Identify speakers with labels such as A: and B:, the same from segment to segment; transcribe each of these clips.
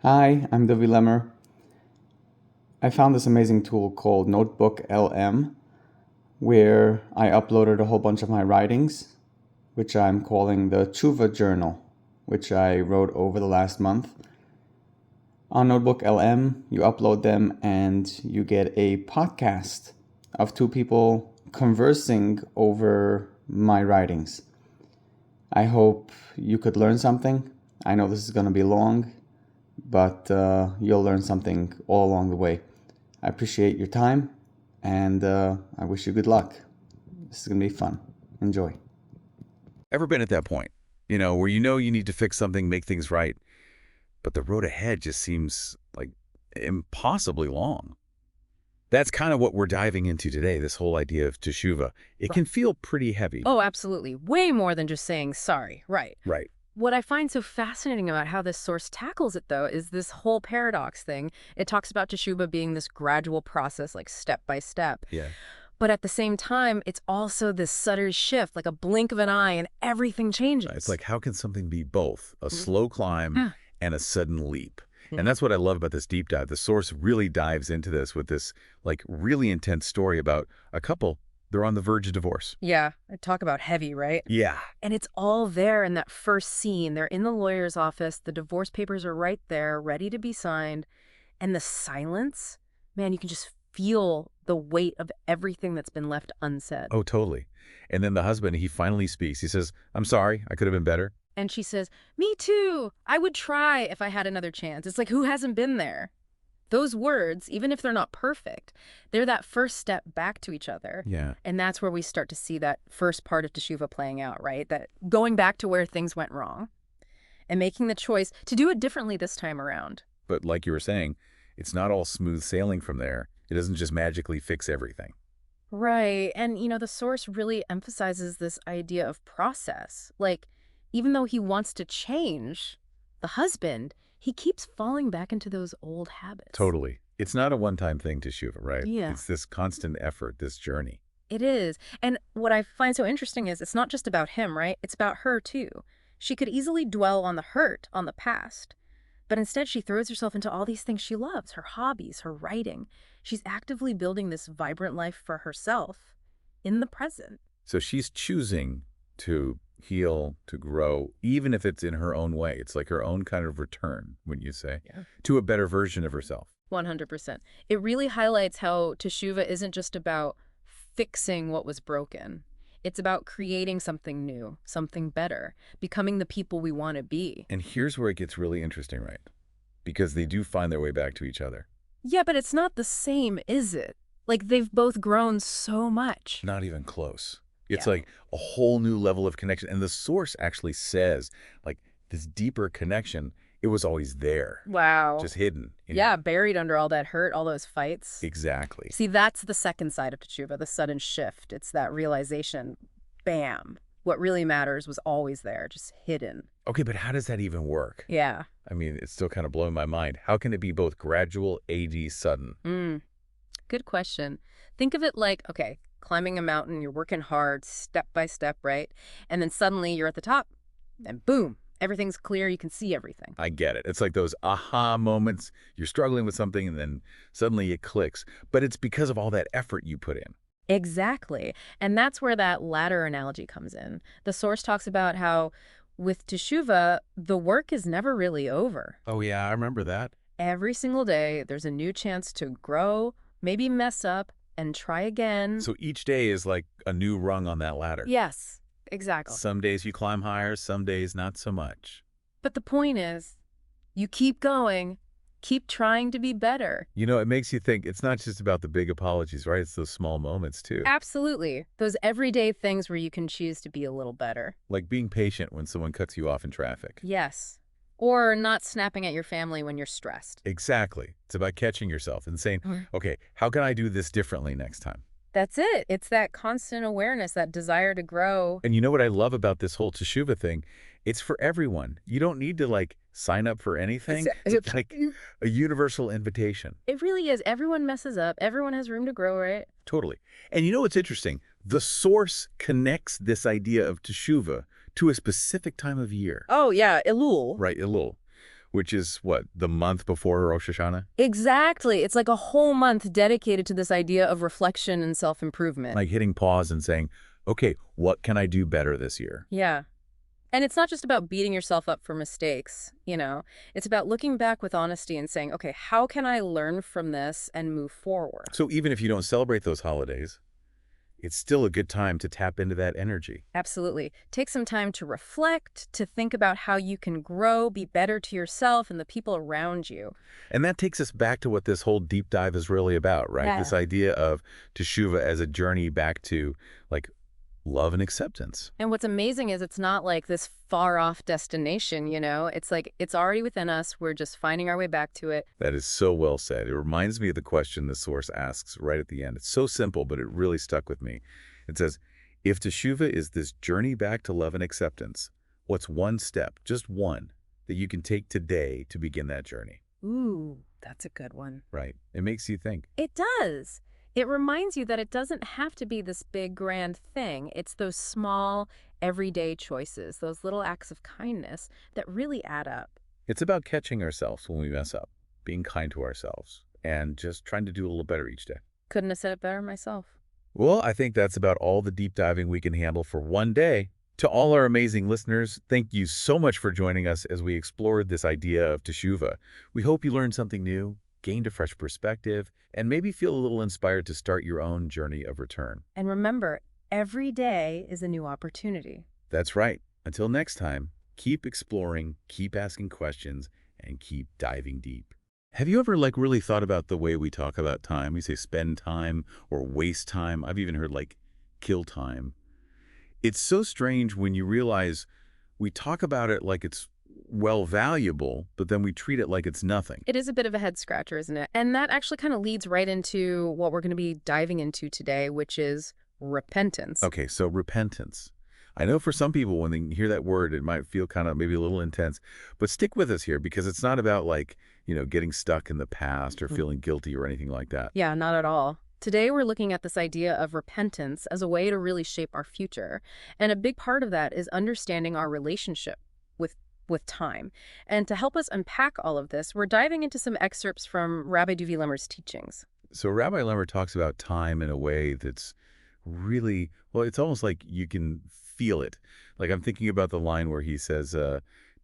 A: Hi, I'm Lemmer. I found this amazing tool called NoteBookLM where I uploaded a whole bunch of my writings, which I'm calling the Teshuva Journal, which I wrote over the last month. On NoteBookLM, you upload them and you get a podcast of two people conversing over my writings. I hope you could learn something. I know this is going to be long, but you'll learn something all along the way. I appreciate your time, and I wish you good luck. This is going to be fun. Enjoy.
B: Ever been at that point, where you need to fix something, make things right, but the road ahead just seems like impossibly long? That's kind of what we're diving into today, this whole idea of teshuva. It can feel pretty heavy.
C: Oh, absolutely. Way more than just saying sorry. Right.
B: Right.
C: What I find so fascinating about how this source tackles it, though, is this whole paradox thing. It talks about teshuva being this gradual process, like step by step.
B: Yeah.
C: But at the same time, it's also this sudden shift, like a blink of an eye, and everything changes.
B: It's like, how can something be both a slow climb and a sudden leap?
C: Yeah.
B: And that's what I love about this deep dive. The source really dives into this with this really intense story about a couple. They're on the verge of divorce.
C: Yeah, I talk about heavy, right?
B: Yeah.
C: And it's all there in that first scene. They're in the lawyer's office. The divorce papers are right there, ready to be signed. And the silence, man, you can just feel the weight of everything that's been left unsaid.
B: Oh, totally. And then the husband, he finally speaks. He says, "I'm sorry, I could have been better."
C: And she says, "Me too. I would try if I had another chance." It's like, who hasn't been there? Those words, even if they're not perfect, they're that first step back to each other.
B: Yeah.
C: And that's where we start to see that first part of teshuva playing out, right? That going back to where things went wrong and making the choice to do it differently this time around.
B: But like you were saying, it's not all smooth sailing from there. It doesn't just magically fix everything.
C: Right. And, the source really emphasizes this idea of process. Like, even though he wants to change, the husband, he keeps falling back into those old habits.
B: Totally. It's not a one-time thing, teshuva, right?
C: Yeah.
B: It's this constant effort, this journey.
C: It is. And what I find so interesting is it's not just about him, right? It's about her, too. She could easily dwell on the hurt, on the past. But instead, she throws herself into all these things she loves, her hobbies, her writing. She's actively building this vibrant life for herself in the present.
B: So she's choosing to heal, to grow, even if it's in her own way. It's like her own kind of return, wouldn't you say, to a better version of herself.
C: 100%. It really highlights how teshuva isn't just about fixing what was broken. It's about creating something new, something better, becoming the people we want to be.
B: And here's where it gets really interesting, right? Because they do find their way back to each other.
C: Yeah, but it's not the same, is it? Like, they've both grown so much.
B: Not even close. It's like a whole new level of connection. And the source actually says, this deeper connection, it was always there.
C: Wow.
B: Just hidden.
C: Yeah, buried under all that hurt, all those fights.
B: Exactly.
C: See, that's the second side of teshuva, the sudden shift. It's that realization, bam, what really matters was always there, just hidden.
B: Okay, but how does that even work?
C: Yeah.
B: I mean, it's still kind of blowing my mind. How can it be both gradual, sudden?
C: Good question. Think of it like, okay, climbing a mountain, you're working hard, step by step, right? And then suddenly you're at the top, and boom, everything's clear, you can see everything.
B: I get it. It's like those aha moments. You're struggling with something, and then suddenly it clicks. But it's because of all that effort you put in.
C: Exactly. And that's where that ladder analogy comes in. The source talks about how with teshuva, the work is never really over.
B: Oh, yeah, I remember that.
C: Every single day, there's a new chance to grow, maybe mess up, and try again.
B: So each day is like a new rung on that ladder.
C: Yes, exactly.
B: Some days you climb higher, some days not so much.
C: But the point is, you keep going, keep trying to be better.
B: It makes you think it's not just about the big apologies, right? It's those small moments, too.
C: Absolutely. Those everyday things where you can choose to be a little better.
B: Like being patient when someone cuts you off in traffic.
C: Yes. Or not snapping at your family when you're stressed.
B: Exactly. It's about catching yourself and saying, okay, how can I do this differently next time?
C: That's it. It's that constant awareness, that desire to grow.
B: And you know what I love about this whole teshuva thing? It's for everyone. You don't need to sign up for anything. It's like a universal invitation.
C: It really is. Everyone messes up. Everyone has room to grow, right?
B: Totally. And you know what's interesting? The source connects this idea of teshuva to a specific time of year.
C: Oh, yeah, Elul.
B: Right, Elul. which is what, the month before Rosh Hashanah?
C: Exactly. It's like a whole month dedicated to this idea of reflection and self-improvement.
B: Like hitting pause and saying, okay, what can I do better this year?
C: Yeah. And it's not just about beating yourself up for mistakes, you know. It's about looking back with honesty and saying, okay, how can I learn from this and move forward?
B: So even if you don't celebrate those holidays, it's still a good time to tap into that energy.
C: Absolutely. Take some time to reflect, to think about how you can grow, be better to yourself and the people around you.
B: And that takes us back to what this whole deep dive is really about, right?
C: Yeah.
B: This idea of Teshuva as a journey back to, like, love and acceptance.
C: And what's amazing is it's not like this far-off destination, you know? It's like it's already within us. We're just finding our way back to it.
B: That is so well said. It reminds me of the question the source asks right at the end. It's so simple, but it really stuck with me. It says, if Teshuva is this journey back to love and acceptance, what's one step, just one, that you can take today to begin that journey?
C: Ooh, that's a good one.
B: Right. It makes you think.
C: It does. It reminds you that it doesn't have to be this big, grand thing. It's those small, everyday choices, those little acts of kindness that really add up.
B: It's about catching ourselves when we mess up, being kind to ourselves, and just trying to do a little better each day.
C: Couldn't have said it better myself.
B: Well, I think that's about all the deep diving we can handle for one day. To all our amazing listeners, thank you so much for joining us as we explored this idea of Teshuva. We hope you learned something new, gained a fresh perspective, and maybe feel a little inspired to start your own journey of return.
C: And remember, every day is a new opportunity.
B: That's right. Until next time, keep exploring, keep asking questions, and keep diving deep. Have you ever really thought about the way we talk about time? We say spend time or waste time. I've even heard kill time. It's so strange when you realize we talk about it like it's valuable, but then we treat it like it's nothing.
C: It is a bit of a head scratcher, isn't it? And that actually kind of leads right into what we're going to be diving into today, which is repentance.
B: Okay, so repentance. I know for some people, when they hear that word, it might feel kind of maybe a little intense, but stick with us here because it's not about getting stuck in the past or feeling guilty or anything like that.
C: Yeah, not at all. Today, we're looking at this idea of repentance as a way to really shape our future. And a big part of that is understanding our relationship with time. And to help us unpack all of this, we're diving into some excerpts from Rabbi Duvi Lemmer's teachings.
B: So Rabbi Lemmer talks about time in a way that's really, well, it's almost like you can feel it. Like I'm thinking about the line where he says,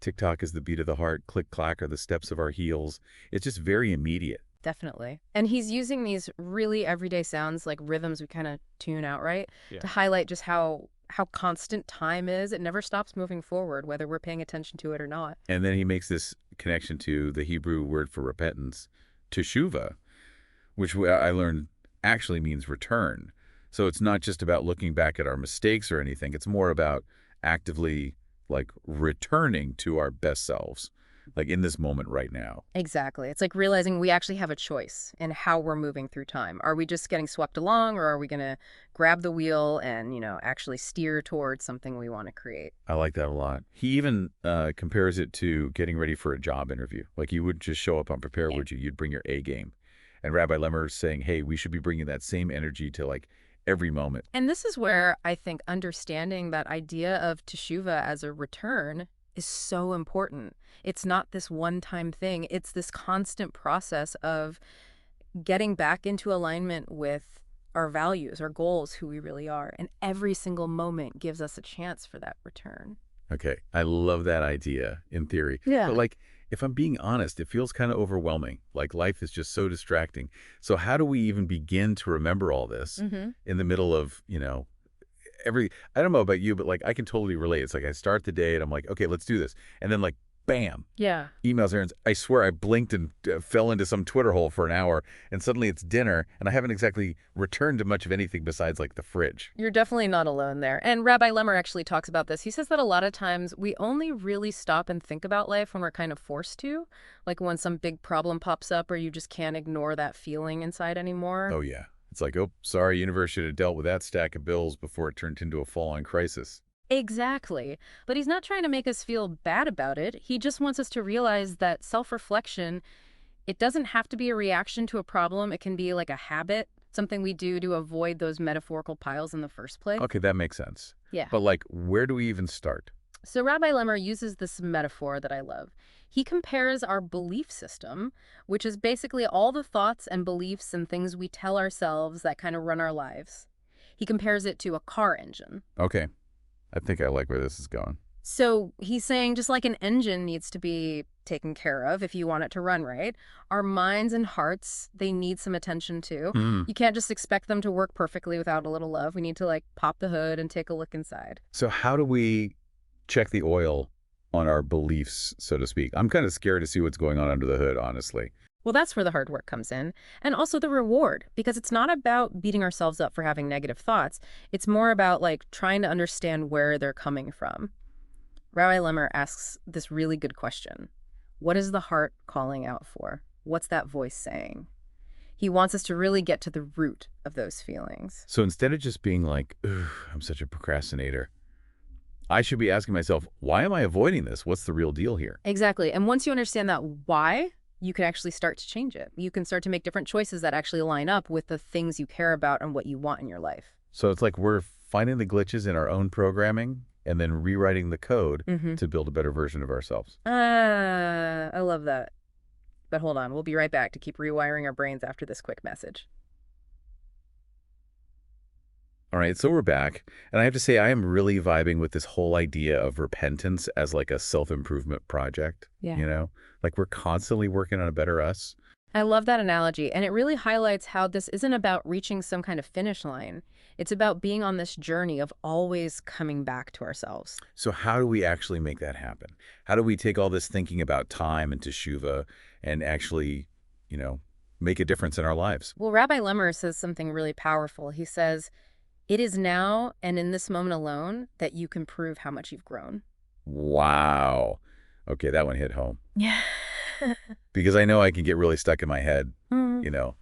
B: tick-tock is the beat of the heart, click-clack are the steps of our heels. It's just very immediate.
C: Definitely. And he's using these really everyday sounds, like rhythms we kind of tune out, right? Yeah. To highlight just how constant time is. It never stops moving forward, whether we're paying attention to it or not.
B: And then he makes this connection to the Hebrew word for repentance, teshuva, which I learned actually means return. So it's not just about looking back at our mistakes or anything. It's more about actively returning to our best selves, in this moment right now.
C: Exactly. It's like realizing we actually have a choice in how we're moving through time. Are we just getting swept along, or are we going to grab the wheel and, actually steer towards something we want to create?
B: I like that a lot. He even compares it to getting ready for a job interview. Like you would just show up unprepared, would you? You'd bring your A game. And Rabbi Lemmer is saying, hey, we should be bringing that same energy to every moment.
C: And this is where I think understanding that idea of teshuva as a return is so important. It's not this one-time thing. It's this constant process of getting back into alignment with our values, our goals, who we really are. And every single moment gives us a chance for that return.
B: Okay. I love that idea in theory.
C: Yeah.
B: But if I'm being honest, it feels kind of overwhelming. Life is just so distracting. So how do we even begin to remember all this in the middle of, I don't know about you, but I can totally relate. It's I start the day and I'm like, okay, let's do this. And then bam.
C: Yeah.
B: Emails, errands. I swear I blinked and fell into some Twitter hole for an hour and suddenly it's dinner and I haven't exactly returned to much of anything besides the fridge.
C: You're definitely not alone there. And Rabbi Lemmer actually talks about this. He says that a lot of times we only really stop and think about life when we're kind of forced to, when some big problem pops up or you just can't ignore that feeling inside anymore.
B: Oh, yeah. It's oh, sorry, universe should have dealt with that stack of bills before it turned into a full-on crisis.
C: Exactly. But he's not trying to make us feel bad about it. He just wants us to realize that self-reflection, it doesn't have to be a reaction to a problem. It can be a habit, something we do to avoid those metaphorical piles in the first place.
B: Okay, that makes sense.
C: Yeah.
B: But where do we even start?
C: So Rabbi Lemmer uses this metaphor that I love. He compares our belief system, which is basically all the thoughts and beliefs and things we tell ourselves that kind of run our lives. He compares it to a car engine.
B: Okay. I think I like where this is going.
C: So he's saying just like an engine needs to be taken care of if you want it to run right, our minds and hearts, they need some attention too. You can't just expect them to work perfectly without a little love. We need to like pop the hood and take a look inside.
B: So how do we check the oil on our beliefs, so to speak? I'm kind of scared to see what's going on under the hood, honestly.
C: Well, that's where the hard work comes in. And also the reward, because it's not about beating ourselves up for having negative thoughts. It's more about like trying to understand where they're coming from. Rabbi Lemmer asks this really good question. What is the heart calling out for? What's that voice saying? He wants us to really get to the root of those feelings.
B: So instead of just being like, "Ugh, I'm such a procrastinator," I should be asking myself, why am I avoiding this? What's the real deal here?
C: Exactly. And once you understand that why, you can actually start to change it. You can start to make different choices that actually line up with the things you care about and what you want in your life.
B: So it's like we're finding the glitches in our own programming and then rewriting the code to build a better version of ourselves.
C: I love that. But hold on, we'll be right back to keep rewiring our brains after this quick message.
B: All right, so we're back. And I have to say, I am really vibing with this whole idea of repentance as like a self-improvement project.
C: Yeah.
B: You know, like we're constantly working on a better us.
C: I love that analogy, and it really highlights how this isn't about reaching some kind of finish line. It's about being on this journey of always coming back to ourselves.
B: So how do we actually make that happen? How do we take all this thinking about time and Teshuva and actually, you know, make a difference in our lives?
C: Well, Rabbi Lemmer says something really powerful. He says, it is now and in this moment alone that you can prove how much you've grown.
B: Wow. Okay, that one hit home.
C: Yeah.
B: Because I know I can get really stuck in my head, you know,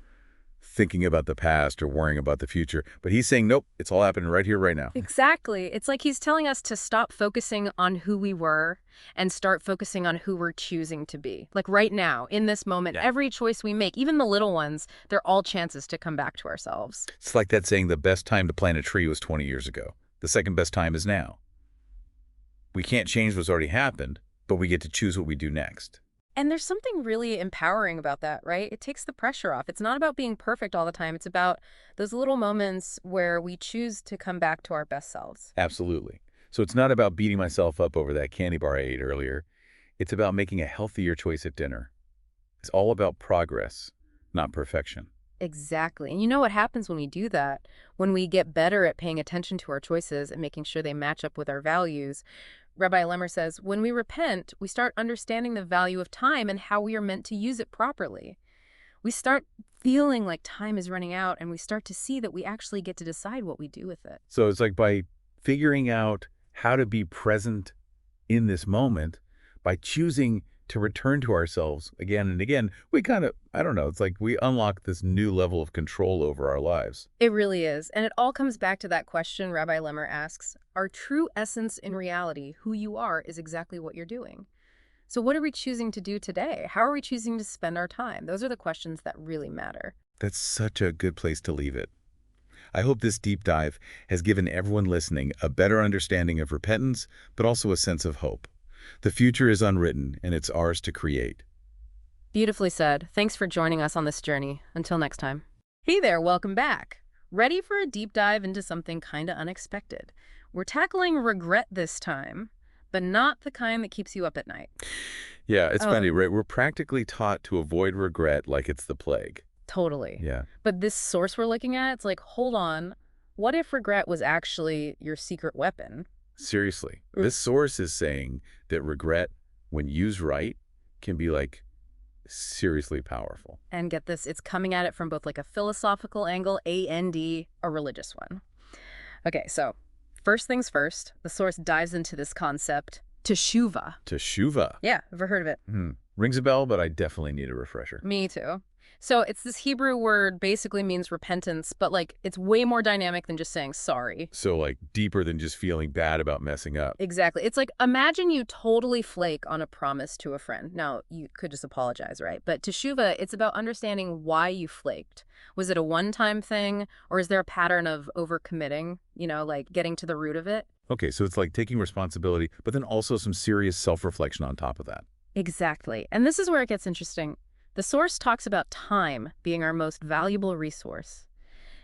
B: thinking about the past or worrying about the future. But he's saying, nope, it's all happening right here, right now.
C: Exactly. It's like he's telling us to stop focusing on who we were and start focusing on who we're choosing to be. Like right now, in this moment, every choice we make, even the little ones, they're all chances to come back to ourselves.
B: It's like that saying, the best time to plant a tree was 20 years ago. The second best time is now. We can't change what's already happened, but we get to choose what we do next.
C: And there's something really empowering about that, right? It takes the pressure off. It's not about being perfect all the time. It's about those little moments where we choose to come back to our best selves.
B: Absolutely. So it's not about beating myself up over that candy bar I ate earlier. It's about making a healthier choice at dinner. It's all about progress, not perfection.
C: Exactly. And you know what happens when we do that? When we get better at paying attention to our choices and making sure they match up with our values, Rabbi Lemmer says, when we repent, we start understanding the value of time and how we are meant to use it properly. We start feeling like time is running out, and we start to see that we actually get to decide what we do with it.
B: So it's like by figuring out how to be present in this moment, by choosing to return to ourselves again and again, we kind of, I don't know, it's like we unlock this new level of control over our lives.
C: It really is. And it all comes back to that question Rabbi Lemmer asks, our true essence in reality, who you are, is exactly what you're doing. So what are we choosing to do today? How are we choosing to spend our time? Those are the questions that really matter.
B: That's such a good place to leave it. I hope this deep dive has given everyone listening a better understanding of repentance, but also a sense of hope. The future is unwritten, and it's ours to create.
C: Beautifully said. Thanks for joining us on this journey. Until next time. Hey there, welcome back. Ready for a deep dive into something kind of unexpected? We're tackling regret this time, but not the kind that keeps you up at night.
B: Yeah, it's funny, right? We're practically taught to avoid regret like it's the plague.
C: Totally.
B: Yeah.
C: But this source we're looking at, it's like, hold on, what if regret was actually your secret weapon?
B: Seriously, this source is saying that regret, when used right, can be like seriously powerful.
C: And get this, it's coming at it from both like a philosophical angle and a religious one. Okay, so first things first, the source dives into this concept, Teshuva.
B: Teshuva.
C: Yeah, ever heard of it?
B: Rings a bell, but I definitely need a refresher.
C: Me too. So it's this Hebrew word basically means repentance, but like it's way more dynamic than just saying sorry.
B: So, like, deeper than just feeling bad about messing up.
C: Exactly. It's like imagine you totally flake on a promise to a friend. Now, you could just apologize, right? But Teshuva, it's about understanding why you flaked. Was it a one-time thing, or is there a pattern of overcommitting, like getting to the root of it?
B: Okay, so it's like taking responsibility, but then also some serious self-reflection on top of that.
C: Exactly. And this is where it gets interesting. The source talks about time being our most valuable resource.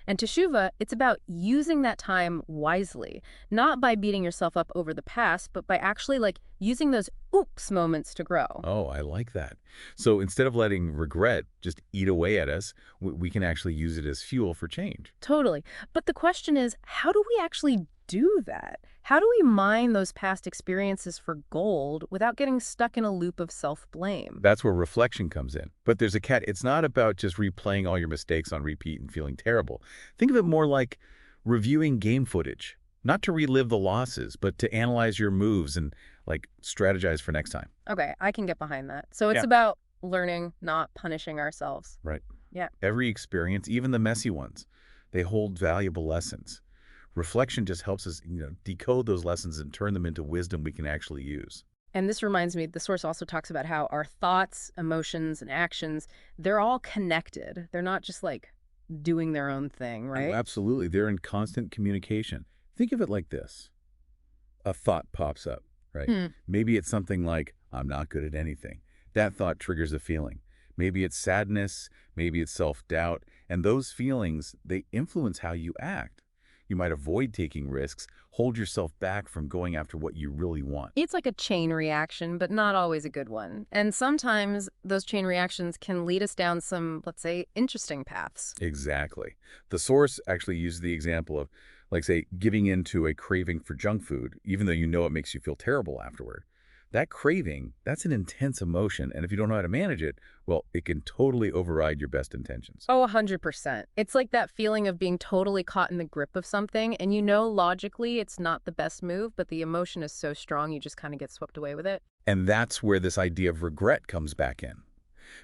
C: And Teshuva, it's about using that time wisely, not by beating yourself up over the past, but by actually like using those oops moments to grow.
B: Oh, I like that. So instead of letting regret just eat away at us, we can actually use it as fuel for change.
C: Totally. But the question is, how do we actually do that? How do we mine those past experiences for gold without getting stuck in a loop of self-blame?
B: That's where reflection comes in. But there's a cat. It's not about just replaying all your mistakes on repeat and feeling terrible. Think of it more like reviewing game footage, not to relive the losses, but to analyze your moves and like strategize for next time.
C: Okay, I can get behind that. So it's
B: Yeah.
C: about learning, not punishing ourselves.
B: Right.
C: Yeah.
B: Every experience, even the messy ones, they hold valuable lessons. Reflection just helps us, decode those lessons and turn them into wisdom we can actually use.
C: And this reminds me, the source also talks about how our thoughts, emotions, and actions, they're all connected. They're not just like doing their own thing,
B: Oh,
C: right?
B: absolutely. They're in constant communication. Think of it like this. A thought pops up, right?
C: Hmm.
B: Maybe it's something like, I'm not good at anything. That thought triggers a feeling. Maybe it's sadness, maybe it's self-doubt, and those feelings, they influence how you act. You might avoid taking risks, hold yourself back from going after what you really want.
C: It's like a chain reaction, but not always a good one. And sometimes those chain reactions can lead us down some, let's say, interesting paths.
B: Exactly. The source actually uses the example of, like, say, giving in to a craving for junk food, even though you know it makes you feel terrible afterward. That craving, that's an intense emotion, and if you don't know how to manage it, well, it can totally override your best intentions.
C: Oh, 100%. It's like that feeling of being totally caught in the grip of something, and logically it's not the best move, but the emotion is so strong you just kind of get swept away with it.
B: And that's where this idea of regret comes back in.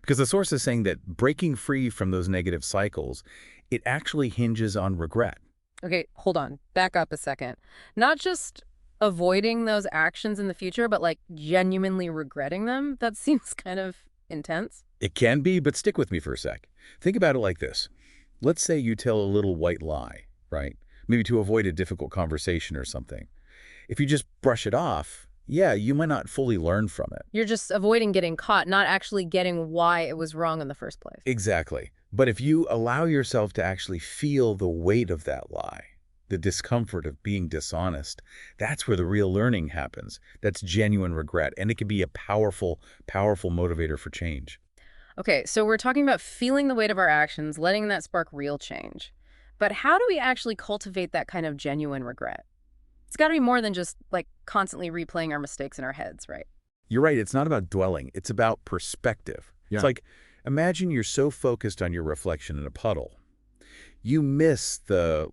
B: Because the source is saying that breaking free from those negative cycles, it actually hinges on regret.
C: Okay, hold on. Back up a second. Not just avoiding those actions in the future, but like genuinely regretting them. That seems kind of intense.
B: It can be, but stick with me for a sec. Think about it like this. Let's say you tell a little white lie, right? Maybe to avoid a difficult conversation or something. If you just brush it off, yeah, you might not fully learn from it.
C: You're just avoiding getting caught, not actually getting why it was wrong in the first place.
B: Exactly. But if you allow yourself to actually feel the weight of that lie, the discomfort of being dishonest, that's where the real learning happens. That's genuine regret, and it can be a powerful, powerful motivator for change.
C: Okay, so we're talking about feeling the weight of our actions, letting that spark real change. But how do we actually cultivate that kind of genuine regret? It's got to be more than just like constantly replaying our mistakes in our heads, right?
B: You're right, it's not about dwelling, it's about perspective.
A: Yeah.
B: It's like, imagine you're so focused on your reflection in a puddle. You miss the,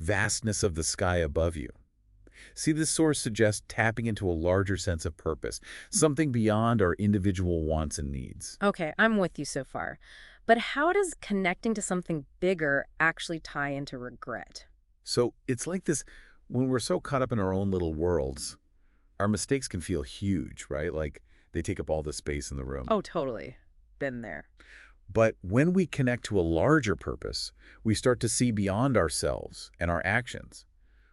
B: vastness of the sky above you. See, this source suggests tapping into a larger sense of purpose, something beyond our individual wants and needs.
C: Okay, I'm with you so far. But how does connecting to something bigger actually tie into regret?
B: So it's like this, when we're so caught up in our own little worlds, our mistakes can feel huge, right? Like they take up all the space in the room.
C: Oh, totally. Been there.
B: But when we connect to a larger purpose, we start to see beyond ourselves and our actions.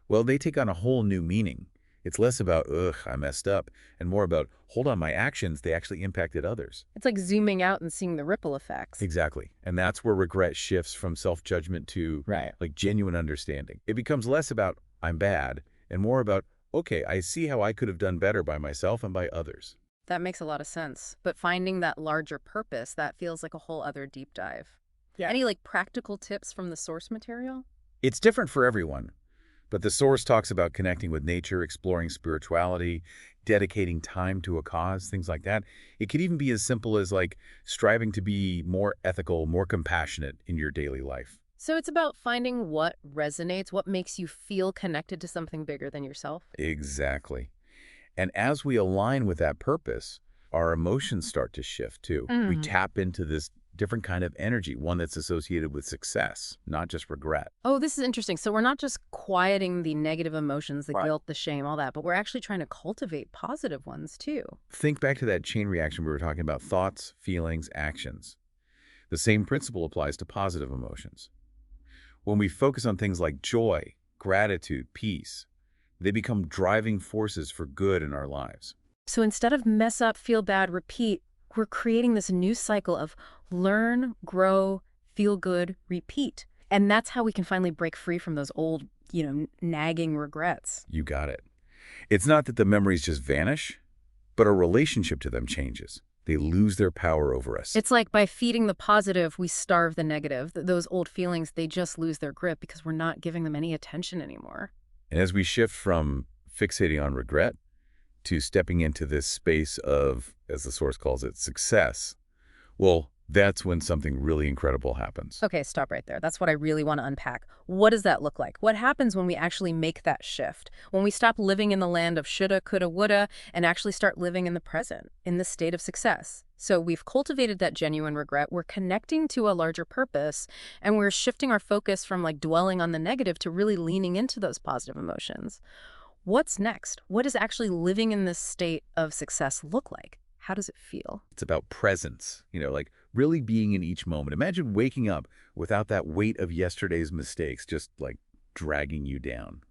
B: Well, they take on a whole new meaning. It's less about, ugh, I messed up, and more about, hold on, my actions, they actually impacted others.
C: It's like zooming out and seeing the ripple effects.
B: Exactly. And that's where regret shifts from self-judgment to,
A: Right.
B: genuine understanding. It becomes less about, I'm bad, and more about, okay, I see how I could have done better by myself and by others.
C: That makes a lot of sense. But finding that larger purpose, that feels like a whole other deep dive.
A: Yeah.
C: Any practical tips from the source material?
B: It's different for everyone, but the source talks about connecting with nature, exploring spirituality, dedicating time to a cause, things like that. It could even be as simple as striving to be more ethical, more compassionate in your daily life.
C: So it's about finding what resonates, what makes you feel connected to something bigger than yourself.
B: Exactly. And as we align with that purpose, our emotions start to shift too. We tap into this different kind of energy, one that's associated with success, not just regret.
C: Oh, this is interesting. So we're not just quieting the negative emotions, the guilt, the shame, all that, but we're actually trying to cultivate positive ones too.
B: Think back to that chain reaction we were talking about, thoughts, feelings, actions. The same principle applies to positive emotions. When we focus on things like joy, gratitude, peace, they become driving forces for good in our lives.
C: So instead of mess up, feel bad, repeat, we're creating this new cycle of learn, grow, feel good, repeat. And that's how we can finally break free from those old, nagging regrets.
B: You got it. It's not that the memories just vanish, but our relationship to them changes. They lose their power over us.
C: It's like by feeding the positive, we starve the negative. Those old feelings, they just lose their grip because we're not giving them any attention anymore.
B: And as we shift from fixating on regret to stepping into this space of, as the source calls it, success, well, that's when something really incredible happens.
C: Okay, stop right there. That's what I really want to unpack. What does that look like? What happens when we actually make that shift? When we stop living in the land of shoulda, coulda, woulda, and actually start living in the present, in the state of success. So we've cultivated that genuine regret. We're connecting to a larger purpose, and we're shifting our focus from dwelling on the negative to really leaning into those positive emotions. What's next? What does actually living in this state of success look like? How does it feel?
B: It's about presence, like really being in each moment. Imagine waking up without that weight of yesterday's mistakes just dragging you down.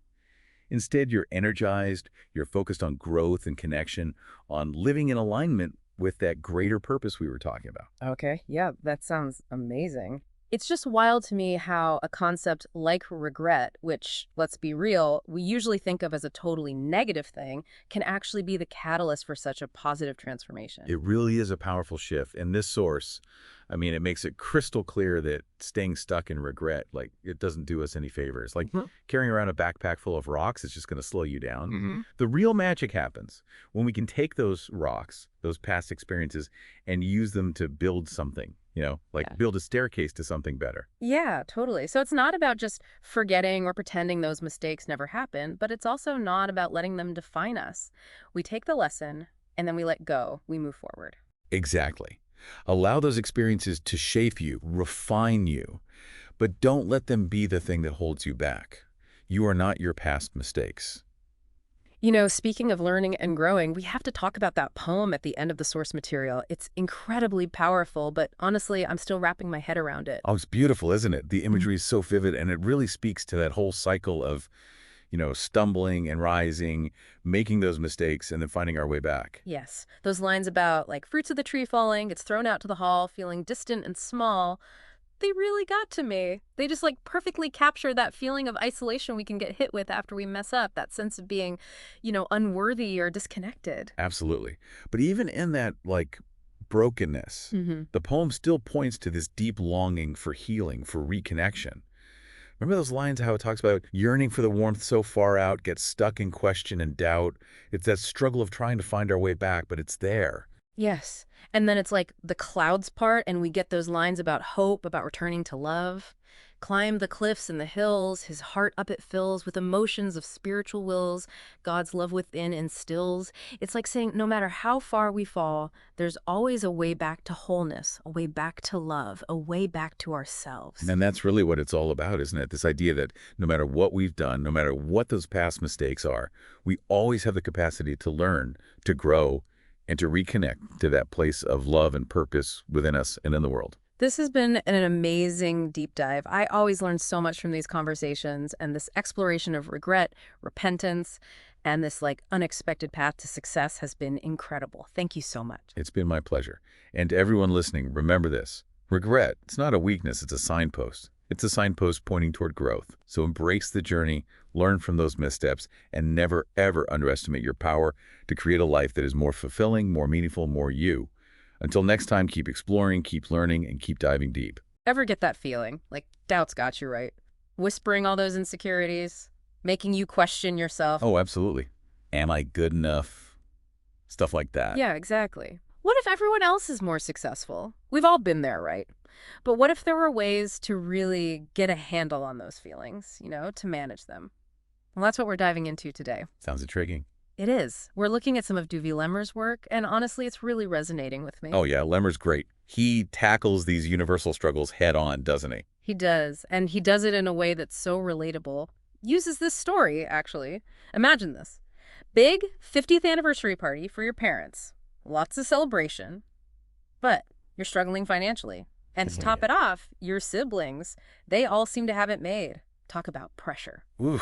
B: Instead, you're energized, you're focused on growth and connection, on living in alignment with that greater purpose we were talking about.
C: Okay, yeah, that sounds amazing. It's just wild to me how a concept like regret, which, let's be real, we usually think of as a totally negative thing, can actually be the catalyst for such a positive transformation.
B: It really is a powerful shift. And this source, it makes it crystal clear that staying stuck in regret, it doesn't do us any favors. Carrying around a backpack full of rocks is just going to slow you down. The real magic happens when we can take those rocks, those past experiences, and use them to build something. Build a staircase to something better.
C: Yeah, totally. So it's not about just forgetting or pretending those mistakes never happened, but it's also not about letting them define us. We take the lesson and then we let go. We move forward.
B: Exactly. Allow those experiences to shape you, refine you, but don't let them be the thing that holds you back. You are not your past mistakes.
C: Speaking of learning and growing, we have to talk about that poem at the end of the source material. It's incredibly powerful, but honestly, I'm still wrapping my head around it.
B: Oh, it's beautiful, isn't it? The imagery is so vivid, and it really speaks to that whole cycle of, stumbling and rising, making those mistakes, and then finding our way back.
C: Yes. Those lines about, fruits of the tree falling, it's thrown out to the hall, feeling distant and small, they really got to me. They just perfectly capture that feeling of isolation we can get hit with after we mess up, that sense of being, unworthy or disconnected.
B: Absolutely. But even in that, brokenness, the poem still points to this deep longing for healing, for reconnection. Remember those lines, how it talks about yearning for the warmth so far out, gets stuck in question and doubt. It's that struggle of trying to find our way back, but it's there.
C: Yes. And then it's the clouds part, and we get those lines about hope, about returning to love. Climb the cliffs and the hills, his heart up it fills with emotions of spiritual wills, God's love within instills. It's like saying no matter how far we fall, there's always a way back to wholeness, a way back to love, a way back to ourselves.
B: And that's really what it's all about, isn't it? This idea that no matter what we've done, no matter what those past mistakes are, we always have the capacity to learn, to grow, and to reconnect to that place of love and purpose within us and in the world.
C: This has been an amazing deep dive. I always learn so much from these conversations, and this exploration of regret, repentance, and this unexpected path to success has been incredible. Thank you so much.
B: It's been my pleasure. And to everyone listening, remember this. Regret, it's not a weakness, it's a signpost. It's a signpost pointing toward growth. So embrace the journey, learn from those missteps, and never, ever underestimate your power to create a life that is more fulfilling, more meaningful, more you. Until next time, keep exploring, keep learning, and keep diving deep.
C: Ever get that feeling? Doubt's got you, right? Whispering all those insecurities, making you question yourself.
B: Oh, absolutely. Am I good enough? Stuff like that.
C: Yeah, exactly. What if everyone else is more successful? We've all been there, right? But what if there were ways to really get a handle on those feelings, to manage them? Well, that's what we're diving into today.
B: Sounds intriguing.
C: It is. We're looking at some of Duvi Lemmer's work, and honestly, it's really resonating with me.
B: Oh yeah, Lemmer's great. He tackles these universal struggles head on, doesn't he?
C: He does, and he does it in a way that's so relatable. Uses this story, actually. Imagine this. Big 50th anniversary party for your parents. Lots of celebration. But you're struggling financially. And to top it off, your siblings, they all seem to have it made. Talk about pressure.
B: Ooh,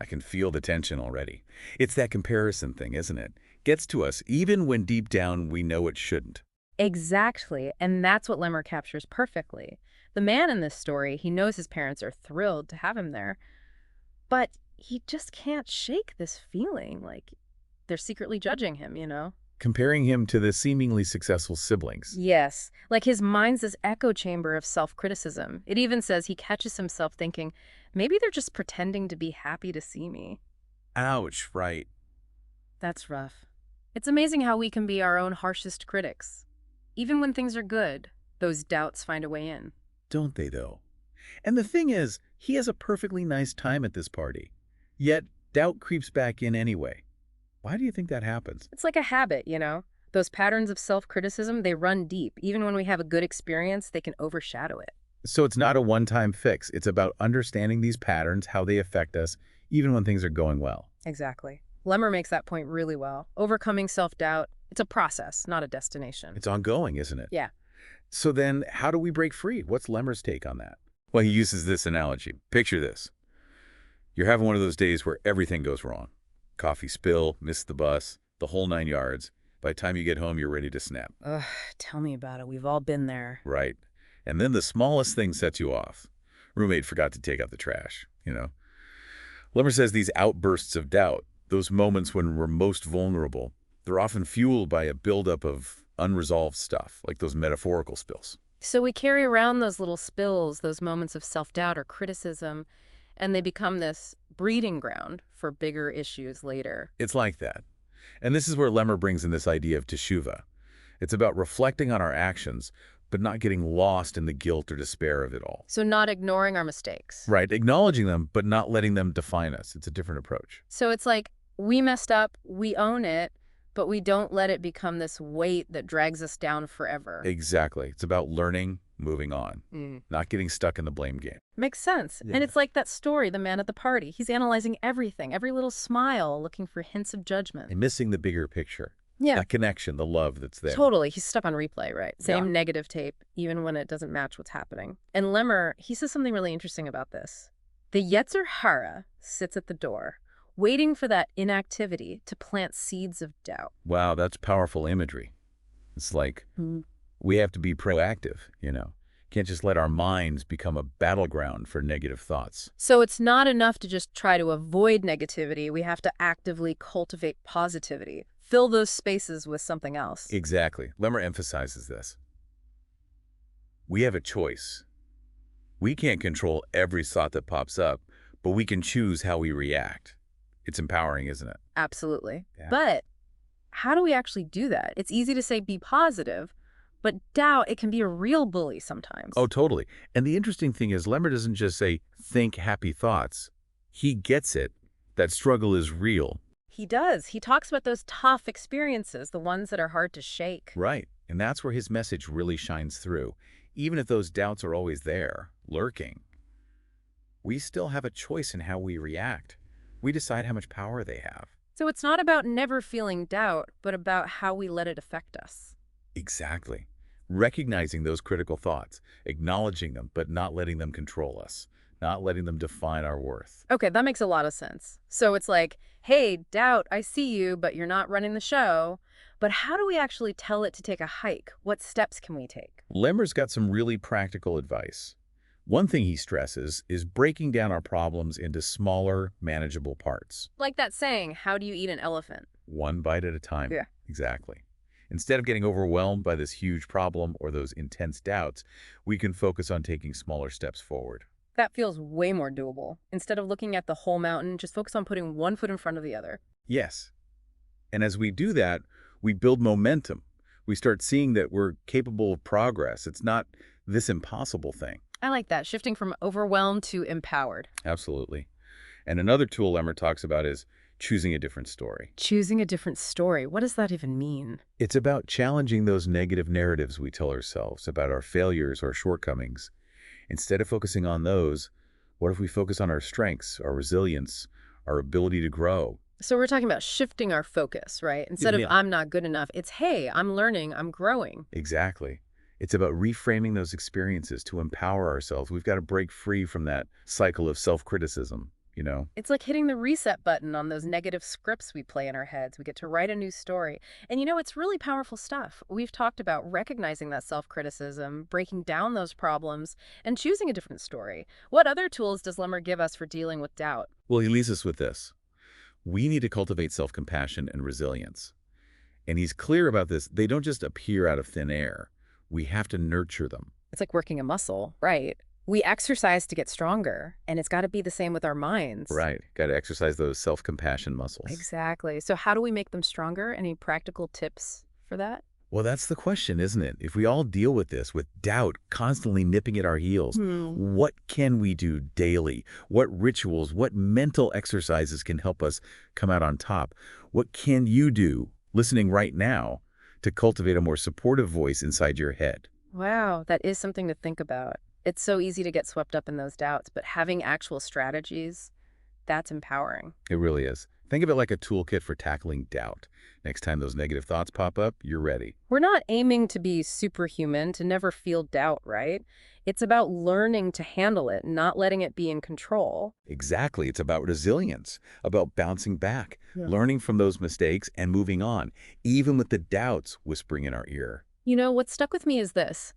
B: I can feel the tension already. It's that comparison thing, isn't it? Gets to us even when deep down we know it shouldn't.
C: Exactly, and that's what Lemmer captures perfectly. The man in this story, he knows his parents are thrilled to have him there, but he just can't shake this feeling like they're secretly judging him, you know?
B: Comparing him to the seemingly successful siblings.
C: Yes, like his mind's this echo chamber of self-criticism. It even says he catches himself thinking, maybe they're just pretending to be happy to see me.
B: Ouch, right.
C: That's rough. It's amazing how we can be our own harshest critics. Even when things are good, those doubts find a way in.
B: Don't they, though? And the thing is, he has a perfectly nice time at this party. Yet, doubt creeps back in anyway. Why do you think that happens?
C: It's like a habit, you know? Those patterns of self-criticism, they run deep. Even when we have a good experience, they can overshadow it.
B: So it's not a one-time fix. It's about understanding these patterns, how they affect us, even when things are going well.
C: Exactly. Lemmer makes that point really well. Overcoming self-doubt, it's a process, not a destination.
B: It's ongoing, isn't it?
C: Yeah.
B: So then, how do we break free? What's Lemmer's take on that? Well, he uses this analogy. Picture this. You're having one of those days where everything goes wrong. Coffee spill, miss the bus, the whole 9 yards. By the time you get home, you're ready to snap.
C: Ugh, tell me about it. We've all been there.
B: Right. And then the smallest thing sets you off. Roommate forgot to take out the trash, you know. Lemmer says these outbursts of doubt, those moments when we're most vulnerable, they're often fueled by a buildup of unresolved stuff, like those metaphorical spills.
C: So we carry around those little spills, those moments of self-doubt or criticism, and they become this breeding ground for bigger issues later.
B: It's like that. And this is where Lemmer brings in this idea of Teshuva. It's about reflecting on our actions, but not getting lost in the guilt or despair of it all.
C: So not ignoring our mistakes.
B: Right, acknowledging them, but not letting them define us. It's a different approach.
C: So it's like, we messed up, we own it, but we don't let it become this weight that drags us down forever.
B: Exactly. It's about learning, moving on, not getting stuck in the blame game.
C: Makes sense.
B: Yeah.
C: And it's like that story, the man at the party. He's analyzing everything, every little smile, looking for hints of judgment.
B: And missing the bigger picture.
C: Yeah.
B: That connection, the love that's there.
C: Totally. He's stuck on replay, right? Same
B: Yeah.
C: negative tape, even when it doesn't match what's happening. And Lemmer, he says something really interesting about this. The Yetzer Hara sits at the door, waiting for that inactivity to plant seeds of doubt.
B: Wow, that's powerful imagery. It's like we have to be proactive, you know. Can't just let our minds become a battleground for negative thoughts.
C: So it's not enough to just try to avoid negativity. We have to actively cultivate positivity. Fill those spaces with something else.
B: Exactly. Lemmer emphasizes this. We have a choice. We can't control every thought that pops up, but we can choose how we react. It's empowering, isn't it?
C: Absolutely.
B: Yeah.
C: But how do we actually do that? It's easy to say be positive, but doubt, it can be a real bully sometimes.
B: Oh, totally. And the interesting thing is Lemmer doesn't just say, think happy thoughts. He gets it. That struggle is real.
C: He does. He talks about those tough experiences, the ones that are hard to shake.
B: Right. And that's where his message really shines through. Even if those doubts are always there, lurking, we still have a choice in how we react. We decide how much power they have.
C: So it's not about never feeling doubt, but about how we let it affect us.
B: Exactly. Recognizing those critical thoughts, acknowledging them, but not letting them control us, not letting them define our worth.
C: Okay, that makes a lot of sense. So it's like, hey, doubt, I see you, but you're not running the show. But how do we actually tell it to take a hike? What steps can we take?
B: Lemmer's got some really practical advice. One thing he stresses is breaking down our problems into smaller, manageable parts.
C: Like that saying, how do you eat an elephant?
B: One bite at a time.
C: Yeah.
B: Exactly. Instead of getting overwhelmed by this huge problem or those intense doubts, we can focus on taking smaller steps forward.
C: That feels way more doable. Instead of looking at the whole mountain, just focus on putting one foot in front of the other.
B: Yes. And as we do that, we build momentum. We start seeing that we're capable of progress. It's not this impossible thing.
C: I like that, shifting from overwhelmed to empowered.
B: Absolutely. And another tool Lemmer talks about is choosing a different story.
C: Choosing a different story. What does that even mean?
B: It's about challenging those negative narratives we tell ourselves about our failures or shortcomings. Instead of focusing on those, what if we focus on our strengths, our resilience, our ability to grow?
C: So we're talking about shifting our focus, right? Instead of
B: Yeah.
C: I'm not good enough, it's hey, I'm learning, I'm growing.
B: Exactly. It's about reframing those experiences to empower ourselves. We've got to break free from that cycle of self-criticism, you know?
C: It's like hitting the reset button on those negative scripts we play in our heads. We get to write a new story. And it's really powerful stuff. We've talked about recognizing that self-criticism, breaking down those problems, and choosing a different story. What other tools does Lemmer give us for dealing with doubt?
B: Well, he leaves us with this. We need to cultivate self-compassion and resilience. And he's clear about this. They don't just appear out of thin air. We have to nurture them.
C: It's like working a muscle, right? We exercise to get stronger, and it's got to be the same with our minds.
B: Right. Got to exercise those self-compassion muscles.
C: Exactly. So how do we make them stronger? Any practical tips for that?
B: Well, that's the question, isn't it? If we all deal with this, with doubt constantly nipping at our heels, what can we do daily? What rituals, what mental exercises can help us come out on top? What can you do, listening right now, to cultivate a more supportive voice inside your head?
C: Wow, that is something to think about. It's so easy to get swept up in those doubts, but having actual strategies, that's empowering.
B: It really is. Think of it like a toolkit for tackling doubt. Next time those negative thoughts pop up, you're ready.
C: We're not aiming to be superhuman, to never feel doubt, right? It's about learning to handle it, not letting it be in control.
B: Exactly. It's about resilience, about bouncing back, learning from those mistakes and moving on, even with the doubts whispering in our ear.
C: What stuck with me is this.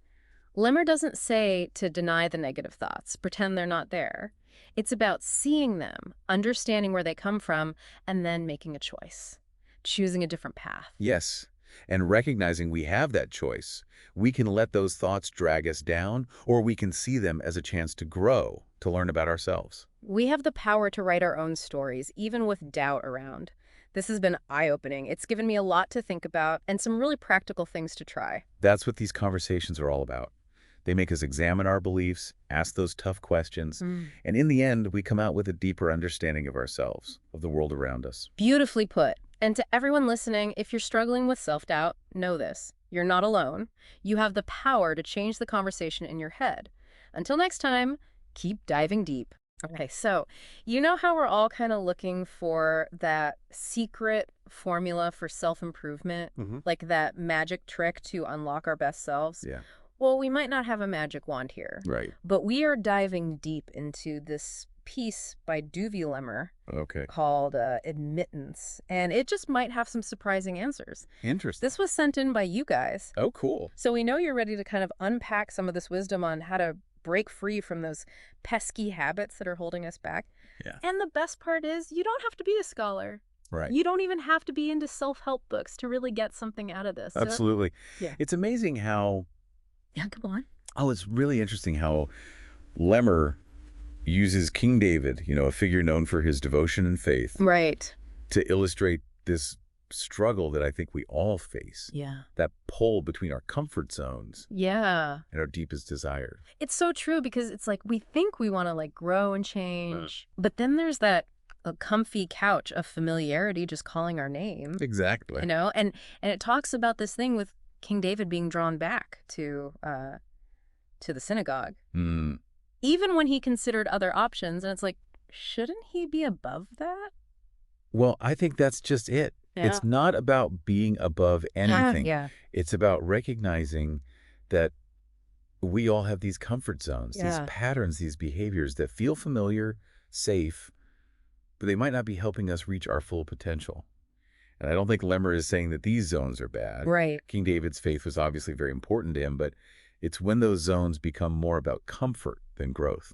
C: Lemmer doesn't say to deny the negative thoughts, pretend they're not there. It's about seeing them, understanding where they come from, and then making a choice, choosing a different path.
B: Yes, and recognizing we have that choice. We can let those thoughts drag us down, or we can see them as a chance to grow, to learn about ourselves.
C: We have the power to write our own stories, even with doubt around. This has been eye-opening. It's given me a lot to think about and some really practical things to try.
B: That's what these conversations are all about. They make us examine our beliefs, ask those tough questions, and in the end, we come out with a deeper understanding of ourselves, of the world around us.
C: Beautifully put. And to everyone listening, if you're struggling with self-doubt, know this. You're not alone. You have the power to change the conversation in your head. Until next time, keep diving deep. Okay, so you know how we're all kind of looking for that secret formula for self-improvement, like that magic trick to unlock our best selves?
B: Yeah.
C: Well, we might not have a magic wand here,
B: Right.
C: but we are diving deep into this piece by Lemmer
B: Okay.
C: called Admittance, and it just might have some surprising answers.
B: Interesting.
C: This was sent in by you guys.
B: Oh, cool.
C: So we know you're ready to kind of unpack some of this wisdom on how to break free from those pesky habits that are holding us back.
B: Yeah.
C: And the best part is you don't have to be a scholar.
B: Right.
C: You don't even have to be into self-help books to really get something out of this. So-
B: Absolutely.
C: Yeah.
B: It's amazing how...
C: Yeah, come on.
B: Oh, it's really interesting how Lemmer uses King David, a figure known for his devotion and faith,
C: Right.
B: to illustrate this struggle that I think we all face.
C: Yeah.
B: That pull between our comfort zones
C: Yeah.
B: and our deepest desire.
C: It's so true because it's like we think we want to grow and change, but then there's that a comfy couch of familiarity just calling our name,
B: Exactly.
C: and it talks about this thing with King David being drawn back to the synagogue, even when he considered other options. And it's like, shouldn't he be above that?
B: Well, I think that's just it.
C: Yeah.
B: It's not about being above anything.
C: Yeah.
B: It's about recognizing that we all have these comfort zones, these
C: Yeah.
B: patterns, these behaviors that feel familiar, safe, but they might not be helping us reach our full potential. And I don't think Lemmer is saying that these zones are bad.
C: Right.
B: King David's faith was obviously very important to him, but it's when those zones become more about comfort than growth.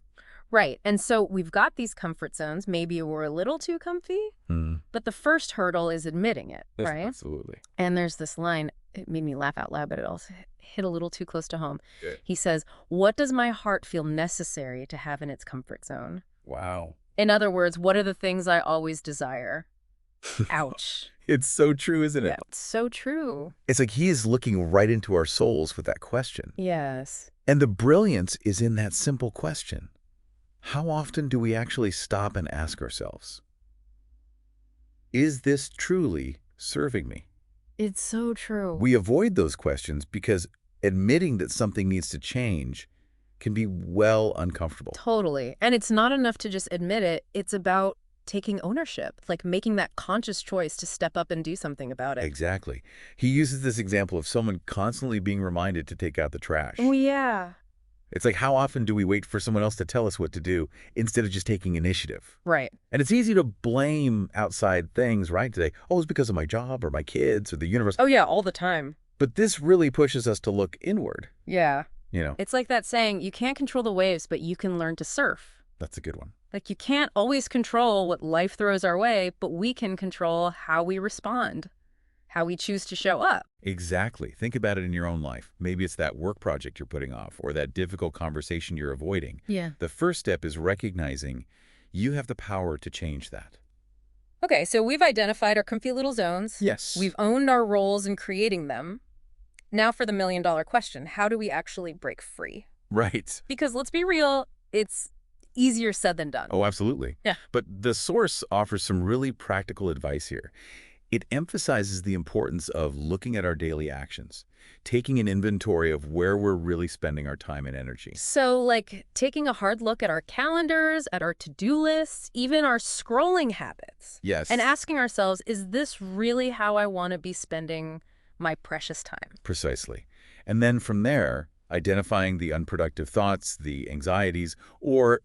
C: Right. And so we've got these comfort zones. Maybe we're a little too comfy, but the first hurdle is admitting it,
B: Yes,
C: right?
B: absolutely.
C: And there's this line, it made me laugh out loud, but it also hit a little too close to home.
B: Good.
C: He says, "What does my heart feel necessary to have in its comfort zone?"
B: Wow.
C: In other words, what are the things I always desire? Ouch.
B: It's so true, isn't it?
C: Yeah, it's so true.
B: It's like he is looking right into our souls with that question.
C: Yes.
B: And the brilliance is in that simple question. How often do we actually stop and ask ourselves, Is this truly serving me?
C: It's so true.
B: We avoid those questions because admitting that something needs to change can be well uncomfortable.
C: Totally. And it's not enough to just admit it. It's about taking ownership, like making that conscious choice to step up and do something about it.
B: Exactly. He uses this example of someone constantly being reminded to take out the trash.
C: Oh, yeah.
B: It's like, how often do we wait for someone else to tell us what to do instead of just taking initiative?
C: Right.
B: And it's easy to blame outside things, right? Today, oh, it's because of my job or my kids or the universe.
C: Oh, yeah, all the time.
B: But this really pushes us to look inward.
C: Yeah.
B: You know,
C: It's like that saying, you can't control the waves, but you can learn to surf.
B: that's a good one.
C: Like, you can't always control what life throws our way, but we can control how we respond, how we choose to show up.
B: Exactly. Think about it in your own life. Maybe it's that work project you're putting off or that difficult conversation you're avoiding.
C: Yeah.
B: The first step is recognizing you have the power to change that.
C: Okay, so we've identified our comfy little zones.
B: Yes.
C: We've owned our roles in creating them. Now for the million-dollar question, how do we actually break free?
B: Right.
C: Because let's be real, it's easier said than done.
B: Oh, absolutely.
C: Yeah.
B: But the source offers some really practical advice here. It emphasizes the importance of looking at our daily actions, taking an inventory of where we're really spending our time and energy.
C: So, like, taking a hard look at our calendars, at our to-do lists, even our scrolling habits.
B: Yes.
C: And asking ourselves, is this really how I want to be spending my precious time?
B: Precisely. And then from there, identifying the unproductive thoughts, the anxieties, or,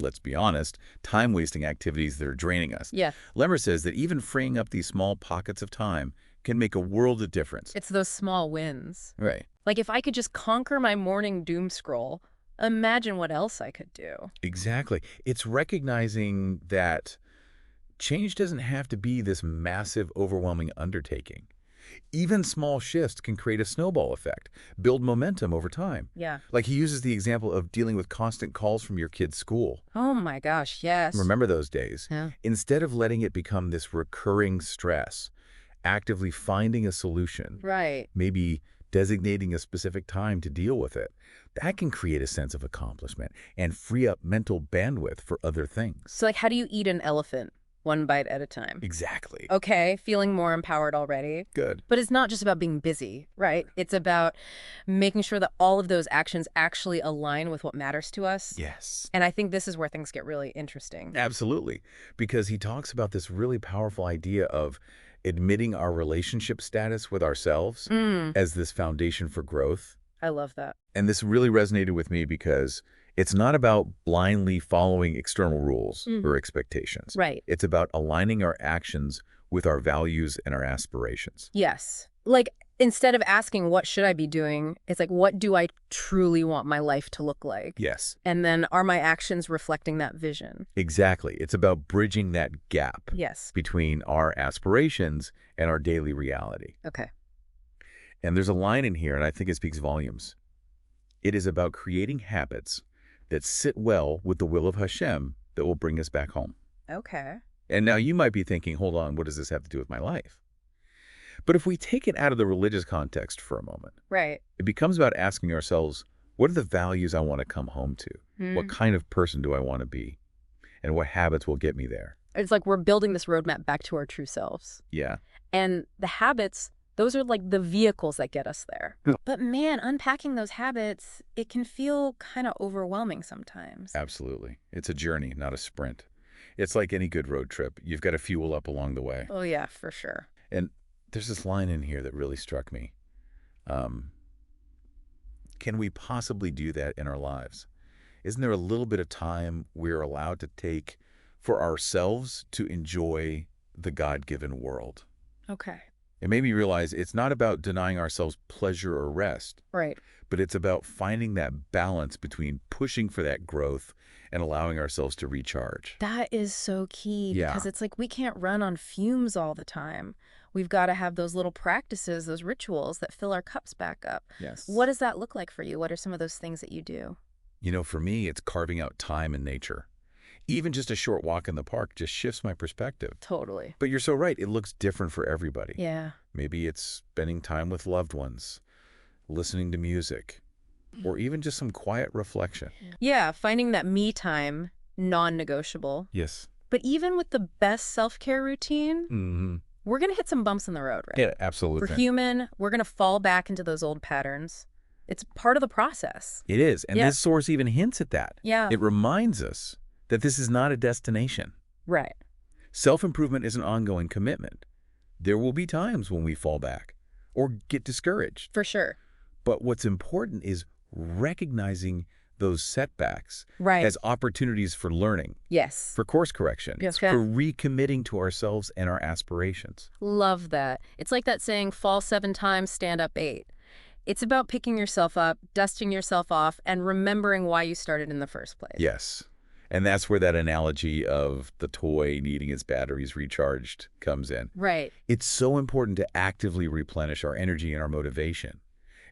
B: let's be honest, time-wasting activities that are draining us.
C: Yeah.
B: Lemmer says that even freeing up these small pockets of time can make a world of difference.
C: It's those small wins.
B: Right.
C: Like, if I could just conquer my morning doom scroll, imagine what else I could do.
B: Exactly. It's recognizing that change doesn't have to be this massive, overwhelming undertaking. Even small shifts can create a snowball effect, build momentum over time.
C: Yeah.
B: Like he uses the example of dealing with constant calls from your kid's school.
C: Oh my gosh, yes.
B: Remember those days?
C: Yeah.
B: Instead of letting it become this recurring stress, actively finding a solution,
C: Right.
B: maybe designating a specific time to deal with it, that can create a sense of accomplishment and free up mental bandwidth for other things.
C: So, like, how do you eat an elephant? One bite at a time.
B: Exactly.
C: Okay, feeling more empowered already.
B: Good.
C: But it's not just about being busy, right? It's about making sure that all of those actions actually align with what matters to us.
B: Yes.
C: And I think this is where things get really interesting.
B: Absolutely. Because he talks about this really powerful idea of admitting our relationship status with ourselves as this foundation for growth.
C: I love that.
B: And this really resonated with me because it's not about blindly following external rules or expectations.
C: Right.
B: It's about aligning our actions with our values and our aspirations.
C: Yes. Like, instead of asking, what should I be doing? It's like, what do I truly want my life to look like?
B: Yes,
C: And then are my actions reflecting that vision?
B: exactly. It's about bridging that gap
C: Yes.
B: between our aspirations and our daily reality.
C: Okay.
B: And there's a line in here, and I think it speaks volumes. It is about creating habits that sit well with the will of Hashem that will bring us back home.
C: Okay.
B: And now you might be thinking, hold on, what does this have to do with my life? But if we take it out of the religious context for a moment,
C: Right.
B: it becomes about asking ourselves, what are the values I want to come home to? What kind of person do I want to be? And what habits will get me there?
C: It's like we're building this roadmap back to our true selves.
B: Yeah.
C: And the habits, those are like the vehicles that get us there.
B: Yeah.
C: But man, unpacking those habits, it can feel kind of overwhelming sometimes.
B: Absolutely. It's a journey, not a sprint. It's like any good road trip. You've got to fuel up along the way.
C: Oh, yeah, for sure.
B: And there's this line in here that really struck me. Can we possibly do that in our lives? Isn't there a little bit of time we're allowed to take for ourselves to enjoy the God-given world?
C: Okay.
B: It made me realize it's not about denying ourselves pleasure or rest,
C: Right.
B: but it's about finding that balance between pushing for that growth and allowing ourselves to recharge.
C: That is so key
B: Yeah.
C: because it's like we can't run on fumes all the time. We've got to have those little practices, those rituals that fill our cups back up.
B: Yes.
C: What does that look like for you? What are some of those things that you do?
B: You know, for me, it's carving out time in nature. Even just a short walk in the park just shifts my perspective.
C: Totally.
B: But you're so right, it looks different for everybody.
C: Yeah.
B: Maybe it's spending time with loved ones, listening to music, or even just some quiet reflection.
C: Yeah, finding that me time, non-negotiable.
B: Yes.
C: But even with the best self-care routine,
B: Mm-hmm.
C: we're going to hit some bumps in the road, right?
B: Yeah,
C: We're
B: absolutely.
C: human. We're going to fall back into those old patterns. It's part of the process.
B: It is. And
C: Yeah.
B: this source even hints at that.
C: Yeah.
B: It reminds us that this is not a destination.
C: Right.
B: Self-improvement is an ongoing commitment. There will be times when we fall back or get discouraged.
C: For sure.
B: But what's important is recognizing those setbacks
C: Right.
B: as opportunities for learning,
C: Yes.
B: for course correction,
C: Yes,
B: for recommitting to ourselves and our aspirations.
C: Love that. It's like that saying, fall 7 times, stand up 8. It's about picking yourself up, dusting yourself off, and remembering why you started in the first place.
B: Yes. And that's where that analogy of the toy needing its batteries recharged comes in.
C: Right.
B: It's so important to actively replenish our energy and our motivation.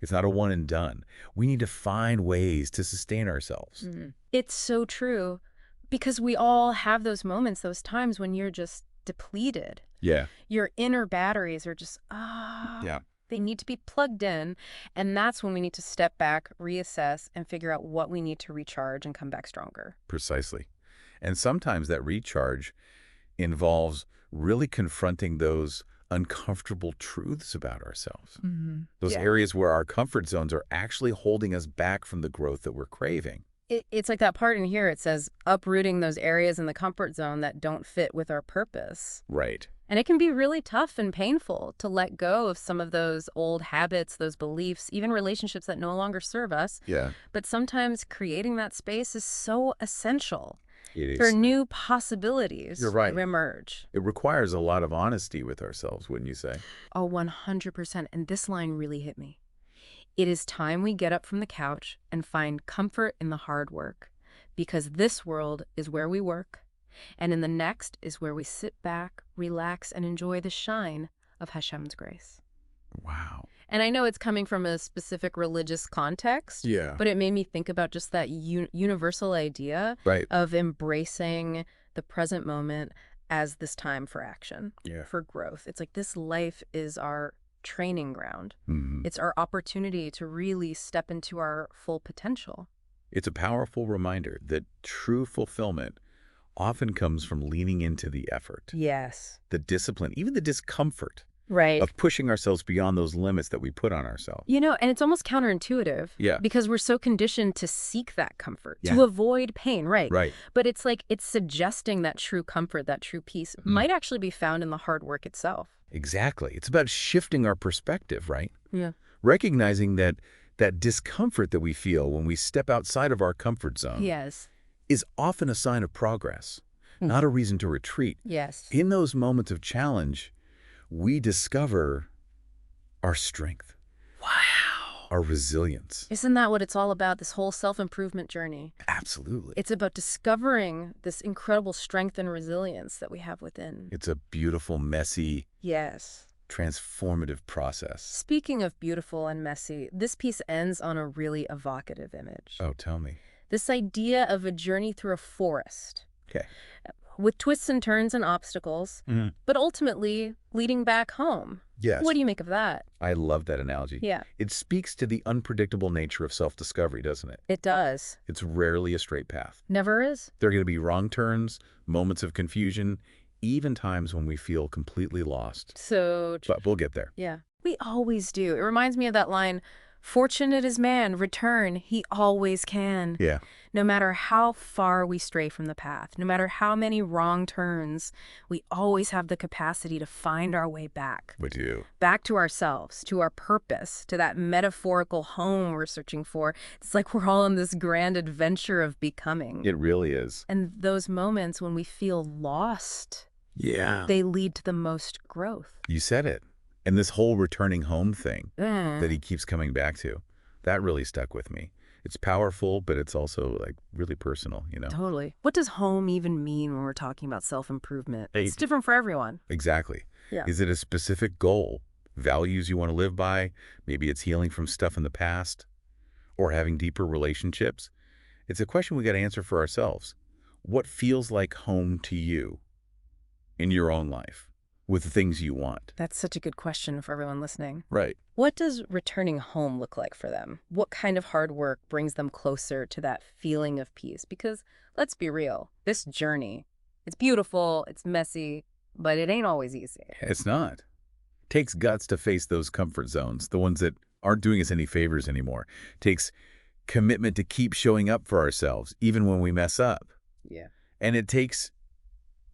B: It's not a one and done. We need to find ways to sustain ourselves.
C: It's so true, because we all have those moments, those times when you're just depleted.
B: Yeah.
C: Your inner batteries are just,
B: Yeah.
C: they need to be plugged in. And that's when we need to step back, reassess, and figure out what we need to recharge and come back stronger.
B: Precisely. And sometimes that recharge involves really confronting those uncomfortable truths about ourselves. Those
C: Yeah.
B: areas where our comfort zones are actually holding us back from the growth that we're craving.
C: It's like that part in here, it says uprooting those areas in the comfort zone that don't fit with our purpose.
B: Right.
C: And it can be really tough and painful to let go of some of those old habits, those beliefs, even relationships that no longer serve us.
B: Yeah,
C: But sometimes creating that space is so essential
B: it is.
C: for new possibilities
B: You're right.
C: to emerge.
B: It requires a lot of honesty with ourselves, wouldn't you say?
C: Oh, 100%. And this line really hit me. It is time we get up from the couch and find comfort in the hard work, because this world is where we work, and in the next is where we sit back, relax, and enjoy the shine of Hashem's grace.
B: Wow.
C: And I know it's coming from a specific religious context,
B: Yeah.
C: but it made me think about just that universal idea
B: Right.
C: of embracing the present moment as this time for action,
B: Yeah.
C: for growth. It's like this life is our training ground.
B: Mhm.
C: It's our opportunity to really step into our full potential.
B: It's a powerful reminder that true fulfillment often comes from leaning into the effort,
C: Yes.
B: the discipline, even the discomfort
C: Right.
B: of pushing ourselves beyond those limits that we put on ourselves.
C: You know, and it's almost counterintuitive.
B: Yeah.
C: Because we're so conditioned to seek that comfort,
B: Yeah.
C: to avoid pain, right?
B: Right.
C: But it's like it's suggesting that true comfort, that true peace might actually be found in the hard work itself.
B: Exactly. It's about shifting our perspective, right?
C: Yeah.
B: Recognizing that discomfort that we feel when we step outside of our comfort zone
C: Yes.
B: is often a sign of progress, not a reason to retreat.
C: Yes.
B: In those moments of challenge, we discover our strength. Wow. Our resilience.
C: Isn't that what it's all about, this whole self-improvement journey?
B: Absolutely.
C: It's about discovering this incredible strength and resilience that we have within.
B: It's a beautiful, messy,
C: Yes.
B: transformative process.
C: Speaking of beautiful and messy, this piece ends on a really evocative image.
B: Oh, tell me.
C: This idea of a journey through a forest,
B: Okay.
C: with twists and turns and obstacles,
B: Mhm.
C: but ultimately leading back home.
B: Yes.
C: What do you make of that?
B: I love that analogy.
C: Yeah,
B: It speaks to the unpredictable nature of self-discovery, doesn't it?
C: it does.
B: It's rarely a straight path.
C: Never is.
B: There are going to be wrong turns, moments of confusion, even times when we feel completely lost.
C: So,
B: But we'll get there.
C: yeah, we always do. It reminds me of that line, fortunate is man, return, he always can.
B: Yeah.
C: No matter how far we stray from the path, no matter how many wrong turns, we always have the capacity to find our way back.
B: We do.
C: Back to ourselves, to our purpose, to that metaphorical home we're searching for. It's like we're all on this grand adventure of becoming.
B: It really is.
C: And those moments when we feel lost,
B: Yeah.
C: they lead to the most growth.
B: You said it. And this whole returning home thing
C: Mm.
B: that he keeps coming back to, that really stuck with me. It's powerful, but it's also like really personal, you know?
C: Totally. What does home even mean when we're talking about self-improvement?
B: Hey.
C: It's different for everyone.
B: Exactly.
C: Yeah.
B: Is it a specific goal, values you want to live by? Maybe it's healing from stuff in the past or having deeper relationships. It's a question we got to answer for ourselves. What feels like home to you in your own life with the things you want?
C: That's such a good question for everyone listening.
B: Right.
C: What does returning home look like for them? What kind of hard work brings them closer to that feeling of peace? Because let's be real, this journey, It's beautiful, it's messy, but it ain't always easy.
B: It's not. Takes guts to face those comfort zones, the ones that aren't doing us any favors anymore. Takes commitment to keep showing up for ourselves, even when we mess up.
C: Yeah.
B: And it takes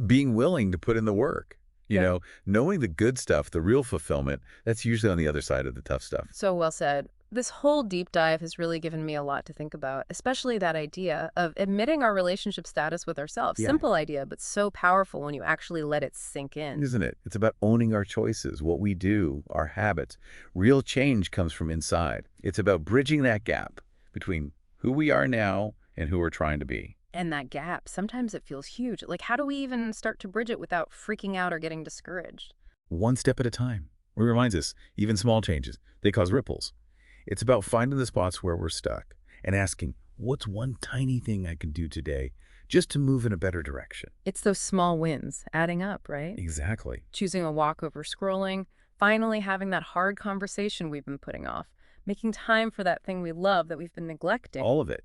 B: being willing to put in the work. You know, knowing the good stuff, the real fulfillment, that's usually on the other side of the tough stuff.
C: So well said. This whole deep dive has really given me a lot to think about, especially that idea of admitting our relationship status with ourselves.
B: Yeah.
C: Simple idea, but so powerful when you actually let it sink in.
B: Isn't it? It's about owning our choices, what we do, our habits. Real change comes from inside. It's about bridging that gap between who we are now and who we're trying to be.
C: And that gap, sometimes it feels huge. Like, how do we even start to bridge it without freaking out or getting discouraged?
B: One step at a time. It reminds us, even small changes, they cause ripples. It's about finding the spots where we're stuck and asking, what's one tiny thing I can do today just to move in a better direction?
C: It's those small wins adding up, right?
B: Exactly.
C: Choosing a walk over scrolling, finally having that hard conversation we've been putting off, making time for that thing we love that we've been neglecting.
B: All of it.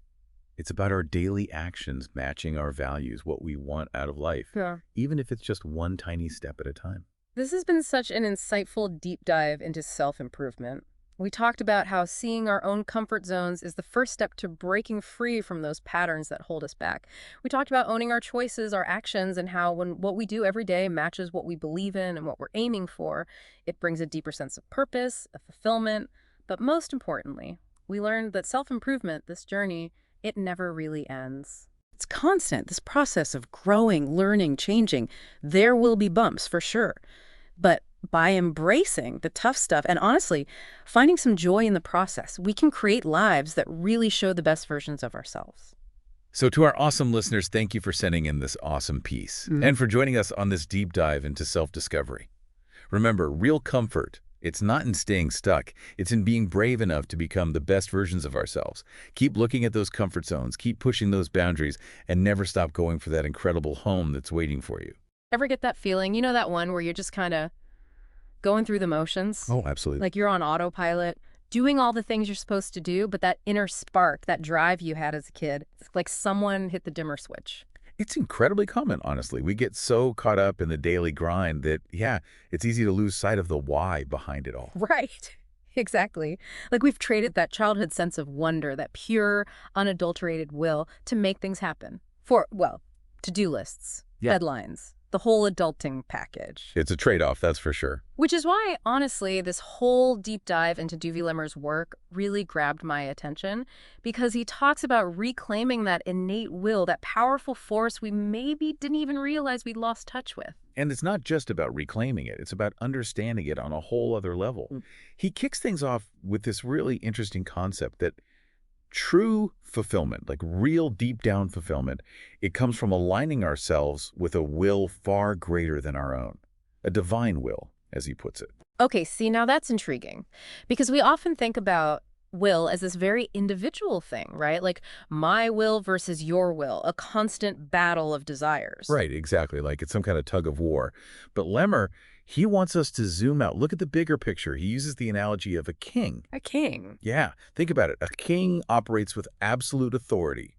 B: It's about our daily actions matching our values, what we want out of life, even if it's just one tiny step at a time.
C: This has been such an insightful deep dive into self-improvement. We talked about how seeing our own comfort zones is the first step to breaking free from those patterns that hold us back. We talked about owning our choices, our actions, and how when what we do every day matches what we believe in and what we're aiming for, it brings a deeper sense of purpose, of fulfillment. But most importantly, we learned that self-improvement, this journey, it never really ends. It's constant, this process of growing, learning, changing. There will be bumps, for sure. But by embracing the tough stuff and honestly, finding some joy in the process, we can create lives that really show the best versions of ourselves.
B: So to our awesome listeners, thank you for sending in this awesome piece and for joining us on this deep dive into self-discovery. Remember, real comfort, it's not in staying stuck. It's in being brave enough to become the best versions of ourselves. Keep looking at those comfort zones, keep pushing those boundaries, and never stop going for that incredible home that's waiting for you.
C: Ever get that feeling? You know that one where you're just kind of going through the motions?
B: Oh, absolutely.
C: Like you're on autopilot, doing all the things you're supposed to do, but that inner spark, that drive you had as a kid, it's like someone hit the dimmer switch.
B: It's incredibly common, honestly. We get so caught up in the daily grind that, yeah, it's easy to lose sight of the why behind it all.
C: Right. Exactly. Like we've traded that childhood sense of wonder, that pure, unadulterated will to make things happen. For, well, to-do lists, deadlines, the whole adulting package.
B: It's a trade-off, that's for sure.
C: Which is why, honestly, this whole deep dive into Duvi Lemmer's work really grabbed my attention, because he talks about reclaiming that innate will, that powerful force we maybe didn't even realize we'd lost touch with.
B: And it's not just about reclaiming it. It's about understanding it on a whole other level. He kicks things off with this really interesting concept that true fulfillment, like real deep down fulfillment, it comes from aligning ourselves with a will far greater than our own. A divine will, as he puts it.
C: Okay, see, now that's intriguing, because we often think about will as this very individual thing, right? Like my will versus your will, a constant battle of desires.
B: Right, exactly. Like it's some kind of tug of war. But Lemmer, he wants us to zoom out. Look at the bigger picture. He uses the analogy of a king.
C: A king.
B: Yeah, think about it. A king operates with absolute authority,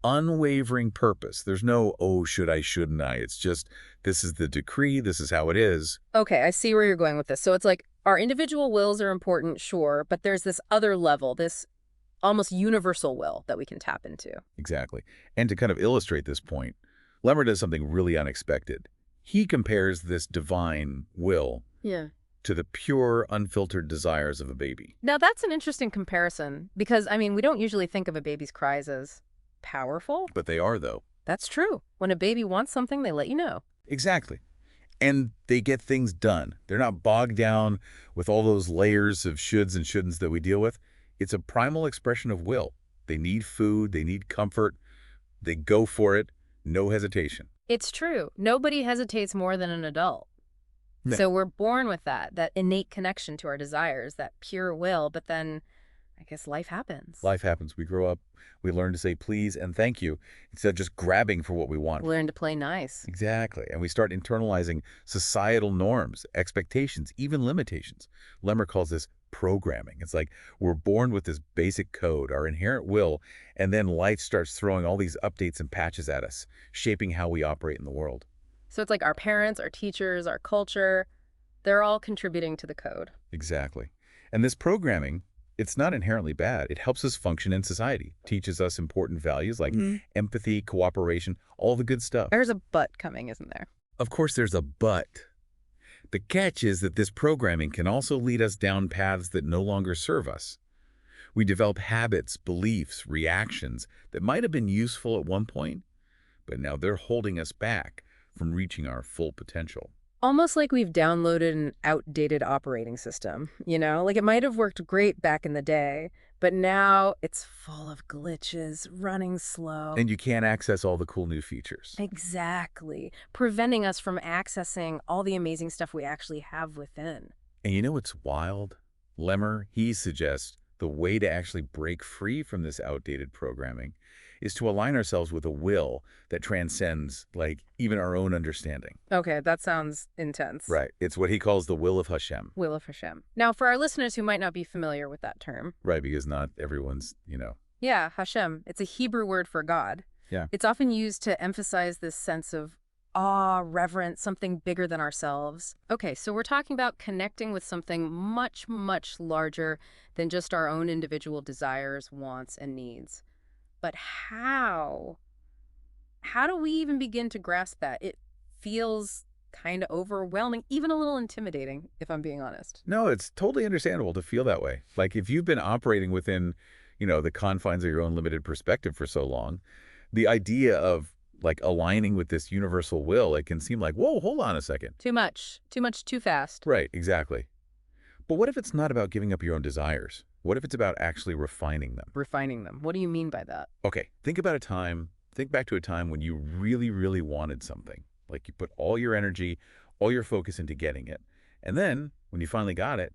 B: unwavering purpose. There's no, oh, should I, shouldn't I? It's just, this is the decree. This is how it is.
C: Okay, I see where you're going with this. So it's like our individual wills are important, sure, but there's this other level, this almost universal will that we can tap into.
B: Exactly. And to kind of illustrate this point, Lemmer does something really unexpected. He compares this divine will to the pure, unfiltered desires of a baby.
C: Now, that's an interesting comparison because, I mean, we don't usually think of a baby's cries as powerful.
B: But they are, though.
C: That's true. When a baby wants something, they let you know.
B: Exactly. And they get things done. They're not bogged down with all those layers of shoulds and shouldn'ts that we deal with. It's a primal expression of will. They need food. They need comfort. They go for it. No hesitation.
C: It's true. Nobody hesitates more than an adult.
B: No.
C: So we're born with that innate connection to our desires, that pure will, but then I guess life happens.
B: Life happens. We grow up. We learn to say please and thank you instead of just grabbing for what we want.
C: We learn to play nice.
B: Exactly. And we start internalizing societal norms, expectations, even limitations. Lemmer calls this programming. It's like we're born with this basic code, our inherent will, and then life starts throwing all these updates and patches at us, shaping how we operate in the world.
C: So it's like our parents, our teachers, our culture, they're all contributing to the code.
B: Exactly. And this programming, it's not inherently bad. It helps us function in society, teaches us important values like empathy, cooperation, all the good stuff.
C: There's a but coming, isn't there?
B: Of course, there's a but. The catch is that this programming can also lead us down paths that no longer serve us. We develop habits, beliefs, reactions that might have been useful at one point, but now they're holding us back from reaching our full potential.
C: Almost like we've downloaded an outdated operating system, you know? Like it might have worked great back in the day, but now it's full of glitches, running slow.
B: And you can't access all the cool new features.
C: Exactly. Preventing us from accessing all the amazing stuff we actually have within.
B: And you know what's wild? Lemmer, he suggests the way to actually break free from this outdated programming is to align ourselves with a will that transcends, like, even our own understanding.
C: Okay, that sounds intense.
B: Right. It's what he calls the will of Hashem.
C: Will of Hashem. Now, for our listeners who might not be familiar with that term.
B: Right, because not everyone's,
C: Yeah, Hashem. It's a Hebrew word for God.
B: Yeah.
C: It's often used to emphasize this sense of awe, reverence, something bigger than ourselves. Okay, so we're talking about connecting with something much, much larger than just our own individual desires, wants, and needs. But how? How do we even begin to grasp that? It feels kind of overwhelming, even a little intimidating, if I'm being honest.
B: No, it's totally understandable to feel that way. Like if you've been operating within, the confines of your own limited perspective for so long, the idea of like aligning with this universal will, it can seem like, whoa, hold on a second.
C: Too much, too fast.
B: Right, exactly. But what if it's not about giving up your own desires? What if it's about actually refining them?
C: Refining them. What do you mean by that?
B: Okay, think back to a time when you really, really wanted something. Like you put all your energy, all your focus into getting it. And then when you finally got it,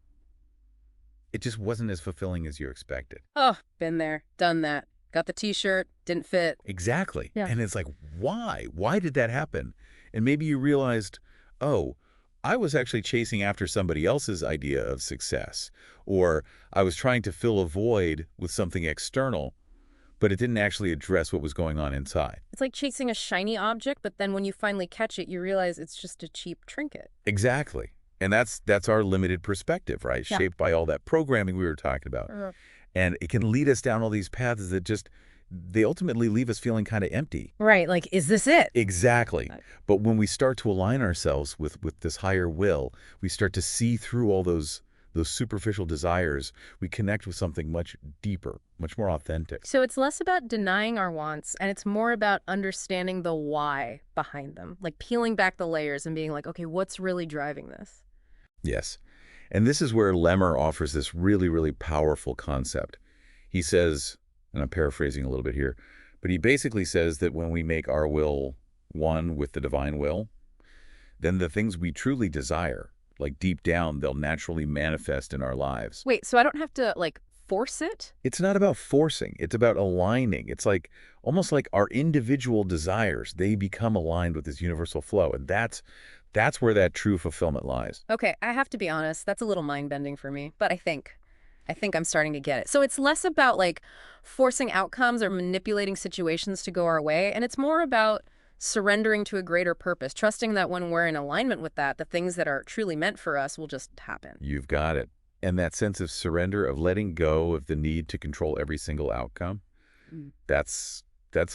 B: it just wasn't as fulfilling as you expected.
C: Oh, been there, done that. Got the t-shirt, didn't fit.
B: Exactly.
C: Yeah.
B: And it's like, why? Why did that happen? And maybe you realized, oh, I was actually chasing after somebody else's idea of success, or I was trying to fill a void with something external, but it didn't actually address what was going on inside.
C: It's like chasing a shiny object, but then when you finally catch it, you realize it's just a cheap trinket.
B: Exactly. And that's our limited perspective, right?
C: Yeah.
B: Shaped by all that programming we were talking about. And it can lead us down all these paths that they ultimately leave us feeling kind of empty.
C: Right, like, is this it?
B: Exactly. But when we start to align ourselves with this higher will, we start to see through all those superficial desires. We connect with something much deeper, much more authentic.
C: So it's less about denying our wants, and it's more about understanding the why behind them, like peeling back the layers and being like, okay, what's really driving this?
B: Yes. And this is where Lemmer offers this really, really powerful concept. He says, and I'm paraphrasing a little bit here, but he basically says that when we make our will one with the divine will, then the things we truly desire, like deep down, they'll naturally manifest in our lives.
C: Wait, so I don't have to, like, force it?
B: It's not about forcing. It's about aligning. It's like almost like our individual desires, they become aligned with this universal flow. And that's where that true fulfillment lies.
C: Okay, I have to be honest, that's a little mind-bending for me, but I think I'm starting to get it. So it's less about, like, forcing outcomes or manipulating situations to go our way, and it's more about surrendering to a greater purpose, trusting that when we're in alignment with that, the things that are truly meant for us will just happen.
B: You've got it. And that sense of surrender, of letting go of the need to control every single outcome, that's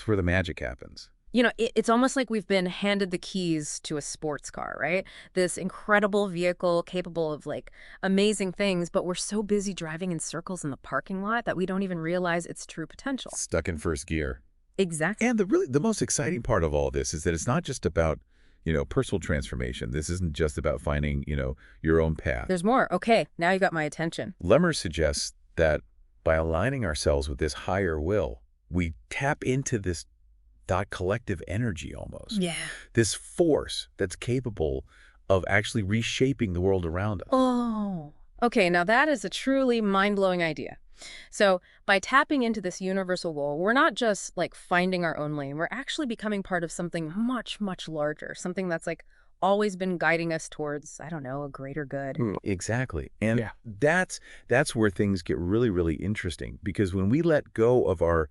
B: where the magic happens.
C: It's almost like we've been handed the keys to a sports car, right? This incredible vehicle capable of, like, amazing things, but we're so busy driving in circles in the parking lot that we don't even realize its true potential.
B: Stuck in first gear.
C: Exactly.
B: And the most exciting part of all this is that it's not just about, personal transformation. This isn't just about finding, your own path.
C: There's more. Okay, now you got my attention.
B: Lemmer suggests that by aligning ourselves with this higher will, we tap into this collective energy almost.
C: Yeah.
B: This force that's capable of actually reshaping the world around us.
C: Oh, okay. Now that is a truly mind-blowing idea. So by tapping into this universal will, we're not just, like, finding our own lane. We're actually becoming part of something much, much larger, something that's, like, always been guiding us towards, I don't know, a greater good.
B: Exactly. And
D: Yeah.
B: that's where things get really, really interesting, because when we let go of our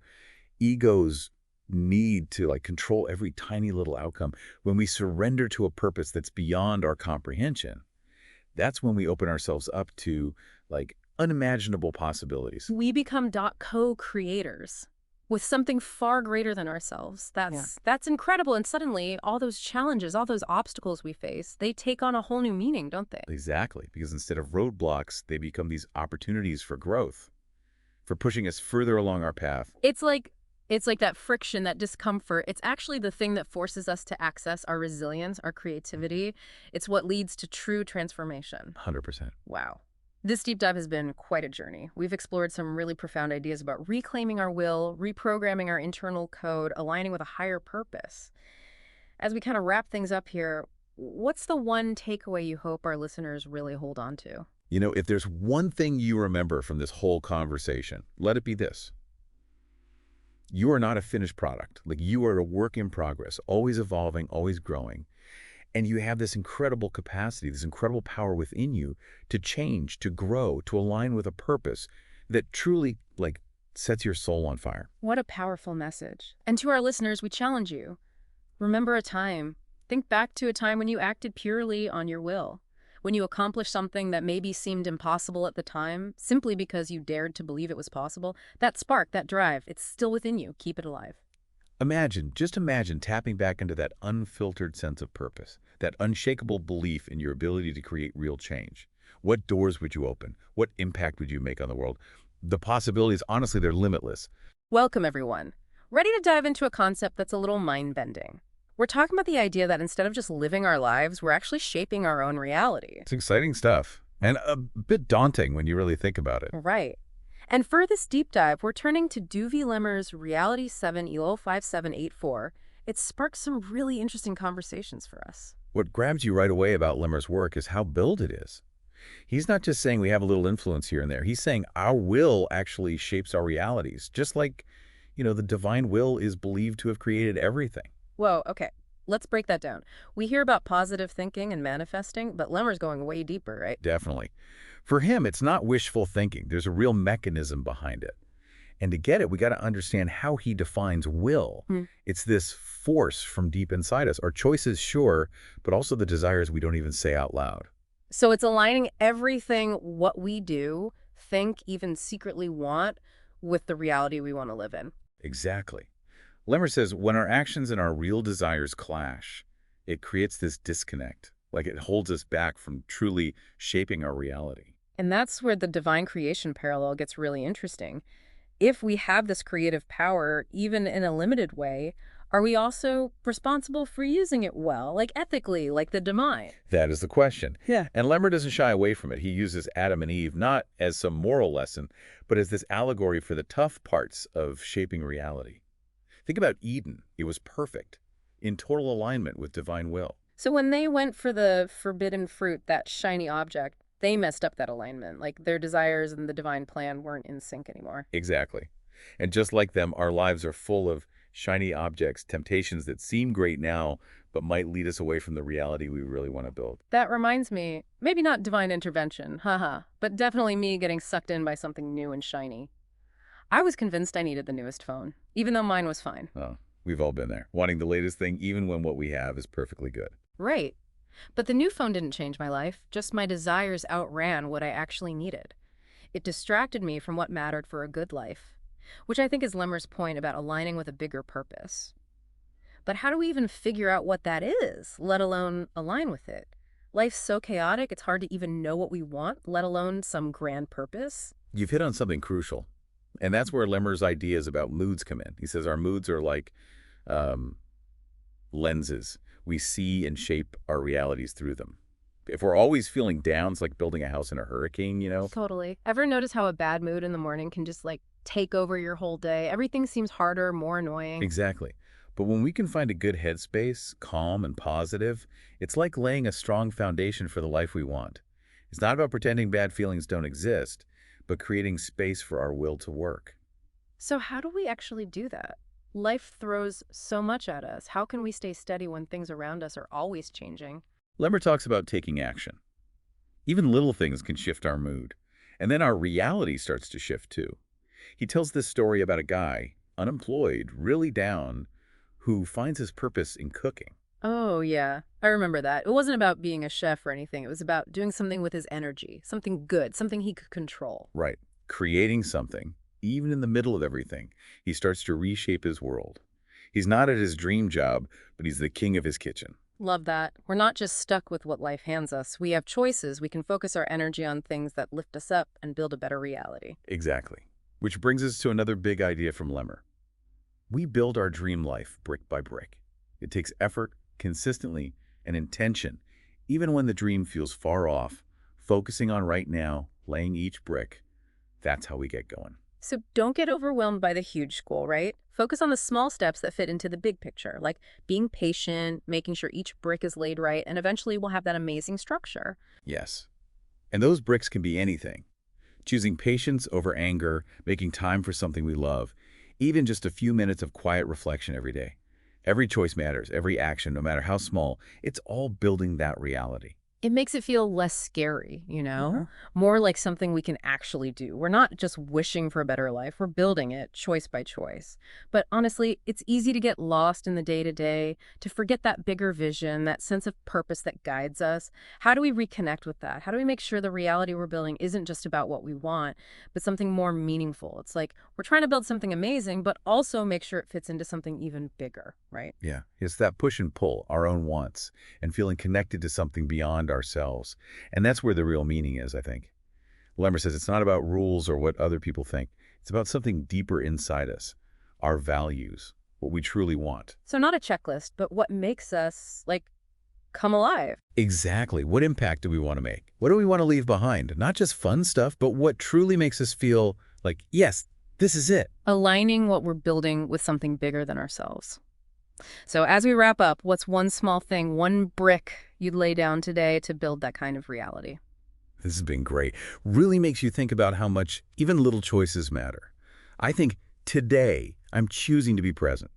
B: ego's need to like control every tiny little outcome, when we surrender to a purpose that's beyond our comprehension, that's when we open ourselves up to like unimaginable possibilities.
C: We become co-creators with something far greater than ourselves. That's incredible. And suddenly, all those challenges, all those obstacles we face, they take on a whole new meaning, don't they?
B: Exactly, because instead of roadblocks, they become these opportunities for growth, for pushing us further along our path.
C: It's like that friction, that discomfort. It's actually the thing that forces us to access our resilience, our creativity. It's what leads to true transformation.
B: 100%.
C: Wow. This deep dive has been quite a journey. We've explored some really profound ideas about reclaiming our will, reprogramming our internal code, aligning with a higher purpose. As we kind of wrap things up here, what's the one takeaway you hope our listeners really hold on to?
B: You know, if there's one thing you remember from this whole conversation, let it be this. You are not a finished product. Like, you are a work in progress, always evolving, always growing. And you have this incredible capacity, this incredible power within you to change, to grow, to align with a purpose that truly, like, sets your soul on fire.
C: What a powerful message. And to our listeners, we challenge you. Remember a time. Think back to a time when you acted purely on your will, when you accomplished something that maybe seemed impossible at the time, simply because you dared to believe it was possible. That spark, that drive, it's still within you. Keep it alive.
B: Just imagine tapping back into that unfiltered sense of purpose, that unshakable belief in your ability to create real change. What doors would you open? What impact would you make on the world? The possibilities, honestly, they're limitless.
C: Welcome, everyone. Ready to dive into a concept that's a little mind-bending. We're talking about the idea that instead of just living our lives, we're actually shaping our own reality.
B: It's exciting stuff, and a bit daunting when you really think about it.
C: Right. And for this deep dive, we're turning to Lemmer's Reality 7 ELO 5784. It sparks some really interesting conversations for us.
B: What grabs you right away about Lemmer's work is how built it is. He's not just saying we have a little influence here and there. He's saying our will actually shapes our realities, just like, the divine will is believed to have created everything.
C: Whoa, okay. Let's break that down. We hear about positive thinking and manifesting, but Lemmer's going way deeper, right?
B: Definitely. For him, it's not wishful thinking. There's a real mechanism behind it. And to get it, we got to understand how he defines will. It's this force from deep inside us. Our choices, sure, but also the desires we don't even say out loud.
C: So it's aligning everything, what we do, think, even secretly want, with the reality we want to live in.
B: Exactly. Lemmer says when our actions and our real desires clash, it creates this disconnect. Like, it holds us back from truly shaping our reality.
C: And that's where the divine creation parallel gets really interesting. If we have this creative power, even in a limited way, are we also responsible for using it well, like ethically, like the divine?
B: That is the question. Yeah. And Lemmer doesn't shy away from it. He uses Adam and Eve not as some moral lesson, but as this allegory for the tough parts of shaping reality. Think about Eden. It was perfect, in total alignment with divine will.
C: So when they went for the forbidden fruit, that shiny object, they messed up that alignment. Like, their desires and the divine plan weren't in sync anymore.
B: Exactly. And just like them, our lives are full of shiny objects, temptations that seem great now, but might lead us away from the reality we really want to build.
C: That reminds me, maybe not divine intervention, but definitely me getting sucked in by something new and shiny. I was convinced I needed the newest phone, even though mine was fine.
B: Oh, we've all been there, wanting the latest thing even when what we have is perfectly good.
C: Right. But the new phone didn't change my life, just my desires outran what I actually needed. It distracted me from what mattered for a good life, which I think is Lemmer's point about aligning with a bigger purpose. But how do we even figure out what that is, let alone align with it? Life's so chaotic, it's hard to even know what we want, let alone some grand purpose.
B: You've hit on something crucial, and that's where Lemmer's ideas about moods come in. He says our moods are like lenses. We see and shape our realities through them. If we're always feeling down, it's like building a house in a hurricane,
C: Totally. Ever notice how a bad mood in the morning can just take over your whole day? Everything seems harder, more annoying.
B: Exactly. But when we can find a good headspace, calm and positive, it's like laying a strong foundation for the life we want. It's not about pretending bad feelings don't exist, but creating space for our will to work.
C: So how do we actually do that? Life throws so much at us. How can we stay steady when things around us are always changing?
B: Lemmer talks about taking action. Even little things can shift our mood, and then our reality starts to shift too. He tells this story about a guy, unemployed, really down, who finds his purpose in cooking.
C: Oh, yeah. I remember that. It wasn't about being a chef or anything. It was about doing something with his energy, something good, something he could control.
B: Right. Creating something, even in the middle of everything, he starts to reshape his world. He's not at his dream job, but he's the king of his kitchen.
C: Love that. We're not just stuck with what life hands us. We have choices. We can focus our energy on things that lift us up and build a better reality.
B: Exactly. Which brings us to another big idea from Lemmer. We build our dream life brick by brick. It takes effort, consistently, and intention, even when the dream feels far off. Focusing on right now, laying each brick, that's how we get going.
C: So don't get overwhelmed by the huge goal, right? Focus on the small steps that fit into the big picture, like being patient, making sure each brick is laid right, and eventually we'll have that amazing structure.
B: Yes. And those bricks can be anything. Choosing patience over anger, making time for something we love, even just a few minutes of quiet reflection every day. Every choice matters, every action, no matter how small, it's all building that reality.
C: It makes it feel less scary, more like something we can actually do. We're not just wishing for a better life, we're building it choice by choice. But honestly, it's easy to get lost in the day-to-day, to forget that bigger vision, that sense of purpose that guides us. How do we reconnect with that? How do we make sure the reality we're building isn't just about what we want, but something more meaningful? It's like we're trying to build something amazing, but also make sure it fits into something even bigger, right?
B: Yeah, it's that push and pull, our own wants, and feeling connected to something beyond ourselves. And that's where the real meaning is, I think. Lemmer says it's not about rules or what other people think. It's about something deeper inside us, our values, what we truly want.
C: So not a checklist, but what makes us, come alive.
B: Exactly. What impact do we want to make? What do we want to leave behind? Not just fun stuff, but what truly makes us feel like, yes, this is it.
C: Aligning what we're building with something bigger than ourselves. So as we wrap up, what's one small thing, one brick you'd lay down today to build that kind of reality?
B: This has been great. Really makes you think about how much even little choices matter. I think today I'm choosing to be present,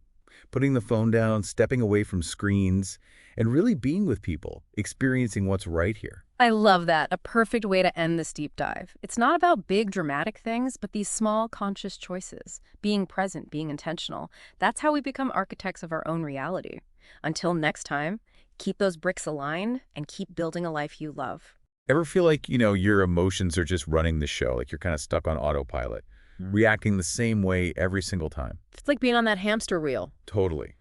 B: putting the phone down, stepping away from screens, and really being with people, experiencing what's right here.
C: I love that. A perfect way to end this deep dive. It's not about big dramatic things, but these small conscious choices. Being present, being intentional. That's how we become architects of our own reality. Until next time, keep those bricks aligned and keep building a life you love.
B: Ever feel like, your emotions are just running the show, like you're kind of stuck on autopilot, reacting the same way every single time?
C: It's like being on that hamster wheel.
B: Totally.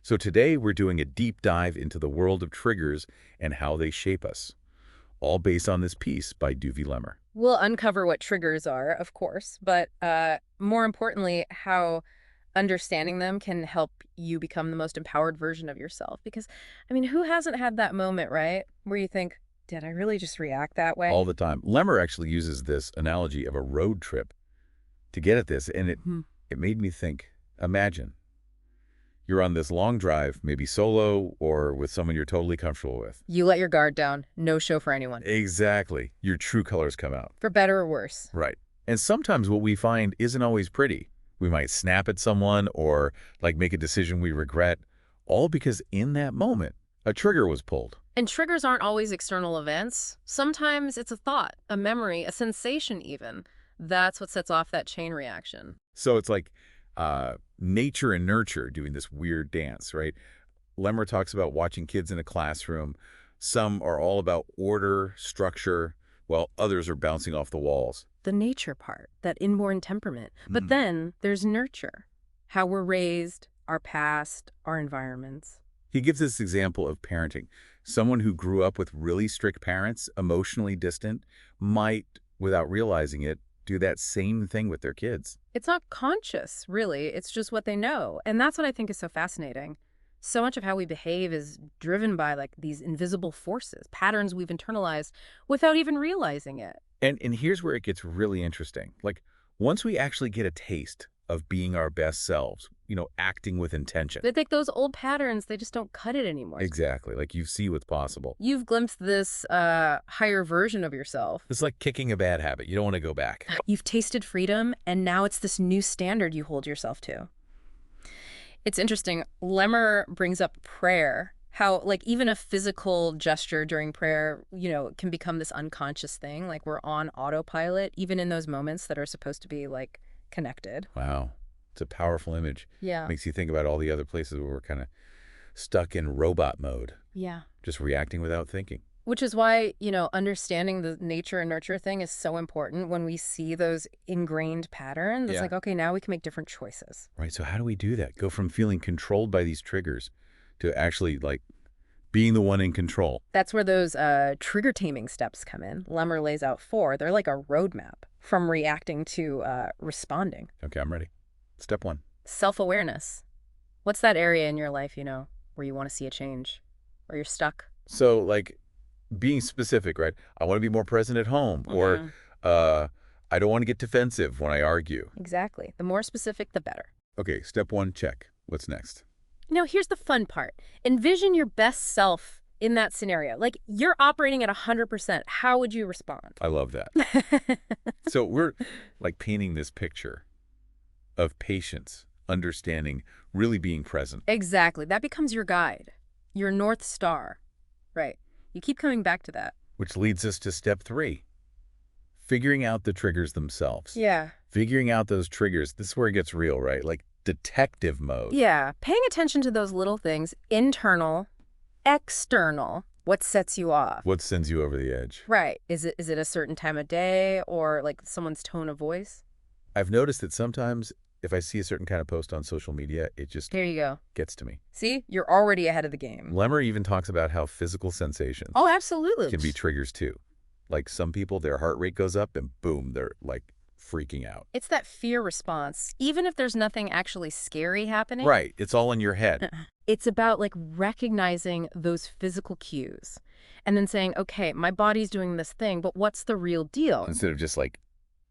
B: So today we're doing a deep dive into the world of triggers and how they shape us, all based on this piece by Lemmer.
C: We'll uncover what triggers are, of course, but more importantly, how understanding them can help you become the most empowered version of yourself. Because, who hasn't had that moment, right, where you think, did I really just react that way?
B: All the time. Lemmer actually uses this analogy of a road trip to get at this, and it made me think, imagine you're on this long drive, maybe solo or with someone you're totally comfortable with.
C: You let your guard down. No show for anyone.
B: Exactly. Your true colors come out.
C: For better or worse.
B: Right. And sometimes what we find isn't always pretty. We might snap at someone or make a decision we regret, all because in that moment, a trigger was pulled.
C: And triggers aren't always external events. Sometimes it's a thought, a memory, a sensation even. That's what sets off that chain reaction.
B: So it's like nature and nurture doing this weird dance, right? Lemmer talks about watching kids in a classroom. Some are all about order, structure, while others are bouncing off the walls.
C: The nature part, that inborn temperament. But then there's nurture, how we're raised, our past, our environments.
B: He gives this example of parenting. Someone who grew up with really strict parents, emotionally distant, might, without realizing it, do that same thing with their kids.
C: It's not conscious, really. It's just what they know. And that's what I think is so fascinating. So much of how we behave is driven by these invisible forces, patterns we've internalized without even realizing it.
B: And here's where it gets really interesting. Once we actually get a taste of being our best selves, acting with intention.
C: They think those old patterns, they just don't cut it anymore.
B: Exactly. You see what's possible.
C: You've glimpsed this higher version of yourself.
B: It's like kicking a bad habit. You don't want to go back.
C: You've tasted freedom, and now it's this new standard you hold yourself to. It's interesting. Lemmer brings up prayer, How, like, even a physical gesture during prayer, can become this unconscious thing. Like, we're on autopilot, even in those moments that are supposed to be, like, connected.
B: Wow. It's a powerful image.
C: Yeah.
B: Makes you think about all the other places where we're kind of stuck in robot mode,
C: Yeah.
B: just reacting without thinking.
C: Which is why, understanding the nature and nurture thing is so important when we see those ingrained patterns. It's
B: Yeah.
C: like, okay, now we can make different choices.
B: Right. So how do we do that? Go from feeling controlled by these triggers to actually like being the one in control.
C: That's where those trigger taming steps come in. Lemmer lays out 4. They're like a roadmap from reacting to responding.
B: Okay, I'm ready. Step 1.
C: Self-awareness. What's that area in your life, where you want to see a change, where you're stuck?
B: So like being specific, right? I want to be more present at home, or I don't want to get defensive when I argue.
C: Exactly. The more specific, the better.
B: Okay, step 1, check. What's next?
C: Here's the fun part. Envision your best self in that scenario. Like, you're operating at 100%. How would you respond?
B: I love that. So we're like painting this picture of patience, understanding, really being present.
C: Exactly. That becomes your guide, your North Star. Right. You keep coming back to that.
B: Which leads us to step 3, figuring out the triggers themselves.
C: Yeah.
B: Figuring out those triggers. This is where it gets real, right? Like detective mode.
C: Yeah. Paying attention to those little things, internal, external, what sets you off.
B: What sends you over the edge?
C: Right. Is it a certain time of day or like someone's tone of voice?
B: I've noticed that sometimes if I see a certain kind of post on social media, it just
C: There you go.
B: gets to me.
C: See, you're already ahead of the game.
B: Lemmer even talks about how physical sensations
C: Oh, absolutely.
B: can be triggers too. Like some people, their heart rate goes up and boom, they're like freaking out.
C: It's that fear response, even if there's nothing actually scary happening.
B: Right. It's all in your head.
C: It's about like recognizing those physical cues and then saying, okay, my body's doing this thing, but what's the real deal?
B: Instead of just like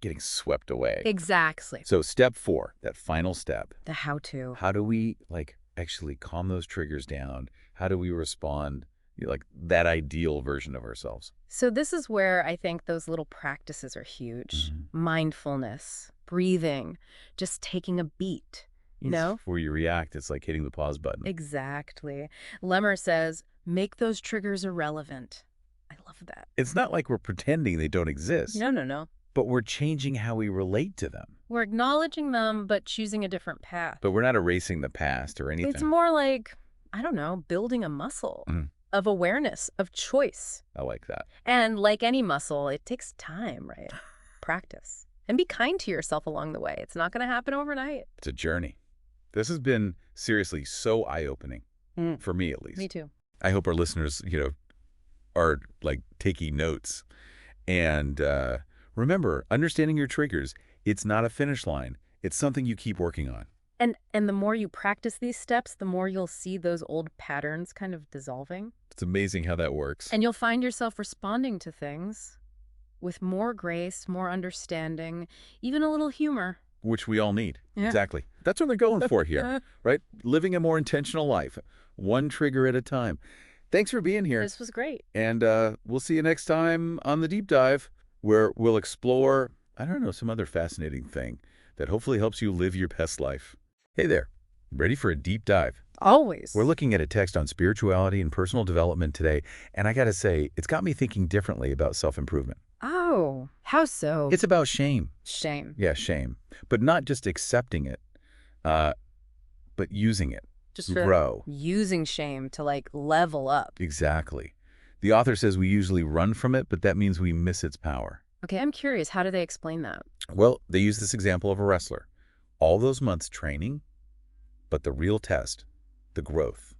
B: getting swept away.
C: Exactly.
B: So step 4, that final step.
C: The how-to.
B: How do we like actually calm those triggers down? How do we respond like that ideal version of ourselves?
C: So this is where I think those little practices are huge. Mindfulness, breathing, just taking a beat,
B: Before you react, it's like hitting the pause button.
C: Exactly. Lemmer says, make those triggers irrelevant. I love that.
B: It's not like we're pretending they don't exist.
C: No.
B: But we're changing how we relate to them.
C: We're acknowledging them, but choosing a different path.
B: But we're not erasing the past or anything.
C: It's more like, I don't know, building a muscle of awareness, of choice.
B: I like that.
C: And like any muscle, it takes time, right? Practice. And be kind to yourself along the way. It's not going to happen overnight.
B: It's a journey. This has been seriously so eye-opening, for me at least.
C: Me too.
B: I hope our listeners, are like taking notes. And remember, understanding your triggers, it's not a finish line. It's something you keep working on.
C: And the more you practice these steps, the more you'll see those old patterns kind of dissolving.
B: It's amazing how that works.
C: And you'll find yourself responding to things with more grace, more understanding, even a little humor.
B: Which we all need.
C: Yeah.
B: Exactly. That's what they're going for here, right? Living a more intentional life, one trigger at a time. Thanks for being here.
C: This was great.
B: And we'll see you next time on The Deep Dive, where we'll explore, I don't know, some other fascinating thing that hopefully helps you live your best life. Hey there, ready for a deep dive?
C: Always.
B: We're looking at a text on spirituality and personal development today, and I got to say, it's got me thinking differently about self-improvement.
C: Oh, how so?
B: It's about shame.
C: Shame.
B: Yeah, shame. But not just accepting it, but using it
C: Just
B: to grow.
C: using shame to like level up.
B: Exactly. The author says we usually run from it, but that means we miss its power.
C: Okay, I'm curious. How do they explain that?
B: Well, they use this example of a wrestler. All those months training, but the real test, the growth,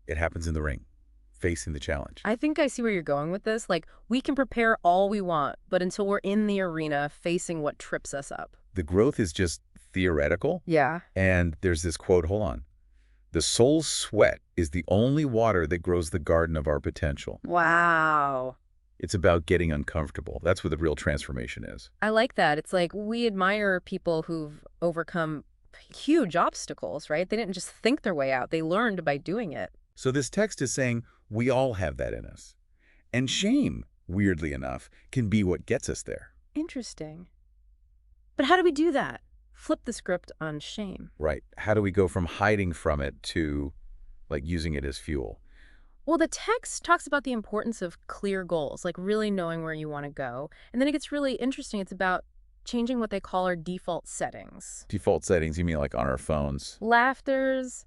B: it happens in the ring, facing the challenge.
C: I think I see where you're going with this. Like, we can prepare all we want, but until we're in the arena facing what trips us up.
B: The growth is just theoretical.
C: Yeah.
B: And there's this quote, hold on. The soul's sweat is the only water that grows the garden of our potential.
C: Wow.
B: It's about getting uncomfortable. That's what the real transformation is.
C: I like that. It's like we admire people who've overcome huge obstacles, right? They didn't just think their way out. They learned by doing it.
B: So this text is saying we all have that in us. And shame, weirdly enough, can be what gets us there.
C: Interesting. But how do we do that? Flip the script on shame.
B: Right. How do we go from hiding from it to like using it as fuel?
C: Well, the text talks about the importance of clear goals, like really knowing where you want to go. And then it gets really interesting. It's about changing what they call our default settings.
B: Default settings, you mean like on our phones?
C: Laughters,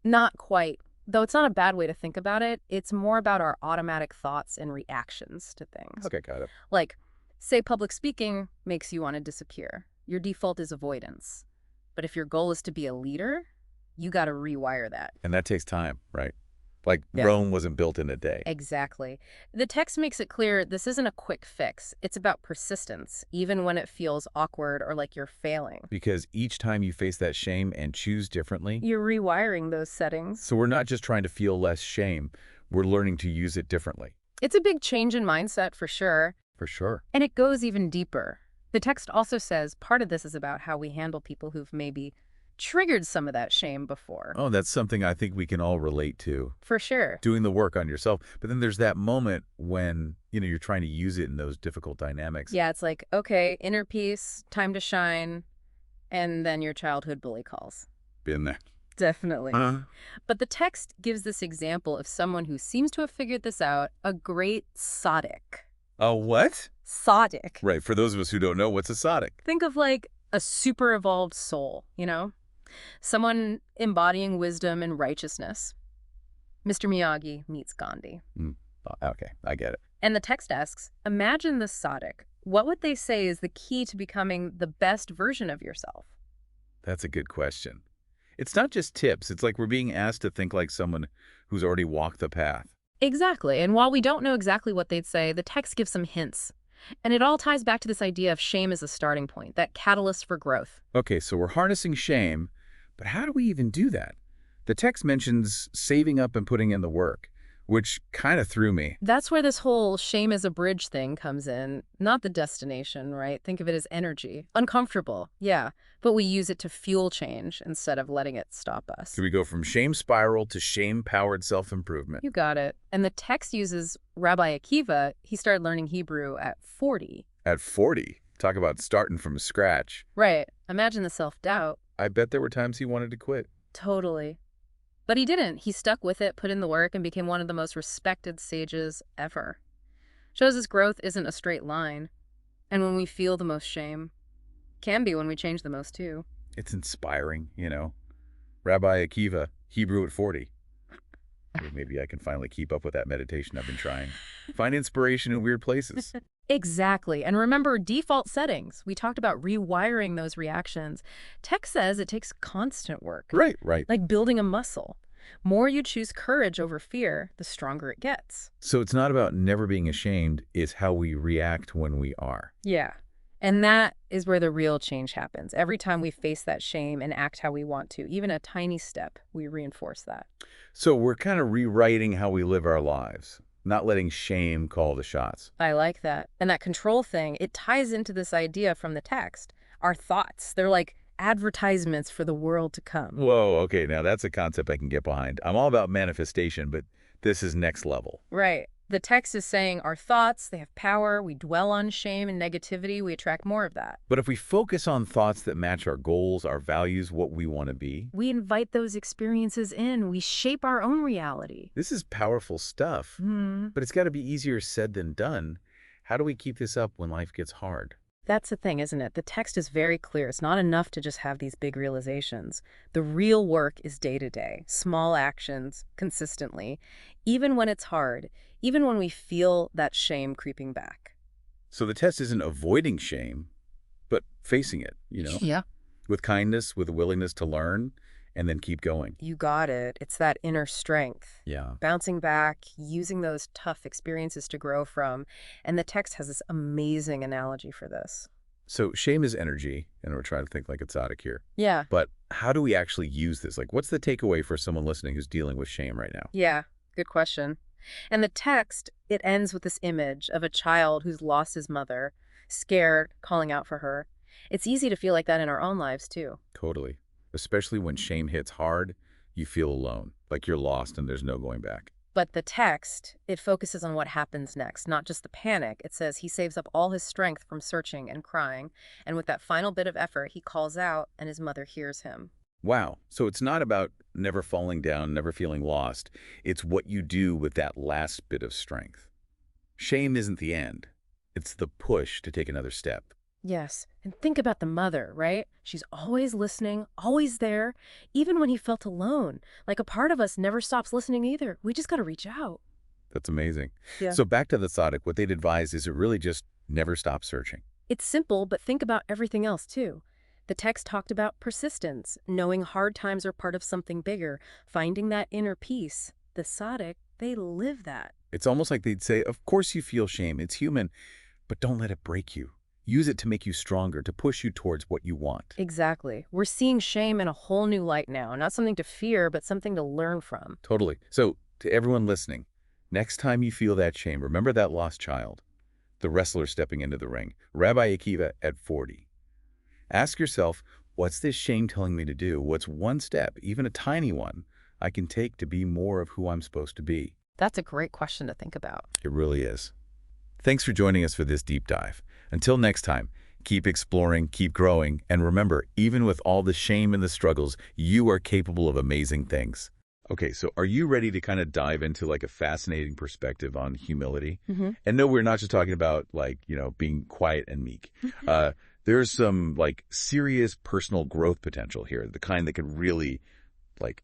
C: not quite. Though it's not a bad way to think about it, it's more about our automatic thoughts and reactions to things.
B: Okay, got it.
C: Like, say public speaking makes you want to disappear. Your default is avoidance. But if your goal is to be a leader, you got to rewire that.
B: And that takes time, right? Like
C: Yeah.
B: Rome wasn't built in a day.
C: Exactly. The text makes it clear this isn't a quick fix. It's about persistence, even when it feels awkward or like you're failing.
B: Because each time you face that shame and choose differently,
C: You're rewiring those settings.
B: so we're not just trying to feel less shame, we're learning to use it differently.
C: It's a big change in mindset for sure.
B: For sure.
C: And it goes even deeper. The text also says part of this is about how we handle people who've maybe triggered some of that shame before.
B: Oh, that's something I think we can all relate to.
C: For sure.
B: Doing the work on yourself. But then there's that moment when, you're trying to use it in those difficult dynamics.
C: Yeah, it's like, okay, inner peace, time to shine, and then your childhood bully calls.
B: Been there.
C: Definitely. But the text gives this example of someone who seems to have figured this out, a great Sadic.
B: A what?
C: Sadic.
B: Right. For those of us who don't know, what's a Sadic?
C: Think of like a super evolved soul, Someone embodying wisdom and righteousness. Mr. Miyagi meets Gandhi.
B: Okay, I get it.
C: And the text asks, imagine the Sadic. What would they say is the key to becoming the best version of yourself?
B: That's a good question. It's not just tips. It's like we're being asked to think like someone who's already walked the path.
C: Exactly. And while we don't know exactly what they'd say, the text gives some hints. And it all ties back to this idea of shame as a starting point, that catalyst for growth.
B: Okay, so we're harnessing shame, but how do we even do that? The text mentions saving up and putting in the work, which kind of threw me.
C: That's where this whole shame as a bridge thing comes in. Not the destination, right? Think of it as energy. Uncomfortable, yeah, but we use it to fuel change instead of letting it stop us.
B: So we go from shame spiral to shame-powered self-improvement.
C: You got it. And the text uses Rabbi Akiva. He started learning Hebrew at 40.
B: At 40, talk about starting from scratch.
C: Right. Imagine the self-doubt.
B: I bet there were times he wanted to quit.
C: Totally. But he didn't. He stuck with it, put in the work, and became one of the most respected sages ever. Shows his growth isn't a straight line. And when we feel the most shame, can be when we change the most too.
B: It's inspiring, Rabbi Akiva, Hebrew at 40. Maybe I can finally keep up with that meditation I've been trying. Find inspiration in weird places.
C: Exactly. And remember default settings. We talked about rewiring those reactions. Tech says it takes constant work.
B: Right.
C: Like building a muscle. More you choose courage over fear, the stronger it gets.
B: So it's not about never being ashamed, it's how we react when we are.
C: Yeah. And that is where the real change happens. Every time we face that shame and act how we want to, even a tiny step, we reinforce that.
B: So we're kind of rewriting how we live our lives, not letting shame call the shots.
C: I like that. And that control thing, it ties into this idea from the text. Our thoughts, they're like advertisements for the world to come.
B: Whoa, okay, now that's a concept I can get behind. I'm all about manifestation, but this is next level.
C: Right. The text is saying our thoughts, they have power. We dwell on shame and negativity. We attract more of that.
B: But if we focus on thoughts that match our goals, our values, what we want to be,
C: We invite those experiences in. We shape our own reality.
B: this is powerful stuff. But it's got to be easier said than done. How do we keep this up when life gets hard?
C: That's the thing, isn't it? The text is very clear. It's not enough to just have these big realizations. The real work is day to day, small actions, consistently, even when it's hard, even when we feel that shame creeping back.
B: So the test isn't avoiding shame, but facing it,
C: Yeah.
B: with kindness, with a willingness to learn, and then keep going.
C: You got it. It's that inner strength.
B: Yeah.
C: Bouncing back, using those tough experiences to grow from. And the text has this amazing analogy for this.
B: So shame is energy, and we're trying to think like it's tzaddik here.
C: Yeah.
B: But how do we actually use this? Like, what's the takeaway for someone listening who's dealing with shame right now?
C: Yeah. Good question. And the text, it ends with this image of a child who's lost his mother, scared, calling out for her. It's easy to feel like that in our own lives, too.
B: Totally. Especially when shame hits hard, you feel alone, like you're lost and there's no going back.
C: But the text, it focuses on what happens next, not just the panic. It says he saves up all his strength from searching and crying, and with that final bit of effort, he calls out, and his mother hears him.
B: Wow. So it's not about never falling down, never feeling lost. It's what you do with that last bit of strength. Shame isn't the end. It's the push to take another step.
C: Yes, and think about the mother, right? She's always listening, always there, even when he felt alone. Like a part of us never stops listening either. We just got to reach out.
B: That's amazing.
C: Yeah.
B: So back to the tzaddik, what they'd advise is to really just never stop searching.
C: It's simple, but think about everything else too. The text talked about persistence, knowing hard times are part of something bigger, finding that inner peace. The tzaddik, they live that.
B: It's almost like they'd say, of course you feel shame, it's human, but don't let it break you. Use it to make you stronger, to push you towards what you want.
C: Exactly. We're seeing shame in a whole new light now, not something to fear, but something to learn from.
B: Totally. So to everyone listening, next time you feel that shame, remember that lost child, the wrestler stepping into the ring, Rabbi Akiva at 40. Ask yourself, what's this shame telling me to do? What's one step, even a tiny one, I can take to be more of who I'm supposed to be?
C: That's a great question to think about.
B: It really is. Thanks for joining us for this deep dive. Until next time, keep exploring, keep growing, and remember, even with all the shame and the struggles, you are capable of amazing things. Okay, so are you ready to kind of dive into like a fascinating perspective on humility? And no, we're not just talking about like, being quiet and meek. There's some like serious personal growth potential here, the kind that could really like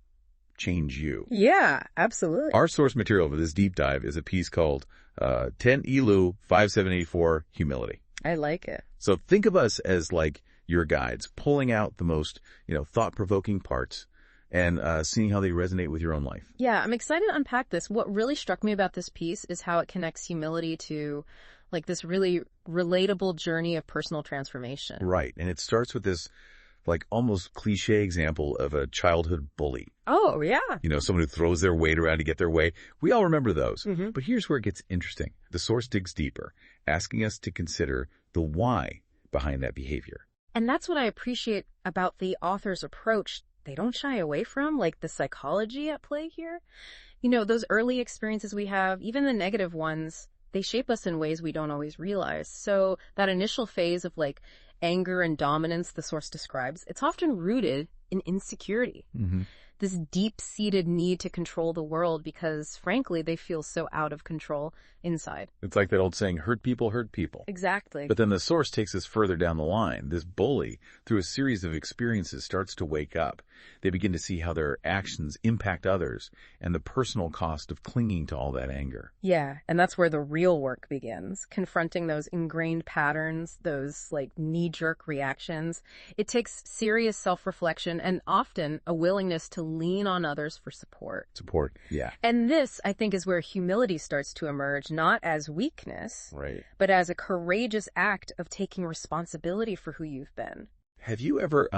B: change you.
C: Yeah, absolutely.
B: Our source material for this deep dive is a piece called 10 Elul 5784 Humility.
C: I like it.
B: So think of us as like your guides, pulling out the most, thought-provoking parts and seeing how they resonate with your own life.
C: Yeah, I'm excited to unpack this. What really struck me about this piece is how it connects humility to like this really relatable journey of personal transformation.
B: Right. And it starts with this like almost cliche example of a childhood bully.
C: Oh, yeah.
B: Someone who throws their weight around to get their way. We all remember those. But here's where it gets interesting. The source digs deeper, asking us to consider the why behind that behavior.
C: And that's what I appreciate about the author's approach. They don't shy away from, like, the psychology at play here. Those early experiences we have, even the negative ones, they shape us in ways we don't always realize. So that initial phase of, like, anger and dominance the source describes, it's often rooted in insecurity. This deep-seated need to control the world because, frankly, they feel so out of control inside.
B: It's like that old saying, hurt people hurt people.
C: Exactly.
B: But then the source takes us further down the line. This bully, through a series of experiences, starts to wake up. They begin to see how their actions impact others and the personal cost of clinging to all that anger.
C: Yeah, and that's where the real work begins, confronting those ingrained patterns, those like knee-jerk reactions. It takes serious self-reflection and often a willingness to lean on others for support.
B: Support, yeah.
C: And this, I think, is where humility starts to emerge, not as weakness,
B: Right.
C: but as a courageous act of taking responsibility for who you've been.
B: Have you ever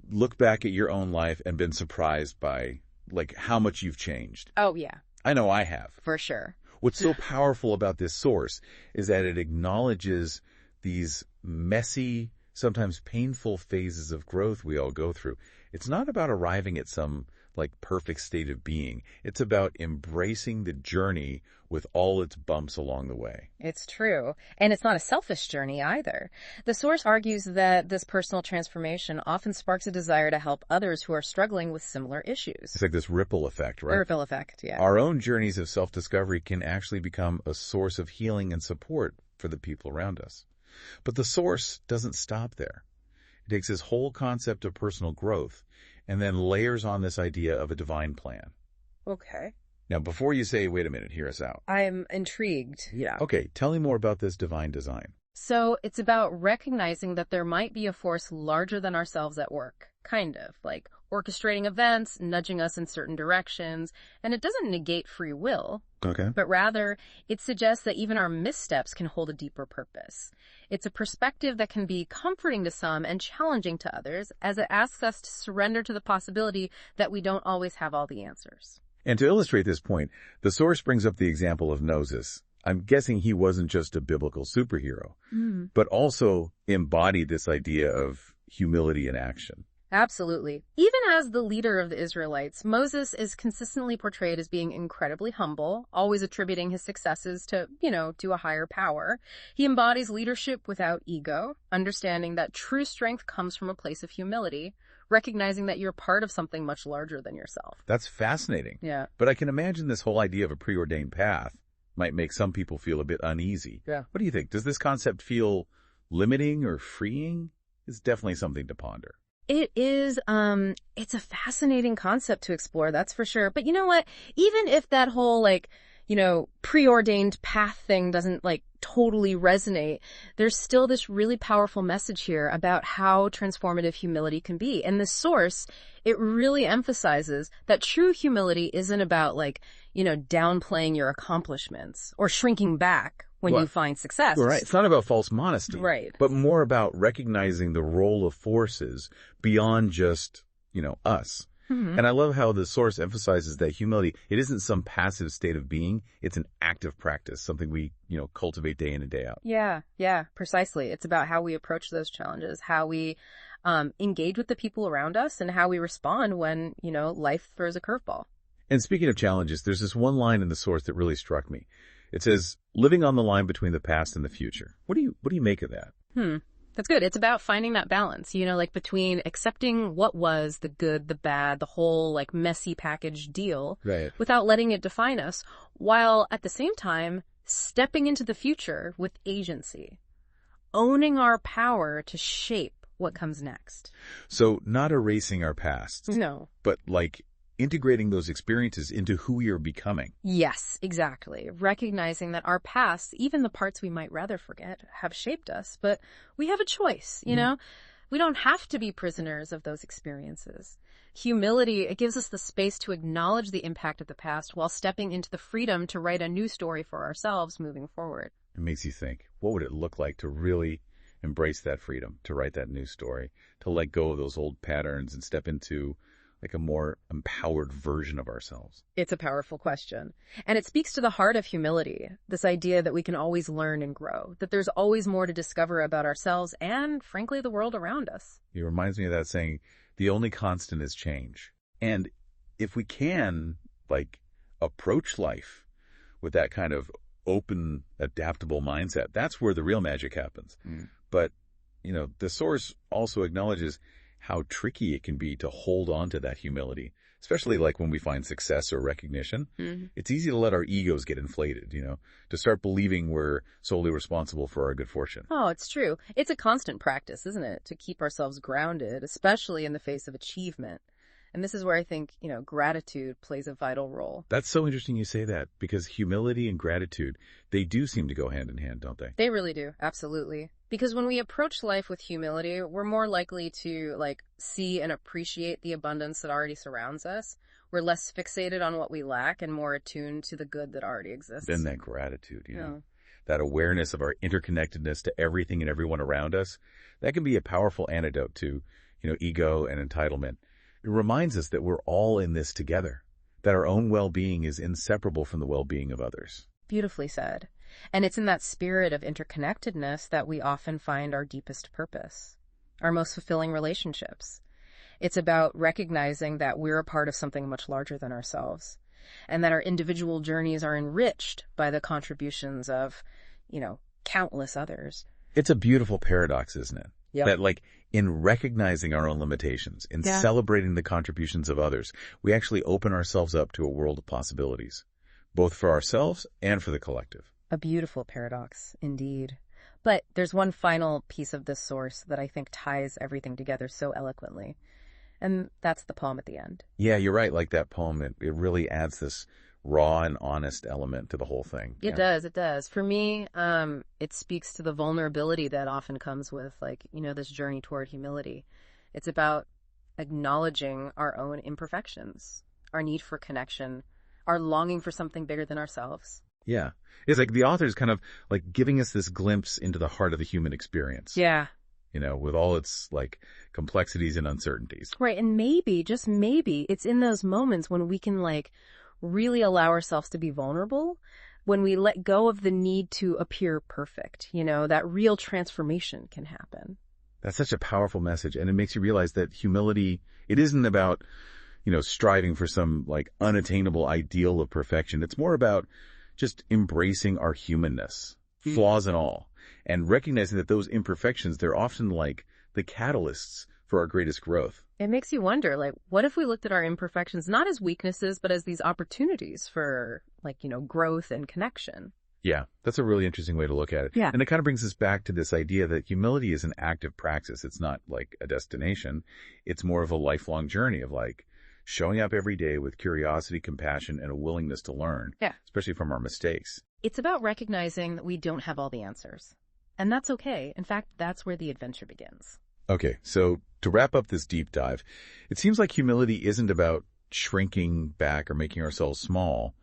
B: looked back at your own life and been surprised by like how much you've changed?
C: Oh, yeah,
B: I know I have.
C: for sure.
B: What's so powerful about this source is that it acknowledges these messy, sometimes painful phases of growth we all go through. It's not about arriving at some like perfect state of being. It's about embracing the journey with all its bumps along the way.
C: It's true. And it's not a selfish journey either. The source argues that this personal transformation often sparks a desire to help others who are struggling with similar issues.
B: It's like this ripple effect, right?
C: Ripple effect, yeah.
B: Our own journeys of self-discovery can actually become a source of healing and support for the people around us. But the source doesn't stop there. It takes this whole concept of personal growth and then layers on this idea of a divine plan.
C: Okay.
B: Now, before you say, wait a minute, hear us out.
C: I'm intrigued. Yeah.
B: Okay, tell me more about this divine design.
C: So it's about recognizing that there might be a force larger than ourselves at work, kind of, like orchestrating events, nudging us in certain directions, and it doesn't negate free will,
B: Okay.
C: but rather it suggests that even our missteps can hold a deeper purpose. It's a perspective that can be comforting to some and challenging to others, as it asks us to surrender to the possibility that we don't always have all the answers.
B: And to illustrate this point, the source brings up the example of Moses. I'm guessing he wasn't just a biblical superhero, but also embodied this idea of humility in action.
C: Absolutely. Even as the leader of the Israelites, Moses is consistently portrayed as being incredibly humble, always attributing his successes to, to a higher power. He embodies leadership without ego, understanding that true strength comes from a place of humility, recognizing that you're part of something much larger than yourself.
B: That's fascinating.
C: Yeah.
B: But I can imagine this whole idea of a preordained path might make some people feel a bit uneasy.
C: Yeah.
B: What do you think? Does this concept feel limiting or freeing? It's definitely something to ponder.
C: It is, it's a fascinating concept to explore, that's for sure. But you know what? Even if that whole, preordained path thing doesn't, totally resonate, there's still this really powerful message here about how transformative humility can be. And the source, it really emphasizes that true humility isn't about, downplaying your accomplishments or shrinking back when you find success.
B: Right. It's not about false modesty.
C: Right.
B: But more about recognizing the role of forces beyond just, us.
C: Mm-hmm.
B: And I love how the source emphasizes that humility, it isn't some passive state of being. It's an active practice, something we, cultivate day in and day out.
C: Yeah, precisely. It's about how we approach those challenges, how we engage with the people around us, and how we respond when, life throws a curveball.
B: And speaking of challenges, there's this one line in the source that really struck me. It says, living on the line between the past and the future. What do you make of that?
C: That's good. It's about finding that balance, between accepting what was, the good, the bad, the whole messy package deal,
B: Right.
C: without letting it define us, while at the same time stepping into the future with agency, owning our power to shape what comes next.
B: So not erasing our past,
C: No.
B: but integrating those experiences into who we are becoming.
C: Yes, exactly. Recognizing that our past, even the parts we might rather forget, have shaped us, but we have a choice, you know? We don't have to be prisoners of those experiences. Humility, it gives us the space to acknowledge the impact of the past while stepping into the freedom to write a new story for ourselves moving forward.
B: It makes you think, what would it look like to really embrace that freedom, to write that new story, to let go of those old patterns and step into a more empowered version of ourselves?
C: It's a powerful question. And it speaks to the heart of humility, this idea that we can always learn and grow, that there's always more to discover about ourselves and, frankly, the world around us.
B: It reminds me of that saying, the only constant is change. And if we can, approach life with that kind of open, adaptable mindset, that's where the real magic happens. But, the source also acknowledges how tricky it can be to hold on to that humility, especially when we find success or recognition. It's easy to let our egos get inflated, to start believing we're solely responsible for our good fortune.
C: Oh, it's true. It's a constant practice, isn't it, to keep ourselves grounded, especially in the face of achievement. And this is where I think, gratitude plays a vital role.
B: That's so interesting you say that, because humility and gratitude, they do seem to go hand in hand, don't they?
C: They really do. Absolutely. Because when we approach life with humility, we're more likely to see and appreciate the abundance that already surrounds us. We're less fixated on what we lack and more attuned to the good that already exists.
B: Then that gratitude, that awareness of our interconnectedness to everything and everyone around us, that can be a powerful antidote to, ego and entitlement. It reminds us that we're all in this together, that our own well-being is inseparable from the well-being of others.
C: Beautifully said. And it's in that spirit of interconnectedness that we often find our deepest purpose, our most fulfilling relationships. It's about recognizing that we're a part of something much larger than ourselves, and that our individual journeys are enriched by the contributions of, countless others.
B: It's a beautiful paradox, isn't it?
C: Yep.
B: That in recognizing our own limitations, in celebrating the contributions of others, we actually open ourselves up to a world of possibilities, both for ourselves and for the collective.
C: A beautiful paradox, indeed. But there's one final piece of this source that I think ties everything together so eloquently, and that's the poem at the end.
B: Yeah, you're right. Like that poem, it really adds this raw and honest element to the whole thing.
C: It does. For me, it speaks to the vulnerability that often comes with, this journey toward humility. It's about acknowledging our own imperfections, our need for connection, our longing for something bigger than ourselves.
B: Yeah. It's the author's kind of giving us this glimpse into the heart of the human experience.
C: Yeah.
B: With all its complexities and uncertainties.
C: Right. And maybe, just maybe, it's in those moments when we can really allow ourselves to be vulnerable, when we let go of the need to appear perfect, that real transformation can happen.
B: That's such a powerful message. And it makes you realize that humility, it isn't about, striving for some like unattainable ideal of perfection. It's more about just embracing our humanness, flaws and all, and recognizing that those imperfections, they're often like the catalysts for our greatest growth.
C: It makes you wonder, like, what if we looked at our imperfections not as weaknesses, but as these opportunities for, growth and connection?
B: Yeah, that's a really interesting way to look at it.
C: Yeah.
B: And it kind of brings us back to this idea that humility is an active practice. It's not like a destination. It's more of a lifelong journey of like showing up every day with curiosity, compassion, and a willingness to learn, especially from our mistakes.
C: It's about recognizing that we don't have all the answers. And that's okay. In fact, that's where the adventure begins.
B: Okay, so to wrap up this deep dive, it seems like humility isn't about shrinking back or making ourselves small,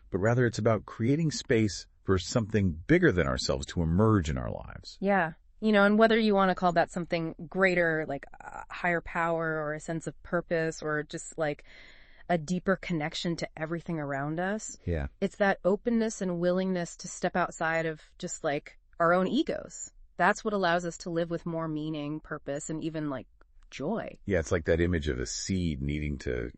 B: but rather it's about creating space for something bigger than ourselves to emerge in our lives.
C: Yeah. And whether you want to call that something greater, like a higher power or a sense of purpose or just like a deeper connection to everything around us.
B: Yeah.
C: It's that openness and willingness to step outside of just like our own egos. That's what allows us to live with more meaning, purpose, and even like joy.
B: Yeah, it's like that image of a seed needing to,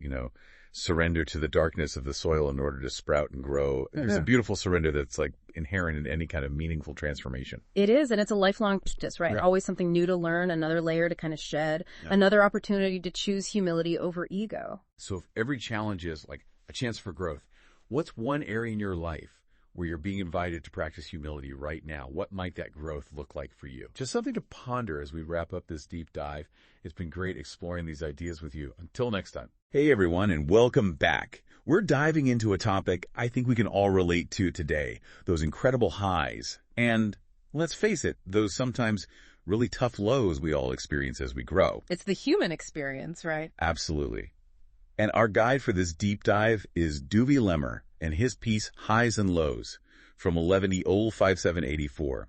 B: surrender to the darkness of the soil in order to sprout and grow. There's a beautiful surrender that's like inherent in any kind of meaningful transformation.
C: It is, and it's a lifelong practice, right? Always something new to learn, another layer to kind of shed, another opportunity to choose humility over ego.
B: So if every challenge is like a chance for growth, what's one area in your life where you're being invited to practice humility right now? What might that growth look like for you? Just something to ponder as we wrap up this deep dive. It's been great exploring these ideas with you. Until next time. Hey everyone, and welcome back. We're diving into a topic I think we can all relate to today, those incredible highs, and let's face it, those sometimes really tough lows we all experience as we grow.
C: It's the human experience, right?
B: Absolutely. And our guide for this deep dive is Lemmer and his piece Highs and Lows from 11 Ol 5784.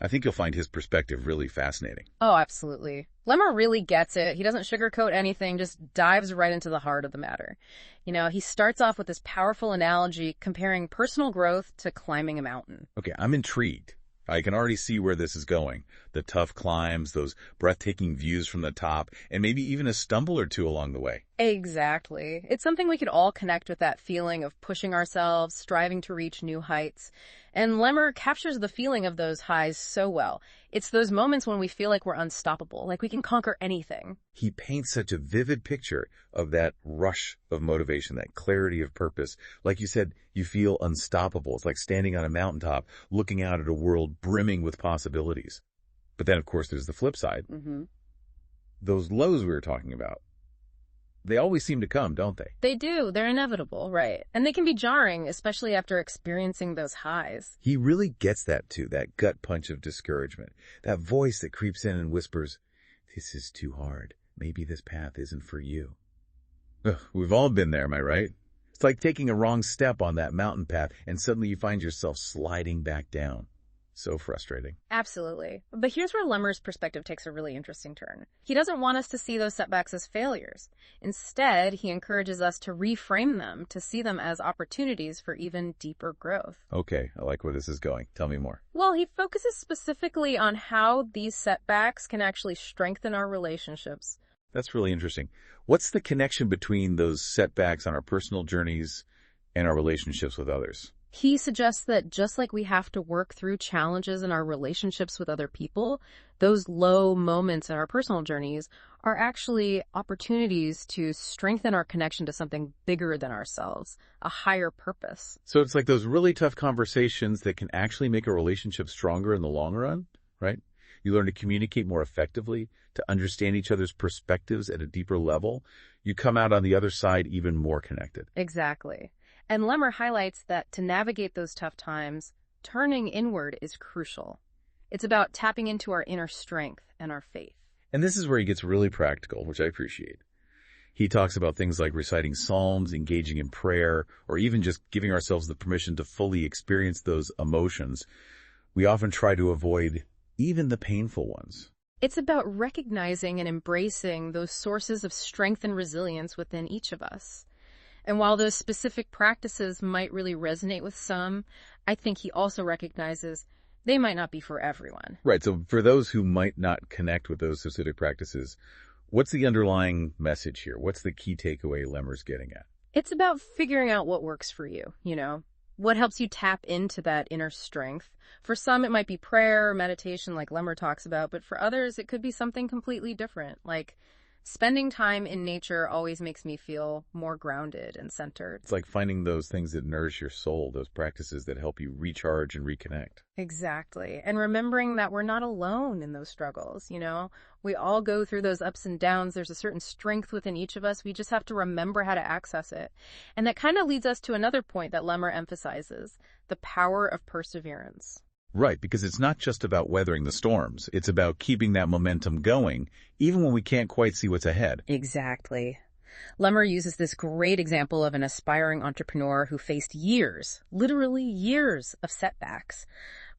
B: I think you'll find his perspective really fascinating.
C: Oh, absolutely. Lemmer really gets it. He doesn't sugarcoat anything, just dives right into the heart of the matter. He starts off with this powerful analogy comparing personal growth to climbing a mountain.
B: Okay, I'm intrigued. I can already see where this is going. The tough climbs, those breathtaking views from the top, and maybe even a stumble or two along the way.
C: Exactly. It's something we could all connect with, that feeling of pushing ourselves, striving to reach new heights. And Lemmer captures the feeling of those highs so well. It's those moments when we feel like we're unstoppable, like we can conquer anything.
B: He paints such a vivid picture of that rush of motivation, that clarity of purpose. Like you said, you feel unstoppable. It's like standing on a mountaintop, looking out at a world brimming with possibilities. But then, of course, there's the flip side.
C: Mm-hmm.
B: Those lows we were talking about, they always seem to come, don't they?
C: They do. They're inevitable, right? And they can be jarring, especially after experiencing those highs.
B: He really gets that too, that gut punch of discouragement, that voice that creeps in and whispers, "This is too hard. Maybe this path isn't for you." Ugh, we've all been there, am I right? It's like taking a wrong step on that mountain path and suddenly you find yourself sliding back down. So frustrating.
C: Absolutely. But here's where Lemmer's perspective takes a really interesting turn. He doesn't want us to see those setbacks as failures. Instead, he encourages us to reframe them, to see them as opportunities for even deeper growth.
B: Okay, I like where this is going. Tell me more.
C: Well, he focuses specifically on how these setbacks can actually strengthen our relationships.
B: That's really interesting. What's the connection between those setbacks on our personal journeys and our relationships with others?
C: He suggests that just like we have to work through challenges in our relationships with other people, those low moments in our personal journeys are actually opportunities to strengthen our connection to something bigger than ourselves, a higher purpose.
B: So it's like those really tough conversations that can actually make a relationship stronger in the long run, right? You learn to communicate more effectively, to understand each other's perspectives at a deeper level. You come out on the other side even more connected.
C: Exactly. And Lemmer highlights that to navigate those tough times, turning inward is crucial. It's about tapping into our inner strength and our faith.
B: And this is where he gets really practical, which I appreciate. He talks about things like reciting psalms, engaging in prayer, or even just giving ourselves the permission to fully experience those emotions. We often try to avoid even the painful ones.
C: It's about recognizing and embracing those sources of strength and resilience within each of us. And while those specific practices might really resonate with some, I think he also recognizes They might not be for everyone.
B: Right. So for those who might not connect with those specific practices, what's the underlying message here? What's the key takeaway Lemmer's getting at?
C: It's about figuring out what works for you, what helps you tap into that inner strength. For some, it might be prayer or meditation like Lemmer talks about, but for others, it could be something completely different. Like spending time in nature always makes me feel more grounded and centered.
B: It's like finding those things that nourish your soul, those practices that help you recharge and reconnect.
C: Exactly. And remembering that we're not alone in those struggles, We all go through those ups and downs. There's a certain strength within each of us. We just have to remember how to access it. And that kind of leads us to another point that Lemmer emphasizes, the power of perseverance.
B: Right, because it's not just about weathering the storms. It's about keeping that momentum going, even when we can't quite see what's ahead.
C: Exactly. Lemmer uses this great example of an aspiring entrepreneur who faced years, literally years, of setbacks.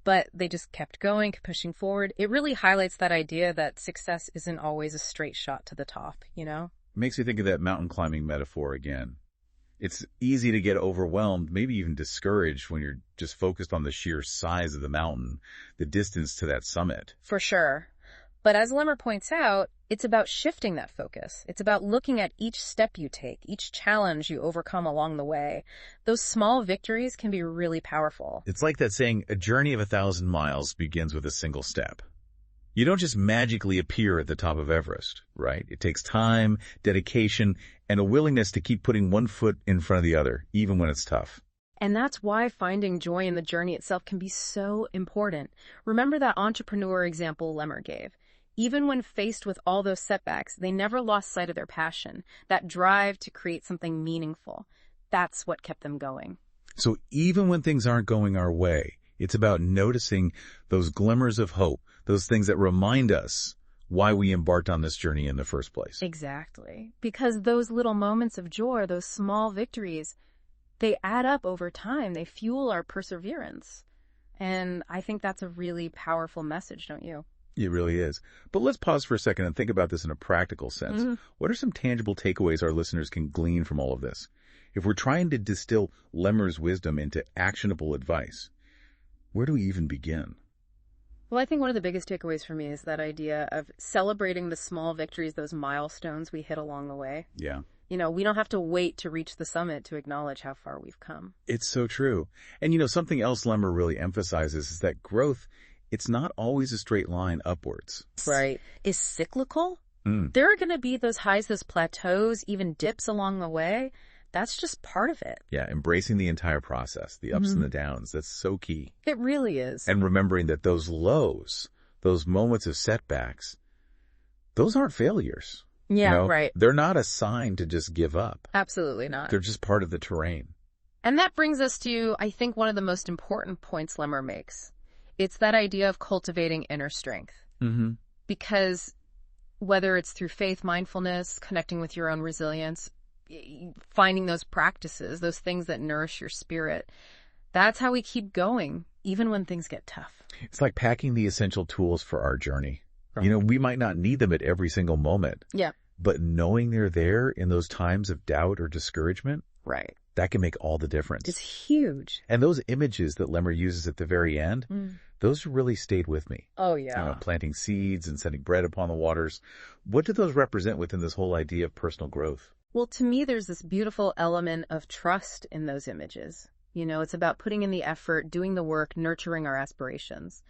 C: But they just kept going, kept pushing forward. It really highlights that idea that success isn't always a straight shot to the top,
B: Makes me think of that mountain climbing metaphor again. It's easy to get overwhelmed, maybe even discouraged when you're just focused on the sheer size of the mountain, the distance to that summit.
C: For sure. But as Lemmer points out, it's about shifting that focus. It's about looking at each step you take, each challenge you overcome along the way. Those small victories can be really powerful.
B: It's like that saying, a journey of 1,000 miles begins with a single step. You don't just magically appear at the top of Everest, right? It takes time, dedication, and a willingness to keep putting one foot in front of the other, even when it's tough.
C: And that's why finding joy in the journey itself can be so important. Remember that entrepreneur example Lemmer gave. Even when faced with all those setbacks, they never lost sight of their passion, that drive to create something meaningful. That's what kept them going.
B: So even when things aren't going our way, it's about noticing those glimmers of hope, those things that remind us why we embarked on this journey in the first place.
C: Exactly. Because those little moments of joy, those small victories, they add up over time. They fuel our perseverance. And I think that's a really powerful message, don't you?
B: It really is. But let's pause for a second and think about this in a practical sense. What are some tangible takeaways our listeners can glean from all of this? If we're trying to distill Lemmer's wisdom into actionable advice, where do we even begin?
C: Well, I think one of the biggest takeaways for me is that idea of celebrating the small victories, those milestones we hit along the way.
B: Yeah.
C: We don't have to wait to reach the summit to acknowledge how far we've come.
B: It's so true. And something else Lemmer really emphasizes is that growth, it's not always a straight line upwards.
C: Right. Is cyclical. There are going to be those highs, those plateaus, even dips along the way. That's just part of it.
B: Yeah, embracing the entire process, the ups and the downs, that's so key.
C: It really is.
B: And remembering that those lows, those moments of setbacks, those aren't failures.
C: Yeah, right.
B: They're not a sign to just give up.
C: Absolutely not.
B: They're just part of the terrain.
C: And that brings us to, I think, one of the most important points Lemmer makes. It's that idea of cultivating inner strength. Because whether it's through faith, mindfulness, connecting with your own resilience, finding those practices, those things that nourish your spirit, that's how we keep going, even when things get tough.
B: It's like packing the essential tools for our journey. We might not need them at every single moment.
C: Yeah.
B: But knowing they're there in those times of doubt or discouragement,
C: right,
B: that can make all the difference.
C: It's huge.
B: And those images that Lemmer uses at the very end, those really stayed with me.
C: Oh, yeah.
B: Planting seeds and setting bread upon the waters. What do those represent within this whole idea of personal growth?
C: Well, to me, there's this beautiful element of trust in those images. It's about putting in the effort, doing the work, nurturing our aspirations.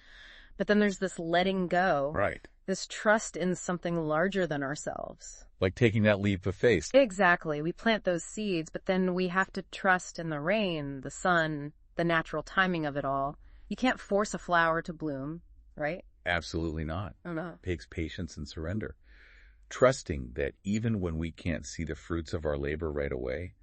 C: But then there's this letting go.
B: Right.
C: This trust in something larger than ourselves.
B: Like taking that leap of faith.
C: Exactly. We plant those seeds, but then we have to trust in the rain, the sun, the natural timing of it all. You can't force a flower to bloom, right?
B: Absolutely not.
C: Oh, no.
B: It takes patience and surrender. Trusting that even when we can't see the fruits of our labor right away,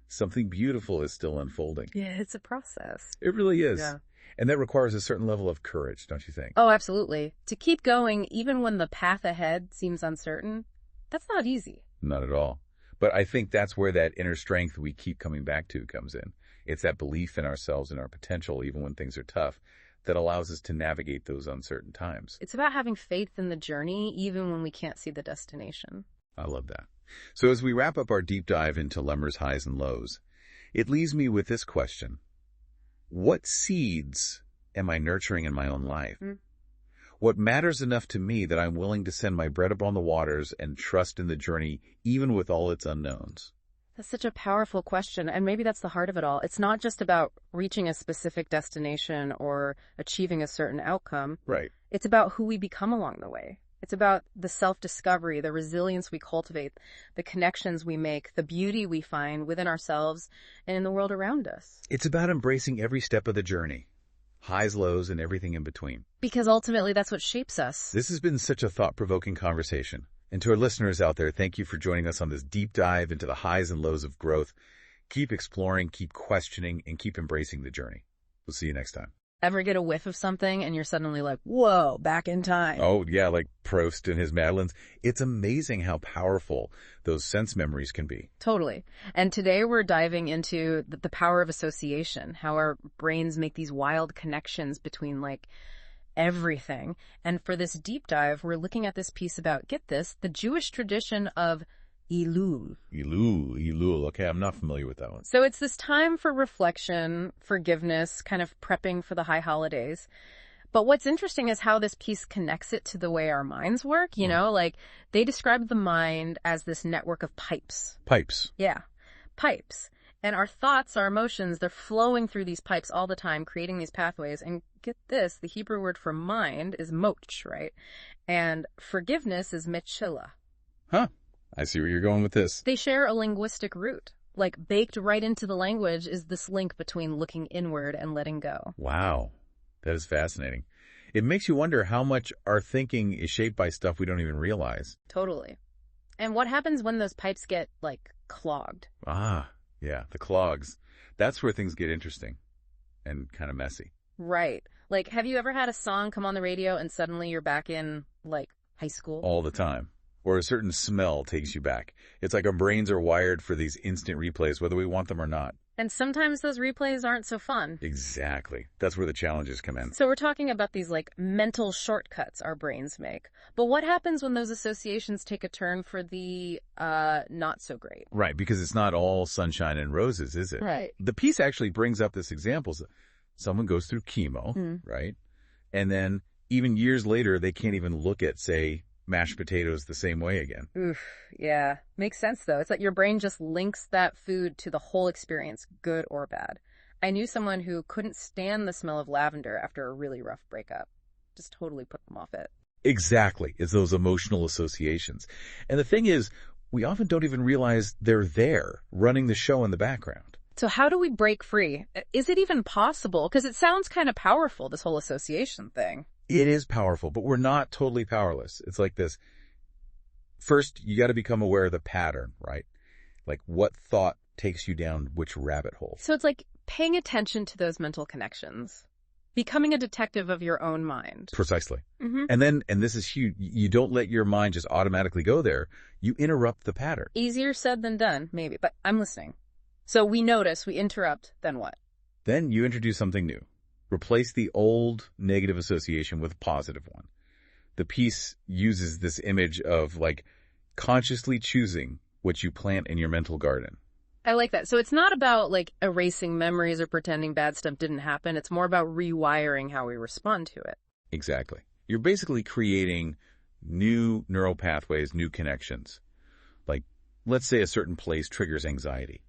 B: something beautiful is still unfolding.
C: Yeah, it's a process.
B: It really is.
C: Yeah.
B: And that requires a certain level of courage, don't you think?
C: Oh, absolutely. To keep going, even when the path ahead seems uncertain, that's not easy.
B: Not at all. But I think that's where that inner strength we keep coming back to comes in. It's that belief in ourselves and our potential, even when things are tough, that allows us to navigate those uncertain times.
C: It's about having faith in the journey, even when we can't see the destination.
B: I love that. So as we wrap up our deep dive into Lemmer's highs and lows, it leaves me with this question. What seeds am I nurturing in my own life?
C: Mm.
B: What matters enough to me that I'm willing to send my bread upon the waters and trust in the journey, even with all its unknowns?
C: That's such a powerful question, and maybe that's the heart of it all. It's not just about reaching a specific destination or achieving a certain outcome.
B: Right.
C: It's about who we become along the way. It's about the self-discovery, the resilience we cultivate, the connections we make, the beauty we find within ourselves and in the world around us.
B: It's about embracing every step of the journey, highs, lows, and everything in between.
C: Because ultimately, that's what shapes us.
B: This has been such a thought-provoking conversation. And to our listeners out there, thank you for joining us on this deep dive into the highs and lows of growth. Keep exploring, keep questioning, and keep embracing the journey. We'll see you next time.
C: Ever get a whiff of something and you're suddenly like, whoa, back in time.
B: Oh, yeah, like Proust and his Madeleines. It's amazing how powerful those sense memories can be.
C: Totally. And today we're diving into the power of association, how our brains make these wild connections between like everything. And for this deep dive, we're looking at this piece about, get this, the Jewish tradition of Elul.
B: Elul. Okay, I'm not familiar with that one.
C: So it's this time for reflection, forgiveness, kind of prepping for the high holidays. But what's interesting is how this piece connects it to the way our minds work. You know, like they describe the mind as this network of pipes.
B: Pipes.
C: Yeah, pipes. And our thoughts, our emotions, they're flowing through these pipes all the time, creating these pathways. And get this, the Hebrew word for mind is moch, right? And forgiveness is mechila.
B: Huh. I see where you're going with this.
C: They share a linguistic root. Like baked right into the language is this link between looking inward and letting go.
B: Wow. That is fascinating. It makes you wonder how much our thinking is shaped by stuff we don't even realize.
C: Totally. And what happens when those pipes get, like, clogged?
B: Ah, yeah, the clogs. That's where things get interesting and kind of messy.
C: Right. Like, have you ever had a song come on the radio and suddenly you're back in, like, high school?
B: All the time. Or a certain smell takes you back. It's like our brains are wired for these instant replays, whether we want them or not.
C: And sometimes those replays aren't so fun.
B: Exactly. That's where the challenges come in.
C: So we're talking about these, like, mental shortcuts our brains make. But what happens when those associations take a turn for the not so great?
B: Right, because it's not all sunshine and roses, is it?
C: Right.
B: The piece actually brings up this example. Someone goes through chemo, right? And then even years later, they can't even look at, say, mashed potatoes the same way again.
C: Oof, yeah. Makes sense, though. It's like your brain just links that food to the whole experience, good or bad. I knew someone who couldn't stand the smell of lavender after a really rough breakup. Just totally put them off it.
B: Exactly. It's those emotional associations. And the thing is, we often don't even realize they're there, running the show in the background.
C: So how do we break free? Is it even possible? Because it sounds kind of powerful, this whole association thing.
B: It is powerful, but we're not totally powerless. It's like this. First, you got to become aware of the pattern, right? Like what thought takes you down which rabbit hole.
C: So it's like paying attention to those mental connections, becoming a detective of your own mind.
B: Precisely. And then, and this is huge, you don't let your mind just automatically go there. You interrupt the pattern.
C: Easier said than done, maybe, but I'm listening. So we notice, we interrupt, then what?
B: Then you introduce something new. Replace the old negative association with a positive one. The piece uses this image of like consciously choosing what you plant in your mental garden.
C: I like that. So it's not about like erasing memories or pretending bad stuff didn't happen. It's more about rewiring how we respond to it.
B: Exactly. You're basically creating new neural pathways, new connections. Like, let's say a certain place triggers anxiety.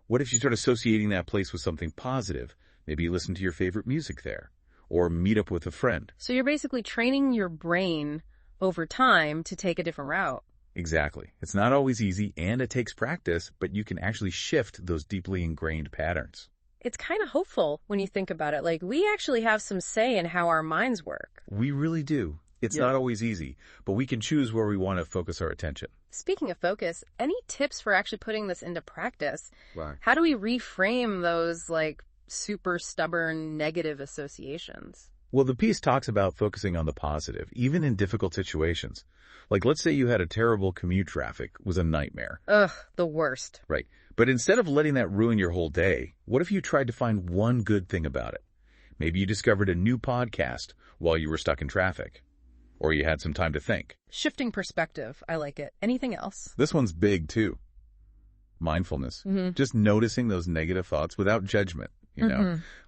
B: What if you start associating that place with something positive? Maybe you listen to your favorite music there, or meet up with a friend.
C: So you're basically training your brain over time to take a different route.
B: Exactly. It's not always easy, and it takes practice, but you can actually shift those deeply ingrained patterns.
C: It's kind of hopeful when you think about it. Like, we actually have some say in how our minds work.
B: We really do. It's not always easy, but we can choose where we want to focus our attention.
C: Speaking of focus, any tips for actually putting this into practice?
B: Right.
C: How do we reframe those, like, super stubborn negative associations?
B: Well, the piece talks about focusing on the positive, even in difficult situations. Like, let's say you had a terrible commute traffic, was a nightmare.
C: Ugh, the worst.
B: Right. But instead of letting that ruin your whole day, what if you tried to find one good thing about it? Maybe you discovered a new podcast while you were stuck in traffic. Or you had some time to think.
C: Shifting perspective. I like it. Anything else?
B: This one's big, too. Mindfulness. Just noticing those negative thoughts without judgment.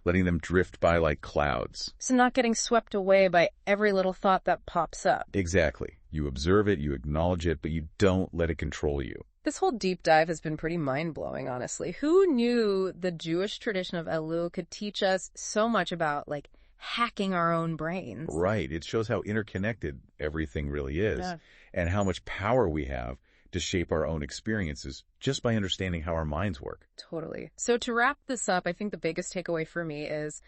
B: letting them drift by like clouds.
C: So not getting swept away by every little thought that pops up.
B: Exactly. You observe it, you acknowledge it, but you don't let it control you.
C: This whole deep dive has been pretty mind-blowing, honestly. Who knew the Jewish tradition of Elul could teach us so much about, like, hacking our own brains?
B: Right. It shows how interconnected everything really is and how much power we have to shape our own experiences just by understanding how our minds work.
C: Totally. So to wrap this up, I think the biggest takeaway for me is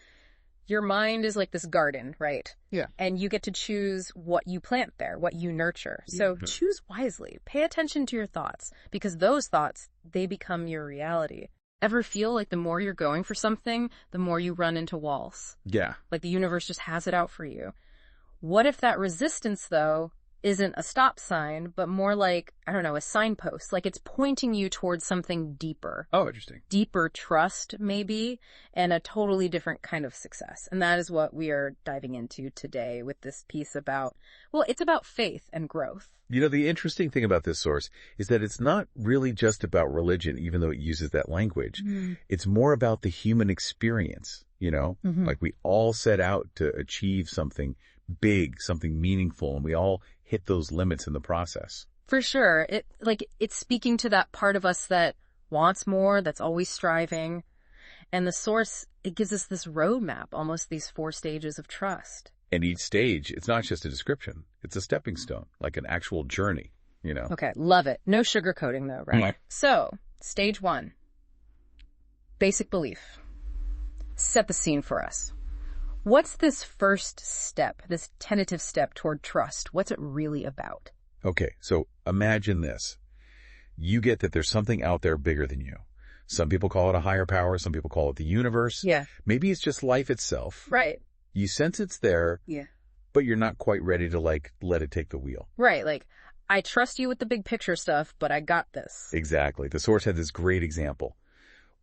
C: your mind is like this garden, right?
A: Yeah.
C: And you get to choose what you plant there, what you nurture. So choose wisely. Pay attention to your thoughts, because those thoughts, they become your reality. Ever feel like the more you're going for something, the more you run into walls?
B: Yeah.
C: Like the universe just has it out for you. What if that resistance, though, isn't a stop sign, but more like, I don't know, a signpost? Like it's pointing you towards something deeper.
B: Oh, interesting.
C: Deeper trust, maybe, and a totally different kind of success. And that is what we are diving into today with this piece about, well, it's about faith and growth.
B: The interesting thing about this source is that it's not really just about religion, even though it uses that language. It's more about the human experience, like we all set out to achieve something big, something meaningful, and we all hit those limits in the process.
C: For sure. It's speaking to that part of us that wants more, that's always striving. And the source, it gives us this roadmap, almost these 4 stages of trust.
B: And each stage, it's not just a description. It's a stepping stone, like an actual journey,
C: Okay, love it. No sugarcoating though, right? So, stage 1. Basic belief. Set the scene for us. What's this first step, this tentative step toward trust? What's it really about?
B: Okay, so imagine this. You get that there's something out there bigger than you. Some people call it a higher power. Some people call it the universe.
C: Yeah.
B: Maybe it's just life itself.
C: Right.
B: You sense it's there.
C: Yeah.
B: But you're not quite ready to, let it take the wheel.
C: Right. Like, I trust you with the big picture stuff, but I got this.
B: Exactly. The source had this great example.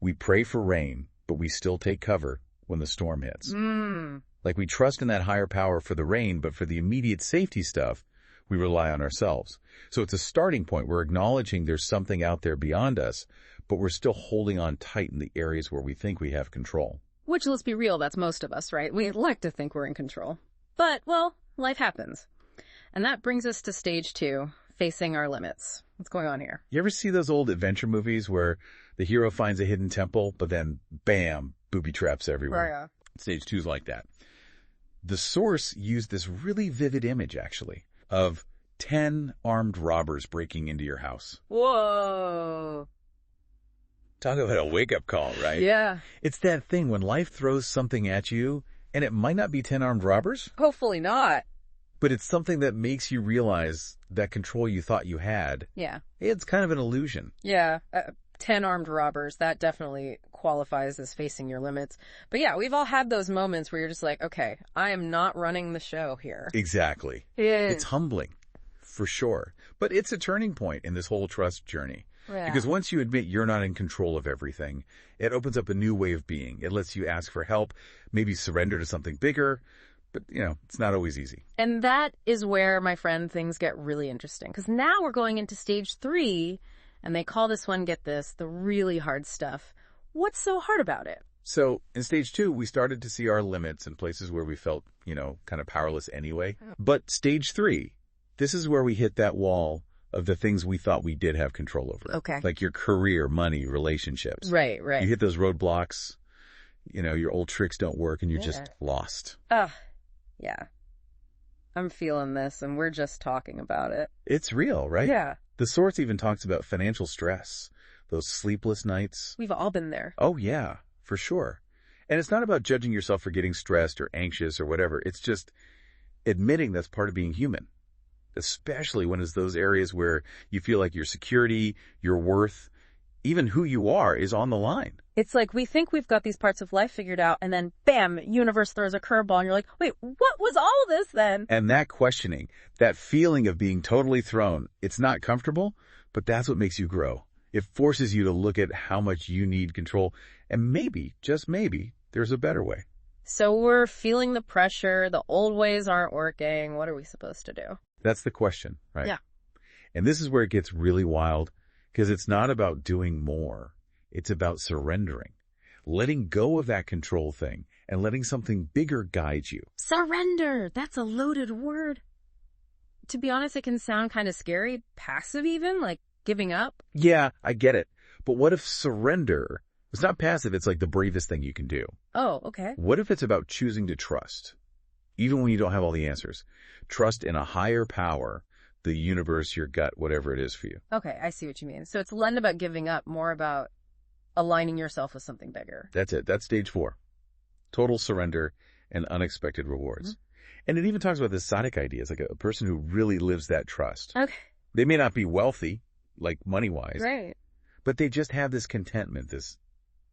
B: We pray for rain, but we still take cover when the storm hits. Like we trust in that higher power for the rain, but for the immediate safety stuff, we rely on ourselves. So it's a starting point. We're acknowledging there's something out there beyond us, but we're still holding on tight in the areas where we think we have control.
C: Which, let's be real, that's most of us, right? We like to think we're in control. But, well, life happens. And that brings us to stage 2, facing our limits. What's going on here?
B: You ever see those old adventure movies where the hero finds a hidden temple, but then, bam, booby traps everywhere?
C: Oh, yeah.
B: Stage 2 is like that. The source used this really vivid image, actually, of 10 armed robbers breaking into your house.
C: Whoa.
B: Talk about a wake-up call, right?
C: Yeah.
B: It's that thing when life throws something at you, and it might not be 10 armed robbers.
C: Hopefully not.
B: But it's something that makes you realize that control you thought you had.
C: Yeah.
B: It's kind of an illusion.
C: Yeah. 10 armed robbers, that definitely qualifies as facing your limits. But yeah, we've all had those moments where you're just like, okay, I am not running the show here.
B: Exactly. It's humbling, for sure. But it's a turning point in this whole trust journey. Yeah. Because once you admit you're not in control of everything, it opens up a new way of being. It lets you ask for help, maybe surrender to something bigger. But, it's not always easy.
C: And that is where, my friend, things get really interesting. Because now we're going into stage 3, and they call this one, get this, the really hard stuff. What's so hard about it?
B: So in stage 2, we started to see our limits in places where we felt, kind of powerless anyway. But stage 3, this is where we hit that wall of the things we thought we did have control over.
C: Okay.
B: Like your career, money, relationships.
C: Right.
B: You hit those roadblocks, your old tricks don't work and you're just lost.
C: Yeah. I'm feeling this, and we're just talking about it.
B: It's real, right?
C: Yeah.
B: The source even talks about financial stress, those sleepless nights.
C: We've all been there.
B: Oh, yeah, for sure. And it's not about judging yourself for getting stressed or anxious or whatever. It's just admitting that's part of being human, especially when it's those areas where you feel like your security, your worth, even who you are is on the line.
C: It's like we think we've got these parts of life figured out, and then, bam, universe throws a curveball, and you're like, wait, what was all this then?
B: And that questioning, that feeling of being totally thrown, it's not comfortable, but that's what makes you grow. It forces you to look at how much you need control, and maybe, just maybe, there's a better way.
C: So we're feeling the pressure, the old ways aren't working. What are we supposed to do?
B: That's the question, right?
C: Yeah.
B: And this is where it gets really wild, because it's not about doing more. It's about surrendering, letting go of that control thing and letting something bigger guide you.
C: Surrender! That's a loaded word. To be honest, it can sound kind of scary, passive even, like giving up.
B: Yeah, I get it. But what if surrender was not passive? It's like the bravest thing you can do.
C: Oh, okay.
B: What if it's about choosing to trust, even when you don't have all the answers? Trust in a higher power, the universe, your gut, whatever it is for you.
C: Okay, I see what you mean. So it's less about giving up, more about aligning yourself with something bigger.
B: That's it. That's stage 4. Total surrender and unexpected rewards. And it even talks about this Sadiq idea. It's like a person who really lives that trust.
C: Okay.
B: They may not be wealthy, like money-wise,
C: Right.
B: but they just have this contentment, this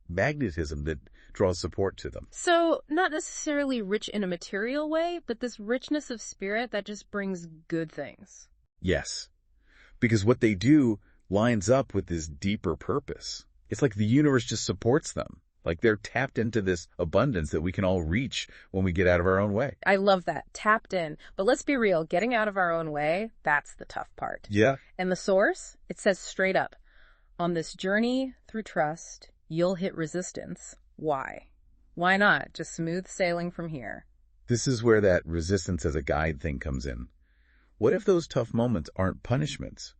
B: magnetism that draws support to them.
C: So not necessarily rich in a material way, but this richness of spirit that just brings good things.
B: Yes, because what they do lines up with this deeper purpose. It's like the universe just supports them. Like they're tapped into this abundance that we can all reach when we get out of our own way.
C: I love that. Tapped in. But let's be real, getting out of our own way, that's the tough part.
B: Yeah.
C: And the source, it says straight up, on this journey through trust, you'll hit resistance. Why? Why not? Just smooth sailing from here.
B: This is where that resistance as a guide thing comes in. What if those tough moments aren't punishments,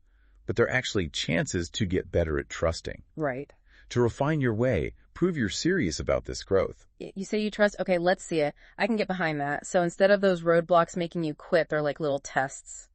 B: but they're actually chances to get better at trusting,
C: Right.
B: to refine your way, prove you're serious about this growth?
C: You say you trust? Okay, let's see it. I can get behind that. So instead of those roadblocks making you quit, they're like little tests.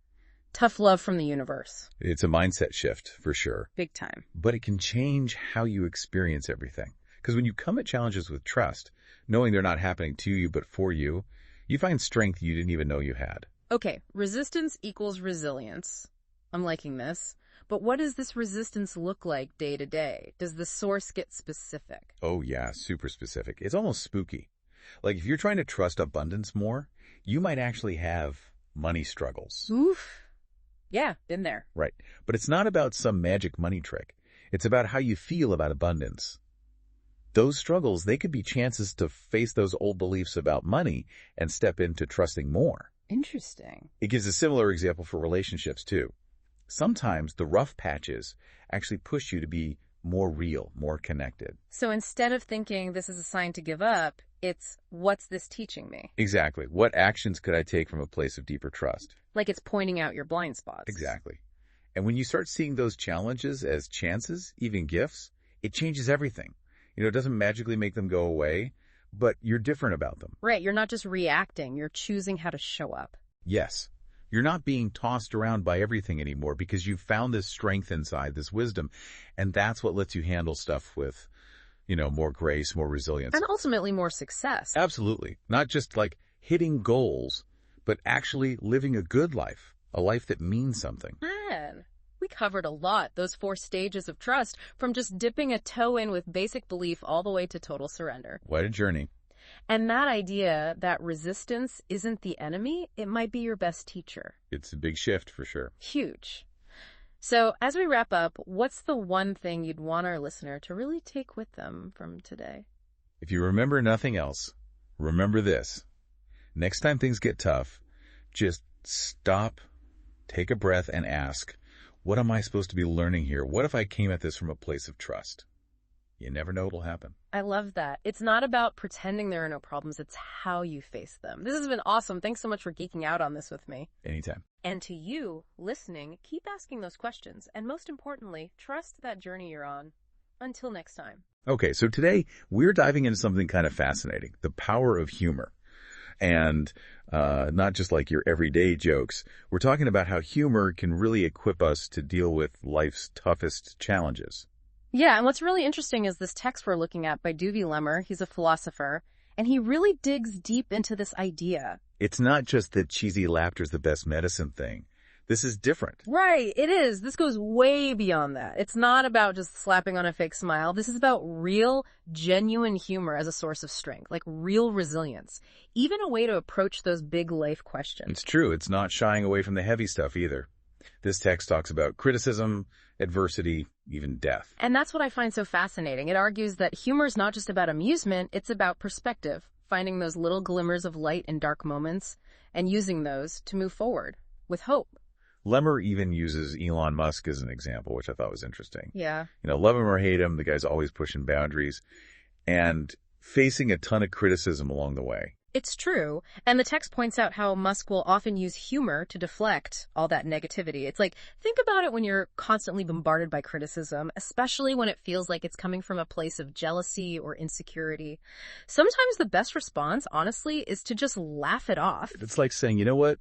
C: Tough love from the universe.
B: It's a mindset shift, for sure.
C: Big time.
B: But it can change how you experience everything. Because when you come at challenges with trust, knowing they're not happening to you but for you, you find strength you didn't even know you had.
C: Okay, resistance equals resilience. I'm liking this. But what does this resistance look like day to day? Does the source get specific?
B: Oh yeah, super specific. It's almost spooky. Like if you're trying to trust abundance more, you might actually have money struggles.
C: Oof. Yeah, been there.
B: Right. But it's not about some magic money trick. It's about how you feel about abundance. Those struggles, they could be chances to face those old beliefs about money and step into trusting more.
C: Interesting.
B: It gives a similar example for relationships too. Sometimes the rough patches actually push you to be more real, more connected.
C: So instead of thinking this is a sign to give up, it's what's this teaching me?
B: Exactly. What actions could I take from a place of deeper trust?
C: Like it's pointing out your blind spots.
B: Exactly. And when you start seeing those challenges as chances, even gifts, it changes everything. It doesn't magically make them go away, but you're different about them.
C: Right. You're not just reacting. You're choosing how to show up.
B: Yes. You're not being tossed around by everything anymore because you've found this strength inside, this wisdom, and that's what lets you handle stuff with, more grace, more resilience.
C: And ultimately more success.
B: Absolutely. Not just like hitting goals, but actually living a good life, a life that means something.
C: Man, we covered a lot, those 4 stages of trust, from just dipping a toe in with basic belief all the way to total surrender.
B: What a journey.
C: And that idea that resistance isn't the enemy, it might be your best teacher.
B: It's a big shift for sure.
C: Huge. So as we wrap up, what's the one thing you'd want our listener to really take with them from today?
B: If you remember nothing else, remember this. Next time things get tough, just stop, take a breath, and ask, what am I supposed to be learning here? What if I came at this from a place of trust? You never know what'll happen.
C: I love that. It's not about pretending there are no problems. It's how you face them. This has been awesome. Thanks so much for geeking out on this with me.
B: Anytime.
C: And to you, listening, keep asking those questions. And most importantly, trust that journey you're on. Until next time.
B: Okay, so today we're diving into something kind of fascinating, the power of humor. And not just like your everyday jokes. We're talking about how humor can really equip us to deal with life's toughest challenges.
C: Yeah, and what's really interesting is this text we're looking at by Lemmer. He's a philosopher, and he really digs deep into this idea.
B: It's not just that cheesy laughter's the best medicine thing. This is different.
C: Right, it is. This goes way beyond that. It's not about just slapping on a fake smile. This is about real, genuine humor as a source of strength, like real resilience, even a way to approach those big life questions.
B: It's true. It's not shying away from the heavy stuff either. This text talks about criticism, adversity, even death.
C: And that's what I find so fascinating. It argues that humor is not just about amusement, it's about perspective, finding those little glimmers of light in dark moments and using those to move forward with hope.
B: Lemmer even uses Elon Musk as an example, which I thought was interesting.
C: Yeah.
B: Love him or hate him, the guy's always pushing boundaries. and facing a ton of criticism along the way.
C: It's true. And the text points out how Musk will often use humor to deflect all that negativity. It's like, think about it when you're constantly bombarded by criticism, especially when it feels like it's coming from a place of jealousy or insecurity. Sometimes the best response, honestly, is to just laugh it off.
B: It's like saying, you know what?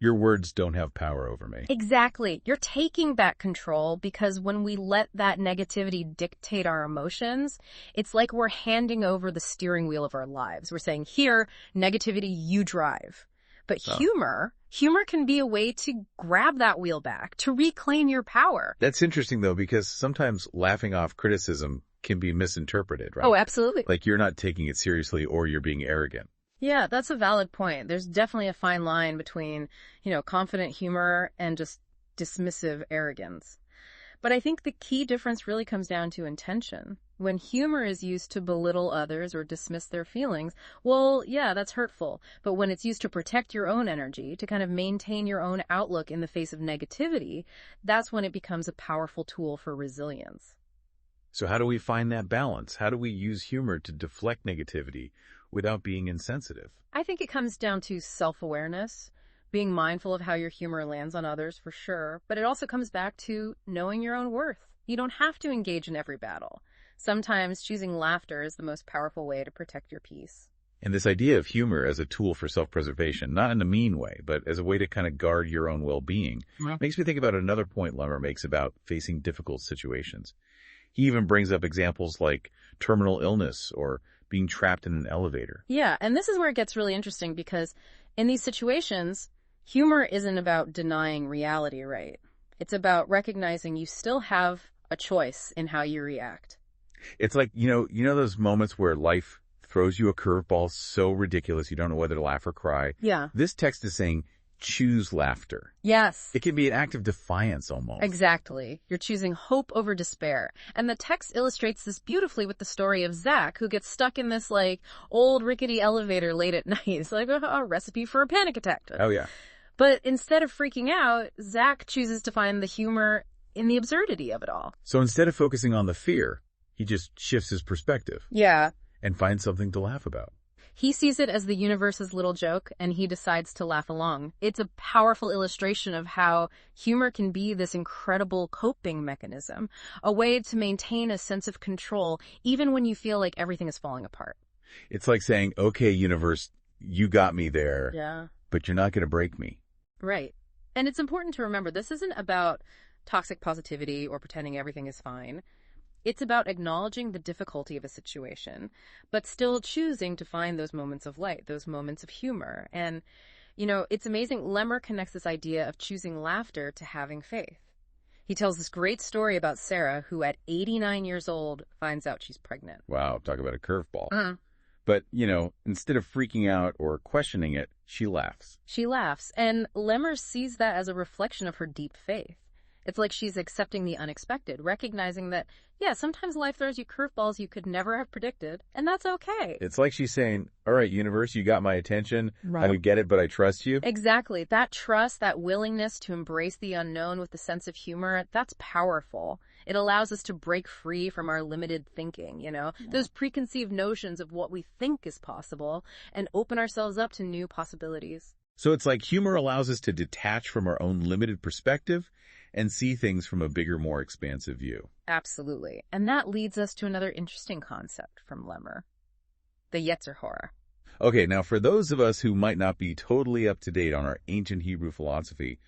B: Your words don't have power over me.
C: Exactly. You're taking back control because when we let that negativity dictate our emotions, it's like we're handing over the steering wheel of our lives. We're saying, here, negativity, you drive. But humor can be a way to grab that wheel back, to reclaim your power.
B: That's interesting, though, because sometimes laughing off criticism can be misinterpreted, right?
C: Oh, absolutely.
B: Like you're not taking it seriously or you're being arrogant.
C: Yeah, that's a valid point. There's definitely a fine line between, confident humor and just dismissive arrogance. But I think the key difference really comes down to intention. When humor is used to belittle others or dismiss their feelings, well, yeah, that's hurtful. But when it's used to protect your own energy, to kind of maintain your own outlook in the face of negativity, that's when it becomes a powerful tool for resilience.
B: So how do we find that balance? How do we use humor to deflect negativity without being insensitive?
C: I think it comes down to self-awareness, being mindful of how your humor lands on others for sure, but it also comes back to knowing your own worth. You don't have to engage in every battle. Sometimes choosing laughter is the most powerful way to protect your peace.
B: And this idea of humor as a tool for self-preservation, not in a mean way, but as a way to kind of guard your own well-being, makes me think about another point Lemmer makes about facing difficult situations. He even brings up examples like terminal illness or being trapped in an elevator.
C: Yeah, and this is where it gets really interesting because in these situations, humor isn't about denying reality, right? It's about recognizing you still have a choice in how you react.
B: It's like, you know those moments where life throws you a curveball so ridiculous you don't know whether to laugh or cry?
C: Yeah.
B: This text is saying, choose laughter.
C: Yes.
B: It can be an act of defiance almost.
C: Exactly. You're choosing hope over despair. And the text illustrates this beautifully with the story of Zach, who gets stuck in this, old rickety elevator late at night. It's like a recipe for a panic attack.
B: Oh, yeah.
C: But instead of freaking out, Zach chooses to find the humor in the absurdity of it all.
B: So instead of focusing on the fear, he just shifts his perspective.
C: Yeah.
B: And finds something to laugh about.
C: He sees it as the universe's little joke, and he decides to laugh along. It's a powerful illustration of how humor can be this incredible coping mechanism, a way to maintain a sense of control even when you feel like everything is falling apart.
B: It's like saying, okay, universe, you got me there,
C: Yeah.
B: but you're not going to break me.
C: Right. And it's important to remember this isn't about toxic positivity or pretending everything is fine. It's about acknowledging the difficulty of a situation, but still choosing to find those moments of light, those moments of humor. And, it's amazing. Lemmer connects this idea of choosing laughter to having faith. He tells this great story about Sarah, who at 89 years old finds out she's pregnant.
B: Wow, talk about a curveball.
C: Uh-huh.
B: But, instead of freaking out or questioning it, she laughs.
C: She laughs, and Lemmer sees that as a reflection of her deep faith. It's like she's accepting the unexpected, recognizing that, yeah, sometimes life throws you curveballs you could never have predicted, and that's okay.
B: It's like she's saying, all right, universe, you got my attention.
C: Right.
B: I don't get it, but I trust you.
C: Exactly. That trust, that willingness to embrace the unknown with a sense of humor, that's powerful. It allows us to break free from our limited thinking, those preconceived notions of what we think is possible, and open ourselves up to new possibilities.
B: So it's like humor allows us to detach from our own limited perspective and see things from a bigger, more expansive view.
C: Absolutely. And that leads us to another interesting concept from Lemmer, the Yetzer Hara.
B: Okay, now for those of us who might not be totally up to date on our ancient Hebrew philosophy,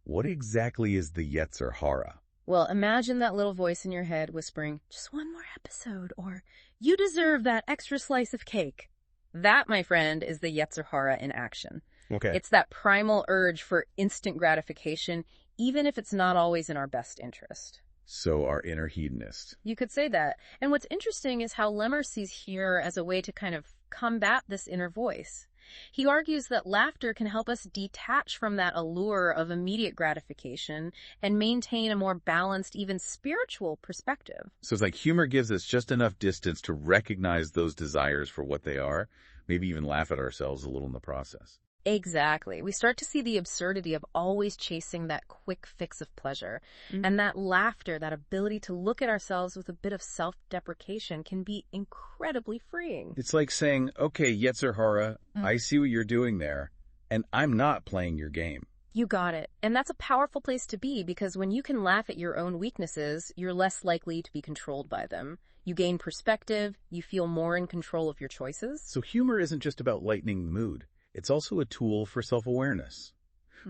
B: what exactly is the Yetzer Hara?
C: Well, imagine that little voice in your head whispering, just one more episode, or you deserve that extra slice of cake. That, my friend, is the Yetzer Hara in action.
B: Okay.
C: It's that primal urge for instant gratification, even if it's not always in our best interest.
B: So our inner hedonist.
C: You could say that. And what's interesting is how Lemmer sees humor as a way to kind of combat this inner voice. He argues that laughter can help us detach from that allure of immediate gratification and maintain a more balanced, even spiritual perspective.
B: So it's like humor gives us just enough distance to recognize those desires for what they are, maybe even laugh at ourselves a little in the process.
C: Exactly. We start to see the absurdity of always chasing that quick fix of pleasure. And that laughter, that ability to look at ourselves with a bit of self-deprecation can be incredibly freeing.
B: It's like saying, okay, Yetzer Hara, I see what you're doing there, and I'm not playing your game.
C: You got it. And that's a powerful place to be because when you can laugh at your own weaknesses, you're less likely to be controlled by them. You gain perspective, you feel more in control of your choices.
B: So humor isn't just about lightening the mood. It's also a tool for self-awareness,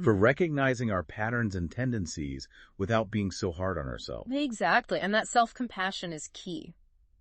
B: for recognizing our patterns and tendencies without being so hard on ourselves.
C: Exactly. And that self-compassion is key.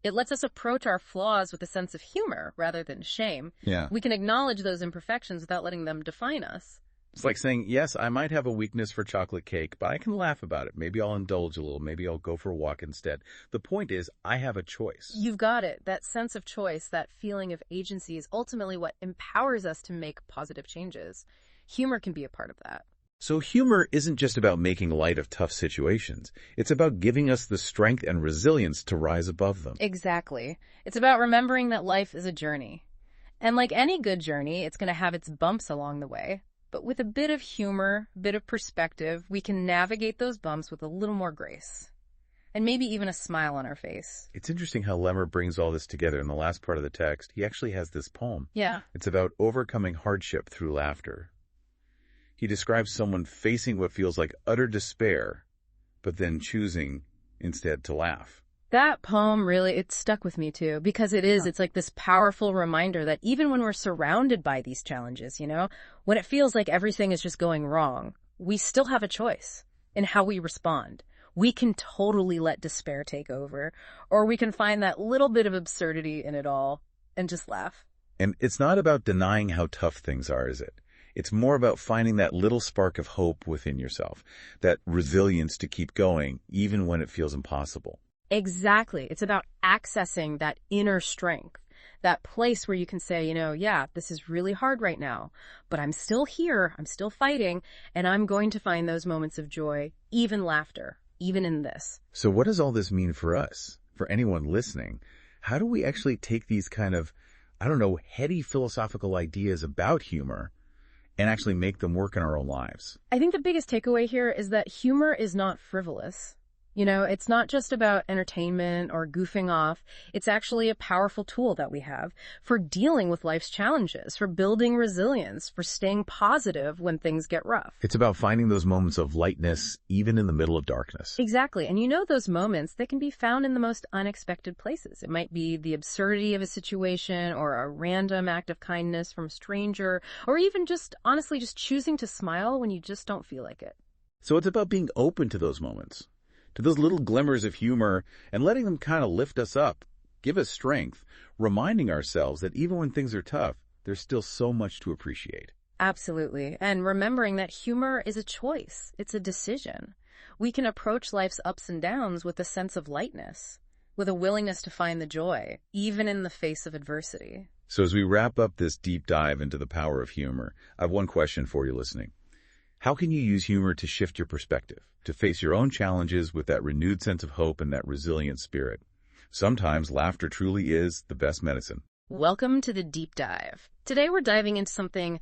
C: It lets us approach our flaws with a sense of humor rather than shame.
B: Yeah.
C: We can acknowledge those imperfections without letting them define us.
B: It's like saying, yes, I might have a weakness for chocolate cake, but I can laugh about it. Maybe I'll indulge a little. Maybe I'll go for a walk instead. The point is, I have a choice.
C: You've got it. That sense of choice, that feeling of agency is ultimately what empowers us to make positive changes. Humor can be a part of that.
B: So humor isn't just about making light of tough situations. It's about giving us the strength and resilience to rise above them.
C: Exactly. It's about remembering that life is a journey. And like any good journey, it's going to have its bumps along the way. But with a bit of humor, a bit of perspective, we can navigate those bumps with a little more grace. And maybe even a smile on our face.
B: It's interesting how Lemmer brings all this together in the last part of the text. He actually has this poem.
C: Yeah.
B: It's about overcoming hardship through laughter. He describes someone facing what feels like utter despair, but then choosing instead to laugh.
C: That poem really, it stuck with me too, because it's like this powerful reminder that even when we're surrounded by these challenges, when it feels like everything is just going wrong, we still have a choice in how we respond. We can totally let despair take over, or we can find that little bit of absurdity in it all and just laugh.
B: And it's not about denying how tough things are, is it? It's more about finding that little spark of hope within yourself, that resilience to keep going, even when it feels impossible.
C: Exactly. It's about accessing that inner strength, that place where you can say, yeah, this is really hard right now, but I'm still here, I'm still fighting, and I'm going to find those moments of joy, even laughter, even in this.
B: So what does all this mean for us, for anyone listening? How do we actually take these kind of, heady philosophical ideas about humor and actually make them work in our own lives?
C: I think the biggest takeaway here is that humor is not frivolous. It's not just about entertainment or goofing off. It's actually a powerful tool that we have for dealing with life's challenges, for building resilience, for staying positive when things get rough.
B: It's about finding those moments of lightness, even in the middle of darkness.
C: Exactly. And those moments, they can be found in the most unexpected places. It might be the absurdity of a situation or a random act of kindness from a stranger, or even just, honestly, just choosing to smile when you just don't feel like it.
B: So it's about being open to those moments, to those little glimmers of humor, and letting them kind of lift us up, give us strength, reminding ourselves that even when things are tough, there's still so much to appreciate.
C: Absolutely. And remembering that humor is a choice. It's a decision. We can approach life's ups and downs with a sense of lightness, with a willingness to find the joy, even in the face of adversity.
B: So as we wrap up this deep dive into the power of humor, I have one question for you listening. How can you use humor to shift your perspective, to face your own challenges with that renewed sense of hope and that resilient spirit? Sometimes laughter truly is the best medicine.
C: Welcome to the deep dive. Today we're diving into something,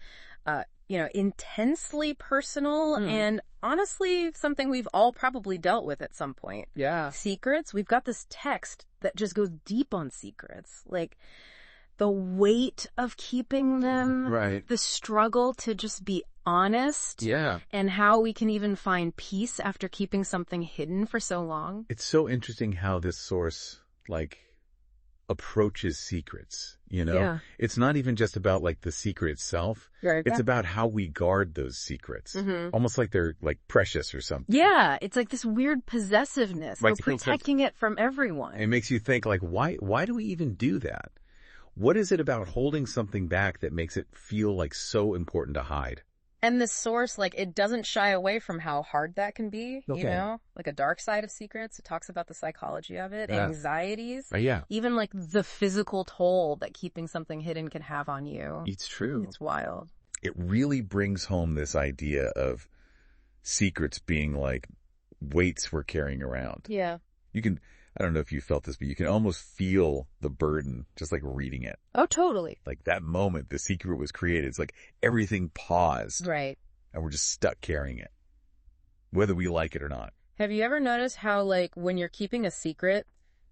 C: intensely personal and honestly something we've all probably dealt with at some point.
A: Yeah.
C: Secrets. We've got this text that just goes deep on secrets. Like the weight of keeping them.
A: Right.
C: The struggle to just be honest.
A: Yeah.
C: And how we can even find peace after keeping something hidden for so long.
B: It's so interesting how this source, approaches secrets,
C: Yeah.
B: It's not even just about, the secret itself.
C: Right.
B: It's about how we guard those secrets. Almost like they're, precious or something.
C: Yeah, it's like this weird possessiveness.
B: Right.
C: We're protecting it from everyone.
B: It makes you think, why do we even do that? What is it about holding something back that makes it feel, so important to hide?
C: And this source, it doesn't shy away from how hard that can be,
B: Okay.
C: Like a dark side of secrets. It talks about the psychology of it, anxieties,
B: Yeah.
C: even the physical toll that keeping something hidden can have on you.
B: It's true.
C: It's wild.
B: It really brings home this idea of secrets being like weights we're carrying around.
C: Yeah.
B: You can I don't know if you felt this, but you can almost feel the burden just like reading it.
C: Oh, totally.
B: Like that moment the secret was created, it's like everything paused.
C: Right.
B: And we're just stuck carrying it, whether we like it or not.
C: Have you ever noticed how, like, when you're keeping a secret,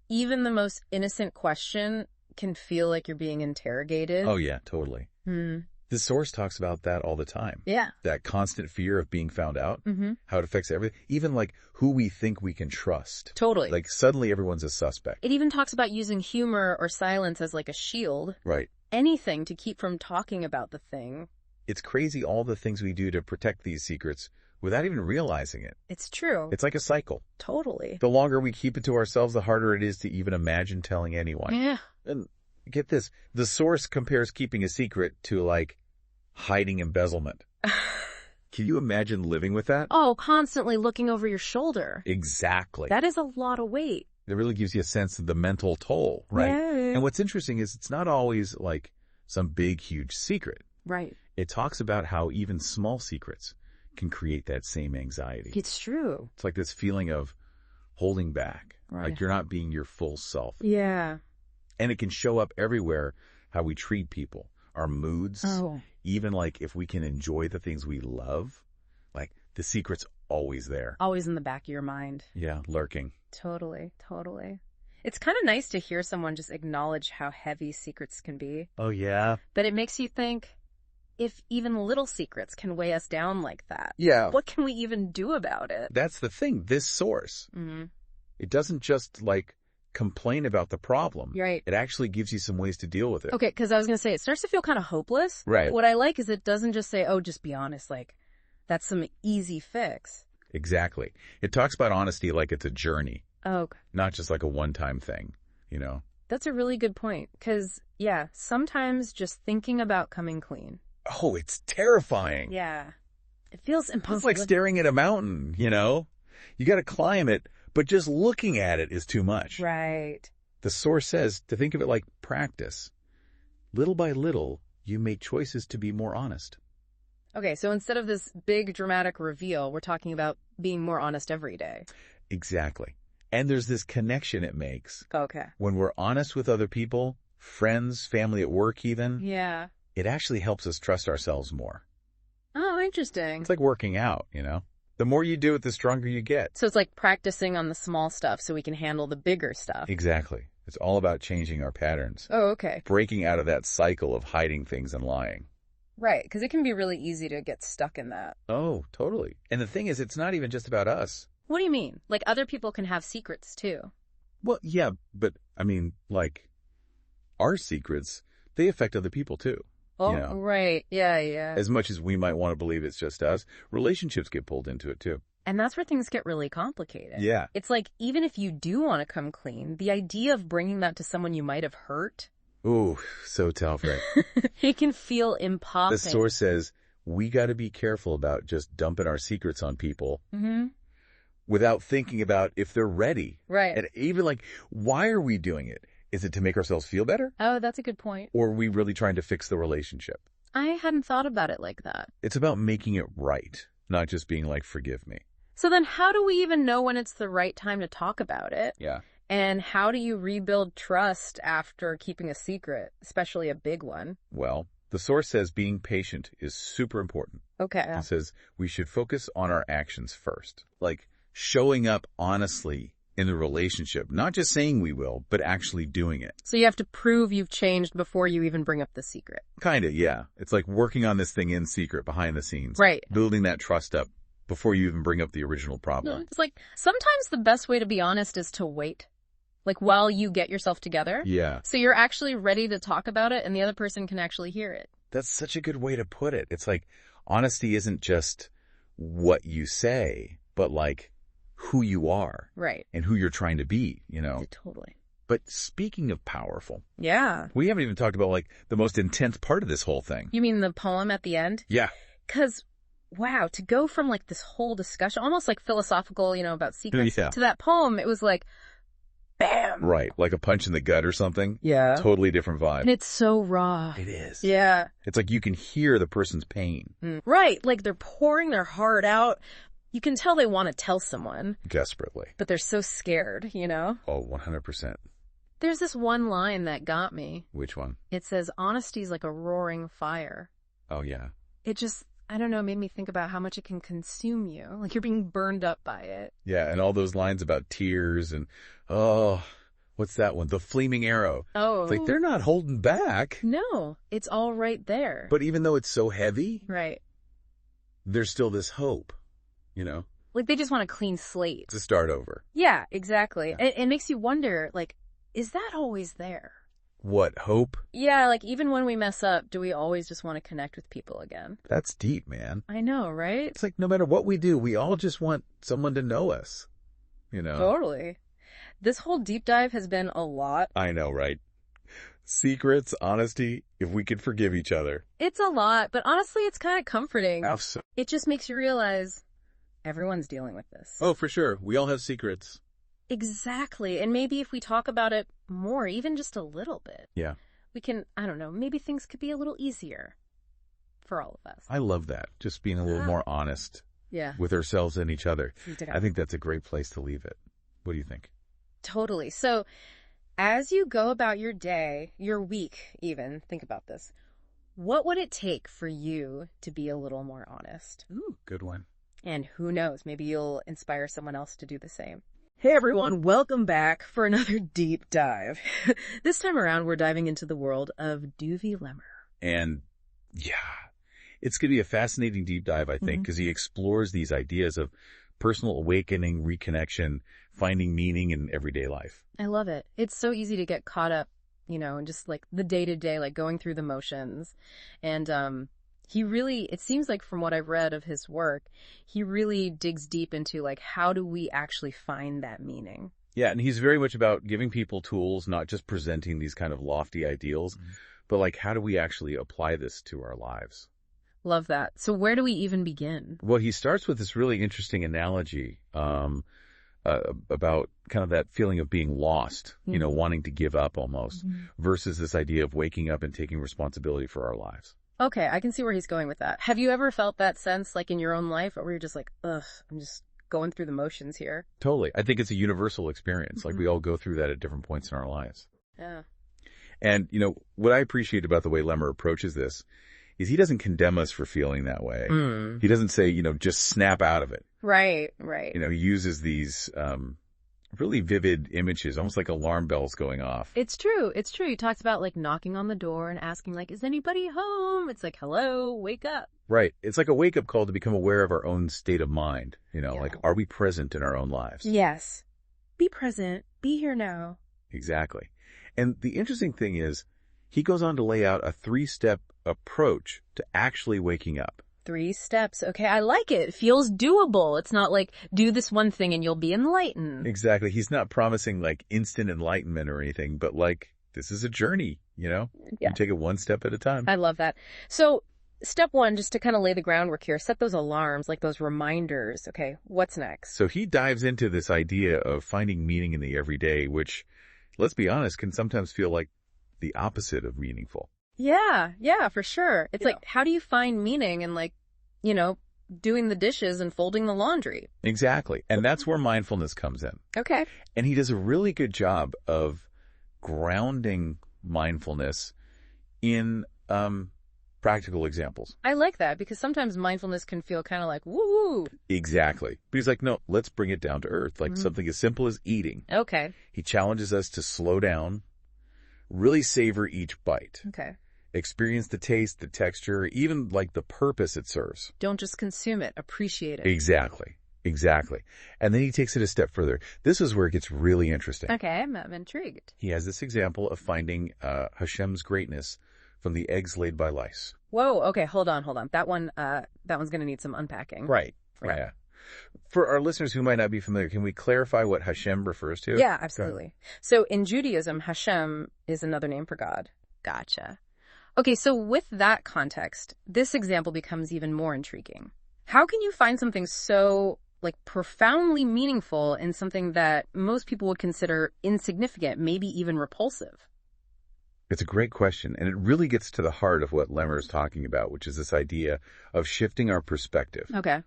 C: even the most innocent question can feel like you're being interrogated?
B: Oh, yeah, totally. The source talks about that all the time.
C: Yeah.
B: That constant fear of being found out,
C: Mm-hmm.
B: how it affects everything, even like who we think we can trust.
C: Totally.
B: Like suddenly everyone's a suspect.
C: It even talks about using humor or silence as like a shield.
B: Right.
C: Anything to keep from talking about the thing.
B: It's crazy all the things we do to protect these secrets without even realizing it.
C: It's true.
B: It's like a cycle.
C: Totally.
B: The longer we keep it to ourselves, the harder it is to even imagine telling anyone.
C: Yeah.
B: And get this, the source compares keeping a secret to like hiding embezzlement. Can you imagine living with that?
C: Oh, constantly looking over your shoulder.
B: Exactly.
C: That is a lot of weight.
B: It really gives you a sense of the mental toll, right?
C: Yeah.
B: And what's interesting is it's not always like some big, huge secret.
C: Right.
B: It talks about how even small secrets can create that same anxiety.
C: It's true.
B: It's like this feeling of holding back,
C: Right.
B: like you're not being your full self.
C: Yeah.
B: And it can show up everywhere, how we treat people, our moods,
C: Oh.
B: even like if we can enjoy the things we love, like the secret's always there.
C: Always in the back of your mind.
B: Yeah, lurking.
C: Totally. Totally. It's kind of nice to hear someone just acknowledge how heavy secrets can be.
B: Oh, yeah?
C: But it makes you think, if even little secrets can weigh us down like that,
B: Yeah.
C: what can we even do about it?
B: That's the thing. This source,
C: Mm-hmm.
B: it doesn't just like complain about the problem.
C: Right.
B: It actually gives you some ways to deal with it.
C: Okay, because I was going to say, it starts to feel kind of hopeless.
B: Right.
C: What I like is it doesn't just say, oh, just be honest. Like, that's some easy fix.
B: Exactly. It talks about honesty like it's a journey,
C: Oh, okay.
B: not just like a one-time thing, you know?
C: That's a really good point. Because, yeah, sometimes just thinking about coming clean.
B: Oh, it's terrifying.
C: Yeah. It feels impossible.
B: It's like staring at a mountain, you know? You got to climb it, but just looking at it is too much.
C: Right.
B: The source says to think of it like practice. Little by little, you make choices to be more honest.
C: Okay, so instead of this big dramatic reveal, we're talking about being more honest every day.
B: Exactly. And there's this connection it makes.
C: Okay.
B: When we're honest with other people, friends, family at work even,
C: Yeah.
B: it actually helps us trust ourselves more.
C: Oh, interesting.
B: It's like working out, you know? The more you do it, the stronger you get.
C: So it's like practicing on the small stuff so we can handle the bigger stuff.
B: Exactly. It's all about changing our patterns.
C: Oh, okay.
B: Breaking out of that cycle of hiding things and lying.
C: Right, because it can be really easy to get stuck in that.
B: Oh, totally. And the thing is, it's not even just about us.
C: What do you mean? Like other people can have secrets too.
B: Well, yeah, but I mean, like, our secrets, they affect other people too.
C: Oh,
B: You know.
C: right. Yeah, yeah.
B: As much as we might want to believe it's just us, relationships get pulled into it too.
C: And that's where things get really complicated.
B: Yeah.
C: It's like, even if you do want to come clean, the idea of bringing that to someone you might have hurt,
B: Ooh, so tough, right?
C: it can feel impossible.
B: The source says we got to be careful about just dumping our secrets on people
C: Mm-hmm.
B: without thinking about if they're ready.
C: Right.
B: And even like, why are we doing it? Is it to make ourselves feel better?
C: Oh, that's a good point.
B: Or are we really trying to fix the relationship?
C: I hadn't thought about it like that.
B: It's about making it right, not just being like, forgive me.
C: So then how do we even know when it's the right time to talk about it?
B: Yeah.
C: And how do you rebuild trust after keeping a secret, especially a big one?
B: Well, the source says being patient is super important.
C: Okay.
B: It says we should focus on our actions first, like showing up honestly in the relationship, not just saying we will, but actually doing it.
C: So you have to prove you've changed before you even bring up the secret.
B: Kind of, yeah. It's like working on this thing in secret behind the scenes.
C: Right.
B: Building that trust up before you even bring up the original problem.
C: It's like sometimes the best way to be honest is to wait. Like while you get yourself together.
B: Yeah.
C: So you're actually ready to talk about it and the other person can actually hear it.
B: That's such a good way to put it. It's like honesty isn't just what you say, but like who you are.
C: Right.
B: And who you're trying to be, you know.
C: Totally.
B: But speaking of powerful,
C: Yeah.
B: we haven't even talked about like the most intense part of this whole thing.
C: You mean the poem at the end?
B: Yeah.
C: Because, wow, to go from like this whole discussion, almost like philosophical, about secrets,
B: Yeah.
C: to that poem, it was like, bam.
B: Right. Like a punch in the gut or something.
C: Yeah.
B: Totally different vibe.
C: And it's so raw.
B: It is.
C: Yeah.
B: It's like you can hear the person's pain.
C: Right. Like they're pouring their heart out, You can tell they want to tell someone,
B: Desperately.
C: but they're so scared, you know?
B: Oh, 100%.
C: There's this one line that got me.
B: Which one?
C: It says, honesty's like a roaring fire.
B: Oh, yeah.
C: It just, I don't know, made me think about how much it can consume you. Like you're being burned up by it.
B: Yeah, and all those lines about tears and, oh, what's that one? The flaming arrow.
C: Oh.
B: It's like they're not holding back.
C: No, it's all right there.
B: But even though it's so heavy,
C: Right.
B: there's still this hope, you know?
C: Like they just want a clean slate.
B: To start over.
C: Yeah, exactly.
B: Yeah.
C: It makes you wonder, like, is that always there?
B: What, hope?
C: Yeah, like even when we mess up, do we always just want to connect with people again?
B: That's deep, man.
C: I know, right?
B: It's like no matter what we do, we all just want someone to know us, you know?
C: Totally. This whole deep dive has been a lot.
B: I know, right? Secrets, honesty, if we could forgive each other.
C: It's a lot, but honestly, it's kind of comforting.
B: Absolutely.
C: It just makes you realize everyone's dealing with this.
B: Oh, for sure. We all have secrets.
C: Exactly. And maybe if we talk about it more, even just a little bit,
B: Yeah.
C: we can, I don't know, maybe things could be a little easier for all of us.
B: I love that. Just being a little more honest
C: Yeah.
B: with ourselves and each other. I think that's a great place to leave it. What do you think?
C: Totally. So as you go about your day, your week even, think about this. What would it take for you to be a little more honest?
B: Ooh, good one.
C: And who knows, maybe you'll inspire someone else to do the same. Hey everyone, welcome back for another deep dive. This time around, we're diving into the world of Lemmer.
B: And yeah, it's going to be a fascinating deep dive, I think, because he explores these ideas of personal awakening, reconnection, finding meaning in everyday life.
C: I love it. It's so easy to get caught up, you know, in just like the day-to-day, like going through the motions. And he really, it seems like from what I've read of his work, he really digs deep into like, how do we actually find that meaning?
B: Yeah, and he's very much about giving people tools, not just presenting these kind of lofty ideals, but like, how do we actually apply this to our lives?
C: Love that. So where do we even begin?
B: Well, he starts with this really interesting analogy about kind of that feeling of being lost, you know, wanting to give up almost, versus this idea of waking up and taking responsibility for our lives.
C: Okay, I can see where he's going with that. Have you ever felt that sense like in your own life where you're just like, ugh, I'm just going through the motions here?
B: Totally. I think it's a universal experience. Like we all go through that at different points in our lives.
C: Yeah.
B: And, you know, what I appreciate about the way Lemmer approaches this is he doesn't condemn us for feeling that way. He doesn't say, you know, just snap out of it.
C: Right, right.
B: You know, he uses these really vivid images, almost like alarm bells going off.
C: It's true. It's true. He talks about like knocking on the door and asking like, is anybody home? It's like, hello, wake up.
B: Right. It's like a wake-up call to become aware of our own state of mind. You know, like, are we present in our own lives?
C: Yes. Be present. Be here now.
B: Exactly. And the interesting thing is, he goes on to lay out a 3-step approach to actually waking up.
C: 3 steps. Okay, I like it. It feels doable. It's not like, do this one thing and you'll be enlightened.
B: Exactly. He's not promising like instant enlightenment or anything, but like, this is a journey, you know?
C: Yeah.
B: You take it one step at a time.
C: I love that. So step 1, just to kind of lay the groundwork here, set those alarms, like those reminders. Okay, what's next?
B: So he dives into this idea of finding meaning in the everyday, which, let's be honest, can sometimes feel like the opposite of meaningful.
C: Yeah, for sure. It's like, how do you find meaning in like, you know, doing the dishes and folding the laundry?
B: Exactly. And that's where mindfulness comes in.
C: Okay.
B: And he does a really good job of grounding mindfulness in practical examples.
C: I like that because sometimes mindfulness can feel kind of like woo-woo.
B: Exactly. But he's like, no, let's bring it down to earth, like something as simple as eating.
C: Okay.
B: He challenges us to slow down, really savor each bite.
C: Okay.
B: Experience the taste, the texture, even like the purpose it serves.
C: Don't just consume it, appreciate it.
B: Exactly. And then he takes it a step further. This is where it gets really interesting.
C: Okay, I'm intrigued.
B: He has this example of finding Hashem's greatness from the eggs laid by lice.
C: Whoa, okay, hold on. That one's going to need some unpacking.
B: Right. Yeah. For our listeners who might not be familiar, can we clarify what Hashem refers to?
C: Yeah, absolutely. So in Judaism, Hashem is another name for God. Gotcha. Okay, so with that context, this example becomes even more intriguing. How can you find something so, like, profoundly meaningful in something that most people would consider insignificant, maybe even repulsive?
B: It's a great question, and it really gets to the heart of what Lemmer is talking about, which is this idea of shifting our perspective.
C: Okay.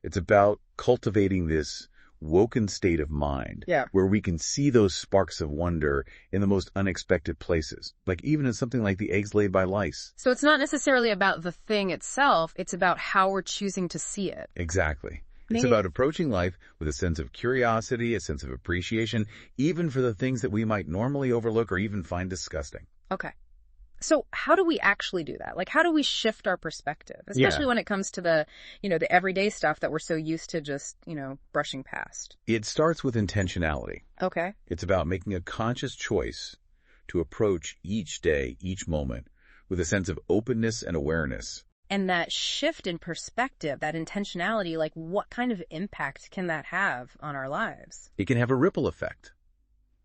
B: It's about cultivating this woken state of mind where we can see those sparks of wonder in the most unexpected places, like even in something like the eggs laid by lice.
C: So it's not necessarily about the thing itself, it's about how we're choosing to see it.
B: Exactly. It's about approaching life with a sense of curiosity, a sense of appreciation, even for the things that we might normally overlook or even find disgusting.
C: Okay. So how do we actually do that? Like, how do we shift our perspective, especially when it comes to the, the everyday stuff that we're so used to just, brushing past?
B: It starts with intentionality.
C: Okay.
B: It's about making a conscious choice to approach each day, each moment, with a sense of openness and awareness.
C: And that shift in perspective, that intentionality, like what kind of impact can that have on our lives?
B: It can have a ripple effect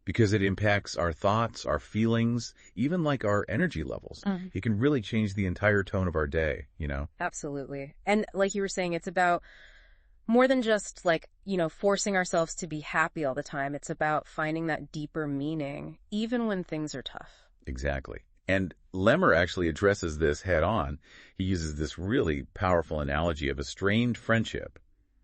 B: because it impacts our thoughts, our feelings, even like our energy levels. It can really change the entire tone of our day,
C: Absolutely. And like you were saying, it's about more than just like, forcing ourselves to be happy all the time. It's about finding that deeper meaning, even when things are tough.
B: Exactly. And Lemmer actually addresses this head on. He uses this really powerful analogy of a strained friendship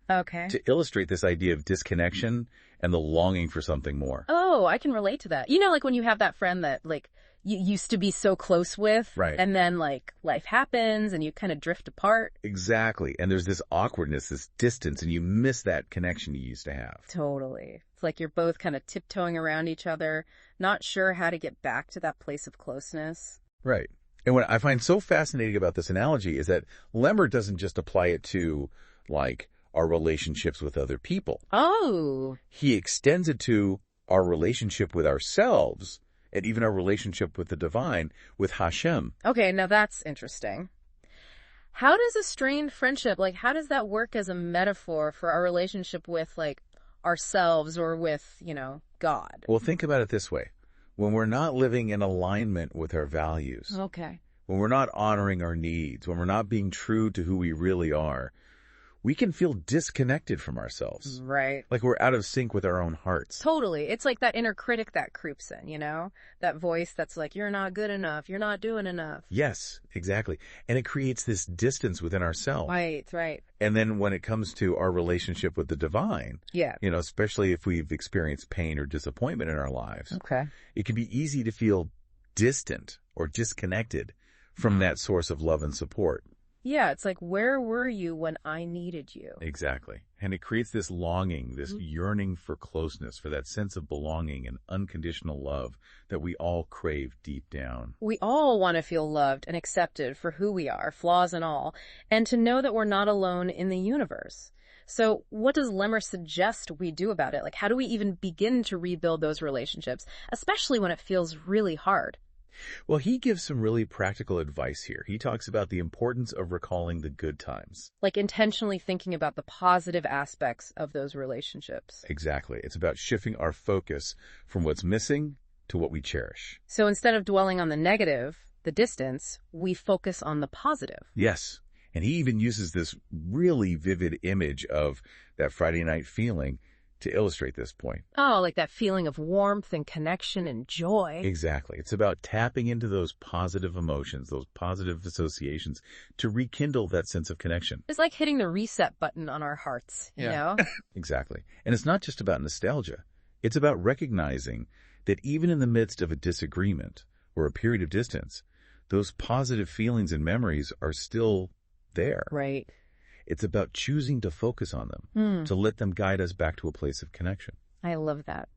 B: to illustrate this idea of disconnection and the longing for something more.
C: Oh, I can relate to that. Like when you have that friend that like you used to be so close with,
B: right? And
C: then like life happens and you kind of drift apart.
B: Exactly. And there's this awkwardness, this distance, and you miss that connection you used to have.
C: Totally. It's like you're both kind of tiptoeing around each other, not sure how to get back to that place of closeness.
B: Right. And what I find so fascinating about this analogy is that Lemmer doesn't just apply it to like our relationships with other people.
C: Oh.
B: He extends it to our relationship with ourselves and even our relationship with the divine, with Hashem.
C: Okay, now that's interesting. How does a strained friendship, like how does that work as a metaphor for our relationship with like ourselves or with, God?
B: Well, think about it this way. When we're not living in alignment with our values, when we're not honoring our needs, when we're not being true to who we really are, we can feel disconnected from ourselves.
C: Right.
B: Like we're out of sync with our own hearts.
C: Totally. It's like that inner critic that creeps in, that voice that's like, you're not good enough. You're not doing enough.
B: Yes, exactly. And it creates this distance within ourselves.
C: Right.
B: And then when it comes to our relationship with the divine, especially if we've experienced pain or disappointment in our lives, it can be easy to feel distant or disconnected from that source of love and support.
C: Yeah, it's like, where were you when I needed you?
B: Exactly. And it creates this longing, this yearning for closeness, for that sense of belonging and unconditional love that we all crave deep down.
C: We all want to feel loved and accepted for who we are, flaws and all, and to know that we're not alone in the universe. So what does Lemmer suggest we do about it? Like, how do we even begin to rebuild those relationships, especially when it feels really hard?
B: Well, he gives some really practical advice here. He talks about the importance of recalling the good times.
C: Like intentionally thinking about the positive aspects of those relationships.
B: Exactly. It's about shifting our focus from what's missing to what we cherish.
C: So instead of dwelling on the negative, the distance, we focus on the positive.
B: Yes. And he even uses this really vivid image of that Friday night feeling to illustrate this point.
C: Oh, like that feeling of warmth and connection and joy.
B: Exactly. It's about tapping into those positive emotions, those positive associations to rekindle that sense of connection.
C: It's like hitting the reset button on our hearts, you know?
B: Exactly. And it's not just about nostalgia. It's about recognizing that even in the midst of a disagreement or a period of distance, those positive feelings and memories are still there.
C: Right.
B: It's about choosing to focus on them, to let them guide us back to a place of connection.
C: I love that.